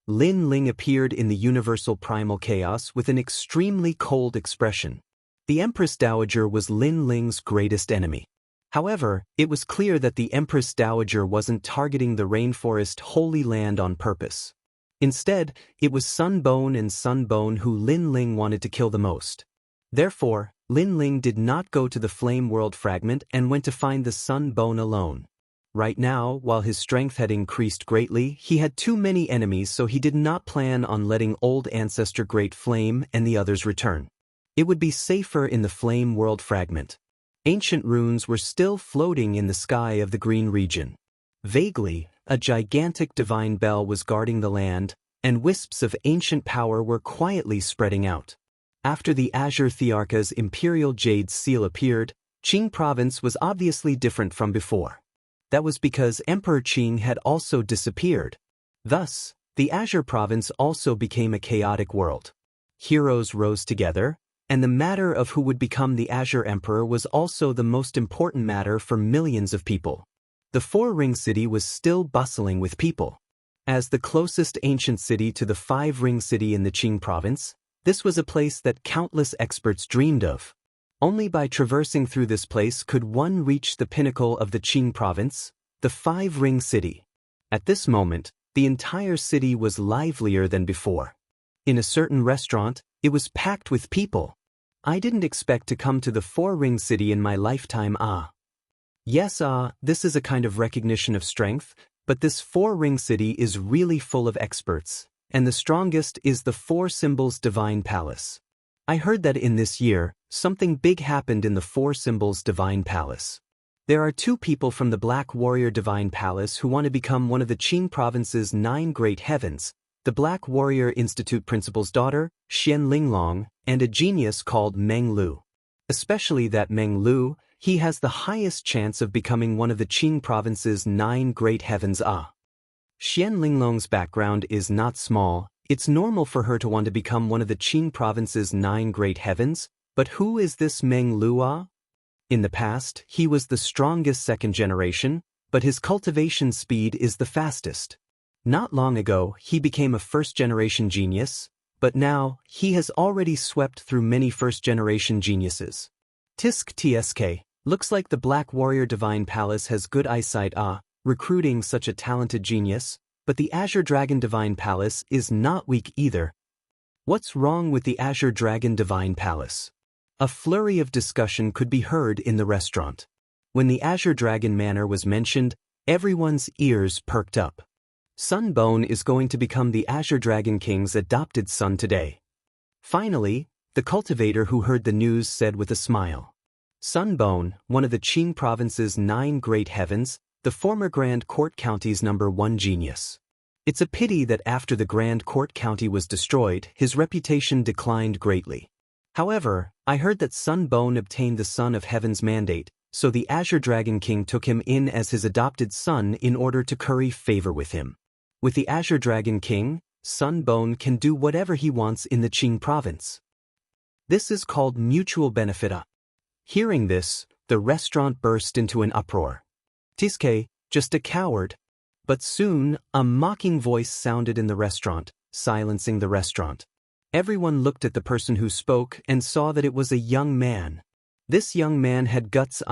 Lin Ling appeared in the universal primal chaos with an extremely cold expression. The Empress Dowager was Lin Ling's greatest enemy. However, it was clear that the Empress Dowager wasn't targeting the rainforest Holy Land on purpose. Instead, it was Sunbone and Sunbone who Lin Ling wanted to kill the most. Therefore, Lin Ling did not go to the Flame World Fragment and went to find the Sunbone alone. Right now, while his strength had increased greatly, he had too many enemies, so he did not plan on letting Old Ancestor Great Flame and the others return. It would be safer in the Flame World Fragment. Ancient runes were still floating in the sky of the Green region. Vaguely, a gigantic divine bell was guarding the land, and wisps of ancient power were quietly spreading out. After the Azure Thearka's Imperial Jade Seal appeared, Qing Province was obviously different from before. That was because Emperor Qing had also disappeared. Thus, the Azure Province also became a chaotic world. Heroes rose together, and the matter of who would become the Azure Emperor was also the most important matter for millions of people. The Four-Ring City was still bustling with people. As the closest ancient city to the Five-Ring City in the Qing Province, this was a place that countless experts dreamed of. Only by traversing through this place could one reach the pinnacle of the Qing Province, the Five-Ring City. At this moment, the entire city was livelier than before. In a certain restaurant, it was packed with people. I didn't expect to come to the Four-Ring City in my lifetime. Yes, this is a kind of recognition of strength, but this Four-Ring City is really full of experts, and the strongest is the Four Symbols Divine Palace. I heard that in this year, something big happened in the Four Symbols Divine Palace. There are 2 people from the Black Warrior Divine Palace who want to become one of the Qing Province's 9 great heavens, the Black Warrior Institute Principal's daughter, Xian Linglong, and a genius called Meng Lu. Especially that Meng Lu, he has the highest chance of becoming one of the Qing province's 9 great heavens. Xian Linglong's background is not small. It's normal for her to want to become one of the Qing province's 9 great heavens, but who is this Meng Lu? In the past, he was the strongest second generation, but his cultivation speed is the fastest. Not long ago, he became a first-generation genius, but now, he has already swept through many first-generation geniuses. Tsk. Looks like the Black Warrior Divine Palace has good eyesight, recruiting such a talented genius, but the Azure Dragon Divine Palace is not weak either. What's wrong with the Azure Dragon Divine Palace? A flurry of discussion could be heard in the restaurant. When the Azure Dragon Manor was mentioned, everyone's ears perked up. Sunbone is going to become the Azure Dragon King's adopted son today. Finally, the cultivator who heard the news said with a smile. Sunbone, one of the Qing province's 9 great heavens, the former Grand Court County's #1 genius. It's a pity that after the Grand Court County was destroyed, his reputation declined greatly. However, I heard that Sunbone obtained the Son of Heaven's mandate, so the Azure Dragon King took him in as his adopted son in order to curry favor with him. With the Azure Dragon King, Sunbone can do whatever he wants in the Qing province. This is called mutual benefit. Hearing this, the restaurant burst into an uproar. Tsk, just a coward. But soon, a mocking voice sounded in the restaurant, silencing the restaurant. Everyone looked at the person who spoke and saw that it was a young man. This young man had guts,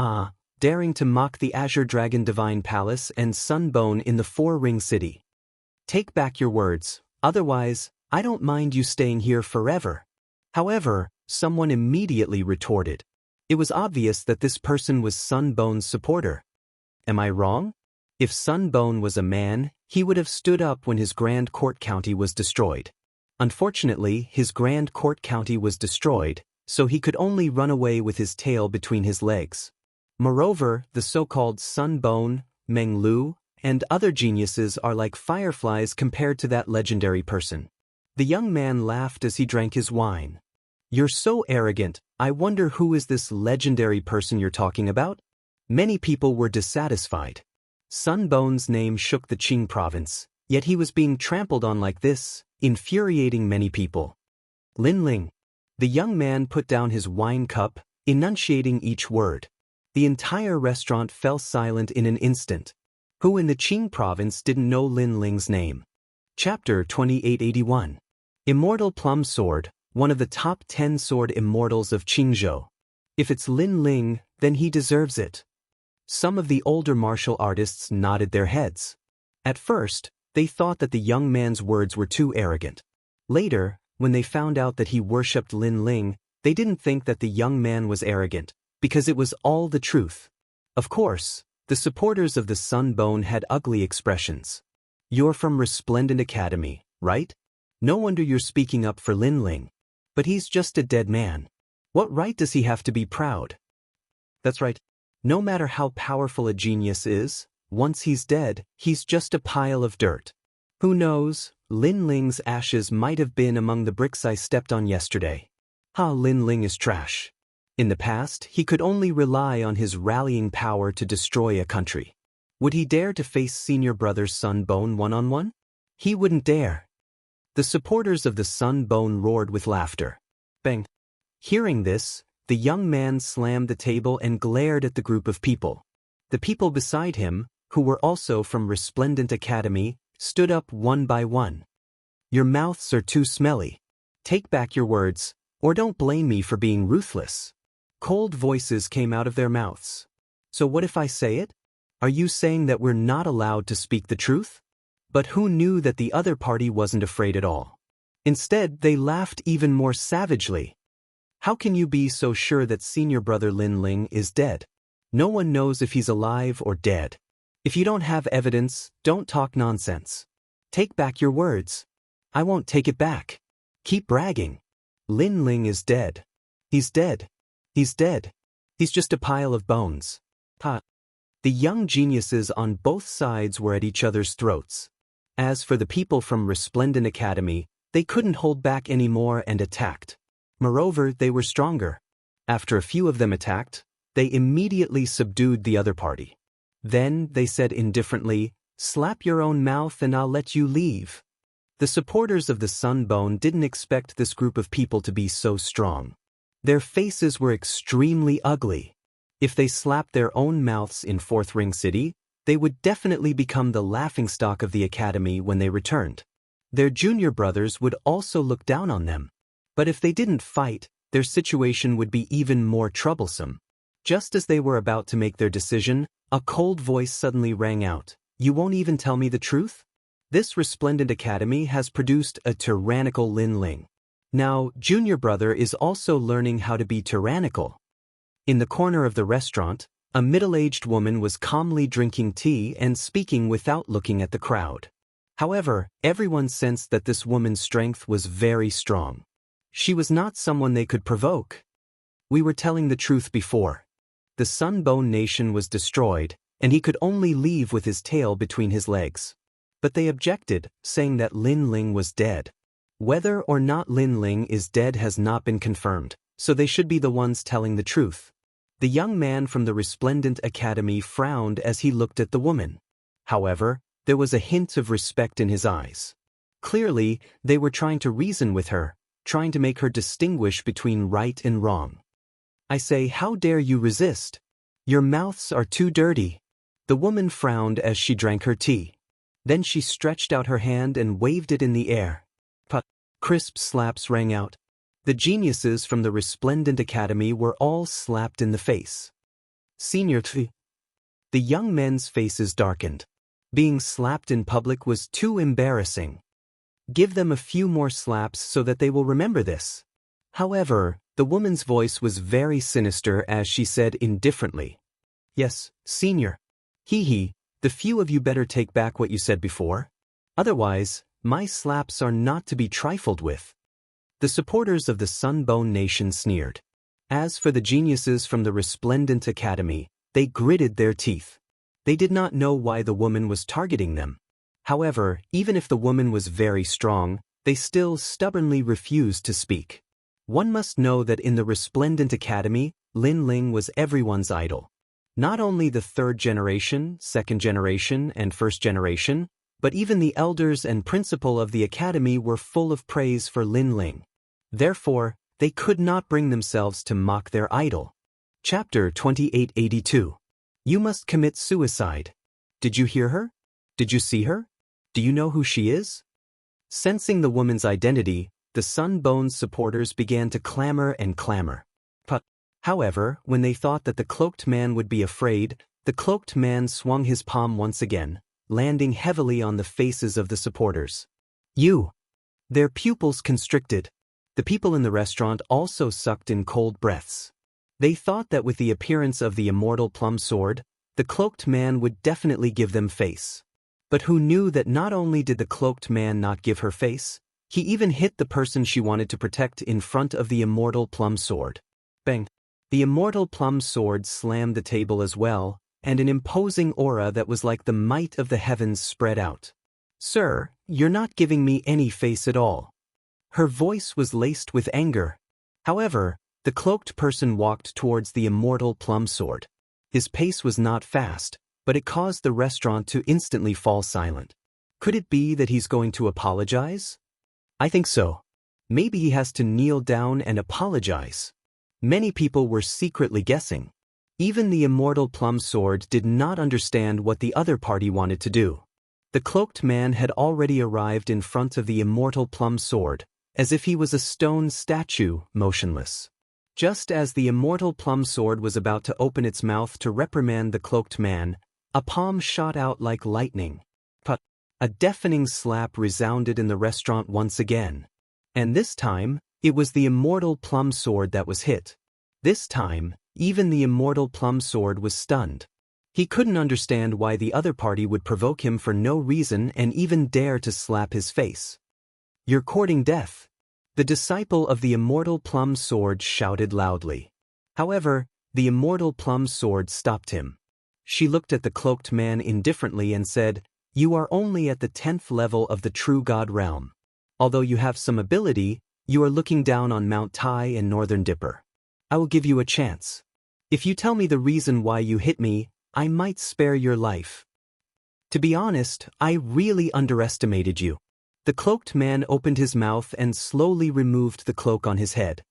daring to mock the Azure Dragon Divine Palace and Sunbone in the Four-Ring City. Take back your words, otherwise, I don't mind you staying here forever. However, someone immediately retorted. It was obvious that this person was Sunbone's supporter. Am I wrong? If Sunbone was a man, he would have stood up when his Grand Court County was destroyed. Unfortunately, his Grand Court County was destroyed, so he could only run away with his tail between his legs. Moreover, the so-called Sunbone, Meng Lu, and other geniuses are like fireflies compared to that legendary person. The young man laughed as he drank his wine. You're so arrogant, I wonder who is this legendary person you're talking about? Many people were dissatisfied. Sunbone's name shook the Qing province, yet he was being trampled on like this, infuriating many people. Linling. The young man put down his wine cup, enunciating each word. The entire restaurant fell silent in an instant. Who in the Qing province didn't know Linling's name? Chapter 2881. Immortal Plum Sword, one of the top 10 sword immortals of Qingzhou. If it's Linling, then he deserves it. Some of the older martial artists nodded their heads. At first, they thought that the young man's words were too arrogant. Later, when they found out that he worshipped Linling, they didn't think that the young man was arrogant, because it was all the truth. Of course, the supporters of the Sunbone had ugly expressions. You're from Resplendent Academy, right? No wonder you're speaking up for Linling. But he's just a dead man. What right does he have to be proud? That's right. No matter how powerful a genius is, once he's dead, he's just a pile of dirt. Who knows, Linling's ashes might have been among the bricks I stepped on yesterday. Linling is trash. In the past, he could only rely on his rallying power to destroy a country. Would he dare to face senior brother Sunbone one-on-one? He wouldn't dare. The supporters of the Sunbone roared with laughter. Bang! Hearing this, the young man slammed the table and glared at the group of people. The people beside him, who were also from Resplendent Academy, stood up one by one. Your mouths are too smelly. Take back your words, or don't blame me for being ruthless. Cold voices came out of their mouths. So what if I say it? Are you saying that we're not allowed to speak the truth? But who knew that the other party wasn't afraid at all? Instead, they laughed even more savagely. How can you be so sure that senior brother Linling is dead? No one knows if he's alive or dead. If you don't have evidence, don't talk nonsense. Take back your words. I won't take it back. Keep bragging. Linling is dead. He's dead. He's dead. He's just a pile of bones. The young geniuses on both sides were at each other's throats. As for the people from Resplendent Academy, they couldn't hold back anymore and attacked. Moreover, they were stronger. After a few of them attacked, they immediately subdued the other party. Then, they said indifferently, "Slap your own mouth and I'll let you leave." The supporters of the Sunbone didn't expect this group of people to be so strong. Their faces were extremely ugly. If they slapped their own mouths in Fourth Ring City, they would definitely become the laughingstock of the academy when they returned. Their junior brothers would also look down on them. But if they didn't fight, their situation would be even more troublesome. Just as they were about to make their decision, a cold voice suddenly rang out. "You won't even tell me the truth?" This resplendent academy has produced a tyrannical Lin Ling. Now, junior brother is also learning how to be tyrannical. In the corner of the restaurant, a middle-aged woman was calmly drinking tea and speaking without looking at the crowd. However, everyone sensed that this woman's strength was very strong. She was not someone they could provoke. We were telling the truth before. The Sunbone Nation was destroyed, and he could only leave with his tail between his legs. But they objected, saying that Lin Ling was dead. Whether or not Lin Ling is dead has not been confirmed, so they should be the ones telling the truth. The young man from the resplendent academy frowned as he looked at the woman. However, there was a hint of respect in his eyes. Clearly, they were trying to reason with her, trying to make her distinguish between right and wrong. "I say, how dare you resist? Your mouths are too dirty." The woman frowned as she drank her tea. Then she stretched out her hand and waved it in the air. Put! Crisp slaps rang out. The geniuses from the resplendent academy were all slapped in the face. Senior Tv. The young men's faces darkened. Being slapped in public was too embarrassing. Give them a few more slaps so that they will remember this. However, the woman's voice was very sinister as she said indifferently, "Yes, senior. Hee. The few of you better take back what you said before. Otherwise, my slaps are not to be trifled with." The supporters of the Sunbone Nation sneered. As for the geniuses from the resplendent academy, they gritted their teeth. They did not know why the woman was targeting them. However, even if the woman was very strong, they still stubbornly refused to speak. One must know that in the resplendent academy, Lin Ling was everyone's idol. Not only the third generation, second generation, and first generation, but even the elders and principal of the academy were full of praise for Lin Ling. Therefore, they could not bring themselves to mock their idol. Chapter 2882. You must commit suicide. Did you hear her? Did you see her? Do you know who she is? Sensing the woman's identity, the Sunbone's supporters began to clamor and clamor. However, when they thought that the cloaked man would be afraid, the cloaked man swung his palm once again, landing heavily on the faces of the supporters. "You!" Their pupils constricted. The people in the restaurant also sucked in cold breaths. They thought that with the appearance of the immortal plum sword, the cloaked man would definitely give them face. But who knew that not only did the cloaked man not give her face, he even hit the person she wanted to protect in front of the immortal plum sword. Bang! The immortal plum sword slammed the table as well, and an imposing aura that was like the might of the heavens spread out. "Sir, you're not giving me any face at all." Her voice was laced with anger. However, the cloaked person walked towards the immortal plum sword. His pace was not fast, but it caused the restaurant to instantly fall silent. Could it be that he's going to apologize? I think so. Maybe he has to kneel down and apologize. Many people were secretly guessing. Even the immortal plum sword did not understand what the other party wanted to do. The cloaked man had already arrived in front of the immortal plum sword, as if he was a stone statue, motionless. Just as the immortal plum sword was about to open its mouth to reprimand the cloaked man, a palm shot out like lightning. But a deafening slap resounded in the restaurant once again. And this time, it was the immortal plum sword that was hit. This time, even the immortal plum sword was stunned. He couldn't understand why the other party would provoke him for no reason and even dare to slap his face. "You're courting death." The disciple of the immortal plum sword shouted loudly. However, the immortal plum sword stopped him. She looked at the cloaked man indifferently and said, "You are only at the 10th level of the true God realm. Although you have some ability, you are looking down on Mount Tai and Northern Dipper. I will give you a chance." If you tell me the reason why you hit me, I might spare your life. To be honest, I really underestimated you. The cloaked man opened his mouth and slowly removed the cloak on his head.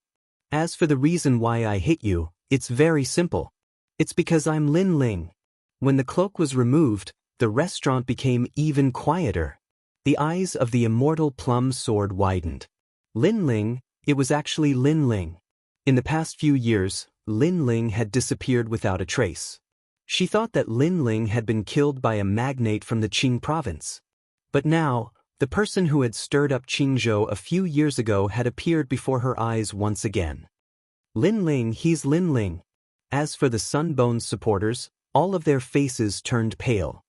As for the reason why I hit you, it's very simple. It's because I'm Lin Ling. When the cloak was removed, the restaurant became even quieter. The eyes of the immortal plum sword widened. Lin Ling, it was actually Lin Ling. In the past few years, Lin Ling had disappeared without a trace. She thought that Lin Ling had been killed by a magnate from the Qing province. But now, the person who had stirred up Qingzhou a few years ago had appeared before her eyes once again. Lin Ling, he's Lin Ling. As for the Sunbone's supporters, all of their faces turned pale.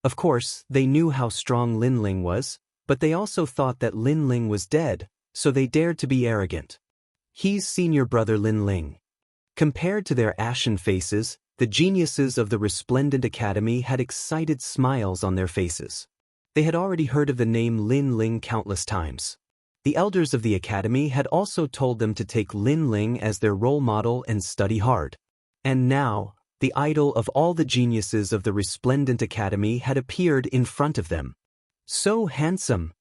Of course, they knew how strong Lin Ling was, but they also thought that Lin Ling was dead, so they dared to be arrogant. He's senior brother Lin Ling. Compared to their ashen faces, the geniuses of the Resplendent Academy had excited smiles on their faces. They had already heard of the name Lin Ling countless times. The elders of the academy had also told them to take Lin Ling as their role model and study hard. And now, the idol of all the geniuses of the Resplendent Academy had appeared in front of them. So handsome.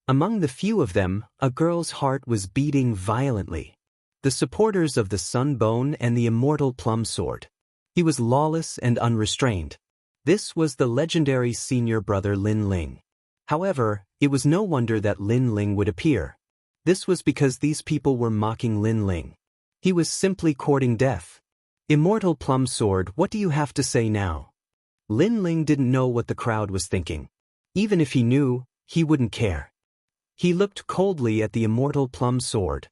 Among the few of them, a girl's heart was beating violently. The supporters of the Sunbone and the immortal plum sword. He was lawless and unrestrained. This was the legendary senior brother Lin Ling. However, it was no wonder that Lin Ling would appear. This was because these people were mocking Lin Ling. He was simply courting death. Immortal plum sword, what do you have to say now? Lin Ling didn't know what the crowd was thinking. Even if he knew, he wouldn't care. He looked coldly at the immortal plum sword.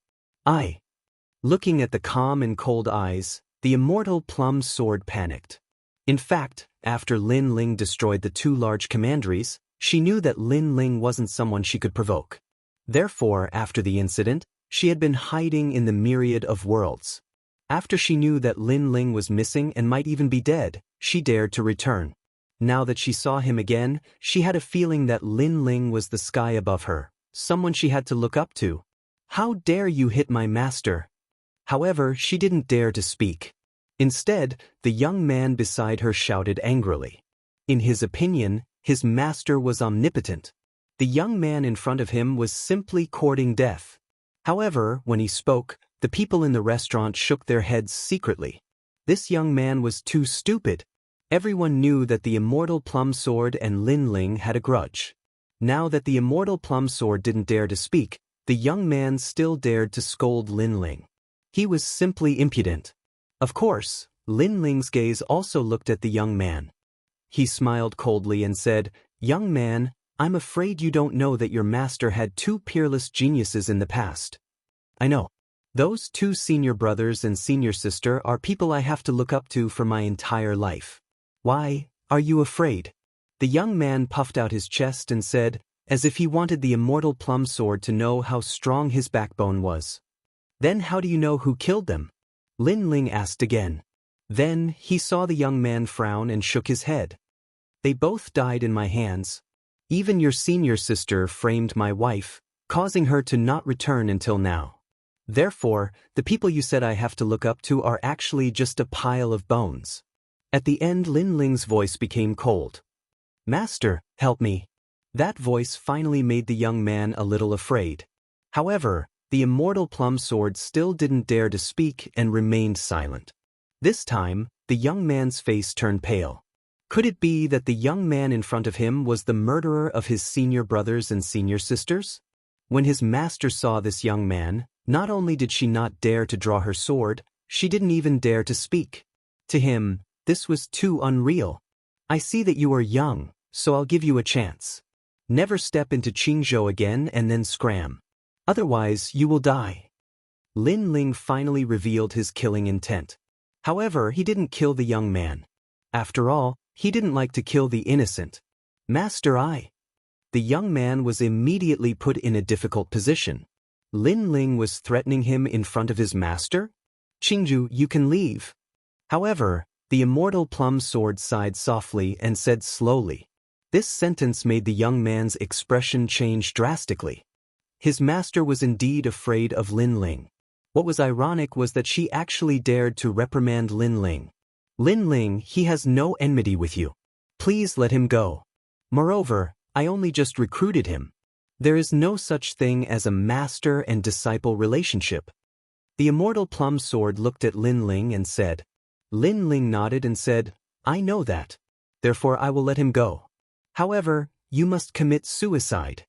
Looking at the calm and cold eyes, the immortal plum sword panicked. In fact, after Lin Ling destroyed the two large commanderies, she knew that Lin Ling wasn't someone she could provoke. Therefore, after the incident, she had been hiding in the myriad of worlds. After she knew that Lin Ling was missing and might even be dead, she dared to return. Now that she saw him again, she had a feeling that Lin Ling was the sky above her, someone she had to look up to. How dare you hit my master? However, she didn't dare to speak. Instead, the young man beside her shouted angrily. In his opinion, his master was omnipotent. The young man in front of him was simply courting death. However, when he spoke, the people in the restaurant shook their heads secretly. This young man was too stupid. Everyone knew that the immortal plum sword and Lin Ling had a grudge. Now that the immortal plum sword didn't dare to speak, the young man still dared to scold Lin Ling. He was simply impudent. Of course, Lin Ling's gaze also looked at the young man. He smiled coldly and said, "Young man, I'm afraid you don't know that your master had two peerless geniuses in the past." "I know. Those two senior brothers and senior sister are people I have to look up to for my entire life." "Why, are you afraid?" The young man puffed out his chest and said, as if he wanted the immortal plum sword to know how strong his backbone was. "Then how do you know who killed them?" Lin Ling asked again. Then he saw the young man frown and shook his head. "They both died in my hands. Even your senior sister framed my wife, causing her to not return until now. Therefore, the people you said I have to look up to are actually just a pile of bones." At the end, Lin Ling's voice became cold. "Master, help me." That voice finally made the young man a little afraid. However, the immortal plum sword still didn't dare to speak and remained silent. This time, the young man's face turned pale. Could it be that the young man in front of him was the murderer of his senior brothers and senior sisters? When his master saw this young man, not only did she not dare to draw her sword, she didn't even dare to speak. To him, this was too unreal. "I see that you are young, so I'll give you a chance. Never step into Qingzhou again and then scram. Otherwise, you will die." Lin Ling finally revealed his killing intent. However, he didn't kill the young man. After all, he didn't like to kill the innocent. "Master, The young man was immediately put in a difficult position. Lin Ling was threatening him in front of his master? "Qingzhou, you can leave." However, the immortal plum sword sighed softly and said slowly. This sentence made the young man's expression change drastically. His master was indeed afraid of Lin Ling. What was ironic was that she actually dared to reprimand Lin Ling. Lin Ling, he has no enmity with you. Please let him go. Moreover, I only just recruited him. There is no such thing as a master and disciple relationship. The immortal plum sword looked at Lin Ling and said. Lin Ling nodded and said, I know that. Therefore I will let him go. However, you must commit suicide.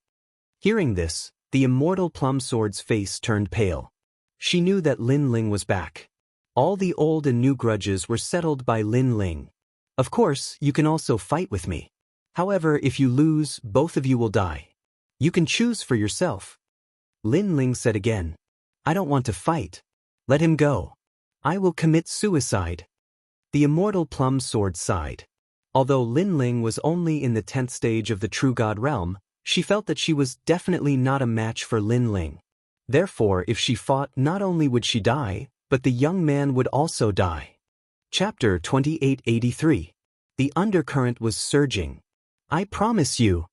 Hearing this, the immortal plum sword's face turned pale. She knew that Lin Ling was back. All the old and new grudges were settled by Lin Ling. Of course, you can also fight with me. However, if you lose, both of you will die. You can choose for yourself. Lin Ling said again, I don't want to fight. Let him go. I will commit suicide. The immortal plum sword sighed. Although Lin Ling was only in the 10th stage of the true god realm, she felt that she was definitely not a match for Lin Ling. Therefore, if she fought, not only would she die, but the young man would also die. Chapter 2883. The undercurrent was surging. I promise you.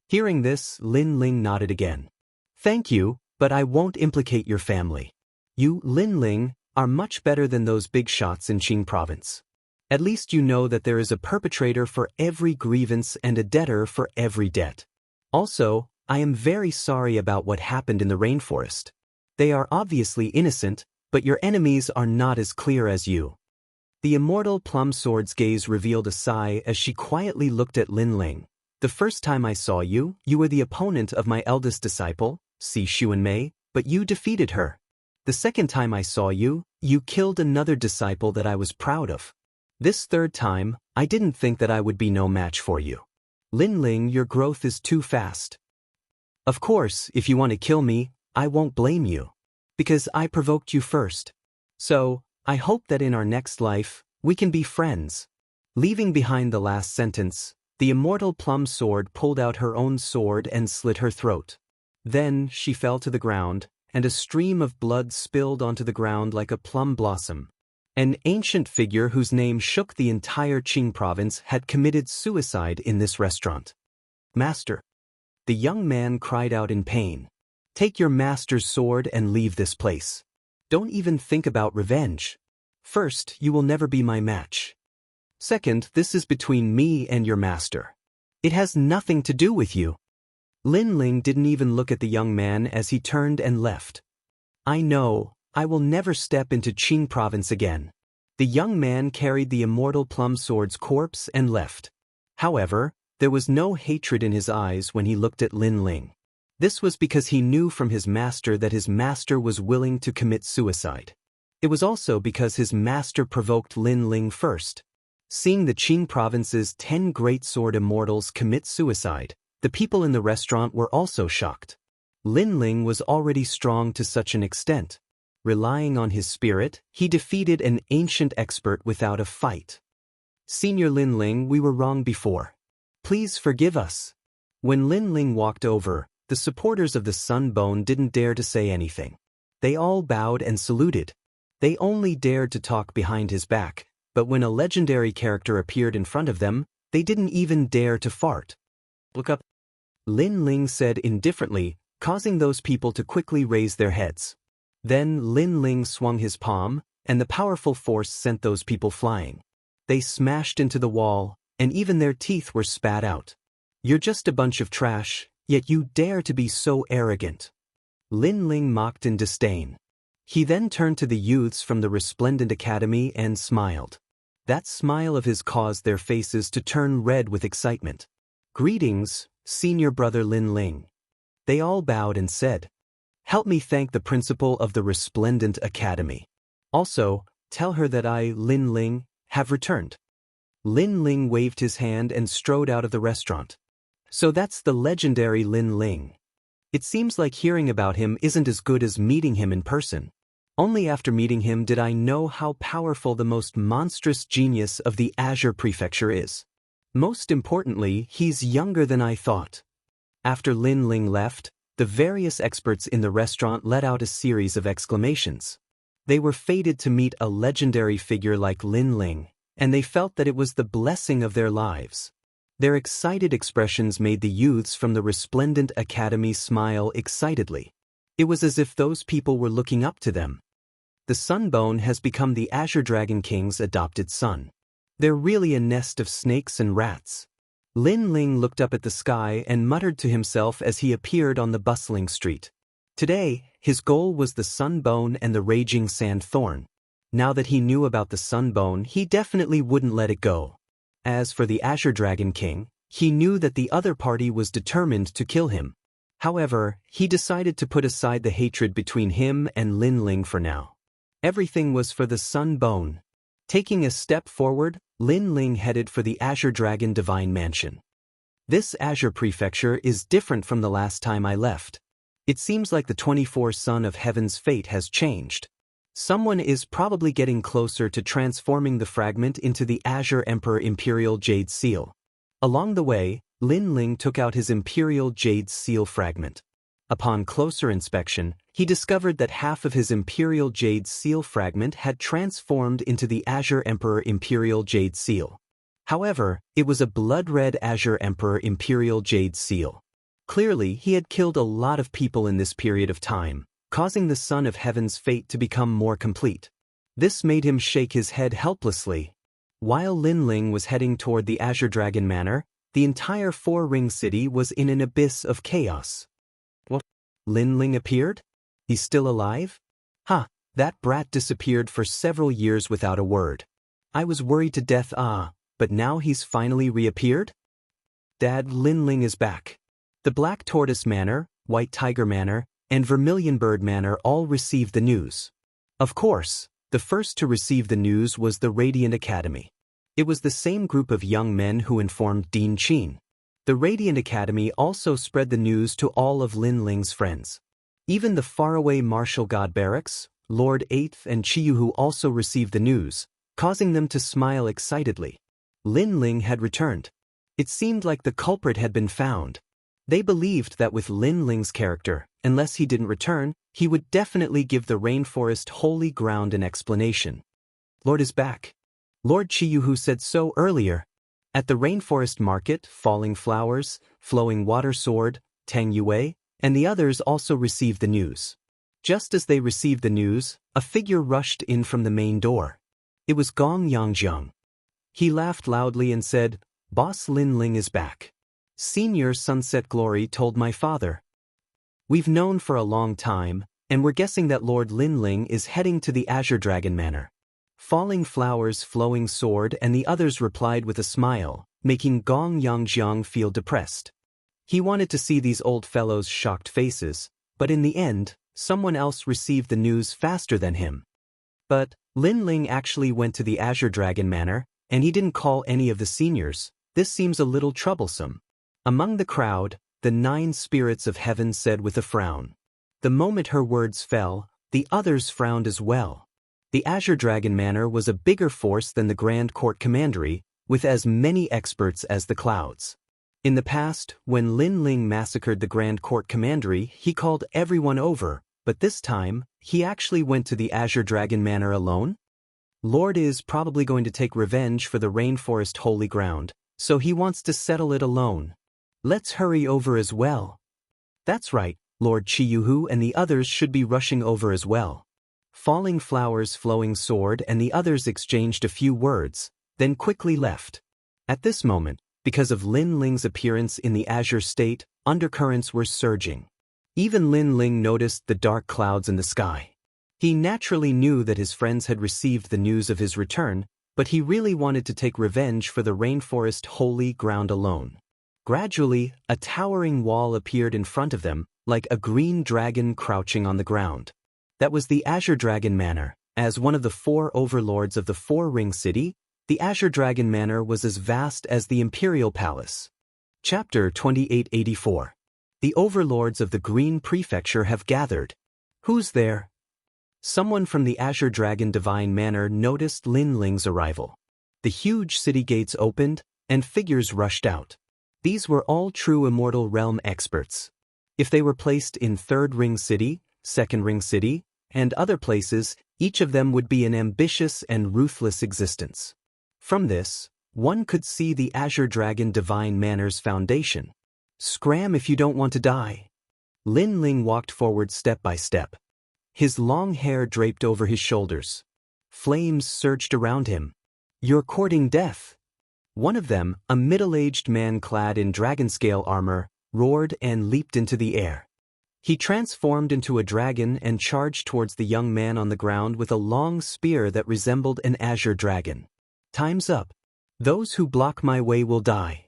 Hearing this, Lin Ling nodded again. Thank you, but I won't implicate your family. You, Lin Ling, are much better than those big shots in Qing province. At least you know that there is a perpetrator for every grievance and a debtor for every debt. Also, I am very sorry about what happened in the rainforest. They are obviously innocent, but your enemies are not as clear as you. The immortal plum sword's gaze revealed a sigh as she quietly looked at Lin Ling. The first time I saw you, you were the opponent of my eldest disciple, Si Xuanmei, but you defeated her. The second time I saw you, you killed another disciple that I was proud of. This third time, I didn't think that I would be no match for you. Lin Ling, your growth is too fast. Of course, if you want to kill me, I won't blame you. Because I provoked you first. So, I hope that in our next life, we can be friends. Leaving behind the last sentence, the immortal plum sword pulled out her own sword and slit her throat. Then, she fell to the ground, and a stream of blood spilled onto the ground like a plum blossom. An ancient figure whose name shook the entire Qing province had committed suicide in this restaurant. Master. The young man cried out in pain. Take your master's sword and leave this place. Don't even think about revenge. First, you will never be my match. Second, this is between me and your master. It has nothing to do with you. Lin Ling didn't even look at the young man as he turned and left. I know, I will never step into Qing province again. The young man carried the immortal plum sword's corpse and left. However, there was no hatred in his eyes when he looked at Lin Ling. This was because he knew from his master that his master was willing to commit suicide. It was also because his master provoked Lin Ling first. Seeing the Qing province's 10 great sword immortals commit suicide, the people in the restaurant were also shocked. Lin Ling was already strong to such an extent. Relying on his spirit, he defeated an ancient expert without a fight. Senior Lin Ling, we were wrong before. Please forgive us. When Lin Ling walked over, the supporters of the Sun Bone didn't dare to say anything. They all bowed and saluted. They only dared to talk behind his back, but when a legendary character appeared in front of them, they didn't even dare to fart. Look up. Lin Ling said indifferently, causing those people to quickly raise their heads. Then Lin Ling swung his palm, and the powerful force sent those people flying. They smashed into the wall, and even their teeth were spat out. You're just a bunch of trash, yet you dare to be so arrogant. Lin Ling mocked in disdain. He then turned to the youths from the Resplendent Academy and smiled. That smile of his caused their faces to turn red with excitement. Greetings, senior brother Lin Ling. They all bowed and said, help me thank the principal of the Resplendent Academy. Also, tell her that I, Lin Ling, have returned. Lin Ling waved his hand and strode out of the restaurant. So that's the legendary Lin Ling. It seems like hearing about him isn't as good as meeting him in person. Only after meeting him did I know how powerful the most monstrous genius of the Azure Prefecture is. Most importantly, he's younger than I thought. After Lin Ling left, the various experts in the restaurant let out a series of exclamations. They were fated to meet a legendary figure like Lin Ling, and they felt that it was the blessing of their lives. Their excited expressions made the youths from the Resplendent Academy smile excitedly. It was as if those people were looking up to them. The Sunbone has become the Azure Dragon King's adopted son. They're really a nest of snakes and rats. Lin Ling looked up at the sky and muttered to himself as he appeared on the bustling street. Today, his goal was the Sunbone and the raging sand thorn. Now that he knew about the Sunbone, he definitely wouldn't let it go. As for the Azure Dragon King, he knew that the other party was determined to kill him. However, he decided to put aside the hatred between him and Lin Ling for now. Everything was for the Sunbone. Taking a step forward, Lin Ling headed for the Azure Dragon Divine Mansion. This Azure Prefecture is different from the last time I left. It seems like the 24 Son of Heaven's fate has changed. Someone is probably getting closer to transforming the fragment into the Azure Emperor Imperial Jade Seal. Along the way, Lin Ling took out his Imperial Jade Seal fragment. Upon closer inspection, he discovered that half of his Imperial Jade Seal fragment had transformed into the Azure Emperor Imperial Jade Seal. However, it was a blood-red Azure Emperor Imperial Jade Seal. Clearly, he had killed a lot of people in this period of time, causing the Son of Heaven's fate to become more complete. This made him shake his head helplessly. While Lin Ling was heading toward the Azure Dragon Manor, the entire Four-Ring City was in an abyss of chaos. What? Lin Ling appeared? He's still alive? That brat disappeared for several years without a word. I was worried to death, but now he's finally reappeared? Dad, Lin Ling is back. The Black Tortoise Manor, White Tiger Manor, and Vermilion Bird Manor all received the news. Of course, the first to receive the news was the Radiant Academy. It was the same group of young men who informed Dean Qin. The Radiant Academy also spread the news to all of Lin Ling's friends. Even the faraway Martial God Barracks, Lord Eighth and Chiyuhu also received the news, causing them to smile excitedly. Lin Ling had returned. It seemed like the culprit had been found. They believed that with Lin Ling's character, unless he didn't return, he would definitely give the rainforest holy ground an explanation. Lord is back. Lord Chiyuhu said so earlier. At the rainforest market, Falling Flowers, Flowing Water Sword, Tang Yue, and the others also received the news. Just as they received the news, a figure rushed in from the main door. It was Gong Yangjiang. He laughed loudly and said, "Boss Lin Ling is back. Senior Sunset Glory told my father. We've known for a long time, and we're guessing that Lord Lin Ling is heading to the Azure Dragon Manor." Falling Flowers, Flowing Sword, and the others replied with a smile, making Gong Yangjiang feel depressed. He wanted to see these old fellows' shocked faces, but in the end, someone else received the news faster than him. But Lin Ling actually went to the Azure Dragon Manor, and he didn't call any of the seniors. This seems a little troublesome. Among the crowd, the 9 spirits of heaven said with a frown. The moment her words fell, the others frowned as well. The Azure Dragon Manor was a bigger force than the Grand Court Commandery, with as many experts as the clouds. In the past, when Lin Ling massacred the Grand Court Commandery, he called everyone over, but this time, he actually went to the Azure Dragon Manor alone? Lord is probably going to take revenge for the rainforest holy ground, so he wants to settle it alone. Let's hurry over as well. That's right, Lord Chiyuhu and the others should be rushing over as well. Falling Flowers, Flowing Sword, and the others exchanged a few words, then quickly left. At this moment, because of Lin Ling's appearance in the Azure State, undercurrents were surging. Even Lin Ling noticed the dark clouds in the sky. He naturally knew that his friends had received the news of his return, but he really wanted to take revenge for the rainforest holy ground alone. Gradually, a towering wall appeared in front of them, like a green dragon crouching on the ground. That was the Azure Dragon Manor. As one of the 4 overlords of the Four-Ring City, the Azure Dragon Manor was as vast as the Imperial Palace. Chapter 2884. The overlords of the Green Prefecture have gathered. Who's there? Someone from the Azure Dragon Divine Manor noticed Lin Ling's arrival. The huge city gates opened, and figures rushed out. These were all true Immortal Realm experts. If they were placed in Third Ring City, Second Ring City, and other places, each of them would be an ambitious and ruthless existence. From this, one could see the Azure Dragon Divine Manor's foundation. Scram if you don't want to die. Lin Ling walked forward step by step. His long hair draped over his shoulders. Flames surged around him. "You're courting death." One of them, a middle-aged man clad in dragon-scale armor, roared and leaped into the air. He transformed into a dragon and charged towards the young man on the ground with a long spear that resembled an azure dragon. "Time's up. Those who block my way will die."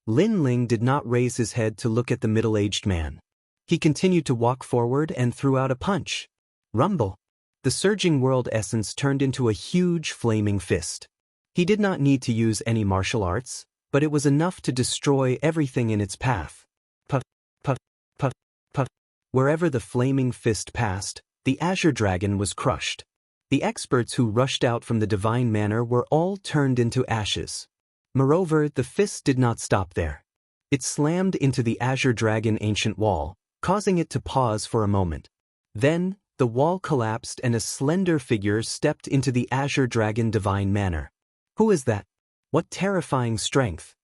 Lin Ling did not raise his head to look at the middle-aged man. He continued to walk forward and threw out a punch. Rumble. The surging world essence turned into a huge flaming fist. He did not need to use any martial arts, but it was enough to destroy everything in its path. Puff, puff, puff, puff. Wherever the flaming fist passed, the azure dragon was crushed. The experts who rushed out from the divine manor were all turned into ashes. Moreover, the fist did not stop there. It slammed into the azure dragon ancient wall, causing it to pause for a moment. Then, the wall collapsed and a slender figure stepped into the azure dragon divine manor. "Who is that? What terrifying strength?"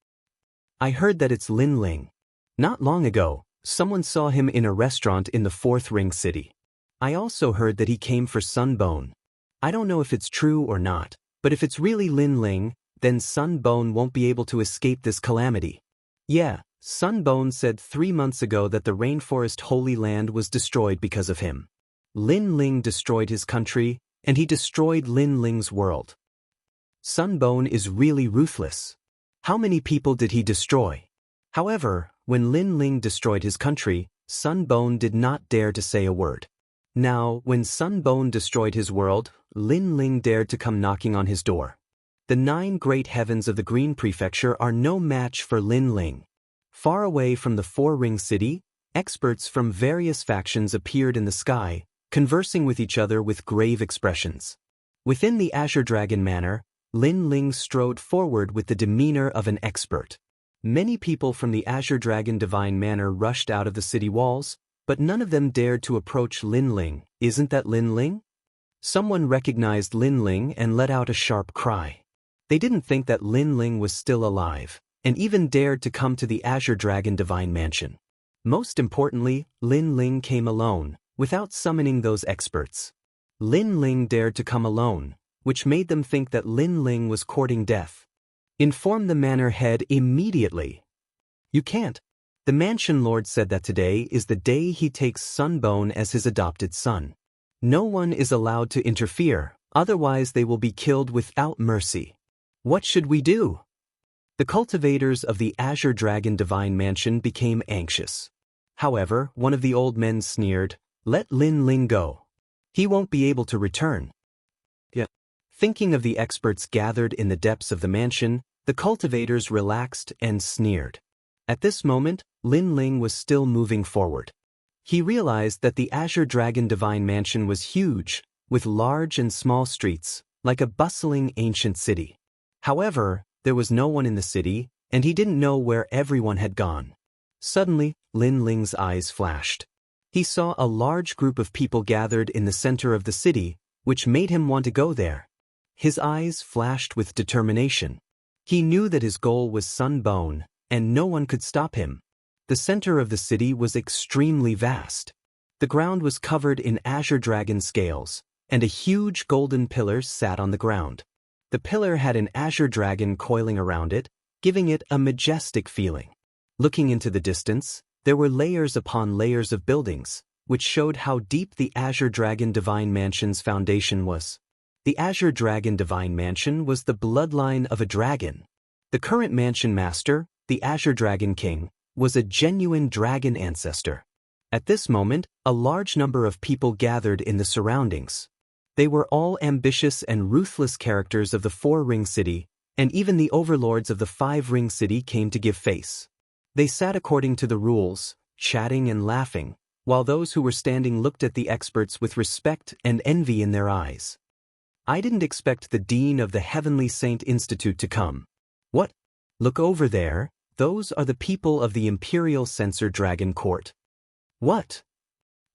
"I heard that it's Lin Ling. Not long ago, someone saw him in a restaurant in the 4th ring city. I also heard that he came for Sunbone. I don't know if it's true or not, but if it's really Lin Ling, then Sunbone won't be able to escape this calamity." "Yeah, Sunbone said 3 months ago that the Rainforest Holy Land was destroyed because of him. Lin Ling destroyed his country, and he destroyed Lin Ling's world. Sunbone is really ruthless. How many people did he destroy?" However, when Lin Ling destroyed his country, Sunbone did not dare to say a word. Now, when Sunbone destroyed his world, Lin Ling dared to come knocking on his door. The 9 great heavens of the Green Prefecture are no match for Lin Ling. Far away from the 4-ring city, experts from various factions appeared in the sky, conversing with each other with grave expressions. Within the Azure Dragon Manor, Lin Ling strode forward with the demeanor of an expert. Many people from the Azure Dragon Divine Manor rushed out of the city walls, but none of them dared to approach Lin Ling. "Isn't that Lin Ling?" Someone recognized Lin Ling and let out a sharp cry. They didn't think that Lin Ling was still alive, and even dared to come to the Azure Dragon Divine Mansion. Most importantly, Lin Ling came alone, without summoning those experts. Lin Ling dared to come alone, which made them think that Lin Ling was courting death. "Inform the manor head immediately." "You can't. The mansion lord said that today is the day he takes Sunbone as his adopted son. No one is allowed to interfere, otherwise they will be killed without mercy." "What should we do?" The cultivators of the Azure Dragon Divine Mansion became anxious. However, one of the old men sneered, "Let Lin Ling go. He won't be able to return." Yeah. Thinking of the experts gathered in the depths of the mansion, the cultivators relaxed and sneered. At this moment, Lin Ling was still moving forward. He realized that the Azure Dragon Divine Mansion was huge, with large and small streets, like a bustling ancient city. However, there was no one in the city, and he didn't know where everyone had gone. Suddenly, Lin Ling's eyes flashed. He saw a large group of people gathered in the center of the city, which made him want to go there. His eyes flashed with determination. He knew that his goal was Sunbone, and no one could stop him. The center of the city was extremely vast. The ground was covered in azure dragon scales, and a huge golden pillar sat on the ground. The pillar had an azure dragon coiling around it, giving it a majestic feeling. Looking into the distance, there were layers upon layers of buildings, which showed how deep the Azure Dragon Divine Mansion's foundation was. The Azure Dragon Divine Mansion was the bloodline of a dragon. The current mansion master, the Azure Dragon King, was a genuine dragon ancestor. At this moment, a large number of people gathered in the surroundings. They were all ambitious and ruthless characters of the 4-ring city, and even the overlords of the 5-ring city came to give face. They sat according to the rules, chatting and laughing, while those who were standing looked at the experts with respect and envy in their eyes. I didn't expect the Dean of the Heavenly Saint Institute to come. What? Look over there, those are the people of the Imperial Censor Dragon Court. What?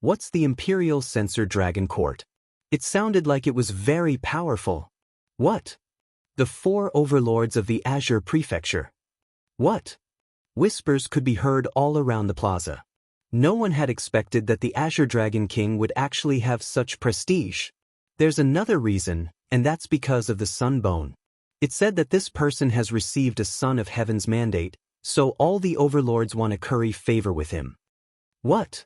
What's the Imperial Censor Dragon Court? It sounded like it was very powerful. What? The 4 overlords of the Azure Prefecture. What? Whispers could be heard all around the plaza. No one had expected that the Azure Dragon King would actually have such prestige. There's another reason, and that's because of the Sun Bone. It said that this person has received a Son of Heaven's mandate, so all the overlords want to curry favor with him. What?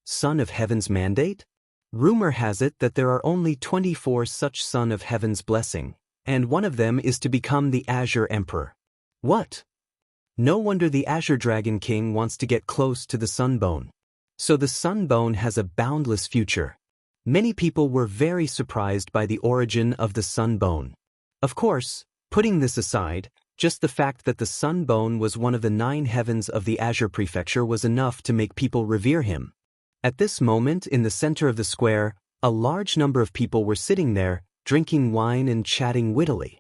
Son of Heaven's mandate? Rumor has it that there are only 24 such Son of Heaven's blessing, and one of them is to become the Azure Emperor. What? No wonder the Azure Dragon King wants to get close to the Sunbone. So the Sunbone has a boundless future. Many people were very surprised by the origin of the Sunbone. Of course, putting this aside, just the fact that the Sunbone was one of the 9 heavens of the Azure Prefecture was enough to make people revere him. At this moment, in the center of the square, a large number of people were sitting there, drinking wine and chatting wittily.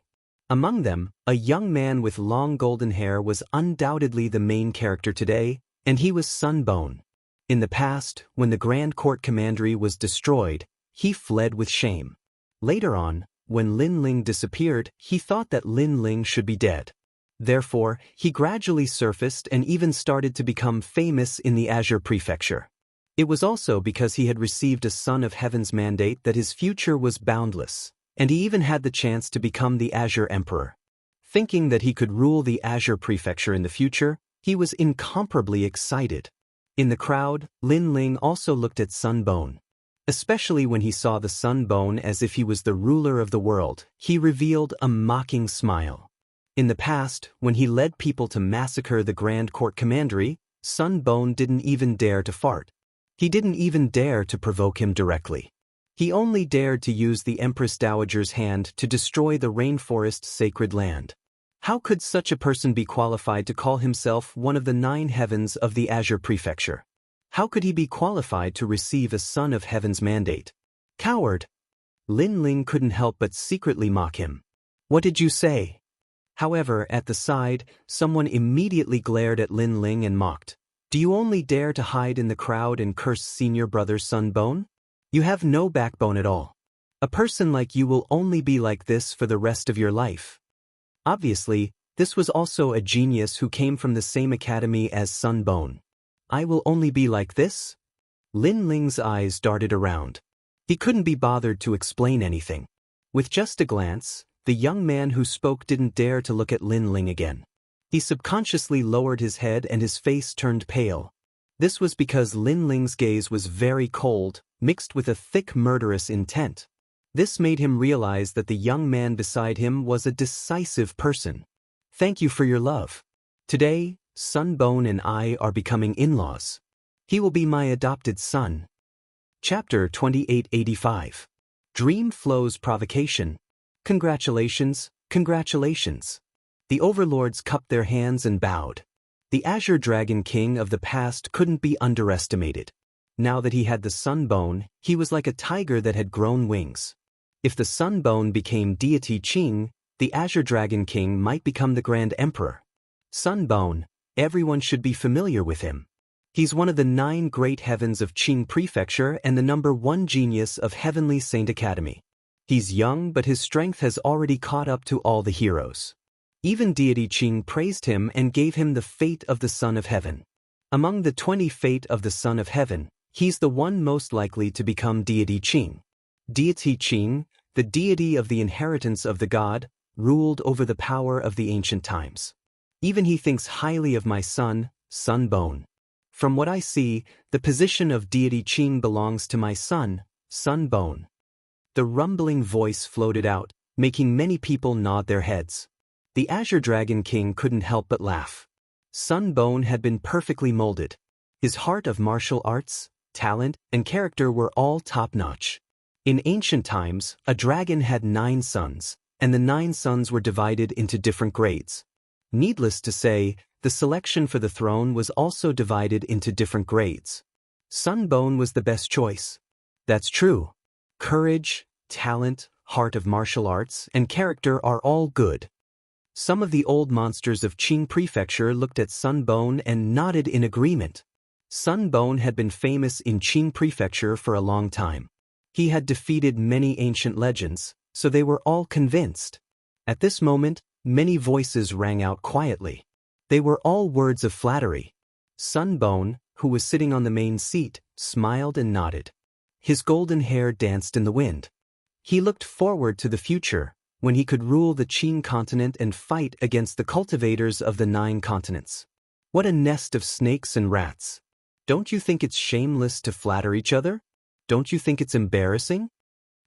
Among them, a young man with long golden hair was undoubtedly the main character today, and he was Sunbone. In the past, when the Grand Court Commandery was destroyed, he fled with shame. Later on, when Lin Ling disappeared, he thought that Lin Ling should be dead. Therefore, he gradually surfaced and even started to become famous in the Azure Prefecture. It was also because he had received a Son of Heaven's mandate that his future was boundless, and he even had the chance to become the Azure Emperor. Thinking that he could rule the Azure Prefecture in the future, he was incomparably excited. In the crowd, Lin Ling also looked at Sunbone. Especially when he saw the Sunbone as if he was the ruler of the world, he revealed a mocking smile. In the past, when he led people to massacre the Grand Court Commandery, Sunbone didn't even dare to fart. He didn't even dare to provoke him directly. He only dared to use the Empress Dowager's hand to destroy the rainforest's sacred land. How could such a person be qualified to call himself one of the 9 heavens of the Azure Prefecture? How could he be qualified to receive a Son of Heaven's mandate? Coward! Lin Ling couldn't help but secretly mock him. What did you say? However, at the side, someone immediately glared at Lin Ling and mocked. Do you only dare to hide in the crowd and curse senior brother Sunbone? You have no backbone at all. A person like you will only be like this for the rest of your life. Obviously, this was also a genius who came from the same academy as Sunbone. I will only be like this? Lin Ling's eyes darted around. He couldn't be bothered to explain anything. With just a glance, the young man who spoke didn't dare to look at Lin Ling again. He subconsciously lowered his head and his face turned pale. This was because Lin Ling's gaze was very cold, mixed with a thick murderous intent. This made him realize that the young man beside him was a decisive person. Thank you for your love. Today, Sunbone and I are becoming in-laws. He will be my adopted son. Chapter 2885. Dream Flow's Provocation. Congratulations, congratulations. The overlords cupped their hands and bowed. The Azure Dragon King of the past couldn't be underestimated. Now that he had the Sunbone, he was like a tiger that had grown wings. If the Sunbone became deity Qing, the Azure Dragon King might become the Grand Emperor. Sunbone, everyone should be familiar with him. He's one of the 9 great heavens of Qing Prefecture and the #1 genius of Heavenly Saint Academy. He's young, but his strength has already caught up to all the heroes. Even deity Qing praised him and gave him the fate of the Son of Heaven. Among the 20 fate of the Son of Heaven, he's the one most likely to become deity Qing. Deity Qing, the deity of the inheritance of the god, ruled over the power of the ancient times. Even he thinks highly of my son, Sunbone. From what I see, the position of deity Qing belongs to my son, Sunbone. The rumbling voice floated out, making many people nod their heads. The Azure Dragon King couldn't help but laugh. Sunbone had been perfectly molded. His heart of martial arts, talent, and character were all top-notch. In ancient times, a dragon had 9 sons, and the 9 sons were divided into different grades. Needless to say, the selection for the throne was also divided into different grades. Sunbone was the best choice. That's true. Courage, talent, heart of martial arts, and character are all good. Some of the old monsters of Qing Prefecture looked at Sunbone and nodded in agreement. Sunbone had been famous in Qing Prefecture for a long time. He had defeated many ancient legends, so they were all convinced. At this moment, many voices rang out quietly. They were all words of flattery. Sunbone, who was sitting on the main seat, smiled and nodded. His golden hair danced in the wind. He looked forward to the future, when he could rule the Qin continent and fight against the cultivators of the 9 continents. What a nest of snakes and rats! Don't you think it's shameless to flatter each other? Don't you think it's embarrassing?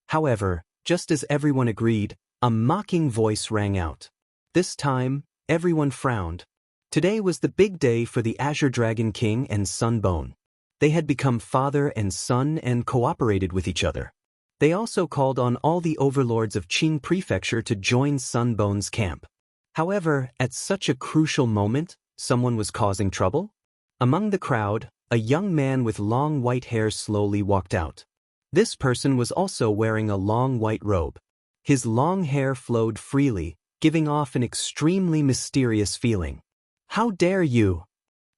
However, just as everyone agreed, a mocking voice rang out. This time, everyone frowned. Today was the big day for the Azure Dragon King and Sunbone. They had become father and son and cooperated with each other. They also called on all the overlords of Qing Prefecture to join Sunbone's camp. However, at such a crucial moment, someone was causing trouble. Among the crowd, a young man with long white hair slowly walked out. This person was also wearing a long white robe. His long hair flowed freely, giving off an extremely mysterious feeling. How dare you!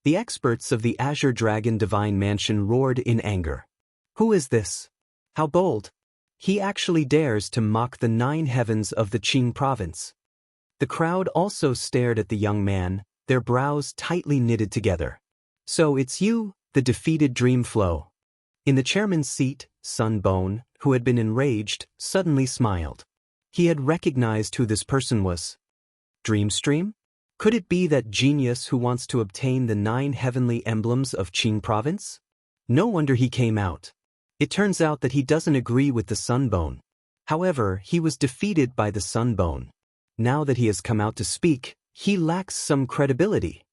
The experts of the Azure Dragon Divine Mansion roared in anger. Who is this? How bold! He actually dares to mock the 9 heavens of the Qing province. The crowd also stared at the young man, their brows tightly knitted together. So it's you, the defeated Dreamflow. In the chairman's seat, Sunbone, who had been enraged, suddenly smiled. He had recognized who this person was. Dreamstream? Could it be that genius who wants to obtain the 9 heavenly emblems of Qing province? No wonder he came out. It turns out that he doesn't agree with the Sunbone. However, he was defeated by the Sunbone. Now that he has come out to speak, he lacks some credibility.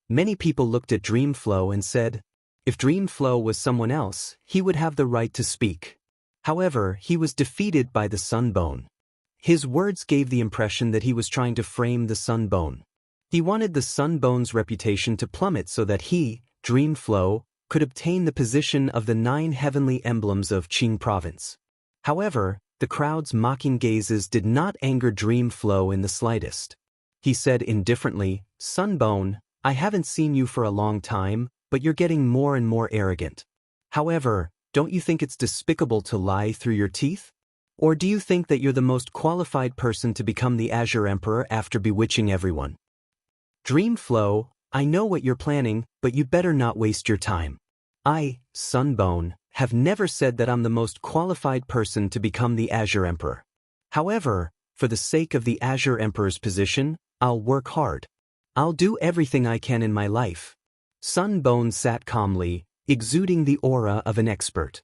Many people looked at Dreamflow and said, if Dreamflow was someone else, he would have the right to speak. However, he was defeated by the Sunbone. His words gave the impression that he was trying to frame the Sunbone. He wanted the Sunbone's reputation to plummet so that he, Dreamflow, could obtain the position of the 9 heavenly emblems of Qing province. However, the crowd's mocking gazes did not anger Dreamflow in the slightest. He said indifferently, Sunbone, I haven't seen you for a long time, but you're getting more and more arrogant. However, don't you think it's despicable to lie through your teeth? Or do you think that you're the most qualified person to become the Azure Emperor after bewitching everyone? Dreamflow, I know what you're planning, but you better not waste your time. I, Sunbone, have never said that I'm the most qualified person to become the Azure Emperor. However, for the sake of the Azure Emperor's position, I'll work hard. I'll do everything I can in my life. Sunbone sat calmly, exuding the aura of an expert.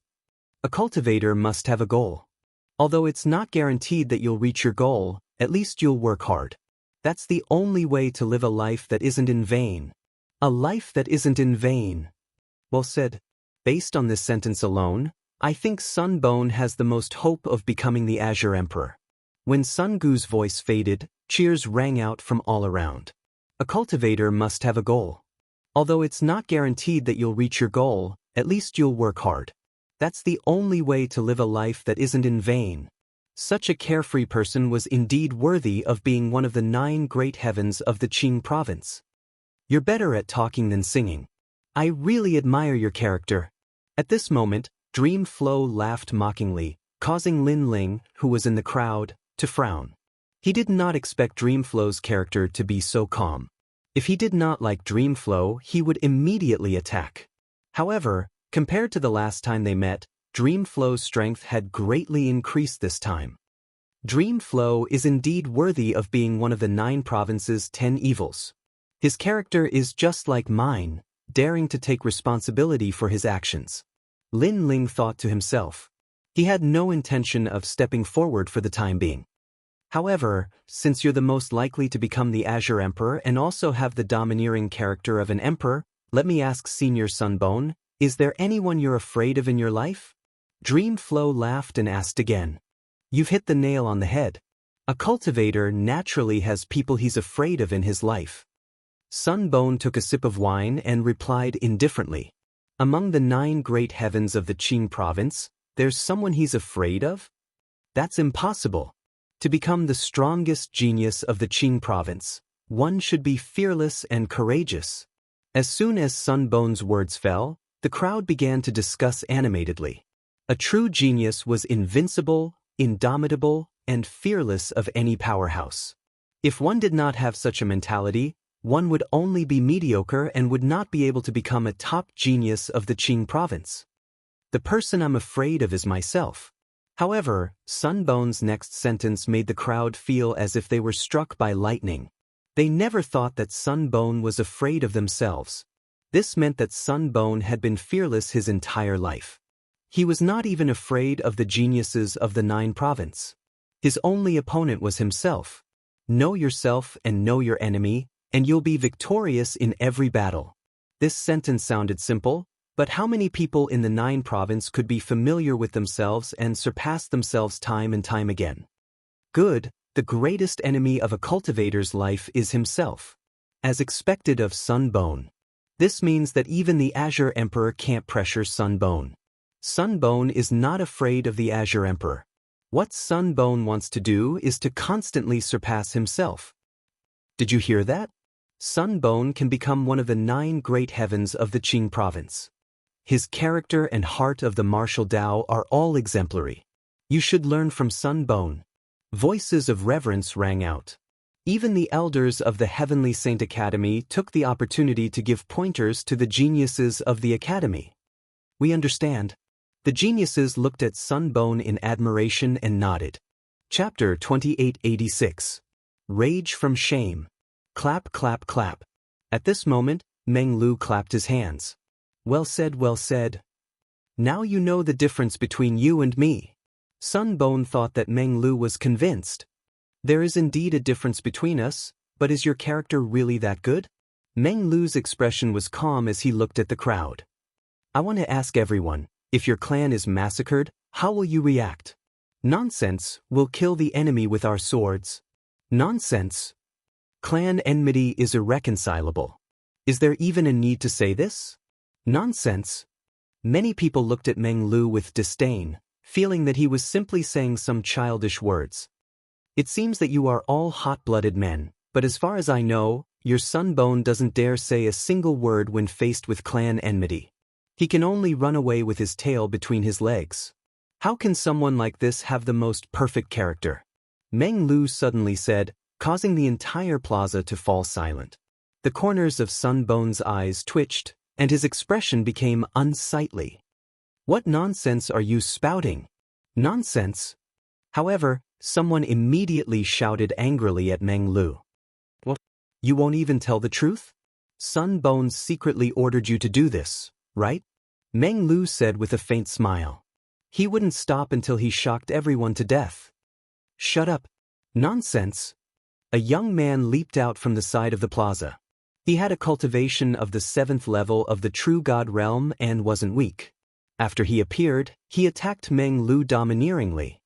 A cultivator must have a goal. Although it's not guaranteed that you'll reach your goal, at least you'll work hard. That's the only way to live a life that isn't in vain. A life that isn't in vain. Well said. Based on this sentence alone, I think Sunbone has the most hope of becoming the Azure Emperor. When Sun Gu's voice faded, cheers rang out from all around. A cultivator must have a goal. Although it's not guaranteed that you'll reach your goal, at least you'll work hard. That's the only way to live a life that isn't in vain. Such a carefree person was indeed worthy of being one of the 9 great heavens of the Qing province. You're better at talking than singing. I really admire your character. At this moment, Dreamflow laughed mockingly, causing Lin Ling, who was in the crowd, to frown. He did not expect Dreamflow's character to be so calm. If he did not like Dreamflow, he would immediately attack. However, compared to the last time they met, Dreamflow's strength had greatly increased this time. Dreamflow is indeed worthy of being one of the 9 provinces' 10 evils. His character is just like mine, daring to take responsibility for his actions. Lin Ling thought to himself. He had no intention of stepping forward for the time being. However, since you're the most likely to become the Azure Emperor and also have the domineering character of an emperor, let me ask Senior Sunbone, is there anyone you're afraid of in your life? Dreamflow laughed and asked again. You've hit the nail on the head. A cultivator naturally has people he's afraid of in his life. Sunbone took a sip of wine and replied indifferently. Among the 9 great heavens of the Qing province, there's someone he's afraid of? That's impossible. To become the strongest genius of the Qing province, one should be fearless and courageous. As soon as Sunbone's words fell, the crowd began to discuss animatedly. A true genius was invincible, indomitable, and fearless of any powerhouse. If one did not have such a mentality, one would only be mediocre and would not be able to become a top genius of the Qing province. The person I'm afraid of is myself. However, Sunbone's next sentence made the crowd feel as if they were struck by lightning. They never thought that Sunbone was afraid of themselves. This meant that Sunbone had been fearless his entire life. He was not even afraid of the geniuses of the Nine Province. His only opponent was himself. Know yourself and know your enemy, and you'll be victorious in every battle. This sentence sounded simple, but how many people in the Nine Province could be familiar with themselves and surpass themselves time and time again? Good, the greatest enemy of a cultivator's life is himself. As expected of Sunbone. This means that even the Azure Emperor can't pressure Sunbone. Sunbone is not afraid of the Azure Emperor. What Sunbone wants to do is to constantly surpass himself. Did you hear that? Sunbone can become one of the 9 great heavens of the Qing province. His character and heart of the martial Tao are all exemplary. You should learn from Sunbone. Voices of reverence rang out. Even the elders of the Heavenly Saint Academy took the opportunity to give pointers to the geniuses of the academy. We understand. The geniuses looked at Sunbone in admiration and nodded. Chapter 2886. Rage from Shame. Clap, clap, clap. At this moment, Meng Lu clapped his hands. Well said, well said. Now you know the difference between you and me. Sunbone thought that Meng Lu was convinced. There is indeed a difference between us, but is your character really that good? Meng Lu's expression was calm as he looked at the crowd. I want to ask everyone, if your clan is massacred, how will you react? Nonsense, we'll kill the enemy with our swords. Nonsense. Clan enmity is irreconcilable. Is there even a need to say this? Nonsense. Many people looked at Meng Lu with disdain, feeling that he was simply saying some childish words. It seems that you are all hot-blooded men, but as far as I know, your Sunbone doesn't dare say a single word when faced with clan enmity. He can only run away with his tail between his legs. How can someone like this have the most perfect character? Meng Lu suddenly said, causing the entire plaza to fall silent. The corners of Sunbone's eyes twitched, and his expression became unsightly. What nonsense are you spouting? Nonsense. However, someone immediately shouted angrily at Meng Lu. What? You won't even tell the truth? Sunbone secretly ordered you to do this, right? Meng Lu said with a faint smile. He wouldn't stop until he shocked everyone to death. Shut up. Nonsense. A young man leaped out from the side of the plaza. He had a cultivation of the 7th level of the True God realm and wasn't weak. After he appeared, he attacked Meng Lu domineeringly.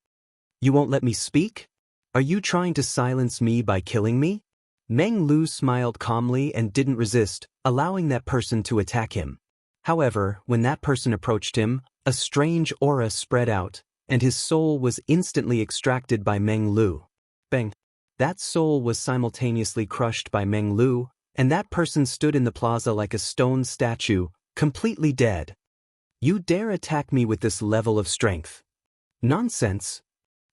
You won't let me speak? Are you trying to silence me by killing me? Meng Lu smiled calmly and didn't resist, allowing that person to attack him. However, when that person approached him, a strange aura spread out, and his soul was instantly extracted by Meng Lu. Bang! That soul was simultaneously crushed by Meng Lu, and that person stood in the plaza like a stone statue, completely dead. You dare attack me with this level of strength? Nonsense.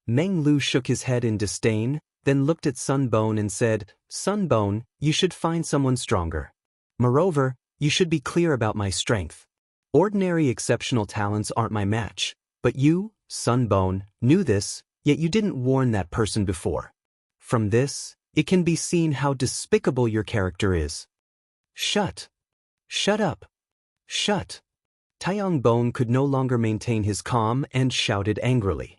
Meng Lu shook his head in disdain, then looked at Sunbone and said, Sunbone, you should find someone stronger. Moreover, you should be clear about my strength. Ordinary exceptional talents aren't my match, but you, Sunbone, knew this, yet you didn't warn that person before. From this, it can be seen how despicable your character is. Shut. Shut up. Shut. Taiyongbone could no longer maintain his calm and shouted angrily.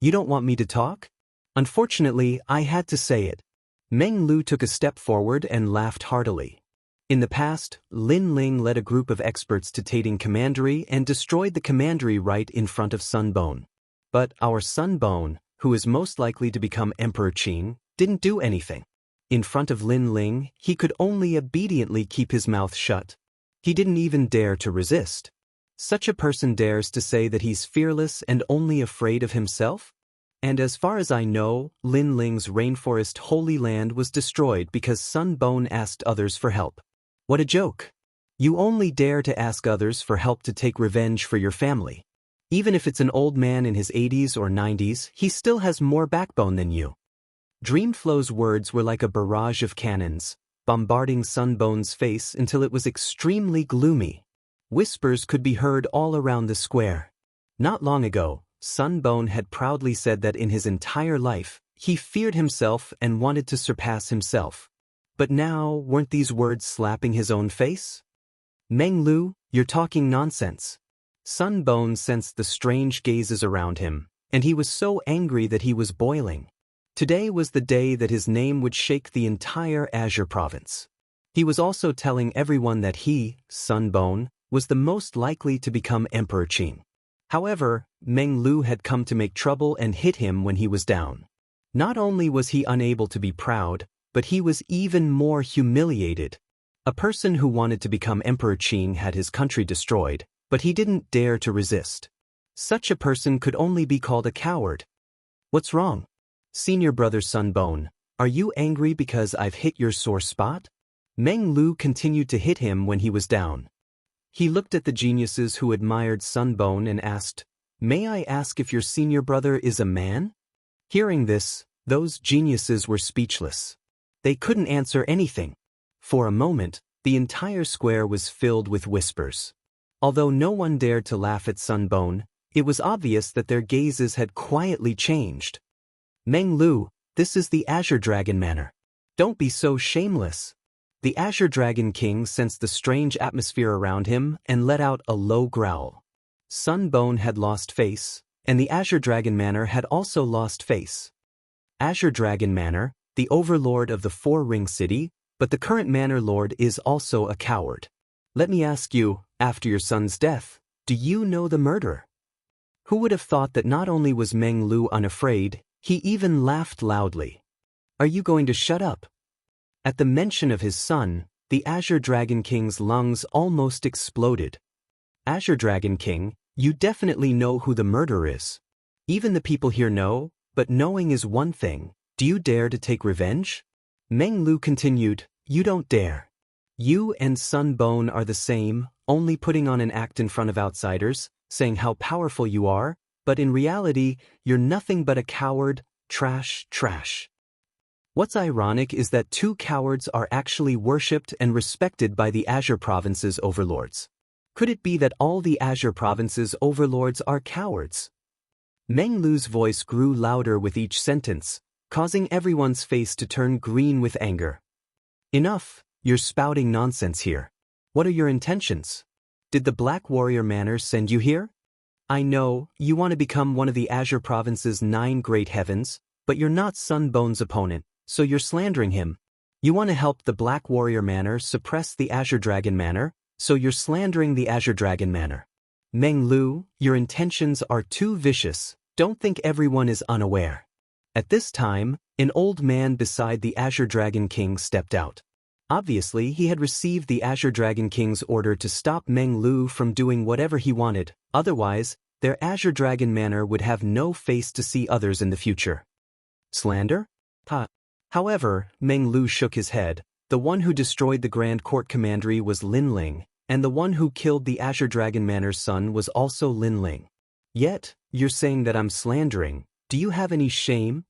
You don't want me to talk? Unfortunately, I had to say it. Meng Lu took a step forward and laughed heartily. In the past, Lin Ling led a group of experts to Tating Commandery and destroyed the commandery right in front of Sunbone. But our Sunbone, who is most likely to become Emperor Qin, didn't do anything. In front of Lin Ling, he could only obediently keep his mouth shut. He didn't even dare to resist. Such a person dares to say that he's fearless and only afraid of himself? And as far as I know, Lin Ling's rainforest Holy Land was destroyed because Sunbone asked others for help. What a joke. You only dare to ask others for help to take revenge for your family. Even if it's an old man in his 80s or 90s, he still has more backbone than you. Dreamflow's words were like a barrage of cannons. bombarding Sunbone's face until it was extremely gloomy. Whispers could be heard all around the square. Not long ago, Sunbone had proudly said that in his entire life, he feared himself and wanted to surpass himself. But now, weren't these words slapping his own face? Meng Lu, you're talking nonsense. Sunbone sensed the strange gazes around him, and he was so angry that he was boiling. Today was the day that his name would shake the entire Azure province. He was also telling everyone that he, Sunbone, was the most likely to become Emperor Qing. However, Meng Lu had come to make trouble and hit him when he was down. Not only was he unable to be proud, but he was even more humiliated. A person who wanted to become Emperor Qing had his country destroyed, but he didn't dare to resist. Such a person could only be called a coward. What's wrong? Senior brother Sunbone, are you angry because I've hit your sore spot? Meng Lu continued to hit him when he was down. He looked at the geniuses who admired Sunbone and asked, "May I ask if your senior brother is a man?" Hearing this, those geniuses were speechless. They couldn't answer anything. For a moment, the entire square was filled with whispers. Although no one dared to laugh at Sunbone, it was obvious that their gazes had quietly changed. Meng Lu, this is the Azure Dragon Manor. Don't be so shameless. The Azure Dragon King sensed the strange atmosphere around him and let out a low growl. Sunbone had lost face, and the Azure Dragon Manor had also lost face. Azure Dragon Manor, the overlord of the Four-Ring City, but the current manor lord is also a coward. Let me ask you, after your son's death, do you know the murderer? Who would have thought that not only was Meng Lu unafraid, he even laughed loudly. Are you going to shut up? At the mention of his son, the Azure Dragon King's lungs almost exploded. Azure Dragon King, you definitely know who the murderer is. Even the people here know, but knowing is one thing. Do you dare to take revenge? Meng Lu continued, you don't dare. You and Sunbone are the same, only putting on an act in front of outsiders, saying how powerful you are, but in reality, you're nothing but a coward, trash. What's ironic is that two cowards are actually worshipped and respected by the Azure Province's overlords. Could it be that all the Azure Province's overlords are cowards? Meng Lu's voice grew louder with each sentence, causing everyone's face to turn green with anger. Enough, you're spouting nonsense here. What are your intentions? Did the Black Warrior Manor send you here? I know, you want to become one of the Azure Province's 9 great heavens, but you're not Sunbone's opponent, so you're slandering him. You want to help the Black Warrior Manor suppress the Azure Dragon Manor, so you're slandering the Azure Dragon Manor. Meng Lu, your intentions are too vicious. Don't think everyone is unaware. At this time, an old man beside the Azure Dragon King stepped out. Obviously, he had received the Azure Dragon King's order to stop Meng Lu from doing whatever he wanted, otherwise, their Azure Dragon Manor would have no face to see others in the future. Slander? However, Meng Lu shook his head. The one who destroyed the Grand Court Commandery was Lin Ling, and the one who killed the Azure Dragon Manor's son was also Lin Ling. Yet, you're saying that I'm slandering. Do you have any shame?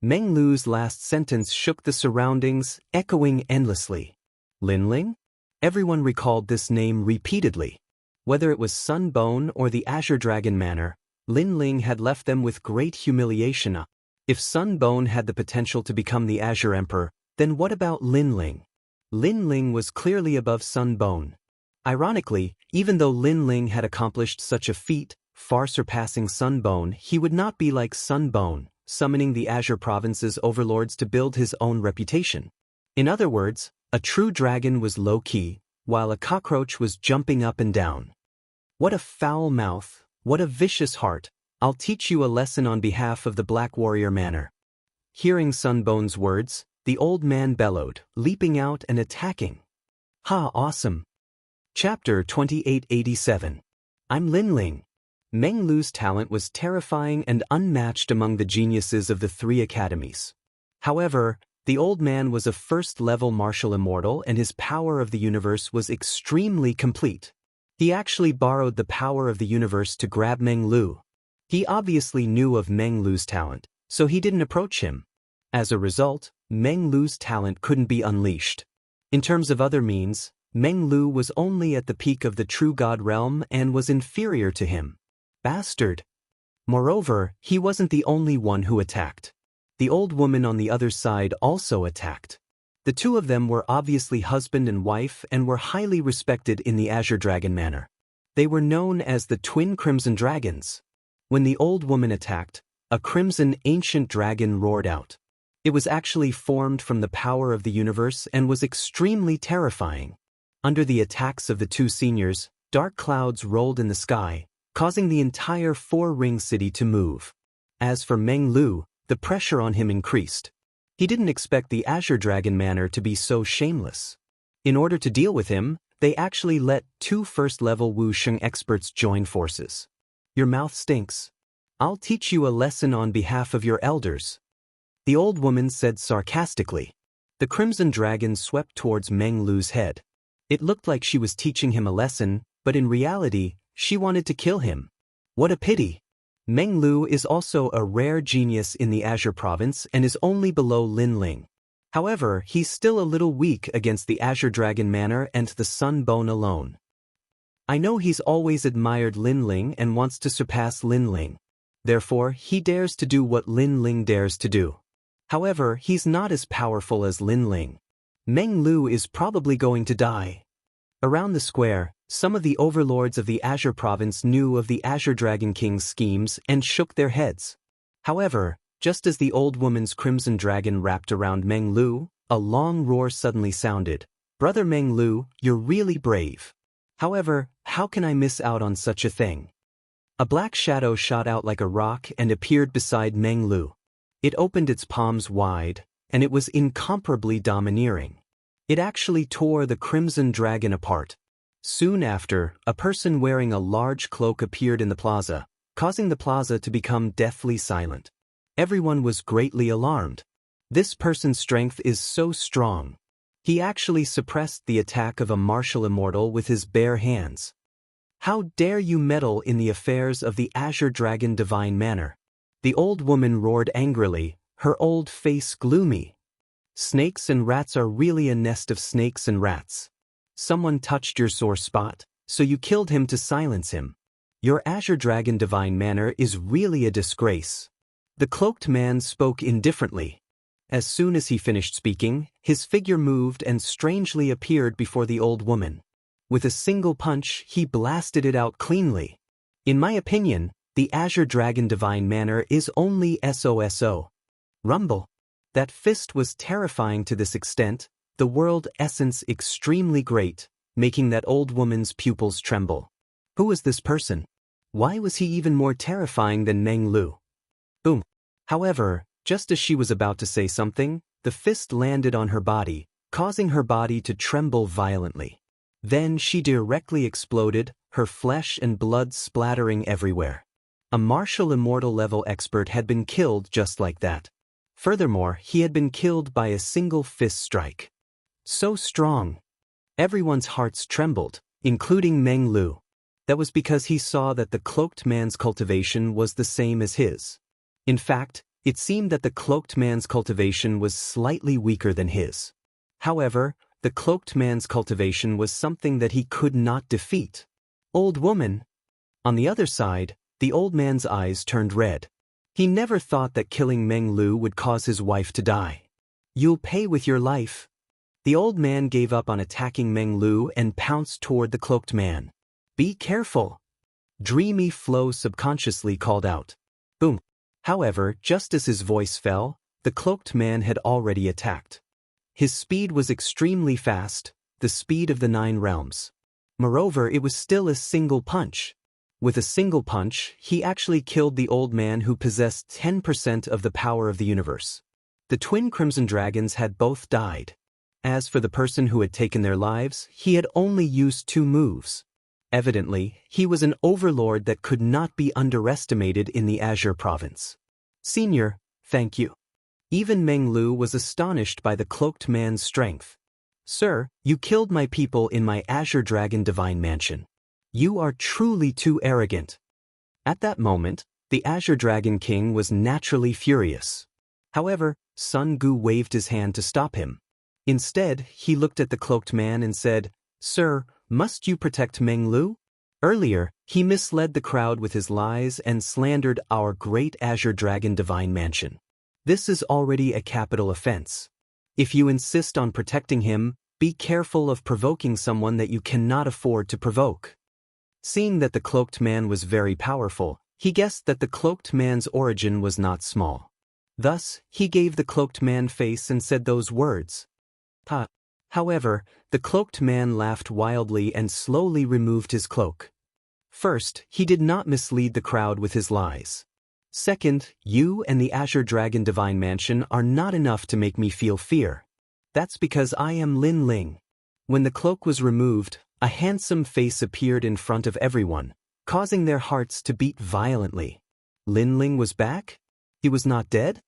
Meng Lu's last sentence shook the surroundings, echoing endlessly. Lin Ling? Everyone recalled this name repeatedly. Whether it was Sunbone or the Azure Dragon Manor, Lin Ling had left them with great humiliation. If Sunbone had the potential to become the Azure Emperor, then what about Lin Ling? Lin Ling was clearly above Sunbone. Ironically, even though Lin Ling had accomplished such a feat, far surpassing Sunbone, he would not be like Sunbone, summoning the Azure Province's overlords to build his own reputation. In other words, a true dragon was low-key, while a cockroach was jumping up and down. What a foul mouth, what a vicious heart. I'll teach you a lesson on behalf of the Black Warrior Manor. Hearing Sunbone's words, the old man bellowed, leaping out and attacking. Ha, awesome. Chapter 2887. I'm Lin Ling. Meng Lu's talent was terrifying and unmatched among the geniuses of the 3 academies. However, the old man was a first-level martial immortal and his power of the universe was extremely complete. He actually borrowed the power of the universe to grab Meng Lu. He obviously knew of Meng Lu's talent, so he didn't approach him. As a result, Meng Lu's talent couldn't be unleashed. In terms of other means, Meng Lu was only at the peak of the true god realm and was inferior to him. Bastard. Moreover, he wasn't the only one who attacked. The old woman on the other side also attacked. The two of them were obviously husband and wife and were highly respected in the Azure Dragon manor. They were known as the Twin Crimson Dragons. When the old woman attacked, a crimson ancient dragon roared out. It was actually formed from the power of the universe and was extremely terrifying. Under the attacks of the two seniors, dark clouds rolled in the sky, causing the entire four-ring city to move. As for Meng Lu, the pressure on him increased. He didn't expect the Azure Dragon Manor to be so shameless. In order to deal with him, they actually let two first-level Wuxia experts join forces. Your mouth stinks. I'll teach you a lesson on behalf of your elders. The old woman said sarcastically. The Crimson Dragon swept towards Meng Lu's head. It looked like she was teaching him a lesson, but in reality, she wanted to kill him. What a pity. Meng Lu is also a rare genius in the Azure province and is only below Lin Ling. However, he's still a little weak against the Azure Dragon Manor and the Sun Bone alone. I know he's always admired Lin Ling and wants to surpass Lin Ling. Therefore, he dares to do what Lin Ling dares to do. However, he's not as powerful as Lin Ling. Meng Lu is probably going to die. Around the square, some of the overlords of the Azure province knew of the Azure Dragon King's schemes and shook their heads. However, just as the old woman's crimson dragon wrapped around Meng Lu, a long roar suddenly sounded. Brother Meng Lu, you're really brave. However, how can I miss out on such a thing? A black shadow shot out like a rock and appeared beside Meng Lu. It opened its palms wide, and it was incomparably domineering. It actually tore the crimson dragon apart. Soon after, a person wearing a large cloak appeared in the plaza, causing the plaza to become deathly silent. Everyone was greatly alarmed. This person's strength is so strong. He actually suppressed the attack of a martial immortal with his bare hands. How dare you meddle in the affairs of the Azure Dragon Divine Manor? The old woman roared angrily, her old face gloomy. Snakes and rats are really a nest of snakes and rats. Someone touched your sore spot, so you killed him to silence him. Your Azure Dragon Divine Manor is really a disgrace. The cloaked man spoke indifferently. As soon as he finished speaking, his figure moved and strangely appeared before the old woman. With a single punch, he blasted it out cleanly. In my opinion, the Azure Dragon Divine Manor is only SOSO. Rumble. That fist was terrifying to this extent, the world essence extremely great, making that old woman's pupils tremble. Who was this person? Why was he even more terrifying than Meng Lu? Boom. However, just as she was about to say something, the fist landed on her body, causing her body to tremble violently. Then she directly exploded, her flesh and blood splattering everywhere. A martial immortal level expert had been killed just like that. Furthermore, he had been killed by a single fist strike. So strong. Everyone's hearts trembled, including Meng Lu. That was because he saw that the cloaked man's cultivation was the same as his. In fact, it seemed that the cloaked man's cultivation was slightly weaker than his. However, the cloaked man's cultivation was something that he could not defeat. Old woman. On the other side, the old man's eyes turned red. He never thought that killing Meng Lu would cause his wife to die. You'll pay with your life. The old man gave up on attacking Meng Lu and pounced toward the cloaked man. Be careful. Dreamy Flow subconsciously called out. Boom. However, just as his voice fell, the cloaked man had already attacked. His speed was extremely fast, the speed of the 9 realms. Moreover, it was still a single punch. With a single punch, he actually killed the old man who possessed 10% of the power of the universe. The twin Crimson Dragons had both died. As for the person who had taken their lives, he had only used 2 moves. Evidently, he was an overlord that could not be underestimated in the Azure province. Senior, thank you. Even Meng Lu was astonished by the cloaked man's strength. Sir, you killed my people in my Azure Dragon Divine Mansion. You are truly too arrogant. At that moment, the Azure Dragon King was naturally furious. However, Sun Gu waved his hand to stop him. Instead, he looked at the cloaked man and said, "Sir, must you protect Meng Lu? Earlier, he misled the crowd with his lies and slandered our great Azure Dragon Divine Mansion. This is already a capital offense. If you insist on protecting him, be careful of provoking someone that you cannot afford to provoke." Seeing that the cloaked man was very powerful, he guessed that the cloaked man's origin was not small. Thus, he gave the cloaked man face and said those words. Ha! However, the cloaked man laughed wildly and slowly removed his cloak. First, he did not mislead the crowd with his lies. Second, you and the Azure Dragon Divine Mansion are not enough to make me feel fear. That's because I am Lin Ling. When the cloak was removed, a handsome face appeared in front of everyone, causing their hearts to beat violently. Lin Ling was back? He was not dead?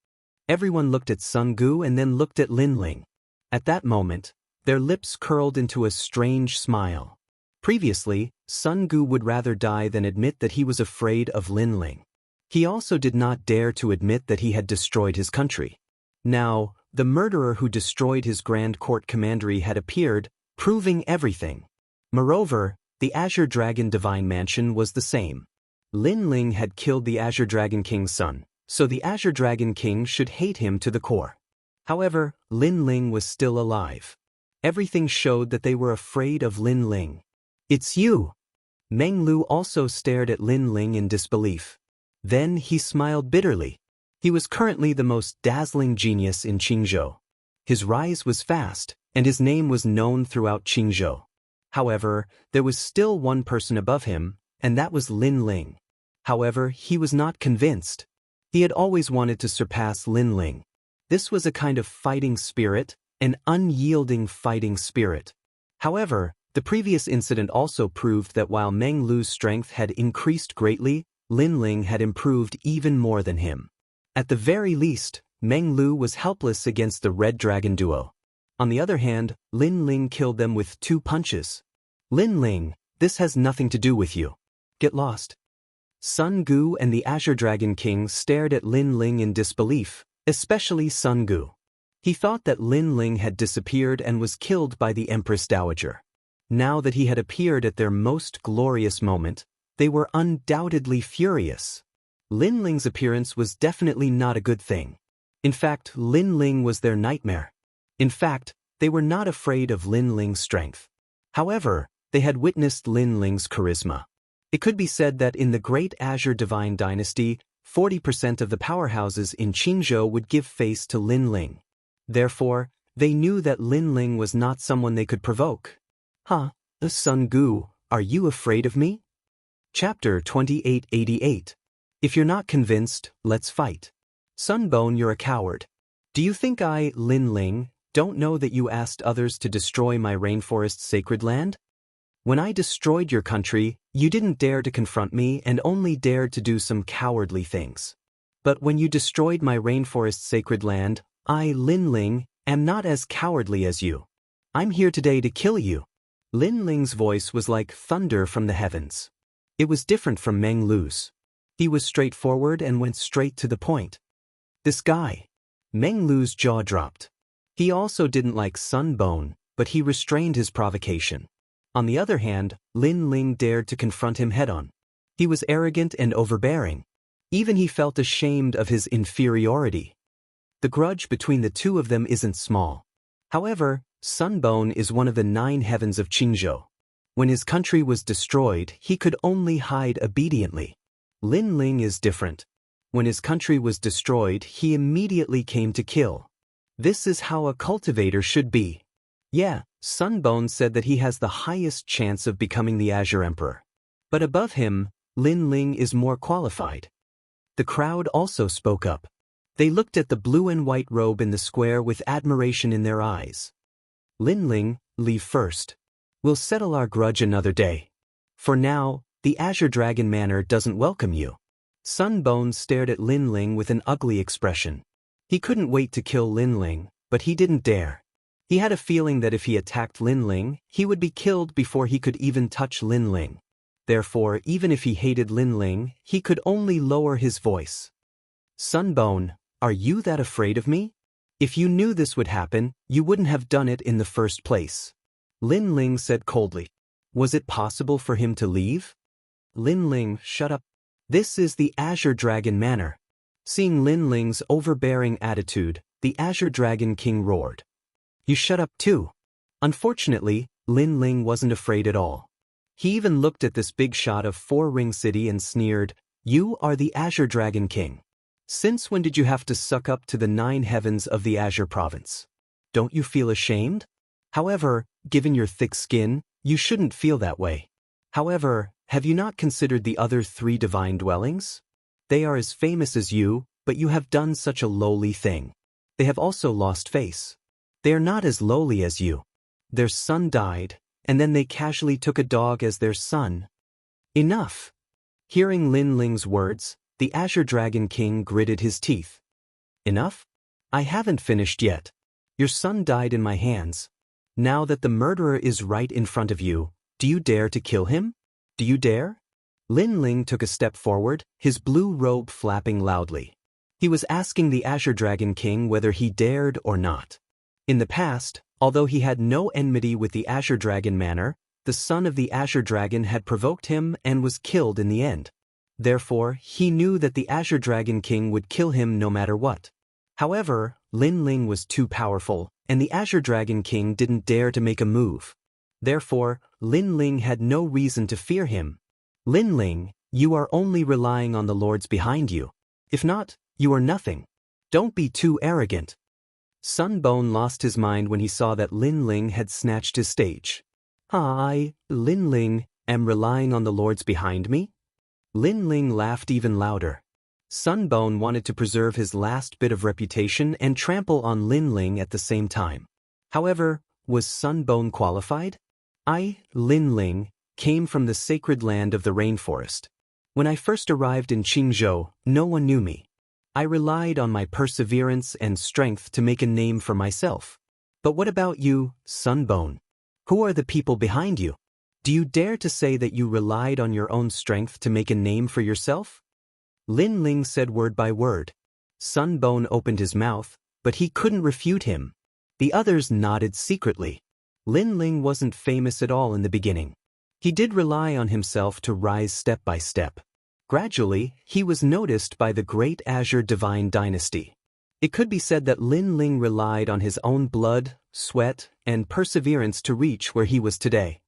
Everyone looked at Sun Gu and then looked at Lin Ling. At that moment, their lips curled into a strange smile. Previously, Sun Gu would rather die than admit that he was afraid of Lin Ling. He also did not dare to admit that he had destroyed his country. Now, the murderer who destroyed his Grand Court Commandery had appeared, proving everything. Moreover, the Azure Dragon Divine Mansion was the same. Lin Ling had killed the Azure Dragon King's son, so the Azure Dragon King should hate him to the core. However, Lin Ling was still alive. Everything showed that they were afraid of Lin Ling. "It's you!" Meng Lu also stared at Lin Ling in disbelief. Then he smiled bitterly. He was currently the most dazzling genius in Qingzhou. His rise was fast, and his name was known throughout Qingzhou. However, there was still one person above him, and that was Lin Ling. However, he was not convinced. He had always wanted to surpass Lin Ling. This was a kind of fighting spirit, an unyielding fighting spirit. However, the previous incident also proved that while Meng Lu's strength had increased greatly, Lin Ling had improved even more than him. At the very least, Meng Lu was helpless against the Red Dragon duo. On the other hand, Lin Ling killed them with 2 punches. "Lin Ling, this has nothing to do with you. Get lost." Sun Gu and the Azure Dragon King stared at Lin Ling in disbelief, especially Sun Gu. He thought that Lin Ling had disappeared and was killed by the Empress Dowager. Now that he had appeared at their most glorious moment, they were undoubtedly furious. Lin Ling's appearance was definitely not a good thing. In fact, Lin Ling was their nightmare. In fact, they were not afraid of Lin Ling's strength. However, they had witnessed Lin Ling's charisma. It could be said that in the Great Azure Divine Dynasty, 40% of the powerhouses in Qingzhou would give face to Lin Ling. Therefore, they knew that Lin Ling was not someone they could provoke. "Huh, Sun Gu, are you afraid of me?" Chapter 2888. If you're not convinced, let's fight. Sunbone, you're a coward. Do you think I, Lin Ling, don't know that you asked others to destroy my rainforest's sacred land? When I destroyed your country, you didn't dare to confront me and only dared to do some cowardly things. But when you destroyed my rainforest's sacred land, I, Lin Ling, am not as cowardly as you. I'm here today to kill you. Lin Ling's voice was like thunder from the heavens. It was different from Meng Lu's. He was straightforward and went straight to the point. This guy. Meng Lu's jaw dropped. He also didn't like Sunbone, but he restrained his provocation. On the other hand, Lin Ling dared to confront him head-on. He was arrogant and overbearing. Even he felt ashamed of his inferiority. The grudge between the two of them isn't small. However, Sunbone is one of the 9 heavens of Qingzhou. When his country was destroyed, he could only hide obediently. Lin Ling is different. When his country was destroyed, he immediately came to kill. This is how a cultivator should be. Yeah, Sunbone said that he has the highest chance of becoming the Azure Emperor. But above him, Lin Ling is more qualified. The crowd also spoke up. They looked at the blue and white robe in the square with admiration in their eyes. Lin Ling, leave first. We'll settle our grudge another day. For now, the Azure Dragon Manor doesn't welcome you. Sunbone stared at Lin Ling with an ugly expression. He couldn't wait to kill Lin Ling, but he didn't dare. He had a feeling that if he attacked Lin Ling, he would be killed before he could even touch Lin Ling. Therefore, even if he hated Lin Ling, he could only lower his voice. Sunbone, are you that afraid of me? If you knew this would happen, you wouldn't have done it in the first place. Lin Ling said coldly. Was it possible for him to leave? Lin Ling, shut up. This is the Azure Dragon Manor. Seeing Lin Ling's overbearing attitude, the Azure Dragon King roared. You shut up too. Unfortunately, Lin Ling wasn't afraid at all. He even looked at this big shot of Four Ring City and sneered, You are the Azure Dragon King. Since when did you have to suck up to the 9 heavens of the Azure Province? Don't you feel ashamed? However, given your thick skin, you shouldn't feel that way. However, have you not considered the other 3 divine dwellings? They are as famous as you, but you have done such a lowly thing. They have also lost face. They are not as lowly as you. Their son died, and then they casually took a dog as their son. Enough! Hearing Lin Ling's words, the Azure Dragon King gritted his teeth. Enough? I haven't finished yet. Your son died in my hands. Now that the murderer is right in front of you, do you dare to kill him? Do you dare? Lin Ling took a step forward, his blue robe flapping loudly. He was asking the Azure Dragon King whether he dared or not. In the past, although he had no enmity with the Azure Dragon Manor, the son of the Azure Dragon had provoked him and was killed in the end. Therefore, he knew that the Azure Dragon King would kill him no matter what. However, Lin Ling was too powerful, and the Azure Dragon King didn't dare to make a move. Therefore, Lin Ling had no reason to fear him. Lin Ling, you are only relying on the lords behind you. If not, you are nothing. Don't be too arrogant. Sunbone lost his mind when he saw that Lin Ling had snatched his stage. I, Lin Ling, am relying on the lords behind me? Lin Ling laughed even louder. Sunbone wanted to preserve his last bit of reputation and trample on Lin Ling at the same time. However, was Sunbone qualified? I, Lin Ling, came from the sacred land of the rainforest. When I first arrived in Qingzhou, no one knew me. I relied on my perseverance and strength to make a name for myself. But what about you, Sunbone? Who are the people behind you? Do you dare to say that you relied on your own strength to make a name for yourself? Lin Ling said word by word. Sunbone opened his mouth, but he couldn't refute him. The others nodded secretly. Lin Ling wasn't famous at all in the beginning. He did rely on himself to rise step by step. Gradually, he was noticed by the great Azure Divine Dynasty. It could be said that Lin Ling relied on his own blood, sweat, and perseverance to reach where he was today.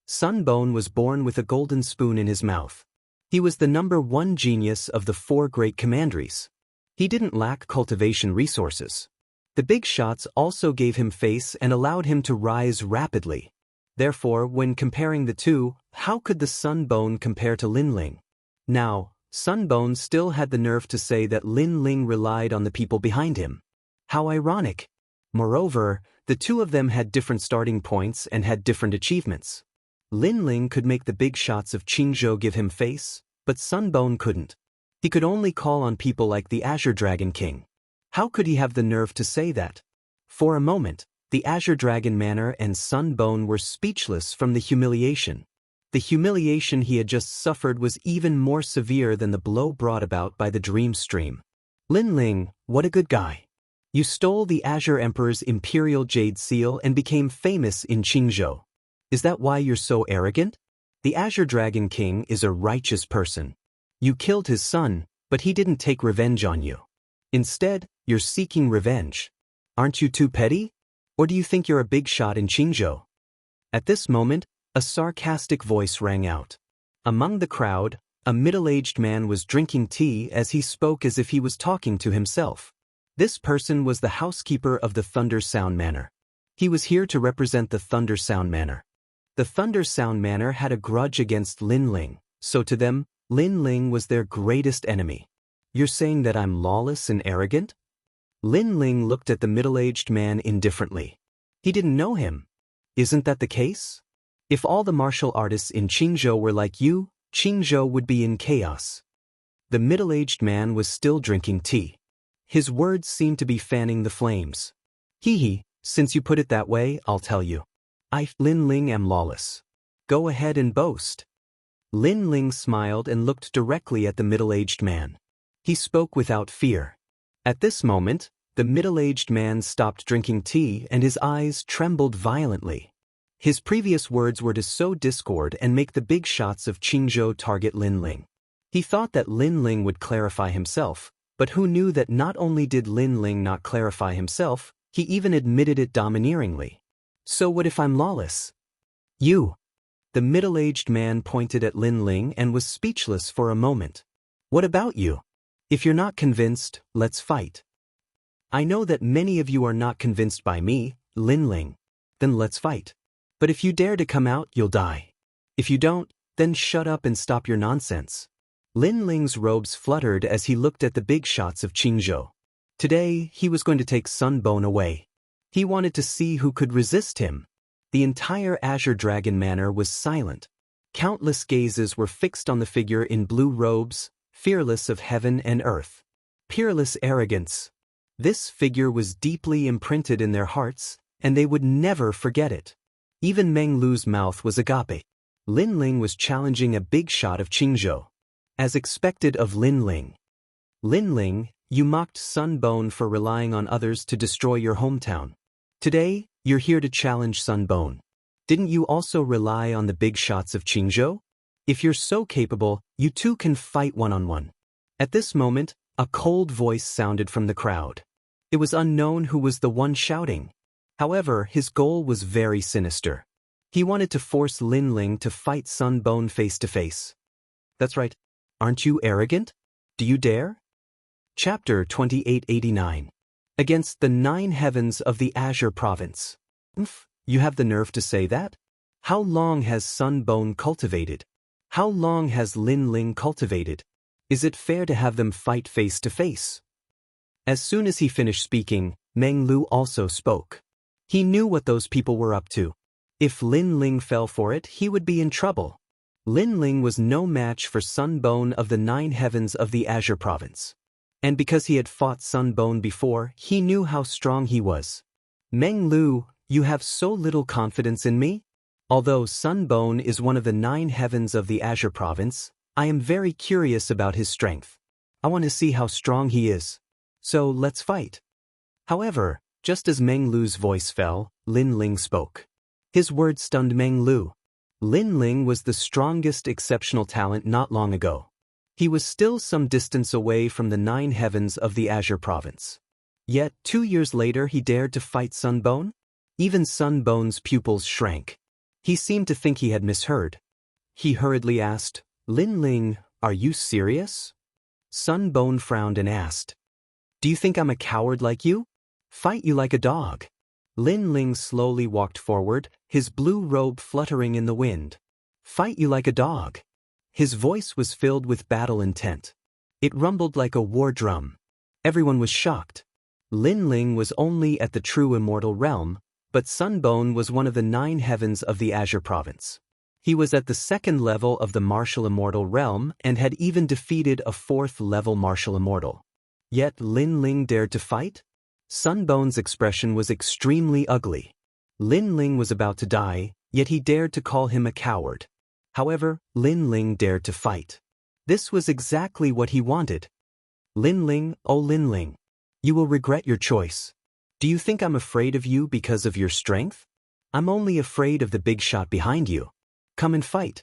Sunbone was born with a golden spoon in his mouth. He was the #1 genius of the 4 great commanderies. He didn't lack cultivation resources. The big shots also gave him face and allowed him to rise rapidly. Therefore, when comparing the two, how could the Sunbone compare to Lin Ling? Now, Sunbone still had the nerve to say that Lin Ling relied on the people behind him. How ironic! Moreover, the two of them had different starting points and had different achievements. Lin Ling could make the big shots of Qingzhou give him face, but Sunbone couldn't. He could only call on people like the Azure Dragon King. How could he have the nerve to say that? For a moment, the Azure Dragon Manor and Sunbone were speechless from the humiliation. The humiliation he had just suffered was even more severe than the blow brought about by the dream stream. Lin Ling, what a good guy. You stole the Azure Emperor's Imperial Jade Seal and became famous in Qingzhou. Is that why you're so arrogant? The Azure Dragon King is a righteous person. You killed his son, but he didn't take revenge on you. Instead, you're seeking revenge. Aren't you too petty? Or do you think you're a big shot in Qingzhou? At this moment, a sarcastic voice rang out. Among the crowd, a middle-aged man was drinking tea as he spoke as if he was talking to himself. This person was the housekeeper of the Thunder Sound Manor. He was here to represent the Thunder Sound Manor. The Thunder Sound Manor had a grudge against Lin Ling, so to them, Lin Ling was their greatest enemy. You're saying that I'm lawless and arrogant? Lin Ling looked at the middle-aged man indifferently. He didn't know him. Isn't that the case? If all the martial artists in Qingzhou were like you, Qingzhou would be in chaos. The middle-aged man was still drinking tea. His words seemed to be fanning the flames. Hee, since you put it that way, I'll tell you. I, Lin Ling, am lawless. Go ahead and boast. Lin Ling smiled and looked directly at the middle-aged man. He spoke without fear. At this moment, The middle-aged man stopped drinking tea and his eyes trembled violently. His previous words were to sow discord and make the big shots of Qingzhou target Lin Ling. He thought that Lin Ling would clarify himself, but who knew that not only did Lin Ling not clarify himself, he even admitted it domineeringly. So what if I'm lawless? You. The middle-aged man pointed at Lin Ling and was speechless for a moment. What about you? If you're not convinced, let's fight. I know that many of you are not convinced by me, Lin Ling. Then let's fight. But if you dare to come out, you'll die. If you don't, then shut up and stop your nonsense. Lin Ling's robes fluttered as he looked at the big shots of Qingzhou. Today, he was going to take Sun Bone away. He wanted to see who could resist him. The entire Azure Dragon Manor was silent. Countless gazes were fixed on the figure in blue robes, fearless of heaven and earth. Peerless arrogance. This figure was deeply imprinted in their hearts, and they would never forget it. Even Meng Lu's mouth was agape. Lin Ling was challenging a big shot of Qingzhou. As expected of Lin Ling. Lin Ling, you mocked Sun Bone for relying on others to destroy your hometown. Today, you're here to challenge Sun Bone. Didn't you also rely on the big shots of Qingzhou? If you're so capable, you two can fight one-on-one. At this moment, a cold voice sounded from the crowd. It was unknown who was the one shouting. However, his goal was very sinister. He wanted to force Lin Ling to fight Sun Bone face to face. That's right. Aren't you arrogant? Do you dare? Chapter 2889. Against the 9 heavens of the Azure Province. You have the nerve to say that? How long has Sun Bone cultivated? How long has Lin Ling cultivated? Is it fair to have them fight face to face? As soon as he finished speaking, Meng Lu also spoke. He knew what those people were up to. If Lin Ling fell for it, he would be in trouble. Lin Ling was no match for Sun Bone of the 9 heavens of the Azure Province. And because he had fought Sun Bone before, he knew how strong he was. Meng Lu, you have so little confidence in me? Although Sun Bone is one of the 9 heavens of the Azure Province, I am very curious about his strength. I want to see how strong he is. So let's fight. However, just as Meng Lu's voice fell, Lin Ling spoke. His words stunned Meng Lu. Lin Ling was the strongest exceptional talent not long ago. He was still some distance away from the 9 heavens of the Azure Province. Yet 2 years later he dared to fight Sun Bone? Even Sun Bone's pupils shrank. He seemed to think he had misheard. He hurriedly asked, Lin Ling, are you serious? Sun Bone frowned and asked, do you think I'm a coward like you? Fight you like a dog. Lin Ling slowly walked forward, his blue robe fluttering in the wind. Fight you like a dog. His voice was filled with battle intent. It rumbled like a war drum. Everyone was shocked. Lin Ling was only at the true immortal realm, but Sun Bone was one of the 9 heavens of the Azure Province. He was at the 2nd level of the martial immortal realm and had even defeated a 4th level martial immortal. Yet Lin Ling dared to fight? Sun Bone's expression was extremely ugly. Lin Ling was about to die, yet he dared to call him a coward. However, Lin Ling dared to fight. This was exactly what he wanted. Lin Ling, oh Lin Ling, you will regret your choice. Do you think I'm afraid of you because of your strength? I'm only afraid of the big shot behind you. Come and fight.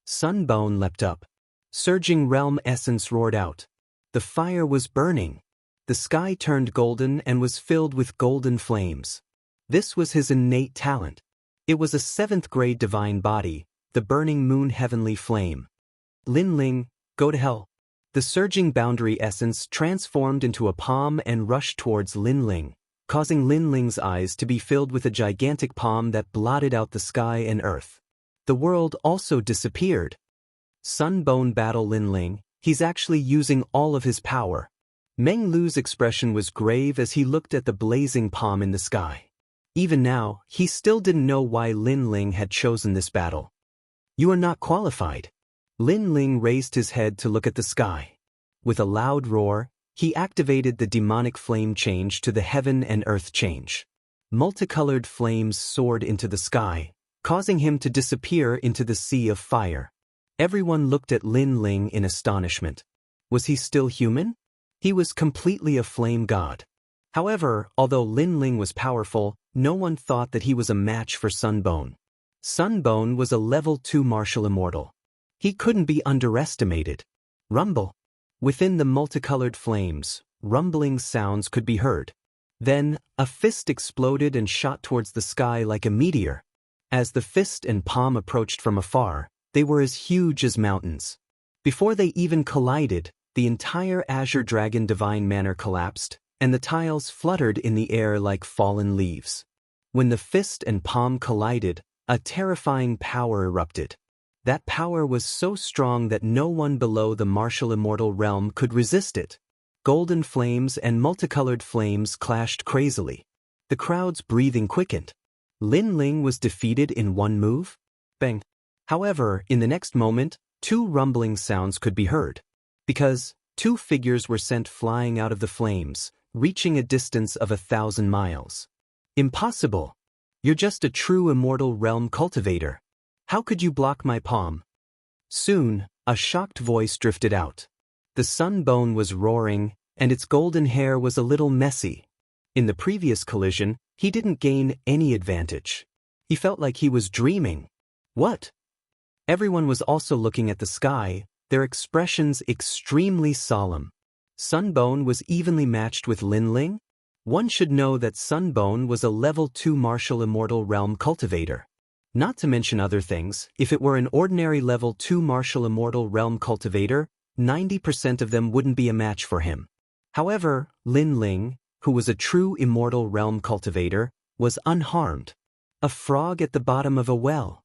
Sun Bone leapt up. Surging realm essence roared out. The fire was burning. The sky turned golden and was filled with golden flames. This was his innate talent. It was a 7th grade divine body, the burning moon heavenly flame. Lin Ling, go to hell. The surging boundary essence transformed into a palm and rushed towards Lin Ling, causing Lin Ling's eyes to be filled with a gigantic palm that blotted out the sky and earth. The world also disappeared. Sun Bone battle Lin Ling, he's actually using all of his power. Meng Lu's expression was grave as he looked at the blazing palm in the sky. Even now, he still didn't know why Lin Ling had chosen this battle. You are not qualified. Lin Ling raised his head to look at the sky. With a loud roar, he activated the demonic flame change to the heaven and earth change. Multicolored flames soared into the sky, causing him to disappear into the sea of fire. Everyone looked at Lin Ling in astonishment. Was he still human? He was completely a flame god. However, although Lin Ling was powerful, no one thought that he was a match for Sunbone. Sunbone was a level 2 martial immortal. He couldn't be underestimated. Rumble. Within the multicolored flames, rumbling sounds could be heard. Then, a fist exploded and shot towards the sky like a meteor. As the fist and palm approached from afar, they were as huge as mountains. Before they even collided, the entire Azure Dragon Divine Manor collapsed, and the tiles fluttered in the air like fallen leaves. When the fist and palm collided, a terrifying power erupted. That power was so strong that no one below the martial immortal realm could resist it. Golden flames and multicolored flames clashed crazily. The crowd's breathing quickened. Lin Ling was defeated in one move? Bang. However, in the next moment, two rumbling sounds could be heard. Because two figures were sent flying out of the flames, reaching a distance of 1,000 miles. Impossible! You're just a true immortal realm cultivator. How could you block my palm? Soon, a shocked voice drifted out. The Sunbone was roaring, and its golden hair was a little messy. In the previous collision, he didn't gain any advantage. He felt like he was dreaming. What? Everyone was also looking at the sky, their expressions extremely solemn. Sunbone was evenly matched with Lin Ling? One should know that Sunbone was a level 2 martial immortal realm cultivator. Not to mention other things, if it were an ordinary level 2 martial immortal realm cultivator, 90% of them wouldn't be a match for him. However, Lin Ling, who was a true immortal realm cultivator, was unharmed. A frog at the bottom of a well.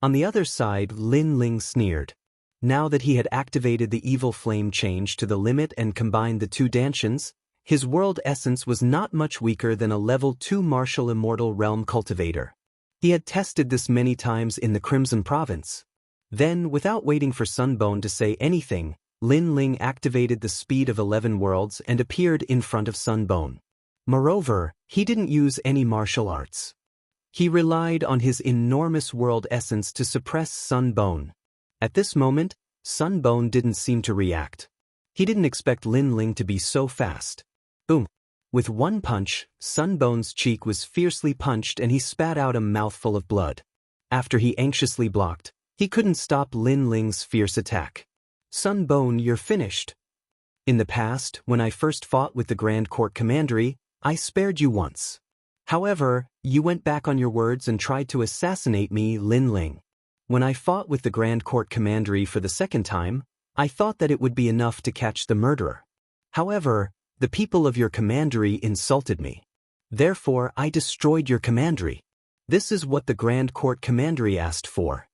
On the other side, Lin Ling sneered. Now that he had activated the evil flame change to the limit and combined the two dantians, his world essence was not much weaker than a level 2 martial immortal realm cultivator. He had tested this many times in the Crimson Province. Then, without waiting for Sunbone to say anything, Lin Ling activated the speed of 11 worlds and appeared in front of Sunbone. Moreover, he didn't use any martial arts. He relied on his enormous world essence to suppress Sunbone. At this moment, Sunbone didn't seem to react. He didn't expect Lin Ling to be so fast. Boom. With one punch, Sunbone's cheek was fiercely punched and he spat out a mouthful of blood. After he anxiously blocked, he couldn't stop Lin Ling's fierce attack. Sunbone, you're finished. In the past, when I first fought with the Grand Court Commandery, I spared you once. However, you went back on your words and tried to assassinate me, Lin Ling. When I fought with the Grand Court Commandery for the second time, I thought that it would be enough to catch the murderer. However, the people of your commandery insulted me. Therefore, I destroyed your commandery. This is what the Grand Court Commandery asked for.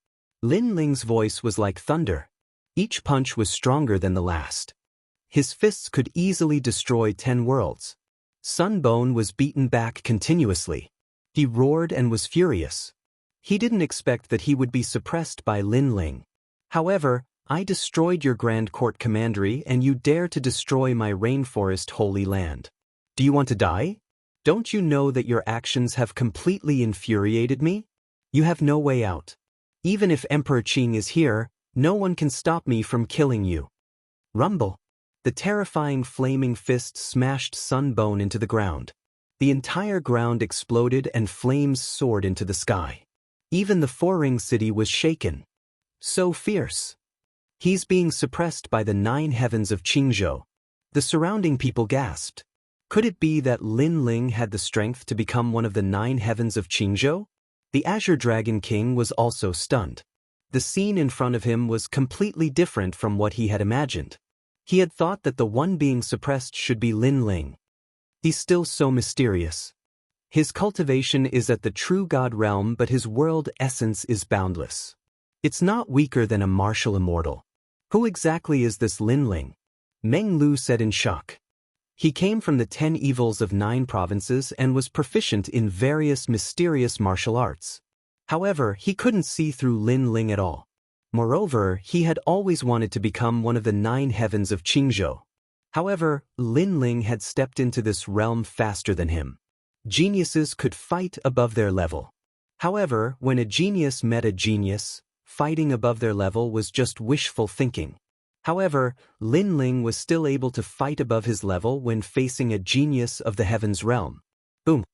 Lin Ling's voice was like thunder. Each punch was stronger than the last. His fists could easily destroy 10 worlds. Sunbone was beaten back continuously. He roared and was furious. He didn't expect that he would be suppressed by Lin Ling. However, I destroyed your Grand Court Commandery and you dare to destroy my rainforest holy land. Do you want to die? Don't you know that your actions have completely infuriated me? You have no way out. Even if Emperor Qing is here, no one can stop me from killing you. Rumble. The terrifying flaming fist smashed Sunbone into the ground. The entire ground exploded and flames soared into the sky. Even the Four-Ring City was shaken. So fierce. He's being suppressed by the 9 heavens of Qingzhou. The surrounding people gasped. Could it be that Lin Ling had the strength to become one of the 9 heavens of Qingzhou? The Azure Dragon King was also stunned. The scene in front of him was completely different from what he had imagined. He had thought that the one being suppressed should be Lin Ling. He's still so mysterious. His cultivation is at the true God realm, but his world essence is boundless. It's not weaker than a martial immortal. Who exactly is this Lin Ling? Meng Lu said in shock. He came from the 10 evils of 9 provinces and was proficient in various mysterious martial arts. However, he couldn't see through Lin Ling at all. Moreover, he had always wanted to become one of the 9 heavens of Qingzhou. However, Lin Ling had stepped into this realm faster than him. Geniuses could fight above their level. However, when a genius met a genius, fighting above their level was just wishful thinking. However, Lin Ling was still able to fight above his level when facing a genius of the Heavens realm. Boom.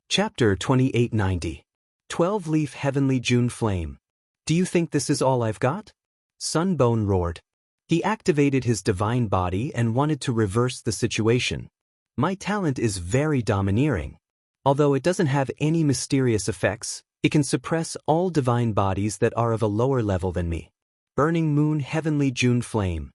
Chapter 2890. 12-Leaf Heavenly June Flame. Do you think this is all I've got? Sunbone roared. He activated his divine body and wanted to reverse the situation. My talent is very domineering. Although it doesn't have any mysterious effects, it can suppress all divine bodies that are of a lower level than me. Burning Moon Heavenly June Flame.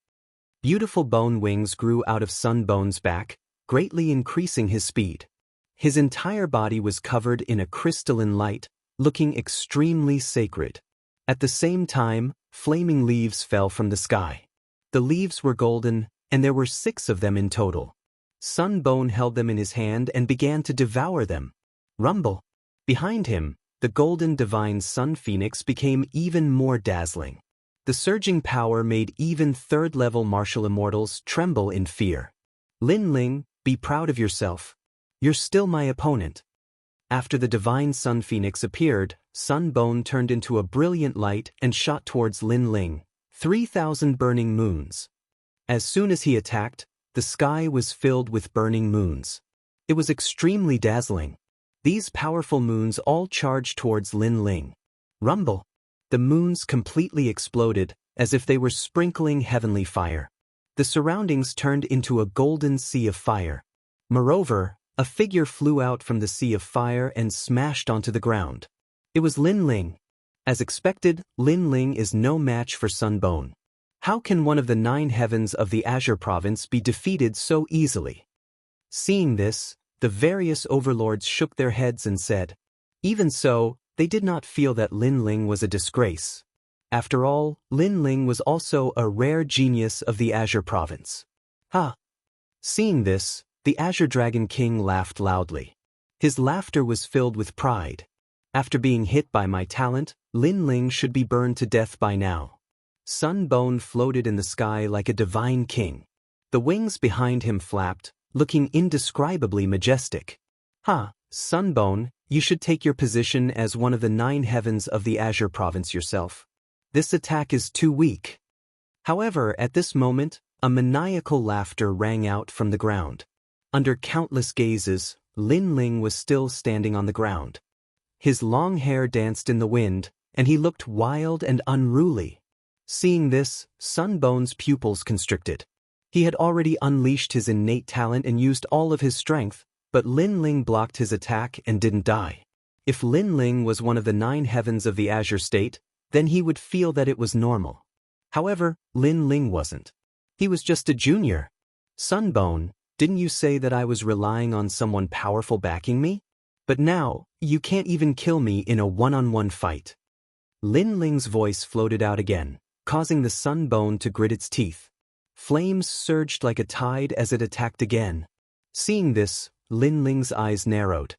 Beautiful bone wings grew out of Sunbone's back, greatly increasing his speed. His entire body was covered in a crystalline light, looking extremely sacred. At the same time, flaming leaves fell from the sky. The leaves were golden, and there were 6 of them in total. Sunbone held them in his hand and began to devour them. Rumble. Behind him, the golden divine sun phoenix became even more dazzling. The surging power made even 3rd-level martial immortals tremble in fear. Lin Ling, be proud of yourself. You're still my opponent. After the divine sun phoenix appeared, Sunbone turned into a brilliant light and shot towards Lin Ling, 3,000 burning moons. As soon as he attacked, the sky was filled with burning moons. It was extremely dazzling. These powerful moons all charged towards Lin Ling. Rumble. The moons completely exploded, as if they were sprinkling heavenly fire. The surroundings turned into a golden sea of fire. Moreover, a figure flew out from the sea of fire and smashed onto the ground. It was Lin Ling. As expected, Lin Ling is no match for Sunbone. How can one of the 9 heavens of the Azure province be defeated so easily? Seeing this, the various overlords shook their heads and said, even so, they did not feel that Lin Ling was a disgrace. After all, Lin Ling was also a rare genius of the Azure province. Ha! Seeing this, the Azure Dragon King laughed loudly. His laughter was filled with pride. After being hit by my talent, Lin Ling should be burned to death by now. Sunbone floated in the sky like a divine king. The wings behind him flapped, looking indescribably majestic. Ha! Sunbone, you should take your position as one of the 9 heavens of the Azure province yourself. This attack is too weak. However, at this moment, a maniacal laughter rang out from the ground. Under countless gazes, Lin Ling was still standing on the ground. His long hair danced in the wind, and he looked wild and unruly. Seeing this, Sunbone's pupils constricted. He had already unleashed his innate talent and used all of his strength, but Lin Ling blocked his attack and didn't die. If Lin Ling was one of the 9 heavens of the Azure state, then he would feel that it was normal. However, Lin Ling wasn't. He was just a junior. Sunbone, didn't you say that I was relying on someone powerful backing me? But now, you can't even kill me in a one-on-one fight. Lin Ling's voice floated out again, causing the Sunbone to grit its teeth. Flames surged like a tide as it attacked again. Seeing this, Lin Ling's eyes narrowed.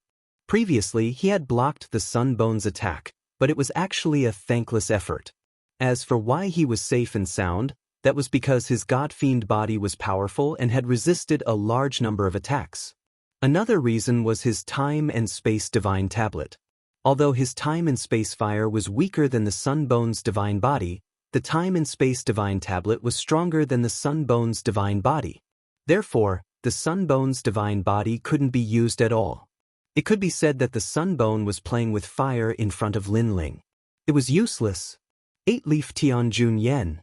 Previously, he had blocked the Sunbone's attack, but it was actually a thankless effort. As for why he was safe and sound, that was because his god-fiend body was powerful and had resisted a large number of attacks. Another reason was his time and space divine tablet. Although his time and space fire was weaker than the Sunbone's divine body, the time and space divine tablet was stronger than the Sunbone's divine body. Therefore, the Sunbone's divine body couldn't be used at all. It could be said that the Sunbone was playing with fire in front of Lin Ling. It was useless. 8-leaf Tianjun Yen.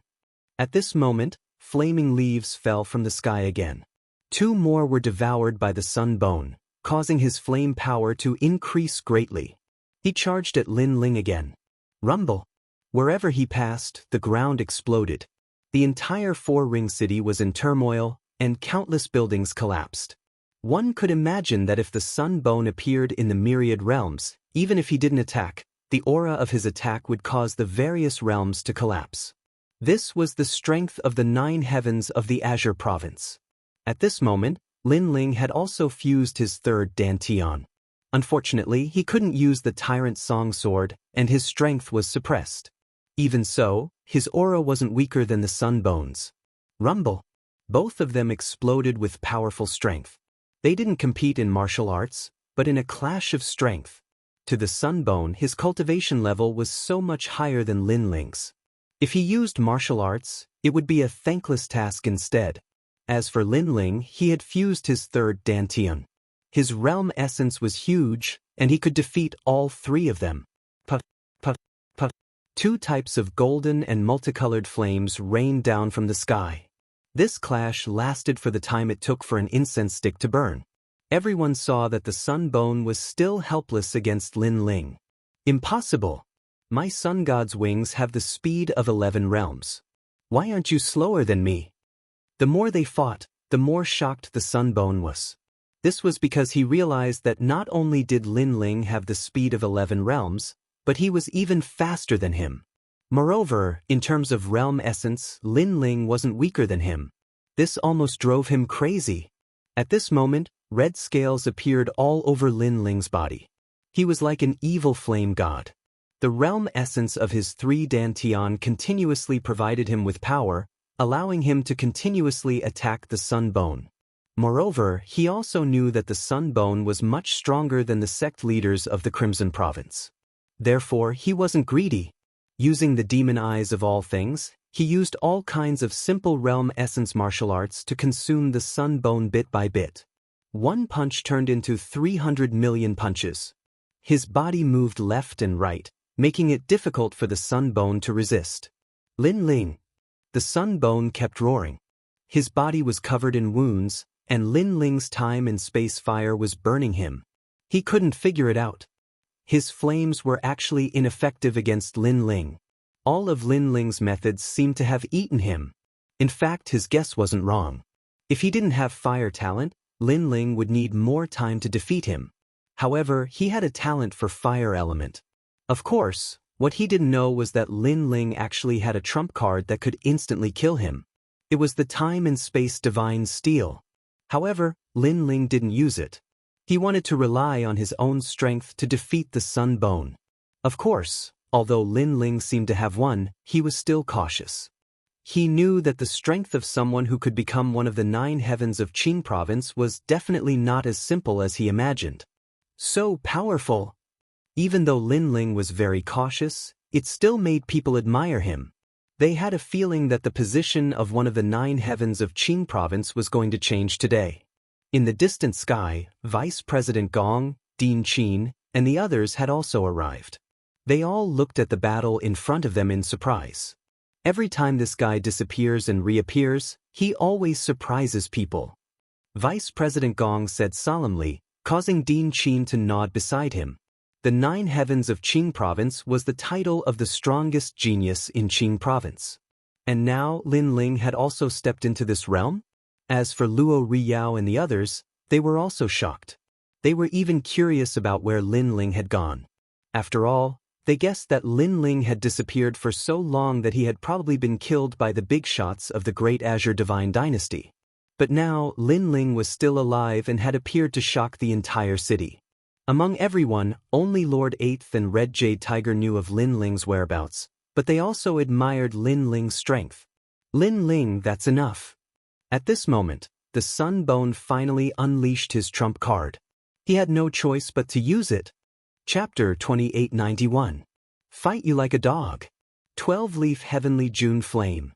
At this moment, flaming leaves fell from the sky again. 2 more were devoured by the Sunbone, causing his flame power to increase greatly. He charged at Lin Ling again. Rumble. Wherever he passed, the ground exploded. The entire 4-ring city was in turmoil, and countless buildings collapsed. One could imagine that if the Sunbone appeared in the myriad realms, even if he didn't attack, the aura of his attack would cause the various realms to collapse. This was the strength of the 9 heavens of the Azure province. At this moment, Lin Ling had also fused his 3rd Dantian. Unfortunately, he couldn't use the Tyrant Song Sword, and his strength was suppressed. Even so, his aura wasn't weaker than the Sunbone's. Rumble. Both of them exploded with powerful strength. They didn't compete in martial arts, but in a clash of strength. To the Sunbone, his cultivation level was so much higher than Lin Ling's. If he used martial arts, it would be a thankless task instead. As for Lin Ling, he had fused his third dantian. His realm essence was huge, and he could defeat all three of them. Puff, puff, puff. Two types of golden and multicolored flames rained down from the sky. This clash lasted for the time it took for an incense stick to burn. Everyone saw that the sun bone was still helpless against Lin Ling. Impossible! My sun god's wings have the speed of 11 realms. Why aren't you slower than me? The more they fought, the more shocked the sun bone was. This was because he realized that not only did Lin Ling have the speed of 11 realms, but he was even faster than him. Moreover, in terms of realm essence, Lin Ling wasn't weaker than him. This almost drove him crazy. At this moment, red scales appeared all over Lin Ling's body. He was like an evil flame god. The realm essence of his 3 dantian continuously provided him with power, allowing him to continuously attack the sun bone. Moreover, he also knew that the sun bone was much stronger than the sect leaders of the Crimson Province. Therefore, he wasn't greedy. Using the demon eyes of all things, he used all kinds of simple realm essence martial arts to consume the sun bone bit by bit. One punch turned into 300 million punches. His body moved left and right, making it difficult for the sun bone to resist. Lin Ling. The sun bone kept roaring. His body was covered in wounds, and Lin Ling's time and space fire was burning him. He couldn't figure it out. His flames were actually ineffective against Lin Ling. All of Lin Ling's methods seemed to have eaten him. In fact, his guess wasn't wrong. If he didn't have fire talent, Lin Ling would need more time to defeat him. However, he had a talent for fire element. Of course, what he didn't know was that Lin Ling actually had a trump card that could instantly kill him. It was the time and space divine steel. However, Lin Ling didn't use it. He wanted to rely on his own strength to defeat the sun bone. Of course, although Lin Ling seemed to have won, he was still cautious. He knew that the strength of someone who could become one of the 9 heavens of Qing province was definitely not as simple as he imagined. So powerful! Even though Lin Ling was very cautious, it still made people admire him. They had a feeling that the position of one of the 9 heavens of Qing province was going to change today. In the distant sky, Vice President Gong, Dean Qin, and the others had also arrived. They all looked at the battle in front of them in surprise. Every time this guy disappears and reappears, he always surprises people. Vice President Gong said solemnly, causing Dean Qin to nod beside him. The 9 heavens of Qing province was the title of the strongest genius in Qing province. And now Lin Ling had also stepped into this realm? As for Luo Riyao and the others, they were also shocked. They were even curious about where Lin Ling had gone. After all, they guessed that Lin Ling had disappeared for so long that he had probably been killed by the big shots of the Great Azure Divine Dynasty. But now Lin Ling was still alive and had appeared to shock the entire city. Among everyone, only Lord Eighth and Red Jade Tiger knew of Lin Ling's whereabouts, but they also admired Lin Ling's strength. Lin Ling, that's enough. At this moment, the Sun Bone finally unleashed his trump card. He had no choice but to use it. Chapter 2891. Fight you like a dog. 12-leaf heavenly June flame.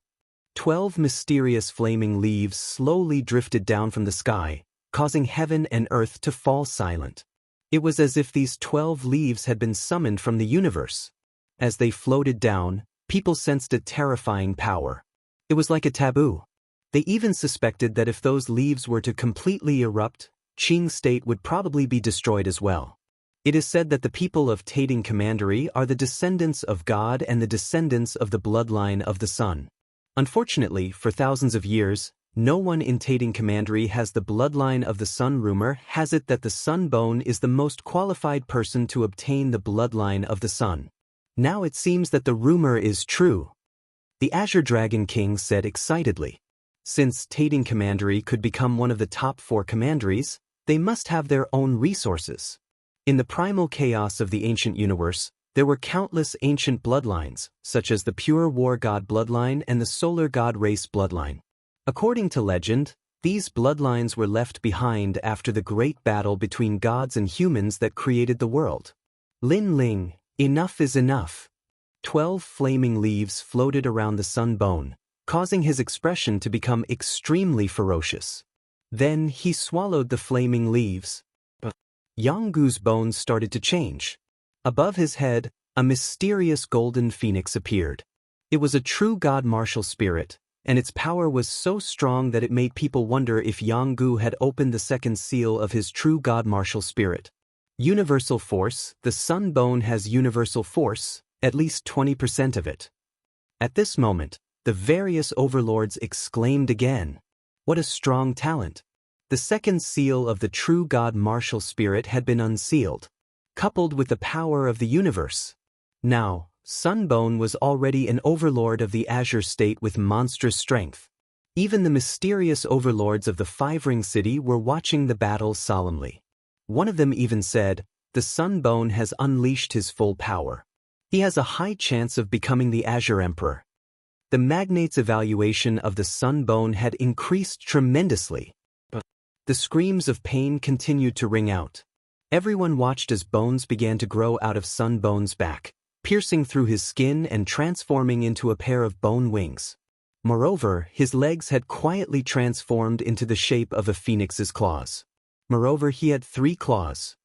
12 mysterious flaming leaves slowly drifted down from the sky, causing heaven and earth to fall silent. It was as if these 12 leaves had been summoned from the universe. As they floated down, people sensed a terrifying power. It was like a taboo. They even suspected that if those leaves were to completely erupt, Qing state would probably be destroyed as well. It is said that the people of Tating Commandery are the descendants of God and the descendants of the bloodline of the sun. Unfortunately, for thousands of years, no one in Tating Commandery has the bloodline of the sun. Rumor has it that the Sun Bone is the most qualified person to obtain the bloodline of the sun. Now it seems that the rumor is true. The Azure Dragon King said excitedly. Since Tating Commandery could become one of the top 4 commanderies, they must have their own resources. In the primal chaos of the ancient universe, there were countless ancient bloodlines, such as the pure war god bloodline and the solar god race bloodline. According to legend, these bloodlines were left behind after the great battle between gods and humans that created the world. Lin Ling, enough is enough. 12 flaming leaves floated around the sun bone, causing his expression to become extremely ferocious. Then he swallowed the flaming leaves. Yanggu's bones started to change. Above his head, a mysterious golden phoenix appeared. It was a true god martial spirit, and its power was so strong that it made people wonder if Yanggu had opened the second seal of his true god martial spirit. Universal force. The sun bone has universal force, at least 20% of it. At this moment, the various overlords exclaimed again. What a strong talent! The second seal of the true god martial spirit had been unsealed, coupled with the power of the universe. Now, Sunbone was already an overlord of the Azure State with monstrous strength. Even the mysterious overlords of the Five-Ring City were watching the battle solemnly. One of them even said, "The Sunbone has unleashed his full power. He has a high chance of becoming the Azure Emperor." The magnate's evaluation of the Sunbone had increased tremendously. The screams of pain continued to ring out. Everyone watched as bones began to grow out of Sunbone's back, piercing through his skin and transforming into a pair of bone wings. Moreover, his legs had quietly transformed into the shape of a phoenix's claws. Moreover, he had 3 claws.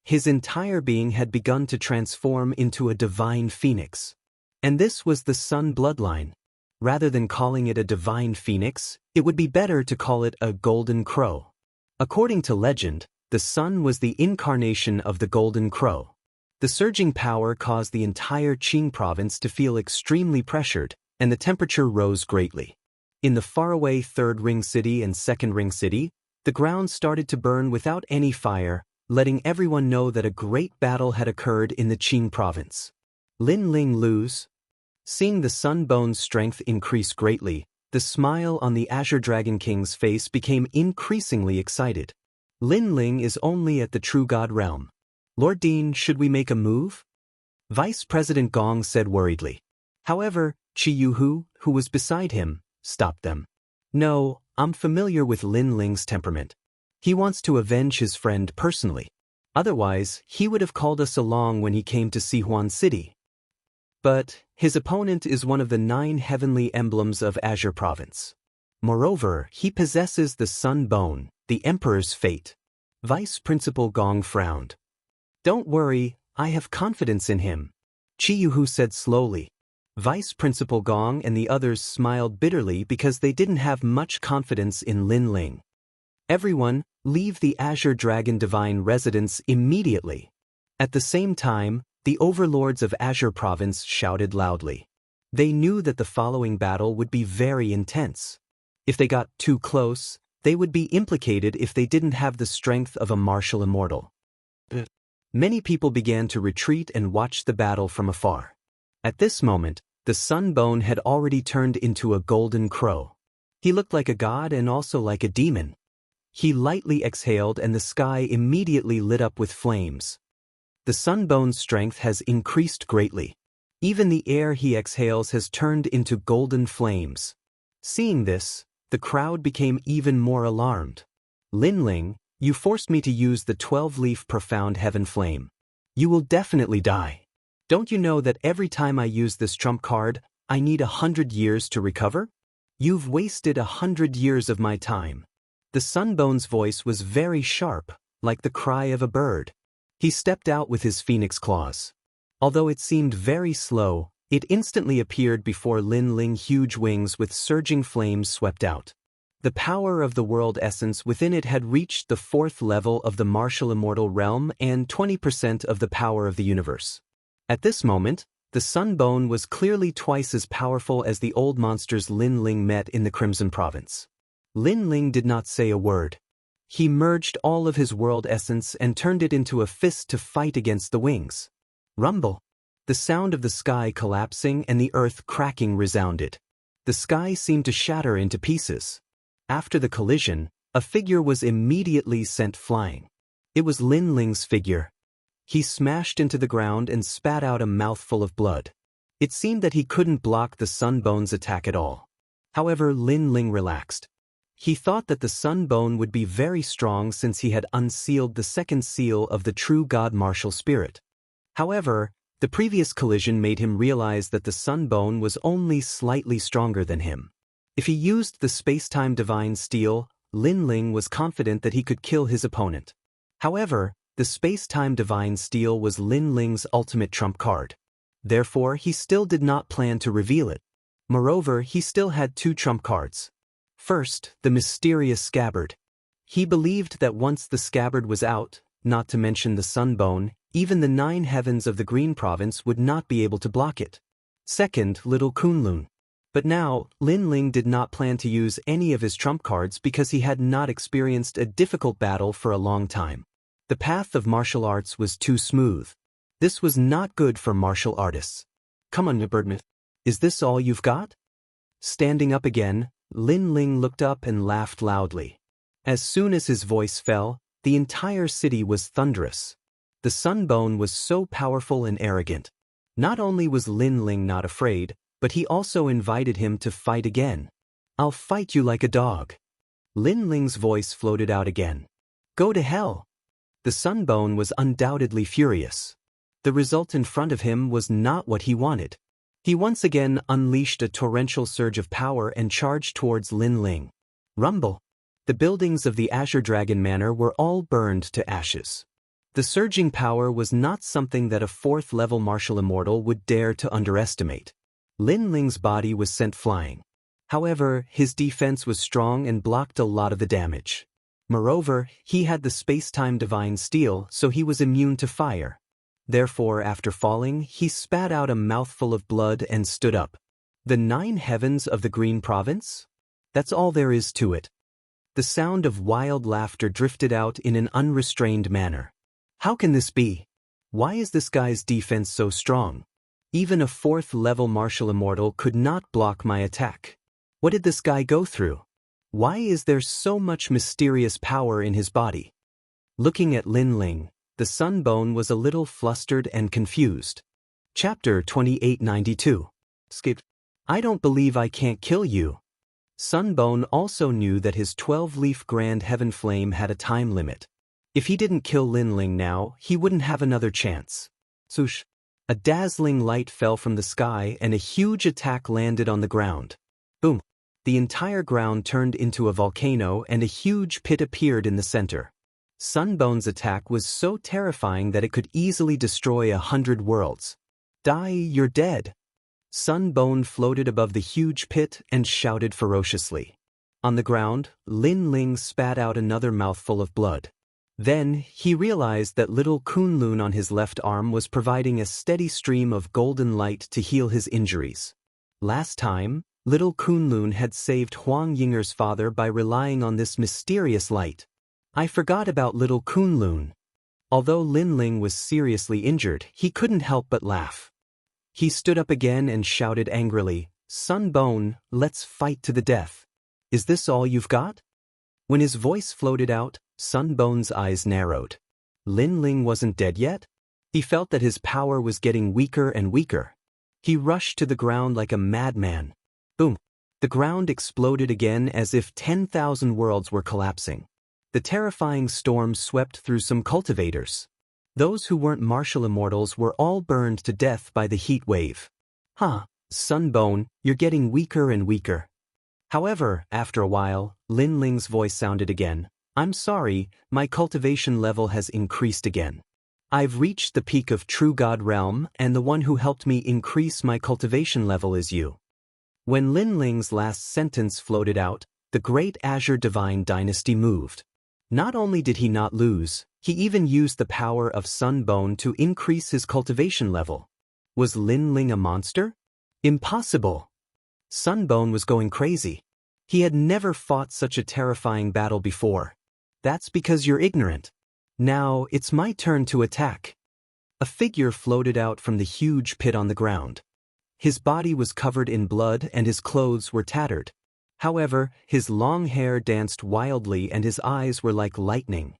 His entire being had begun to transform into a divine phoenix. And this was the Sun bloodline. Rather than calling it a divine phoenix, it would be better to call it a golden crow. According to legend, the sun was the incarnation of the golden crow. The surging power caused the entire Qing province to feel extremely pressured, and the temperature rose greatly. In the faraway Third Ring City and Second Ring City, the ground started to burn without any fire, letting everyone know that a great battle had occurred in the Qing province. Lin Ling lose. Seeing the Sunbone's strength increase greatly, the smile on the Azure Dragon King's face became increasingly excited. Lin Ling is only at the True God realm. Lord Dean, should we make a move? Vice President Gong said worriedly. However, Chi Yuhu, who was beside him, stopped them. No, I'm familiar with Lin Ling's temperament. He wants to avenge his friend personally. Otherwise, he would have called us along when he came to Sihuan City. But his opponent is one of the 9 heavenly emblems of Azure Province. Moreover, he possesses the Sun Bone, the Emperor's fate. Vice Principal Gong frowned. Don't worry, I have confidence in him, Chi Yuhu said slowly. Vice Principal Gong and the others smiled bitterly because they didn't have much confidence in Lin Ling. Everyone, leave the Azure Dragon Divine residence immediately. At the same time, the overlords of Azure Province shouted loudly. They knew that the following battle would be very intense. If they got too close, they would be implicated if they didn't have the strength of a martial immortal. Many people began to retreat and watch the battle from afar. At this moment, the Sunbone had already turned into a golden crow. He looked like a god and also like a demon. He lightly exhaled and the sky immediately lit up with flames. The Sunbone's strength has increased greatly. Even the air he exhales has turned into golden flames. Seeing this, the crowd became even more alarmed. Lin Ling, you forced me to use the 12-leaf profound heaven flame. You will definitely die. Don't you know that every time I use this trump card, I need 100 years to recover? You've wasted 100 years of my time. The Sunbone's voice was very sharp, like the cry of a bird. He stepped out with his phoenix claws. Although it seemed very slow, it instantly appeared before Lin Ling. Huge wings with surging flames swept out. The power of the world essence within it had reached the 4th level of the martial immortal realm and 20% of the power of the universe. At this moment, the Sunbone was clearly twice as powerful as the old monsters Lin Ling met in the Crimson Province. Lin Ling did not say a word. He merged all of his world essence and turned it into a fist to fight against the wings. Rumble. The sound of the sky collapsing and the earth cracking resounded. The sky seemed to shatter into pieces. After the collision, a figure was immediately sent flying. It was Lin Ling's figure. He smashed into the ground and spat out a mouthful of blood. It seemed that he couldn't block the Sunbone's attack at all. However, Lin Ling relaxed. He thought that the Sunbone would be very strong since he had unsealed the second seal of the true God martial spirit. However, The previous collision made him realize that the Sunbone was only slightly stronger than him. If he used the space-time divine steel, Lin Ling was confident that he could kill his opponent. However, the space-time divine steel was Lin Ling's ultimate trump card. Therefore, he still did not plan to reveal it. Moreover, he still had two trump cards. First, the mysterious scabbard. He believed that once the scabbard was out, not to mention the Sunbone, even the 9 heavens of the Green Province would not be able to block it. Second, Little Kunlun. But now, Lin Ling did not plan to use any of his trump cards because he had not experienced a difficult battle for a long time. The path of martial arts was too smooth. This was not good for martial artists. Come on, Birdman. Is this all you've got? Standing up again, Lin Ling looked up and laughed loudly. As soon as his voice fell, the entire city was thunderous. The Sunbone was so powerful and arrogant. Not only was Lin Ling not afraid, but he also invited him to fight again. I'll fight you like a dog. Lin Ling's voice floated out again. Go to hell. The Sunbone was undoubtedly furious. The result in front of him was not what he wanted. He once again unleashed a torrential surge of power and charged towards Lin Ling. Rumble. The buildings of the Azure Dragon Manor were all burned to ashes. The surging power was not something that a 4th-level martial immortal would dare to underestimate. Lin Ling's body was sent flying. However, his defense was strong and blocked a lot of the damage. Moreover, he had the space-time divine steel, so he was immune to fire. Therefore, after falling, he spat out a mouthful of blood and stood up. The 9 heavens of the Green Province? That's all there is to it. The sound of wild laughter drifted out in an unrestrained manner. How can this be? Why is this guy's defense so strong? Even a 4th-level martial immortal could not block my attack. What did this guy go through? Why is there so much mysterious power in his body? Looking at Lin Ling, the Sunbone was a little flustered and confused. Chapter 2892. Skip. I don't believe I can't kill you. Sunbone also knew that his 12-leaf Grand Heaven Flame had a time limit. If he didn't kill Lin Ling now, he wouldn't have another chance. Swoosh. A dazzling light fell from the sky and a huge attack landed on the ground. Boom. The entire ground turned into a volcano and a huge pit appeared in the center. Sunbone's attack was so terrifying that it could easily destroy 100 worlds. Die, you're dead. Sunbone floated above the huge pit and shouted ferociously. On the ground, Lin Ling spat out another mouthful of blood. Then, he realized that little Kunlun on his left arm was providing a steady stream of golden light to heal his injuries. Last time, little Kunlun had saved Huang Yinger's father by relying on this mysterious light. I forgot about little Kunlun. Although Lin Ling was seriously injured, he couldn't help but laugh. He stood up again and shouted angrily, Sunbone, let's fight to the death. Is this all you've got? When his voice floated out, Sunbone's eyes narrowed. Lin Ling wasn't dead yet? He felt that his power was getting weaker and weaker. He rushed to the ground like a madman. Boom! The ground exploded again as if 10,000 worlds were collapsing. The terrifying storm swept through some cultivators. Those who weren't martial immortals were all burned to death by the heat wave. Sunbone, you're getting weaker and weaker. However, after a while, Lin Ling's voice sounded again. I'm sorry, my cultivation level has increased again. I've reached the peak of True God Realm, and the one who helped me increase my cultivation level is you. When Lin Ling's last sentence floated out, the great Azure Divine Dynasty moved. Not only did he not lose, he even used the power of Sunbone to increase his cultivation level. Was Lin Ling a monster? Impossible! Sunbone was going crazy. He had never fought such a terrifying battle before. That's because you're ignorant. Now, it's my turn to attack. A figure floated out from the huge pit on the ground. His body was covered in blood and his clothes were tattered. However, his long hair danced wildly and his eyes were like lightning.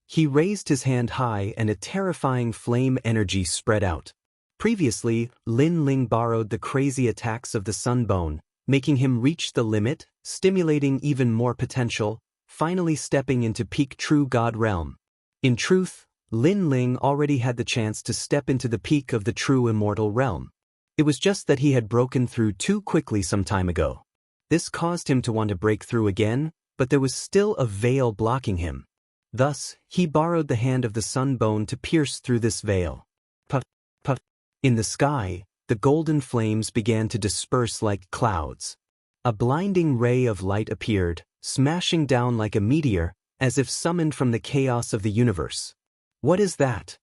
He raised his hand high and a terrifying flame energy spread out. Previously, Lin Ling borrowed the crazy attacks of the Sunbone, making him reach the limit, stimulating even more potential, finally stepping into peak True God Realm. In truth, Lin Ling already had the chance to step into the peak of the true immortal realm. It was just that he had broken through too quickly some time ago. This caused him to want to break through again, but there was still a veil blocking him. Thus, he borrowed the hand of the Sunbone to pierce through this veil. Puff, puff. In the sky, the golden flames began to disperse like clouds. A blinding ray of light appeared, smashing down like a meteor, as if summoned from the chaos of the universe. What is that?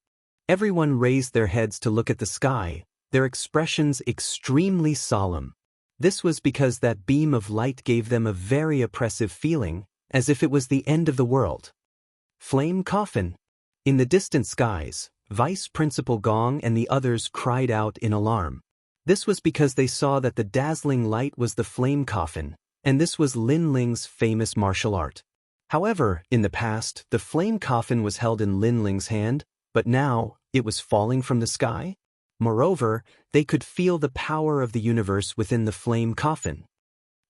Everyone raised their heads to look at the sky, their expressions extremely solemn. This was because that beam of light gave them a very oppressive feeling, as if it was the end of the world. Flame coffin. In the distant skies, Vice Principal Gong and the others cried out in alarm. This was because they saw that the dazzling light was the flame coffin, and this was Lin Ling's famous martial art. However, in the past, the flame coffin was held in Lin Ling's hand, but now, it was falling from the sky? Moreover, they could feel the power of the universe within the flame coffin.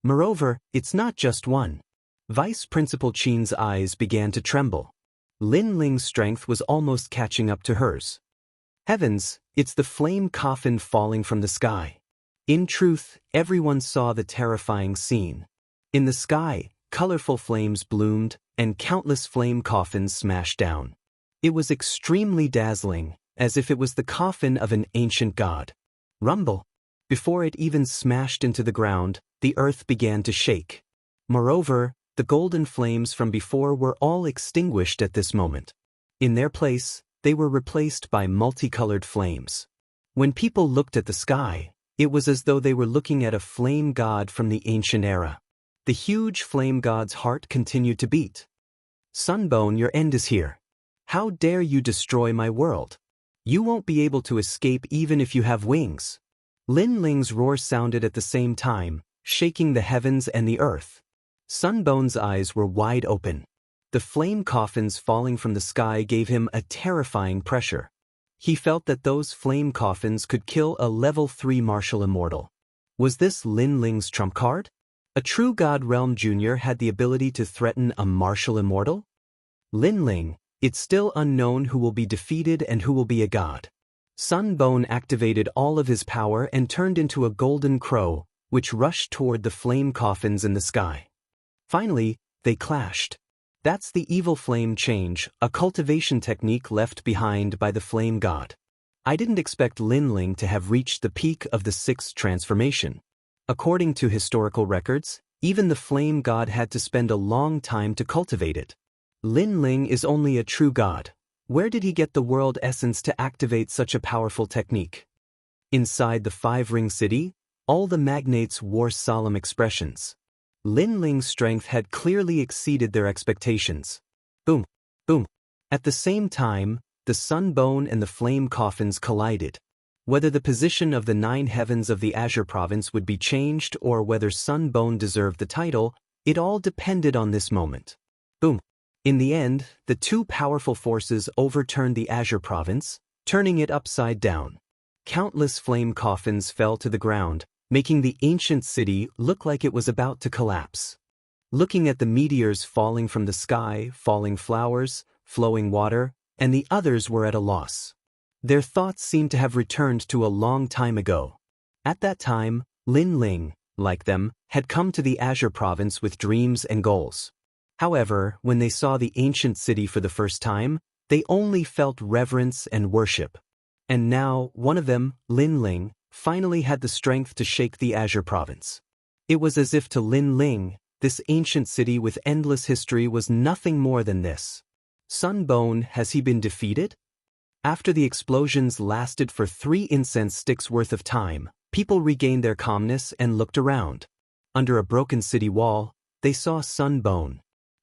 Moreover, it's not just one. Vice Principal Qin's eyes began to tremble. Lin Ling's strength was almost catching up to hers. Heavens, it's the flame coffin falling from the sky. In truth, everyone saw the terrifying scene. In the sky, colorful flames bloomed, and countless flame coffins smashed down. It was extremely dazzling, as if it was the coffin of an ancient god. Rumble. Before it even smashed into the ground, the earth began to shake. Moreover, the golden flames from before were all extinguished at this moment. In their place, they were replaced by multicolored flames. When people looked at the sky, it was as though they were looking at a flame god from the ancient era. The huge flame god's heart continued to beat. Sunbone, your end is here. How dare you destroy my world? You won't be able to escape even if you have wings. Lin Ling's roar sounded at the same time, shaking the heavens and the earth. Sunbone's eyes were wide open. The flame coffins falling from the sky gave him a terrifying pressure. He felt that those flame coffins could kill a level 3 martial immortal. Was this Lin Ling's trump card? A true God Realm Jr. had the ability to threaten a martial immortal? Lin Ling, it's still unknown who will be defeated and who will be a god. Sunbone activated all of his power and turned into a golden crow, which rushed toward the flame coffins in the sky. Finally, they clashed. That's the evil flame change, a cultivation technique left behind by the flame god. I didn't expect Lin Ling to have reached the peak of the 6th transformation. According to historical records, even the flame god had to spend a long time to cultivate it. Lin Ling is only a true god. Where did he get the world essence to activate such a powerful technique? Inside the 5-ring city, all the magnates wore solemn expressions. Lin Ling's strength had clearly exceeded their expectations. Boom, boom. At the same time, the Sunbone and the flame coffins collided. Whether the position of the 9 heavens of the Azure province would be changed or whether Sunbone deserved the title, it all depended on this moment. Boom. In the end, the 2 powerful forces overturned the Azure province, turning it upside down. Countless flame coffins fell to the ground, making the ancient city look like it was about to collapse. Looking at the meteors falling from the sky, falling flowers, flowing water, and the others were at a loss. Their thoughts seemed to have returned to a long time ago. At that time, Lin Ling, like them, had come to the Azure province with dreams and goals. However, when they saw the ancient city for the first time, they only felt reverence and worship. And now, one of them, Lin Ling, finally had the strength to shake the Azure province. It was as if to Lin Ling, this ancient city with endless history was nothing more than this. Sunbone, has he been defeated? After the explosions lasted for 3 incense sticks worth of time, people regained their calmness and looked around. Under a broken city wall, they saw Sunbone.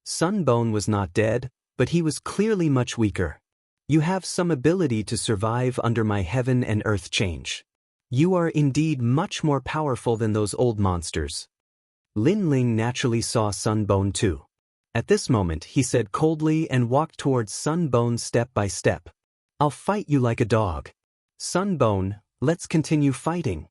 Sunbone was not dead, but he was clearly much weaker. You have some ability to survive under my heaven and earth change. You are indeed much more powerful than those old monsters. Lin Ling naturally saw Sunbone too. At this moment he said coldly and walked towards Sunbone step by step. I'll fight you like a dog. Sunbone, let's continue fighting.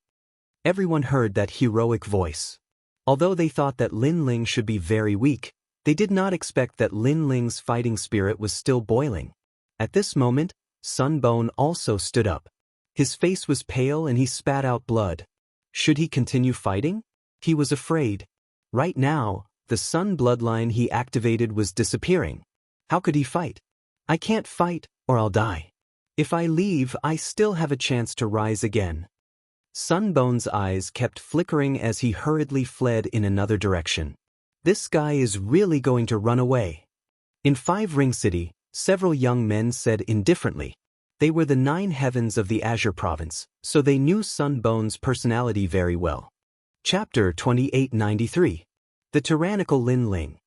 Everyone heard that heroic voice. Although they thought that Lin Ling should be very weak, they did not expect that Lin Ling's fighting spirit was still boiling. At this moment, Sunbone also stood up. His face was pale and he spat out blood. Should he continue fighting? He was afraid. Right now, the Sun bloodline he activated was disappearing. How could he fight? I can't fight, or I'll die. If I leave, I still have a chance to rise again. Sunbone's eyes kept flickering as he hurriedly fled in another direction. This guy is really going to run away. In Five Ring City, several young men said indifferently. They were the 9 heavens of the Azure Province, so they knew Sunbone's personality very well. Chapter 2893. The Tyrannical Lin Ling.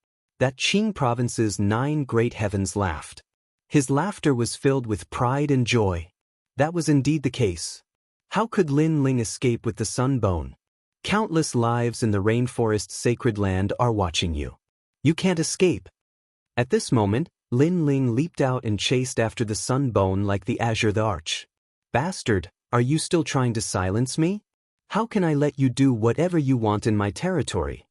That Qing Province's 9 great heavens laughed. His laughter was filled with pride and joy. That was indeed the case. How could Lin Ling escape with the Sunbone? Countless lives in the rainforest's sacred land are watching you. You can't escape. At this moment, Lin Ling leaped out and chased after the Sunbone like the Azure the Arch. Bastard, are you still trying to silence me? How can I let you do whatever you want in my territory?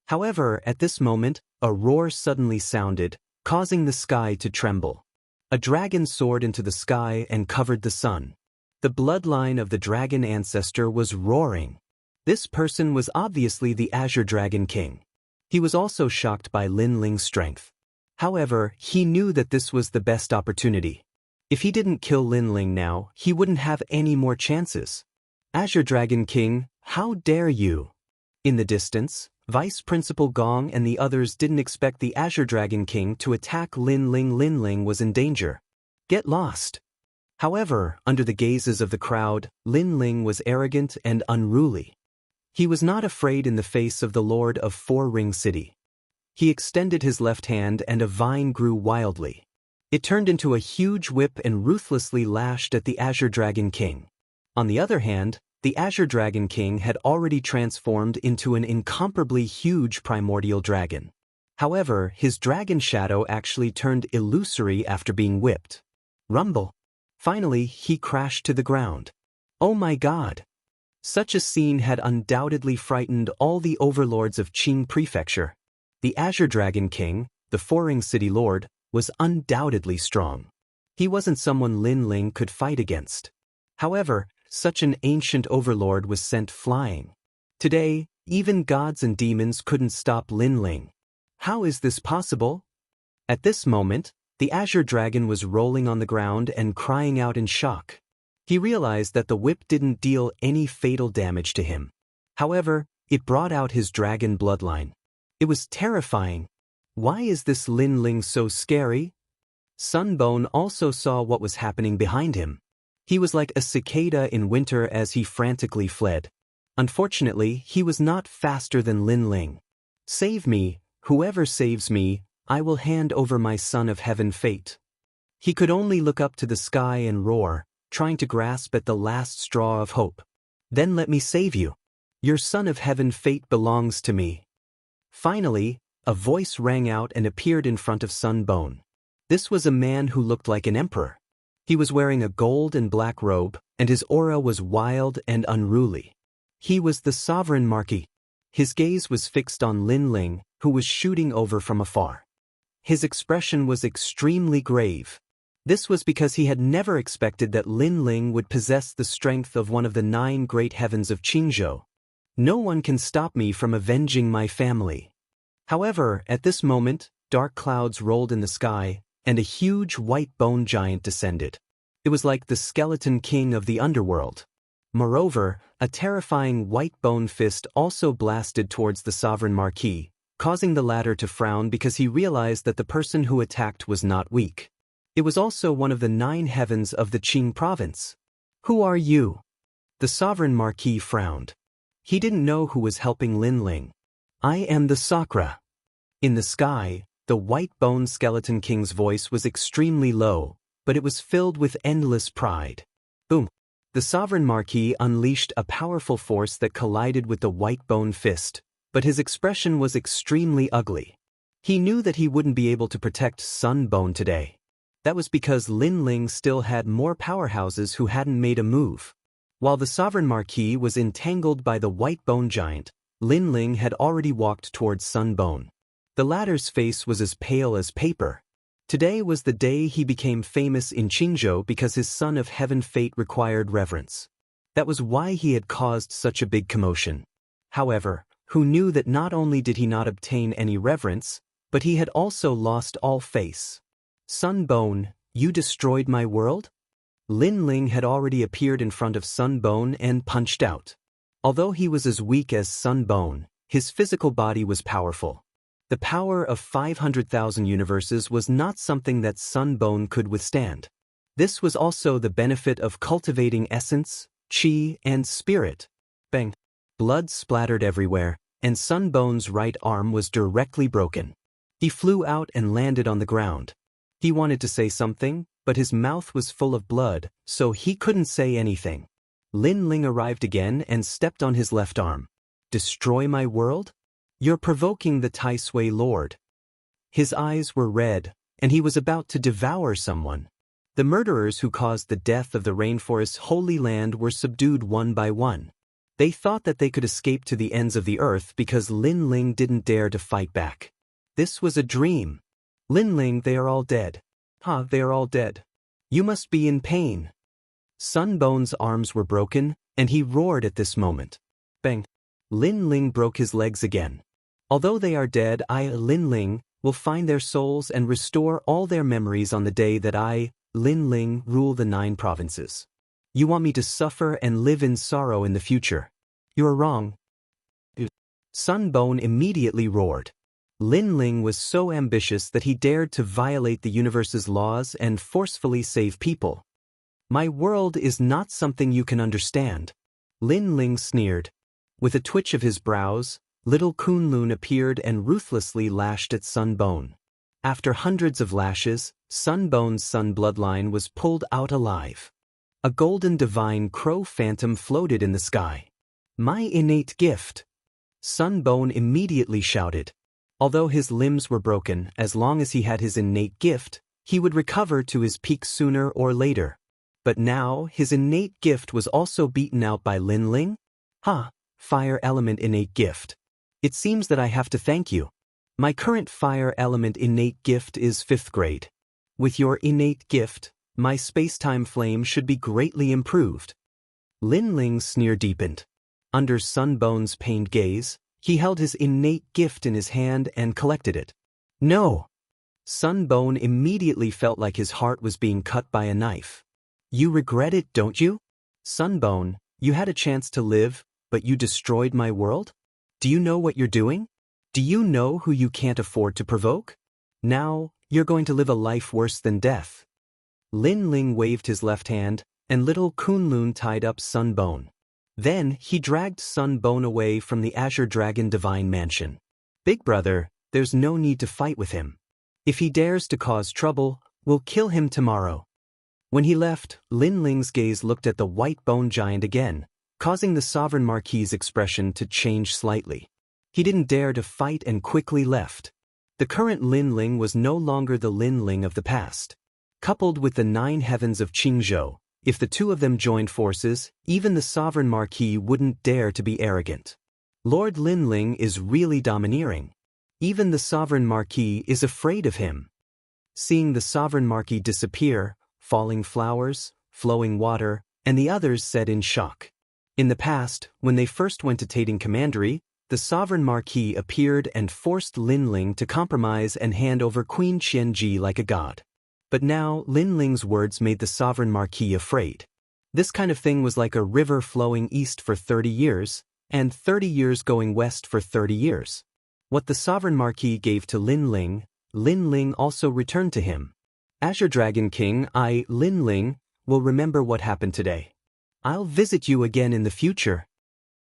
However, at this moment, a roar suddenly sounded, causing the sky to tremble. A dragon soared into the sky and covered the sun. The bloodline of the dragon ancestor was roaring. This person was obviously the Azure Dragon King. He was also shocked by Lin Ling's strength. However, he knew that this was the best opportunity. If he didn't kill Lin Ling now, he wouldn't have any more chances. Azure Dragon King, how dare you? In the distance, Vice Principal Gong and the others didn't expect the Azure Dragon King to attack Lin Ling. Lin Ling was in danger. Get lost. However, under the gazes of the crowd, Lin Ling was arrogant and unruly. He was not afraid in the face of the Lord of Four Ring City. He extended his left hand and a vine grew wildly. It turned into a huge whip and ruthlessly lashed at the Azure Dragon King. On the other hand, the Azure Dragon King had already transformed into an incomparably huge primordial dragon. However, his dragon shadow actually turned illusory after being whipped. Rumble. Finally, he crashed to the ground. Oh my God! Such a scene had undoubtedly frightened all the overlords of Qing Prefecture. The Azure Dragon King, the Four-Ring City Lord, was undoubtedly strong. He wasn't someone Lin Ling could fight against. However, such an ancient overlord was sent flying. Today, even gods and demons couldn't stop Lin Ling. How is this possible? At this moment, the Azure Dragon was rolling on the ground and crying out in shock. He realized that the whip didn't deal any fatal damage to him. However, it brought out his dragon bloodline. It was terrifying. Why is this Lin Ling so scary? Sunbone also saw what was happening behind him. He was like a cicada in winter as he frantically fled. Unfortunately, he was not faster than Lin Ling. Save me, whoever saves me, I will hand over my son of heaven fate. He could only look up to the sky and roar, trying to grasp at the last straw of hope. Then let me save you. Your son of heaven fate belongs to me. Finally, a voice rang out and appeared in front of Sunbone. This was a man who looked like an emperor. He was wearing a gold and black robe, and his aura was wild and unruly. He was the Sovereign Marquis. His gaze was fixed on Lin Ling, who was shooting over from afar. His expression was extremely grave. This was because he had never expected that Lin Ling would possess the strength of one of the 9 great heavens of Qingzhou. No one can stop me from avenging my family. However, at this moment, dark clouds rolled in the sky, and a huge white bone giant descended. It was like the skeleton king of the underworld. Moreover, a terrifying white bone fist also blasted towards the Sovereign Marquis, causing the latter to frown because he realized that the person who attacked was not weak. It was also one of the 9 heavens of the Qing province. Who are you? The Sovereign Marquis frowned. He didn't know who was helping Lin Ling. I am the Sakra. In the sky, the white bone skeleton king's voice was extremely low, but it was filled with endless pride. Boom! The Sovereign Marquis unleashed a powerful force that collided with the white bone fist, but his expression was extremely ugly. He knew that he wouldn't be able to protect Sunbone today. That was because Lin Ling still had more powerhouses who hadn't made a move. While the Sovereign Marquis was entangled by the white bone giant, Lin Ling had already walked towards Sunbone. The latter's face was as pale as paper. Today was the day he became famous in Qingzhou because his son of heaven fate required reverence. That was why he had caused such a big commotion. However, who knew that not only did he not obtain any reverence, but he had also lost all face. Sun Bone, you destroyed my world? Lin Ling had already appeared in front of Sun Bone and punched out. Although he was as weak as Sun Bone, his physical body was powerful. The power of 500,000 universes was not something that Sun Bone could withstand. This was also the benefit of cultivating essence, chi, and spirit. Bang! Blood splattered everywhere, and Sun Bone's right arm was directly broken. He flew out and landed on the ground. He wanted to say something, but his mouth was full of blood, so he couldn't say anything. Lin Ling arrived again and stepped on his left arm. Destroy my world? You're provoking the Tai Sui Lord. His eyes were red, and he was about to devour someone. The murderers who caused the death of the rainforest's holy land were subdued one by one. They thought that they could escape to the ends of the earth because Lin Ling didn't dare to fight back. This was a dream. Lin Ling, they are all dead. They are all dead. You must be in pain. Sun Bone's arms were broken, and he roared at this moment. Bang! Lin Ling broke his legs again. Although they are dead, I, Lin Ling, will find their souls and restore all their memories on the day that I, Lin Ling, rule the 9 provinces. You want me to suffer and live in sorrow in the future? You are wrong. Sun Bone immediately roared. Lin Ling was so ambitious that he dared to violate the universe's laws and forcefully save people. My world is not something you can understand. Lin Ling sneered. With a twitch of his brows, little Kunlun appeared and ruthlessly lashed at Sun Bone. After hundreds of lashes, Sun Bone's sun bloodline was pulled out alive. A golden divine crow phantom floated in the sky. My innate gift! Sun Bone immediately shouted. Although his limbs were broken, as long as he had his innate gift, he would recover to his peak sooner or later. But now, his innate gift was also beaten out by Lin Ling? Fire element innate gift. It seems that I have to thank you. My current fire element innate gift is 5th grade. With your innate gift, my space-time flame should be greatly improved. Lin Ling's sneer deepened. Under Sun Bone's pained gaze, he held his innate gift in his hand and collected it. No! Sun Bone immediately felt like his heart was being cut by a knife. You regret it, don't you? Sun Bone, you had a chance to live, but you destroyed my world? Do you know what you're doing? Do you know who you can't afford to provoke? Now, you're going to live a life worse than death. Lin Ling waved his left hand, and little Kunlun tied up Sun Bone. Then, he dragged Sun Bone away from the Azure Dragon Divine Mansion. Big brother, there's no need to fight with him. If he dares to cause trouble, we'll kill him tomorrow. When he left, Lin Ling's gaze looked at the white bone giant again, causing the Sovereign Marquis's expression to change slightly. He didn't dare to fight and quickly left. The current Lin Ling was no longer the Lin Ling of the past. Coupled with the 9 heavens of Qingzhou, if the two of them joined forces, even the Sovereign Marquis wouldn't dare to be arrogant. Lord Lin Ling is really domineering. Even the Sovereign Marquis is afraid of him. Seeing the Sovereign Marquis disappear, falling flowers, flowing water, and the others said in shock. In the past, when they first went to Tating Commandery, the Sovereign Marquis appeared and forced Lin Ling to compromise and hand over Queen Xianxia like a god. But now, Lin Ling's words made the Sovereign Marquis afraid. This kind of thing was like a river flowing east for 30 years, and 30 years going west for 30 years. What the Sovereign Marquis gave to Lin Ling also returned to him. Azure Dragon King, I, Lin Ling, will remember what happened today. I'll visit you again in the future.